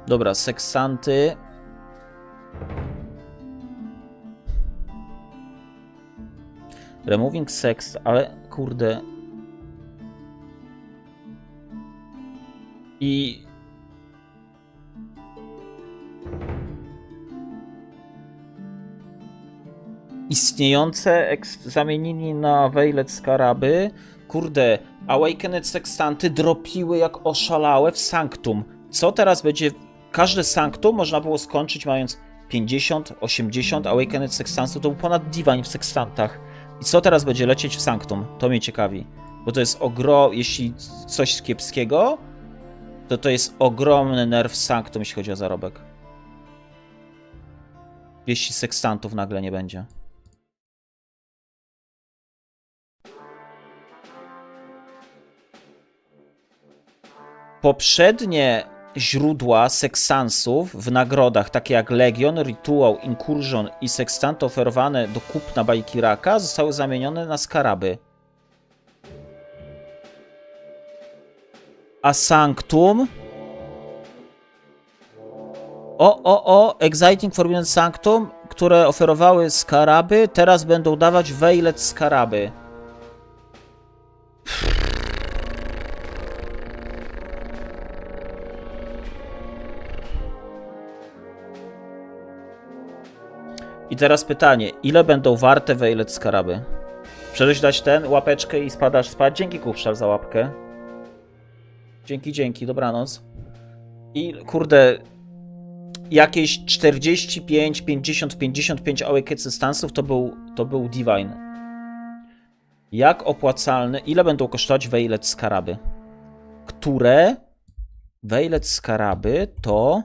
Dobra, seksanty. Removing sex, ale kurde. I... Istniejące zamienili na Veiled Skaraby. Kurde, Awakened Sextanty dropiły jak oszalałe w Sanctum. Co teraz będzie... Każde Sanctum można było skończyć mając 50, 80 Awakened Sextantów. To był ponad Divine w Sextantach. I co teraz będzie lecieć w Sanctum? To mnie ciekawi. Bo to jest jeśli coś kiepskiego, to jest ogromny nerw Sanctum, jeśli chodzi o zarobek. Jeśli Sextantów nagle nie będzie. Poprzednie źródła seksansów w nagrodach, takie jak Legion, Ritual, Incursion i Sextant oferowane do kupna Bajkiraka, zostały zamienione na skaraby. A Sanctum... Exciting Forbidden Sanctum, które oferowały skaraby, teraz będą dawać Veiled Skaraby. I teraz pytanie, ile będą warte Veiled Skaraby? Przecież dać łapeczkę i spadasz spać. Dzięki Kupszal za łapkę. Dzięki, dobranoc. I kurde, jakieś 45, 50, 55 Awakened Stansów to był Divine. Jak opłacalne, ile będą kosztować Veiled Skaraby? Które Veiled Skaraby to...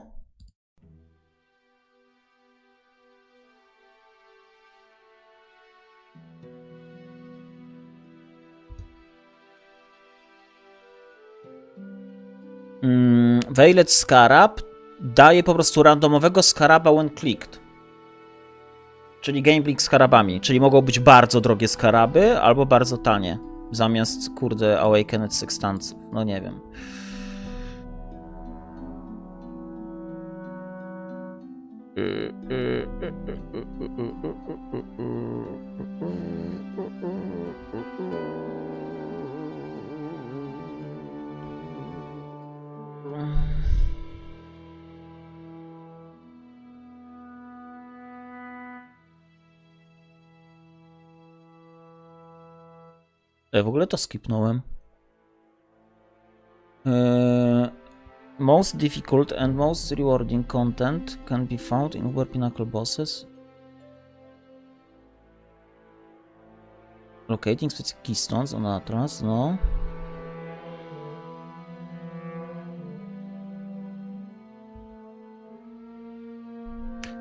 Veiled Scarab daje po prostu randomowego skaraba when clicked. Czyli gameblink skarabami. Czyli mogą być bardzo drogie skaraby albo bardzo tanie. Zamiast, kurde, Awakened Sextantów. No nie wiem. W ogóle to skipnąłem. Most difficult and most rewarding content can be found in Uber Pinnacle Bosses. Locating specific keystones on Atlas, no.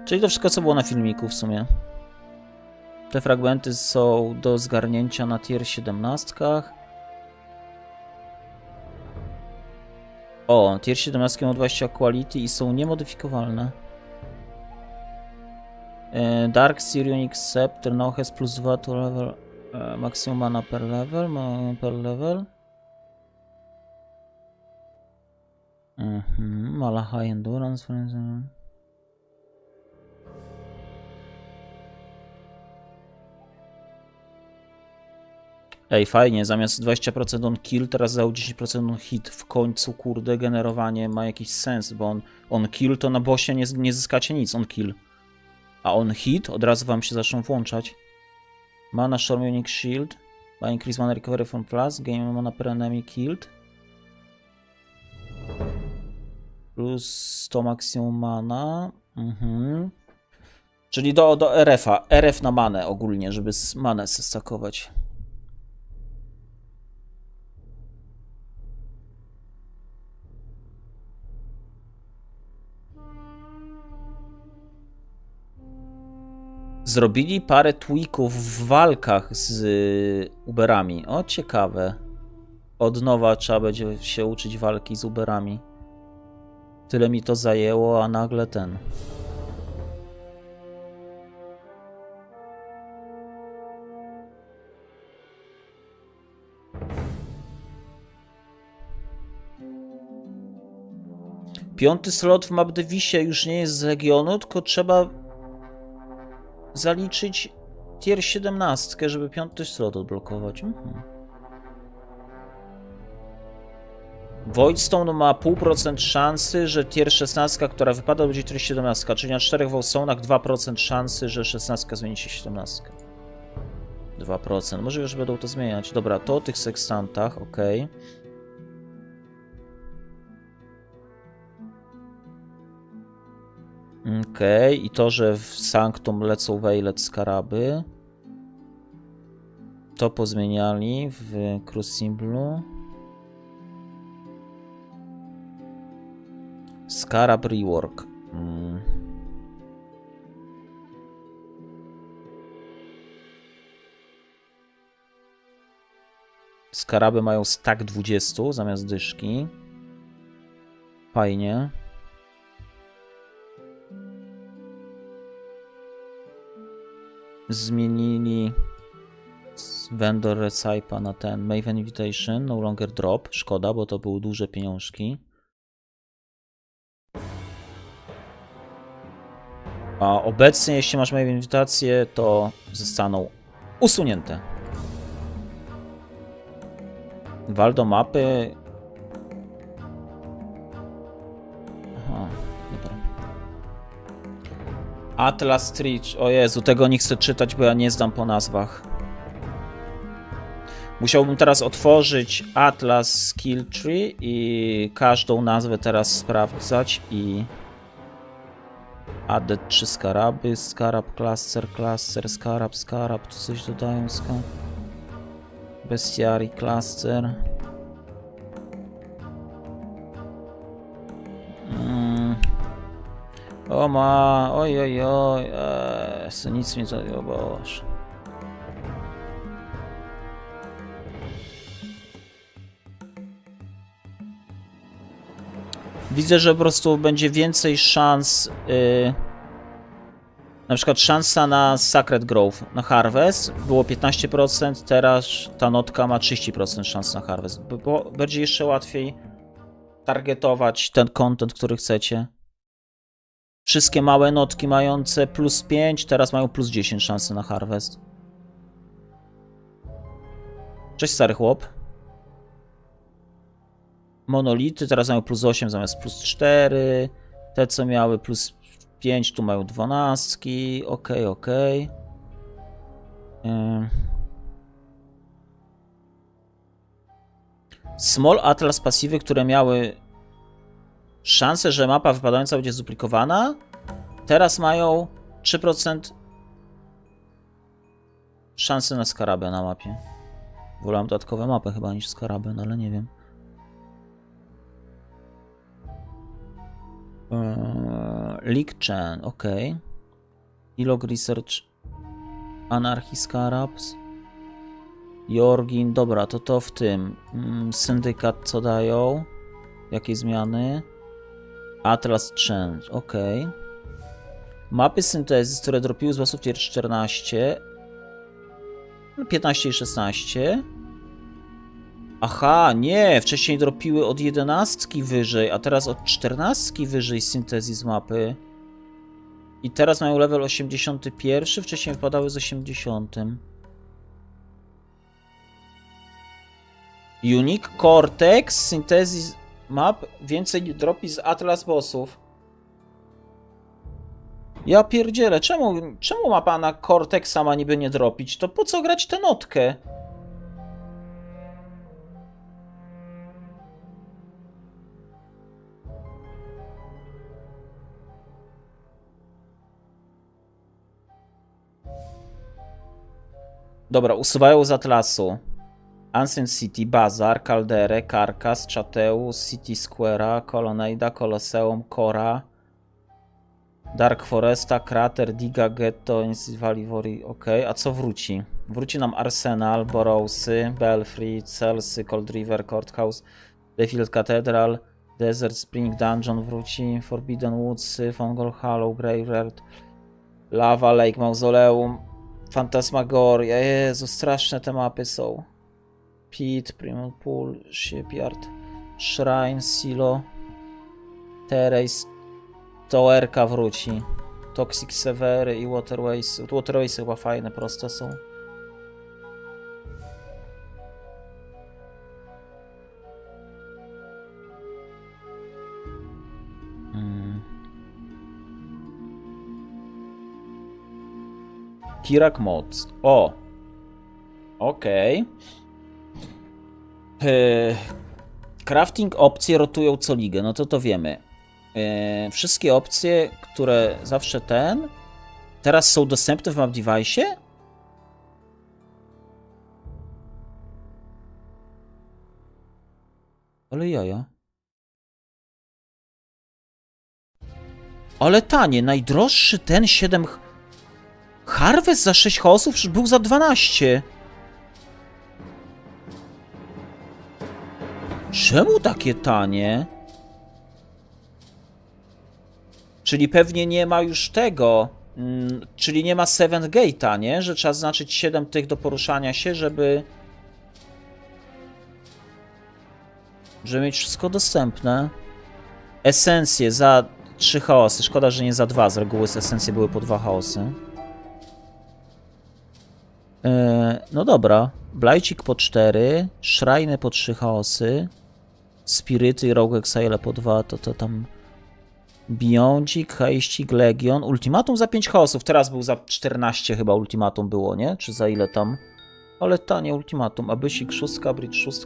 Czyli to wszystko, co było na filmiku w sumie. Te fragmenty są do zgarnięcia na tier 17. O, tier 17 ma 20 quality i są niemodyfikowalne. Dark Syrionic Scepter now has plus 2 to level, maximum mana per level. Mala high endurance, for example. Ej, fajnie, zamiast 20% on kill, teraz dał 10% on hit. W końcu, kurde, generowanie ma jakiś sens, bo on kill to na bossie nie zyskacie nic, on kill. A on hit, od razu wam się zaczną włączać. Mana Storm Unique Shield. By increase mana recovery from plus, gain mana per enemy killed. Plus 100 maksimum mana. Czyli do RF-a. RF na manę ogólnie, żeby manę stakować. Zrobili parę tweaków w walkach z Uberami. O, ciekawe. Od nowa trzeba będzie się uczyć walki z Uberami. Tyle mi to zajęło, a nagle ten. 5. slot w Map Devisie już nie jest z Legionu, tylko trzeba zaliczyć tier 17, żeby 5. slot odblokować. Voidstone ma 0,5% szansy, że tier 16, która wypada, będzie tier 17, czyli na 4 Voidstone'ach 2% szansy, że 16 zmieni się 17. 2%. Może już będą to zmieniać. Dobra, to o tych sekstantach, ok. Okej, i to, że w Sanctum lecą Veilet skaraby. To pozmieniali w Cruciblu. Scarab Rework. Skaraby mają stack 20 zamiast dyszki. Fajnie. Zmienili Vendor Recipe na ten Maven Invitation, no longer drop. Szkoda, bo to były duże pieniążki. A obecnie, jeśli masz Maven Invitację, to zostaną usunięte. Wal do mapy. Aha, dobra. Atlas Tree. O Jezu, tego nie chcę czytać, bo ja nie znam po nazwach. Musiałbym teraz otworzyć Atlas Skill Tree i każdą nazwę teraz sprawdzać i... Added 3 skaraby, skarab, cluster, skarab, tu coś dodają, Bestiary, cluster. O ma, oj, nic mi to nie obałasz. Widzę, że po prostu będzie więcej szans, na przykład szansa na Sacred Grove, na Harvest było 15%, teraz ta notka ma 30% szans na Harvest, bo będzie jeszcze łatwiej targetować ten content, który chcecie. Wszystkie małe notki mające plus 5, teraz mają plus 10 szansy na Harvest. Cześć stary chłop. Monolity teraz mają plus 8 zamiast plus 4. Te co miały plus 5 tu mają 12. Okej. Small Atlas pasywy, które miały szansę, że mapa wypadająca będzie zduplikowana, teraz mają 3% szansy na skarabę na mapie. Wolałem dodatkowe mapy chyba niż skarabę, no ale nie wiem. League Chain, ok. Ilog Research, Anarchy Scarabs, Jorgin, dobra, to w tym. Syndykat co dają? Jakie zmiany? Atlas Change, ok. Mapy syntezis, które dropiły z bossów tier 14, 15 i 16. Aha, nie, wcześniej dropiły od 11 wyżej, a teraz od 14 wyżej syntezis mapy. I teraz mają level 81, wcześniej wypadały z 80. Unique Cortex, syntezis map, więcej dropi z Atlas bossów. Ja pierdzielę, czemu mapa na Cortexa ma niby nie dropić? To po co grać tę notkę? Dobra, usuwają z Atlasu Ancient City, Bazar, Calderę, Carcass, Chateus, City Square'a, Colonnada, Colosseum, Cora, Dark Foresta, Crater, Diga, Ghetto, Insit Valley, ok. A co wróci? Wróci nam Arsenal, Borrowsy, Belfry, Chelsea, Cold River, Courthouse, Defield Cathedral, Desert Spring Dungeon wróci, Forbidden Woods, Fongol Hollow, Graveyard, Lava Lake, Mausoleum, Phantasmagoria, Jezu, straszne te mapy są. Pit, Primal Pool, Shipyard, Shrine, Silo. Terrace, Toerka wróci. Toxic Severy i Waterways. Waterways chyba fajne, proste są. Kirak Mods. O! Okej. Crafting opcje rotują co ligę, no to wiemy. Wszystkie opcje, które zawsze teraz są dostępne w map device'ie? Ale jaja. Ale tanie, najdroższy 7 Harvest za 6 chaosów był za 12. Czemu takie tanie? Czyli pewnie nie ma już tego, czyli nie ma 7 gate'a, nie? Że trzeba znaczyć 7 tych do poruszania się, żeby mieć wszystko dostępne. Esencje za 3 chaosy. Szkoda, że nie za 2. Z reguły esencje były po 2 chaosy. No dobra. Blajcik po 4. Szrajny po 3 chaosy. Spiryty i Rogue Exile po 2. To tam... Beyondzik, Hejścik, Legion. Ultimatum za 5 chaosów. Teraz był za 14 chyba ultimatum było, nie? Czy za ile tam? Ale tanie ultimatum. Abysik 6, Bridge 6,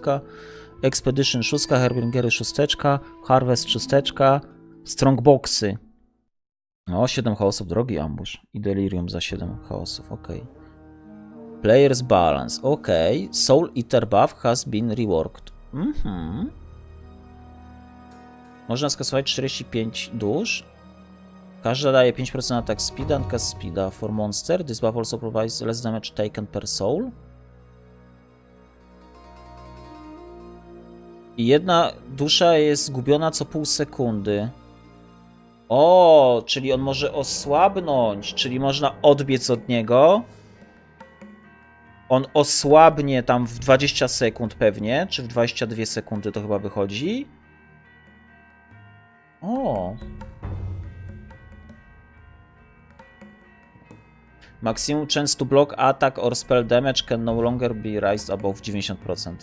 Expedition 6, Herbingery 6, Harvest 6, Strongboxy. O, 7 chaosów, drogi ambush. I Delirium za 7 chaosów, ok. Players Balance, ok. Soul Eater buff has been reworked. Można skasować 45 dusz. Każda daje 5% attack speeda, NK speeda for monster. This buff also provides less damage taken per soul. I jedna dusza jest zgubiona co pół sekundy. O, czyli on może osłabnąć, czyli można odbiec od niego. On osłabnie tam w 20 sekund pewnie, czy w 22 sekundy to chyba wychodzi. O. Maximum chance to block attack or spell damage can no longer be raised above 90%.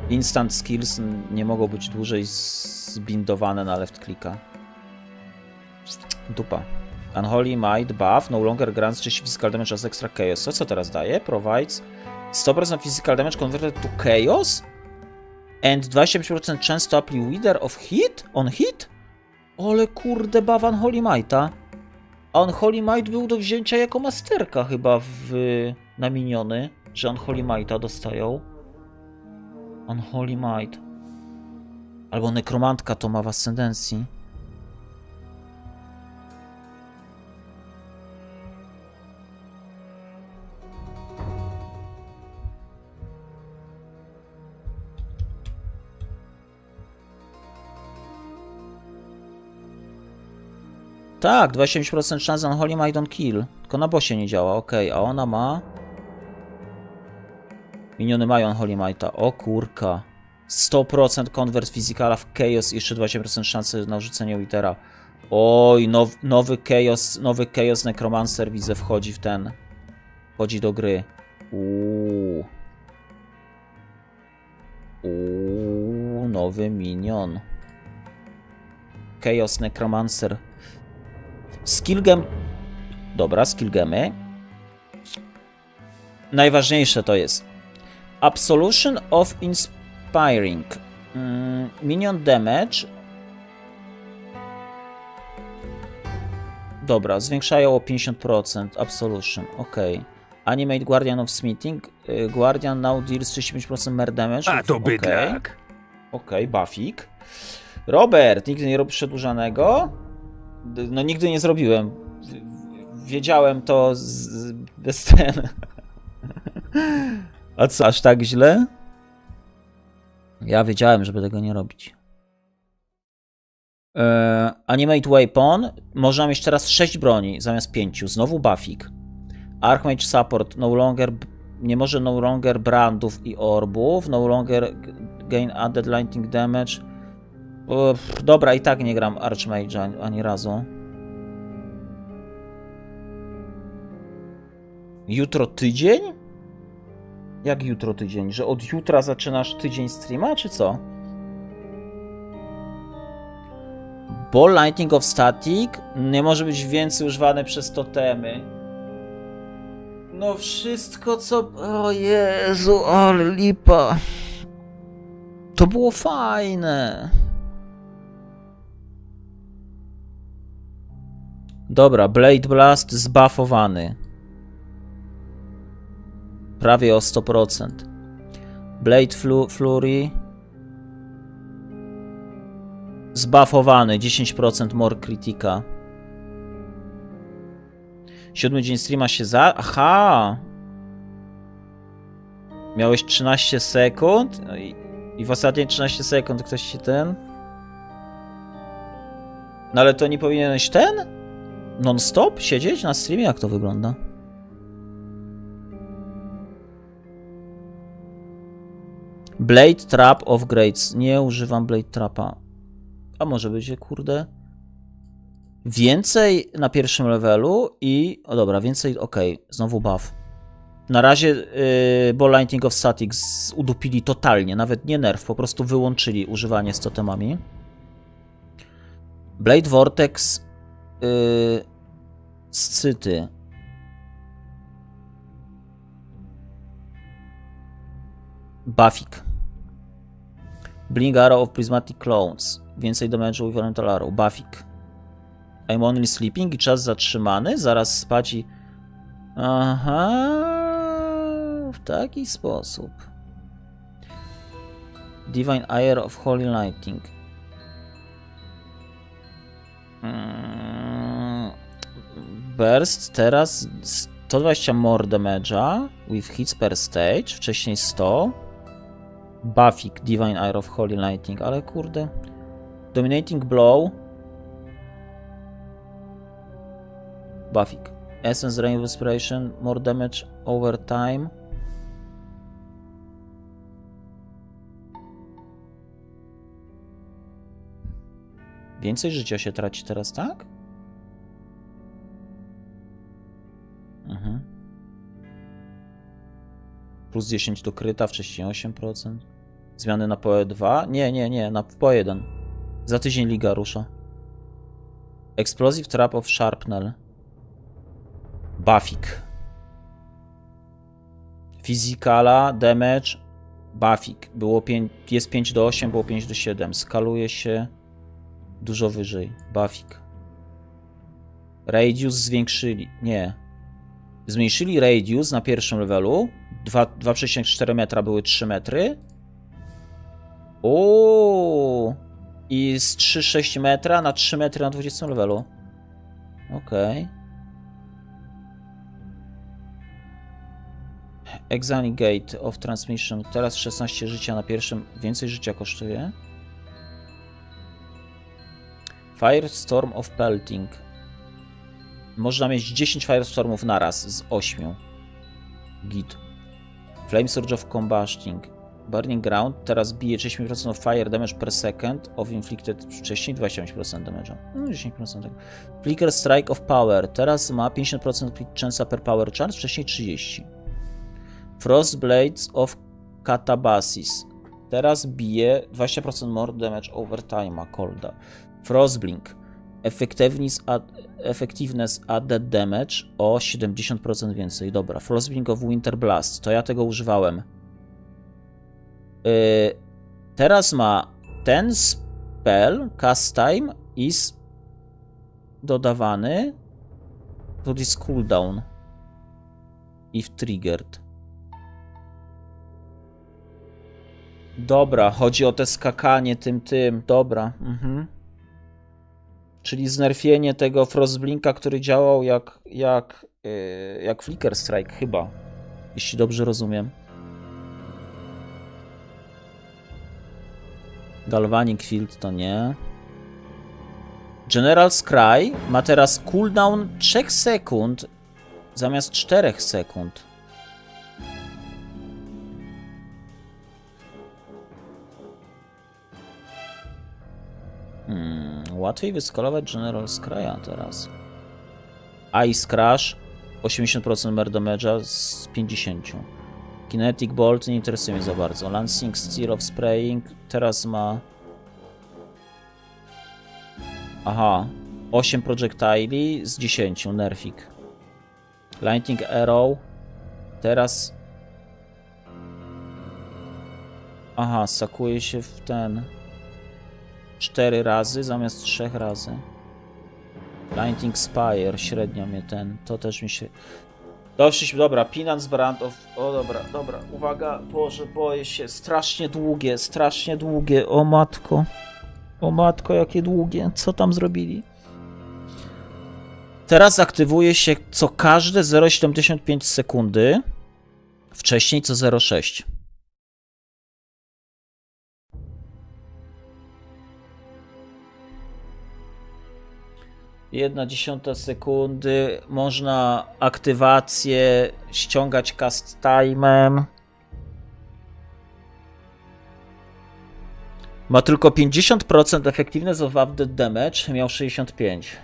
Instant skills nie mogą być dłużej zbindowane na left clicka. Dupa. Unholy Might buff no longer grants 30 physical damage as extra chaos. Co teraz daje? Provides 100% physical damage converted to chaos and 25% chance to apply wither of hit on hit? Ale kurde buff Unholy Mighta. A Unholy Might był do wzięcia jako masterka chyba na miniony, że Unholy Mighta dostają. Unholy Might. Albo nekromantka to ma w ascendencji. Tak, 25% szans Unholy Might on kill. Tylko na bossie nie działa, okej, a ona ma... Miniony mają Unholy Mighta, o kurka. 100% convert physicala w chaos i jeszcze 20% szansy na rzucenie Withera. Oj, nowy chaos Necromancer widzę wchodzi w ten. Wchodzi do gry. Nowy minion. Chaos Necromancer. Skillgem. Dobra, skillgemy. Najważniejsze to jest Absolution of Inspiring. Minion damage. Dobra, zwiększają o 50%. Absolution, ok. Animate Guardian of Smithing. Guardian now deals 35% more damage. A to bydlak. Ok, buffik. Robert, nigdy nie robisz przedłużanego? No nigdy nie zrobiłem. Wiedziałem to bez ten. A co, aż tak źle? Ja wiedziałem, żeby tego nie robić. Animate Weapon. Można mieć teraz 6 broni zamiast 5. Znowu buffik. Archmage Support. Nie może no longer brandów i orbów. No longer gain added lightning damage. Dobra, i tak nie gram Archmage'a ani razu. Jutro tydzień? Jak jutro tydzień? Że od jutra zaczynasz tydzień streama, czy co? Ball Lightning of Static nie może być więcej używane przez totemy. No wszystko co... O Jezu, ale lipa. To było fajne. Dobra, Blade Blast zbuffowany. Prawie o 100%. Blade Flurry zbuffowany, 10% more critica. 7 dzień streama się Aha! Miałeś 13 sekund i w ostatnie 13 sekund ktoś się No ale to nie powinieneś non-stop siedzieć na streamie? Jak to wygląda? Blade Trap of Grades. Nie używam Blade Trapa. A może być, kurde. Więcej na pierwszym levelu i... O dobra, więcej... Okej, znowu buff. Na razie Ball Lightning of Static udupili totalnie. Nawet nie nerf, po prostu wyłączyli używanie z totemami. Blade Vortex... Scyty. Buffik. Blink Arrow of Prismatic Clones. Więcej damage'u i Elemental Arrow. Buffik. I'm only sleeping i czas zatrzymany. Zaraz spać i... Aha. W taki sposób. Divine Ire of Holy Lightning. Burst. Teraz 120 more damage'a. With hits per stage. Wcześniej 100. Buffik, Divine Ire of Holy Lightning, ale kurde. Dominating Blow. Buffik. Essence Rain of Inspiration, more damage over time. Więcej życia się traci teraz, tak? Plus 10 do kryta, wcześniej 8%. Zmiany na PoE 2? Nie, na PoE 1. Za tydzień liga rusza. Explosive Trap of Sharpnel. Buffik. Physicala, damage, buffik. Jest 5 do 8, było 5 do 7. Skaluje się dużo wyżej. Buffik. Radius zwiększyli. Nie. Zmniejszyli radius na pierwszym levelu. 2,4 metra były 3 metry. I z 3,6 metra na 3 metry na 20 levelu. Okej. Exanigate of Transmission. Teraz 16 życia na pierwszym. Więcej życia kosztuje. Firestorm of Pelting. Można mieć 10 Firestormów naraz z 8. Git. Flame Surge of Combusting. Burning Ground. Teraz bije 30% of fire damage per second. Of inflicted wcześniej 25% damage'a. 10%. Flicker Strike of Power. Teraz ma 50% crit chance'a per power charge. Wcześniej 30%. Frost Blades of Catabasis. Teraz bije 20% more damage over time. Colda. Frostblink. Effectiveness added damage o 70% więcej. Dobra. Frostblink of Winter Blast. To ja tego używałem. Teraz ma ten spell, cast time is dodawany to this cooldown if triggered. Dobra, chodzi o te skakanie tym. Dobra. Czyli znerfienie tego Frostblinka, który działał jak Flicker Strike chyba. Jeśli dobrze rozumiem. Galvanic Field to nie. General Scry ma teraz cooldown 3 sekund zamiast 4 sekund. Łatwiej wyskalować General Scrya teraz. Ice Crash 80% mer damage'a z 50. Kinetic Bolt nie interesuje mnie za bardzo. Lancing Steel of Spraying teraz ma... Aha, 8 projectili z 10, nerfik. Lightning Arrow teraz... Aha, sakuje się w ten... 4 razy zamiast 3 razy. Lightning Spire, średnio mnie ten, to też mi się... Doszliśmy, dobra, Pinance Brand of... O dobra, uwaga, Boże, boję się, strasznie długie, o matko, jakie długie, co tam zrobili? Teraz aktywuje się co każde 0,75 sekundy, wcześniej co 0,6. Jedna dziesiąta sekundy, można aktywację ściągać cast time'em. Ma tylko 50% effectiveness of update damage, miał 65.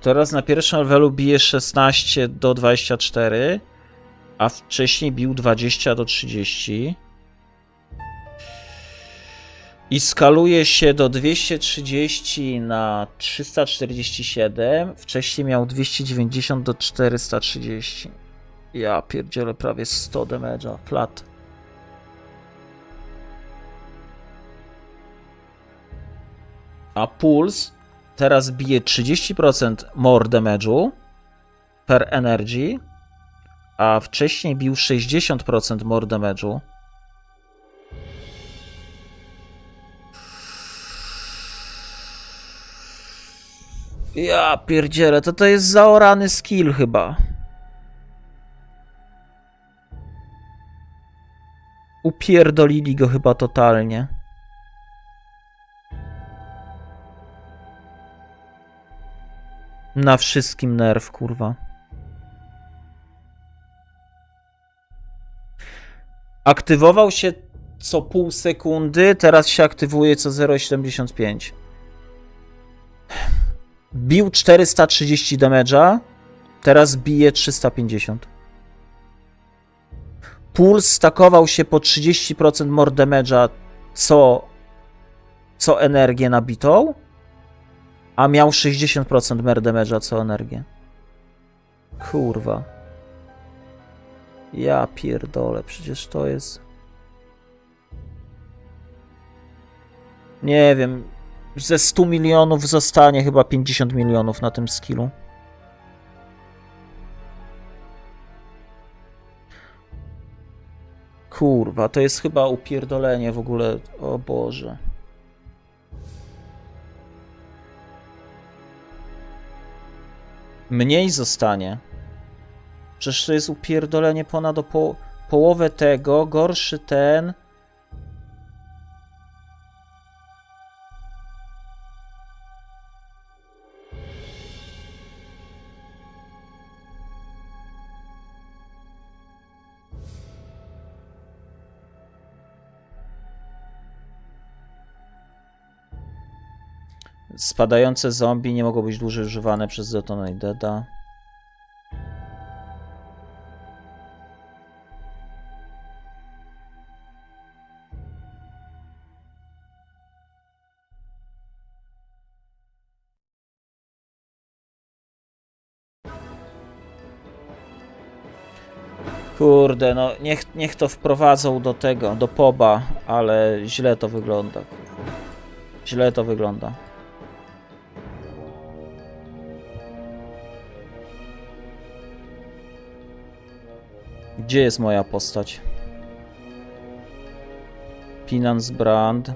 Teraz na pierwszym levelu bije 16 do 24. A wcześniej bił 20 do 30. I skaluje się do 230 na 347. Wcześniej miał 290 do 430. Ja pierdzielę, prawie 100 damage'a. Flat. A puls teraz bije 30% more damage'u per energy. A wcześniej bił 60% more damage'u. Ja pierdzielę, to jest zaorany skill chyba. Upierdolili go chyba totalnie. Na wszystkim nerw, kurwa. Aktywował się co pół sekundy, teraz się aktywuje co 0,75. Bił 430 damage'a, teraz bije 350. Puls stakował się po 30% more damage'a co energię nabitą, a miał 60% more damage'a co energię. Kurwa. Ja pierdolę, przecież to jest... Nie wiem, ze 100 milionów zostanie chyba 50 milionów na tym skillu. Kurwa, to jest chyba upierdolenie w ogóle, o Boże. Mniej zostanie. Przecież to jest upierdolenie ponad o połowę tego, gorszy ten. Spadające zombie nie mogą być dłużej używane przez Detonateda. Kurde, no niech to wprowadzą do tego, do poba, ale źle to wygląda. Źle to wygląda. Gdzie jest moja postać? Pinance Brand.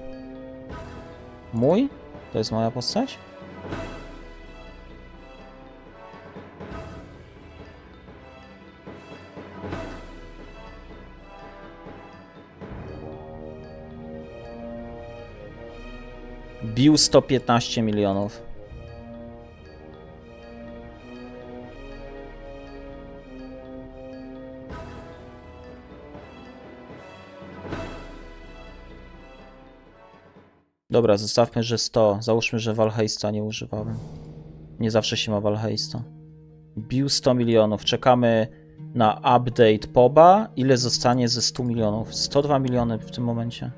Mój? To jest moja postać? Bił 115 milionów. Dobra, zostawmy, że 100. Załóżmy, że Valheista nie używałem. Nie zawsze się ma Valheista. Bił 100 milionów. Czekamy na update POBA. Ile zostanie ze 100 milionów? 102 miliony w tym momencie.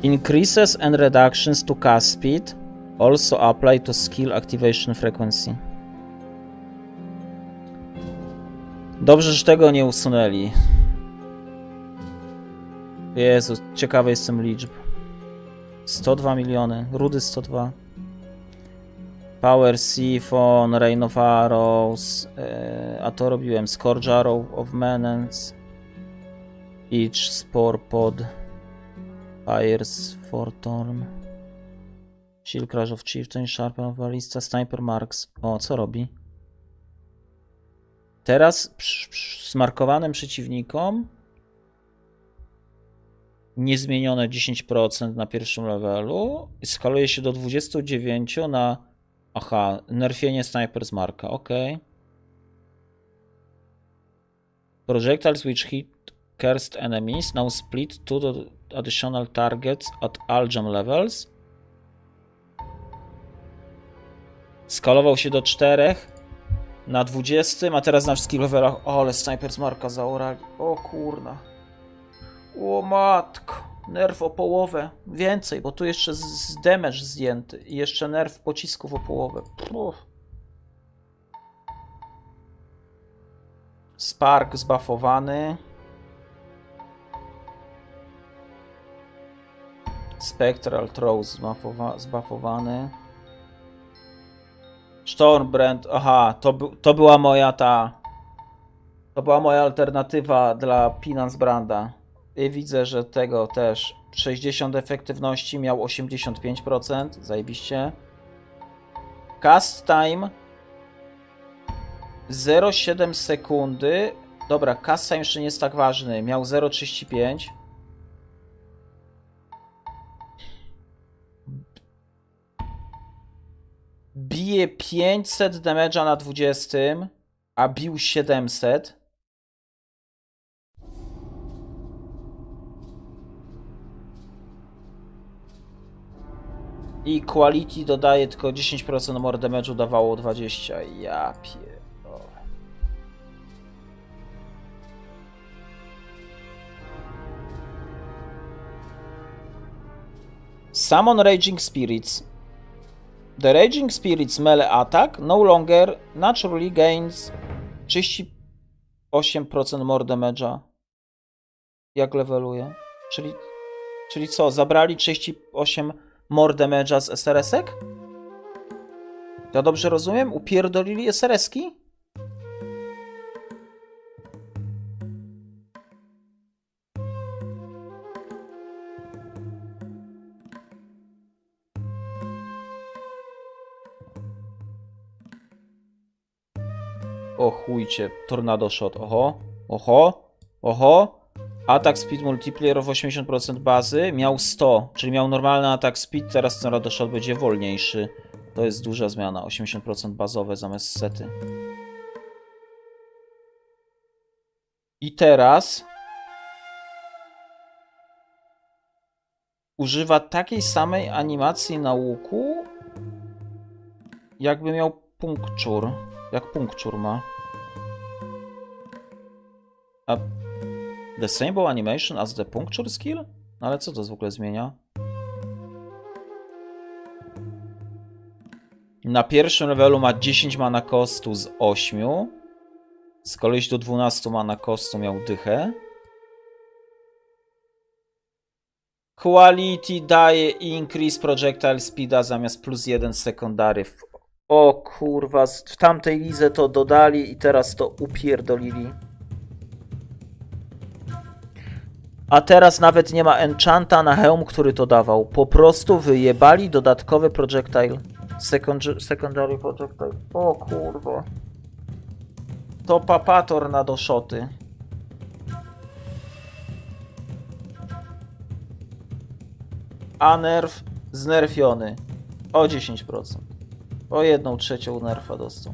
Increases and reductions to cast speed also apply to skill activation frequency. Dobrze, że tego nie usunęli. Jezu, ciekawy jestem liczb. 102 miliony, rudy 102. Power Siphon, Rain of Arrows, a to robiłem. Scourge Arrow of Menace. Each Spore Pod. Fires for Torm. Shield Crash of Chieftain, Sharpen of Ballista, Sniper Marks. O, co robi? Teraz zmarkowanym przeciwnikom niezmienione 10% na pierwszym levelu i skaluje się do 29 na... Aha, nerfienie Sniper z Marka, ok. Projectiles which hit cursed enemies now split to the additional targets at all gem levels. Skalował się do 4 na 20, a teraz na wszystkich levelach. O, ale Sniper z Marka zaorali. O kurna. O matko. Nerw o połowę. Więcej, bo tu jeszcze z damage zdjęty. I jeszcze nerw pocisków o połowę. Uff. Spark zbuffowany. Spectral Throw zbuffowany. Stormbrand, aha, to była moja to była moja alternatywa dla Pinance Branda. I widzę, że tego też 60 efektywności, miał 85%, zajebiście. Cast time 0,7 sekundy. Dobra, cast time jeszcze nie jest tak ważny, miał 0,35. Bije 500 damage'a na 20, a bił 700. I quality dodaje tylko 10% more damage'u, dawało 20. Ja pierdolę. Summon Raging Spirits. The Raging Spirits melee attack no longer naturally gains 38% more damage'a. Jak leveluje? Czyli co? Zabrali 38 more damage'a z SRS-ek? Ja dobrze rozumiem? Upierdolili SRS-ki? O chujcie, Tornado Shot, oho. Attack Speed Multiplier of 80% bazy, miał 100, czyli miał normalny Attack Speed, teraz Tornado Shot będzie wolniejszy. To jest duża zmiana, 80% bazowe zamiast sety. I teraz używa takiej samej animacji na łuku, jakby miał punkczur. Jak punkczur ma. A the same bow animation as the puncture skill? No ale co to w ogóle zmienia? Na pierwszym levelu ma 10 mana costu z 8. Z kolei do 12 mana costu miał dychę. Quality daje increase projectile speeda zamiast +1 secondary. O kurwa, w tamtej lidze to dodali i teraz to upierdolili. A teraz nawet nie ma enchanta na hełm, który to dawał. Po prostu wyjebali dodatkowy projectile. Secondary projectile. O kurwa. To papator na doszoty. a nerf znerfiony o 10%. O 1/3 nerfa dostał.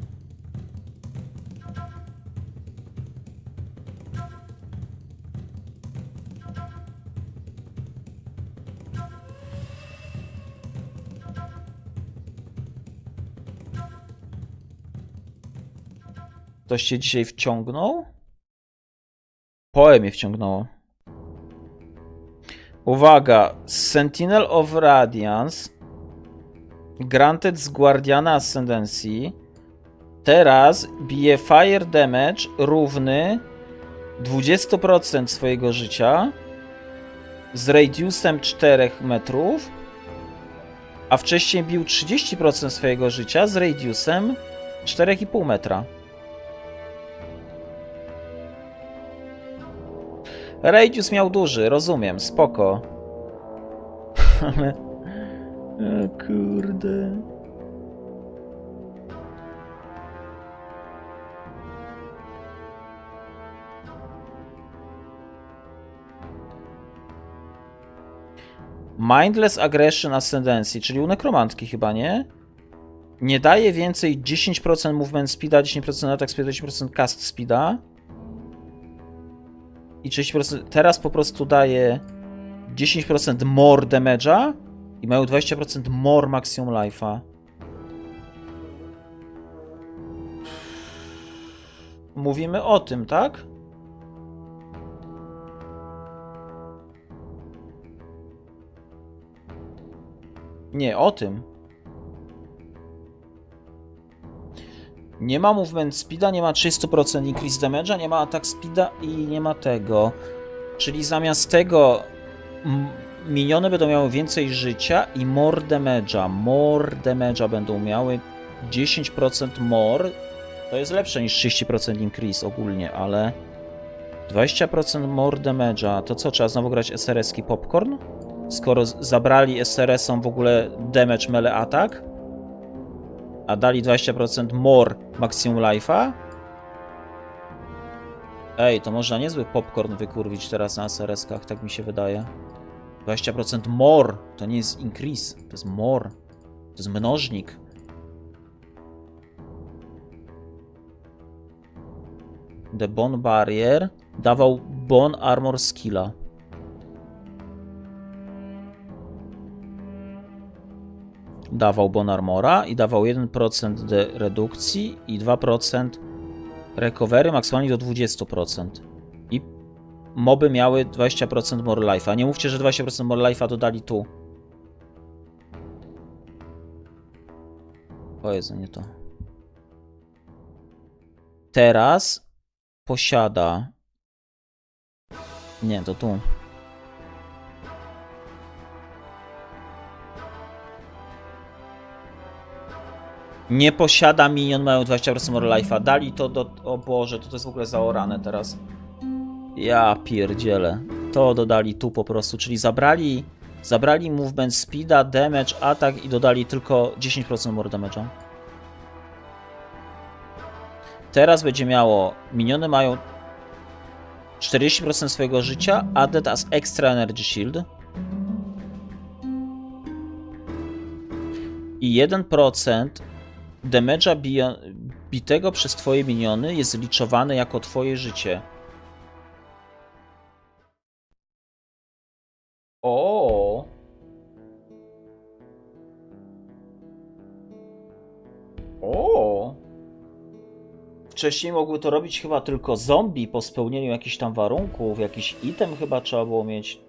Ktoś się dzisiaj wciągnął? Poe mnie wciągnęło. Uwaga, Sentinel of Radiance granted z Guardiana Ascendancy teraz bije fire damage równy 20% swojego życia z radiusem 4 metrów, a wcześniej bił 30% swojego życia z radiusem 4,5 metra. Radius miał duży, rozumiem, spoko. Ale... O kurde... Mindless Aggression Ascendancy, czyli u nekromantki chyba, nie? Nie daje więcej 10% movement speeda, 10% attack speeda, 10% cast speeda. I 30%, teraz po prostu daje 10% more damage'a i mają 20% more maximum life'a. Mówimy o tym, tak? Nie, o tym. Nie ma movement speeda, nie ma 300% increase damage'a, nie ma attack speeda i nie ma tego. Czyli zamiast tego miniony będą miały więcej życia i more damage'a. More damage'a będą miały 10% more. To jest lepsze niż 30% increase ogólnie, ale 20% more damage'a. To co, trzeba znowu grać SRS-ki popcorn? Skoro zabrali SRS-om w ogóle damage melee attack, a dali 20% more maximum life'a? Ej, to można niezły popcorn wykurwić teraz na SRS-kach, tak mi się wydaje. 20% more, to nie jest increase, to jest more. To jest mnożnik. The Bone Barrier dawał Bone Armor skilla. Dawał Bone Armora i dawał 1% redukcji i 2% recovery, maksymalnie do 20%. I moby miały 20% more life'a. Nie mówcie, że 20% more life'a dodali tu. O Jezu, nie to. Teraz posiada... Nie, to tu. Nie posiada minion, mają 20% more life'a. Dali to do... O Boże, to jest w ogóle zaorane teraz. Ja pierdzielę. To dodali tu po prostu, czyli zabrali movement speeda, damage, attack i dodali tylko 10% more damage'a. Teraz będzie miało... Miniony mają 40% swojego życia, added as extra energy shield. I 1% damage'a bitego przez twoje miniony jest liczowany jako twoje życie. O. O. Wcześniej mogły to robić chyba tylko zombie po spełnieniu jakichś tam warunków, jakiś item chyba trzeba było mieć.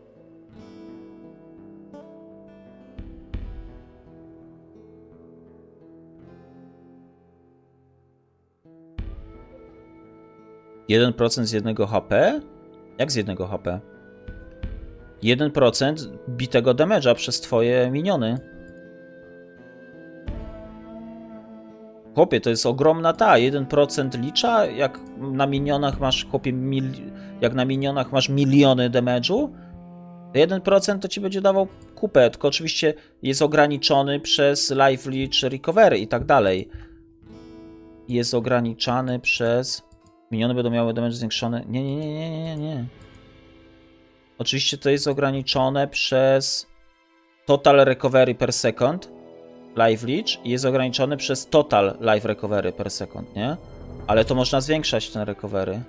Jeden procent z 1 HP? Jak z 1 HP? 1% bitego damage'a przez twoje miniony. Chłopie, to jest ogromna ta. 1% licza, jak na minionach masz, chłopie, jak na minionach masz miliony damage'u, 1% to ci będzie dawał kupę, tylko oczywiście jest ograniczony przez life leech, recovery i tak dalej. Jest ograniczany przez... Miniony będą miały damage zwiększony. Nie. Oczywiście to jest ograniczone przez total recovery per second, live leech, i jest ograniczony przez total live recovery per second, nie? Ale to można zwiększać ten recovery.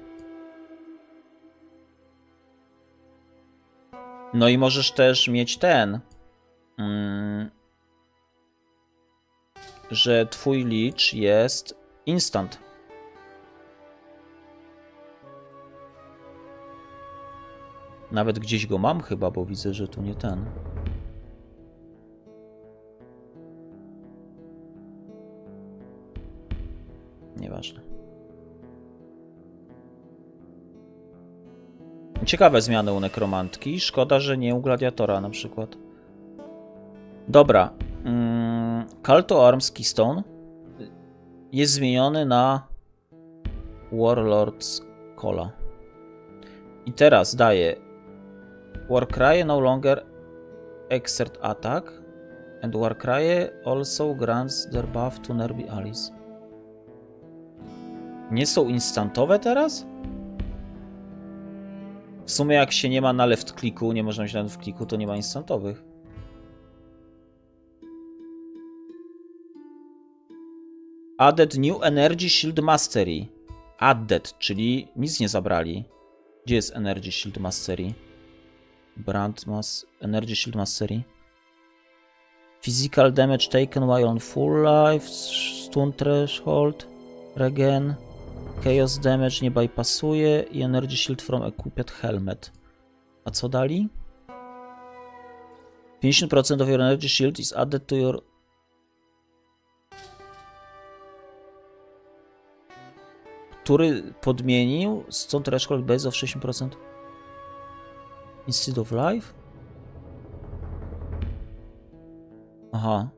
No i możesz też mieć ten, że twój leech jest instant. Nawet gdzieś go mam chyba, bo widzę, że tu nie ten. Nieważne. Ciekawe zmiany u nekromantki. Szkoda, że nie u gladiatora na przykład. Dobra. Call to Arms Keystone jest zmieniony na Warlord's Calla. I teraz daje Warcry no longer exert attack and Warcry also grants their buff to nearby allies. Nie są instantowe teraz? W sumie jak się nie ma na left clicku, nie można mieć na left clicku, to nie ma instantowych. Added New Energy Shield Mastery. Added, czyli nic nie zabrali. Gdzie jest Energy Shield Mastery? Brand Mass... Energy Shield Mastery. Physical damage taken while on full life. Stun Threshold. Regen. Chaos damage nie bypassuje. I Energy Shield from Equipped Helmet. A co dali? 50% of your Energy Shield is added to your... Który podmienił Stone Threshold base of 60% instead of life? Aha.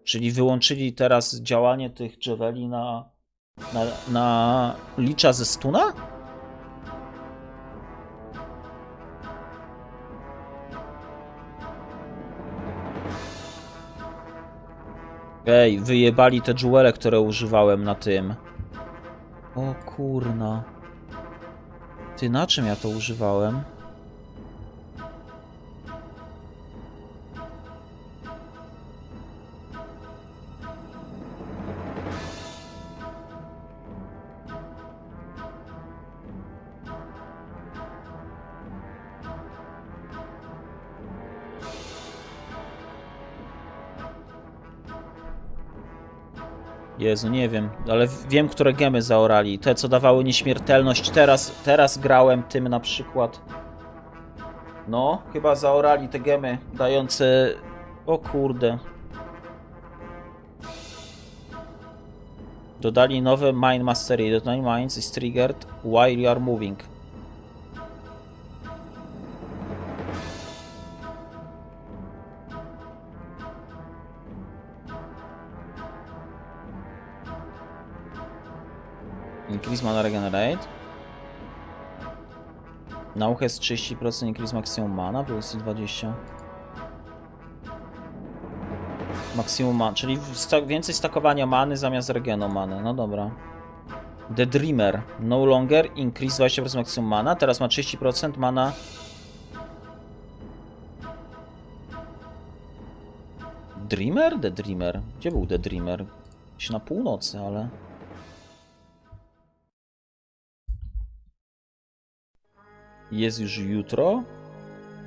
Czyli wyłączyli teraz działanie tych Jeweli na licza ze stuna? Ej, wyjebali te jewele, które używałem na tym. O kurna. Ty, na czym ja to używałem? Jezu, nie wiem, ale wiem, które gemy zaorali. Te, co dawały nieśmiertelność. Teraz grałem tym na przykład. No, chyba zaorali te gemy dające... O kurde. Dodali nowe Mind Mastery. The Nine Minds is triggered while you are moving. Increase mana regenerate. Now has 30% increase maximum mana, plus 20. Maksimum mana, czyli więcej stakowania many zamiast regenu many. No dobra. The Dreamer. No longer increase 20% maksimum mana, teraz ma 30% mana. Dreamer? The Dreamer. Gdzie był The Dreamer? Gdzieś na północy, ale... Jest już jutro?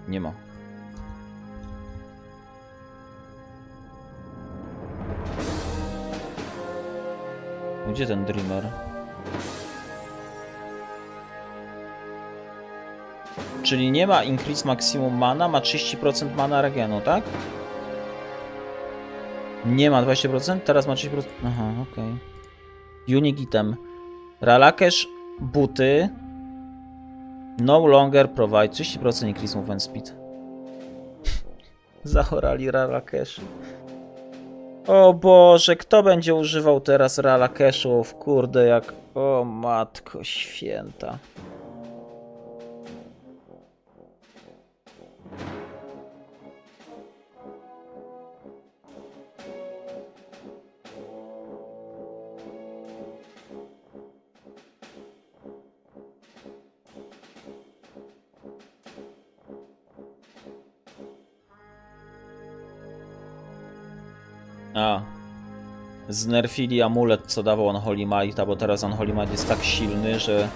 Nie ma. Gdzie ten Dreamer? Czyli nie ma increase maximum mana, ma 30% mana regenu, tak? Nie ma 20%, teraz ma 30%. Aha, okej. Unique item. Ralakesh, buty. No longer provide 30% increase movement speed. Zachorali Ralakesh. O Boże, kto będzie używał teraz Ralakeshów? Kurde, jak... O matko święta. A. Znerfili amulet, co dawał Unholy Might, bo teraz Unholy Might jest tak silny, że...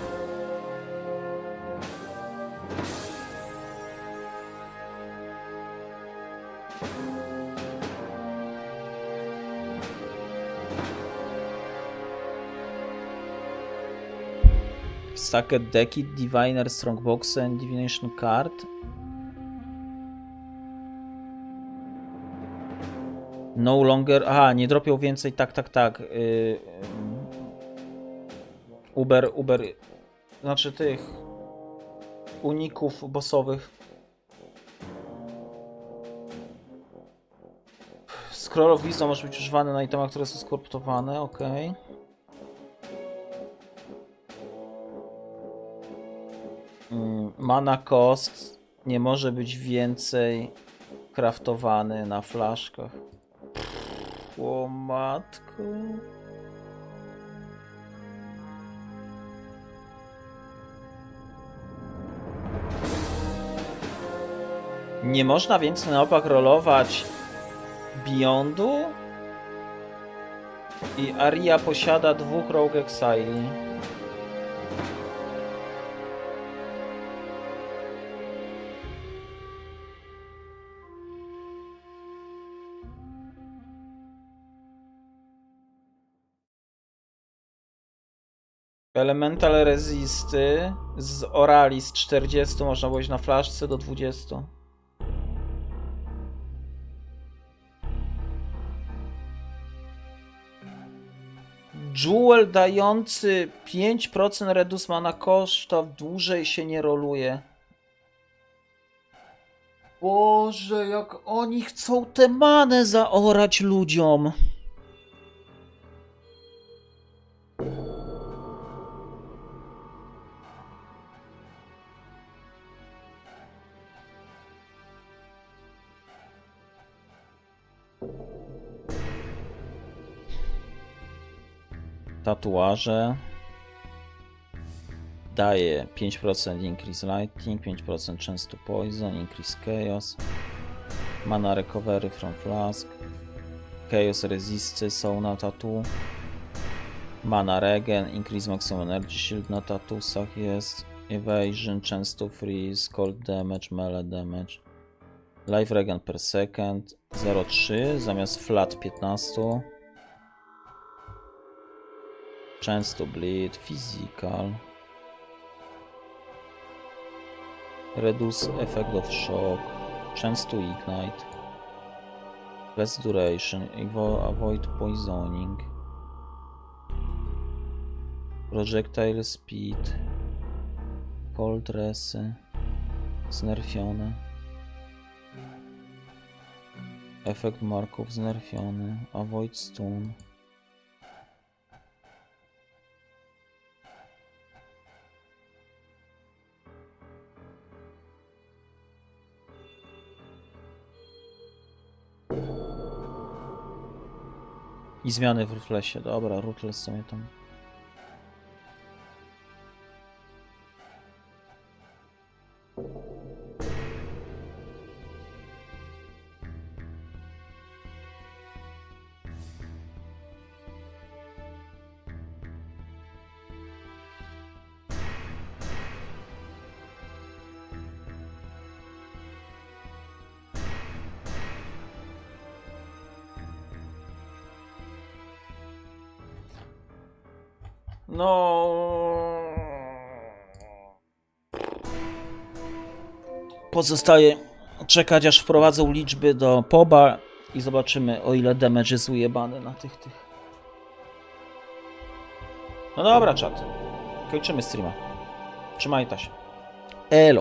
Stacked Deki, Diviner, Strongbox and Divination Card. No longer... Aha, nie dropią więcej, tak. Uber... Znaczy tych... uników bossowych. Scroll of Wisdom może być używany na itemach, które są skoruptowane, okej. Mana cost nie może być więcej kraftowany na flaszkach. O matko. Nie można więcej na opak rolować Beyondu? I Aria posiada 2 Rogue Exile. Elemental Resisty z Orali z 40 można było iść na flaszce do 20. Jewel dający 5% reduce mana koszta dłużej się nie roluje. Boże, jak oni chcą tę manę zaorać ludziom. Tatuaże daje 5% increase lighting, 5% chance to poison, increase chaos, mana recovery from flask, chaos resisty są na tatu, mana regen, increase maximum energy shield na tatusach jest, evasion, chance to freeze, cold damage, melee damage, life regen per second 0,3 zamiast flat 15. Chance to bleed, physical. Reduce effect of shock. Chance to ignite. Less duration. Avoid poisoning. Projectile speed. Cold resy. Znerfione. Efekt marków znerfiony. Avoid stun. I zmiany w Ruthlessie. Dobra, Ruthless sobie tam. No. Pozostaje czekać, aż wprowadzą liczby do poba i zobaczymy, o ile damage jest ujebany na tych. No dobra, czat. Kończymy streama. Trzymajcie się. Elo.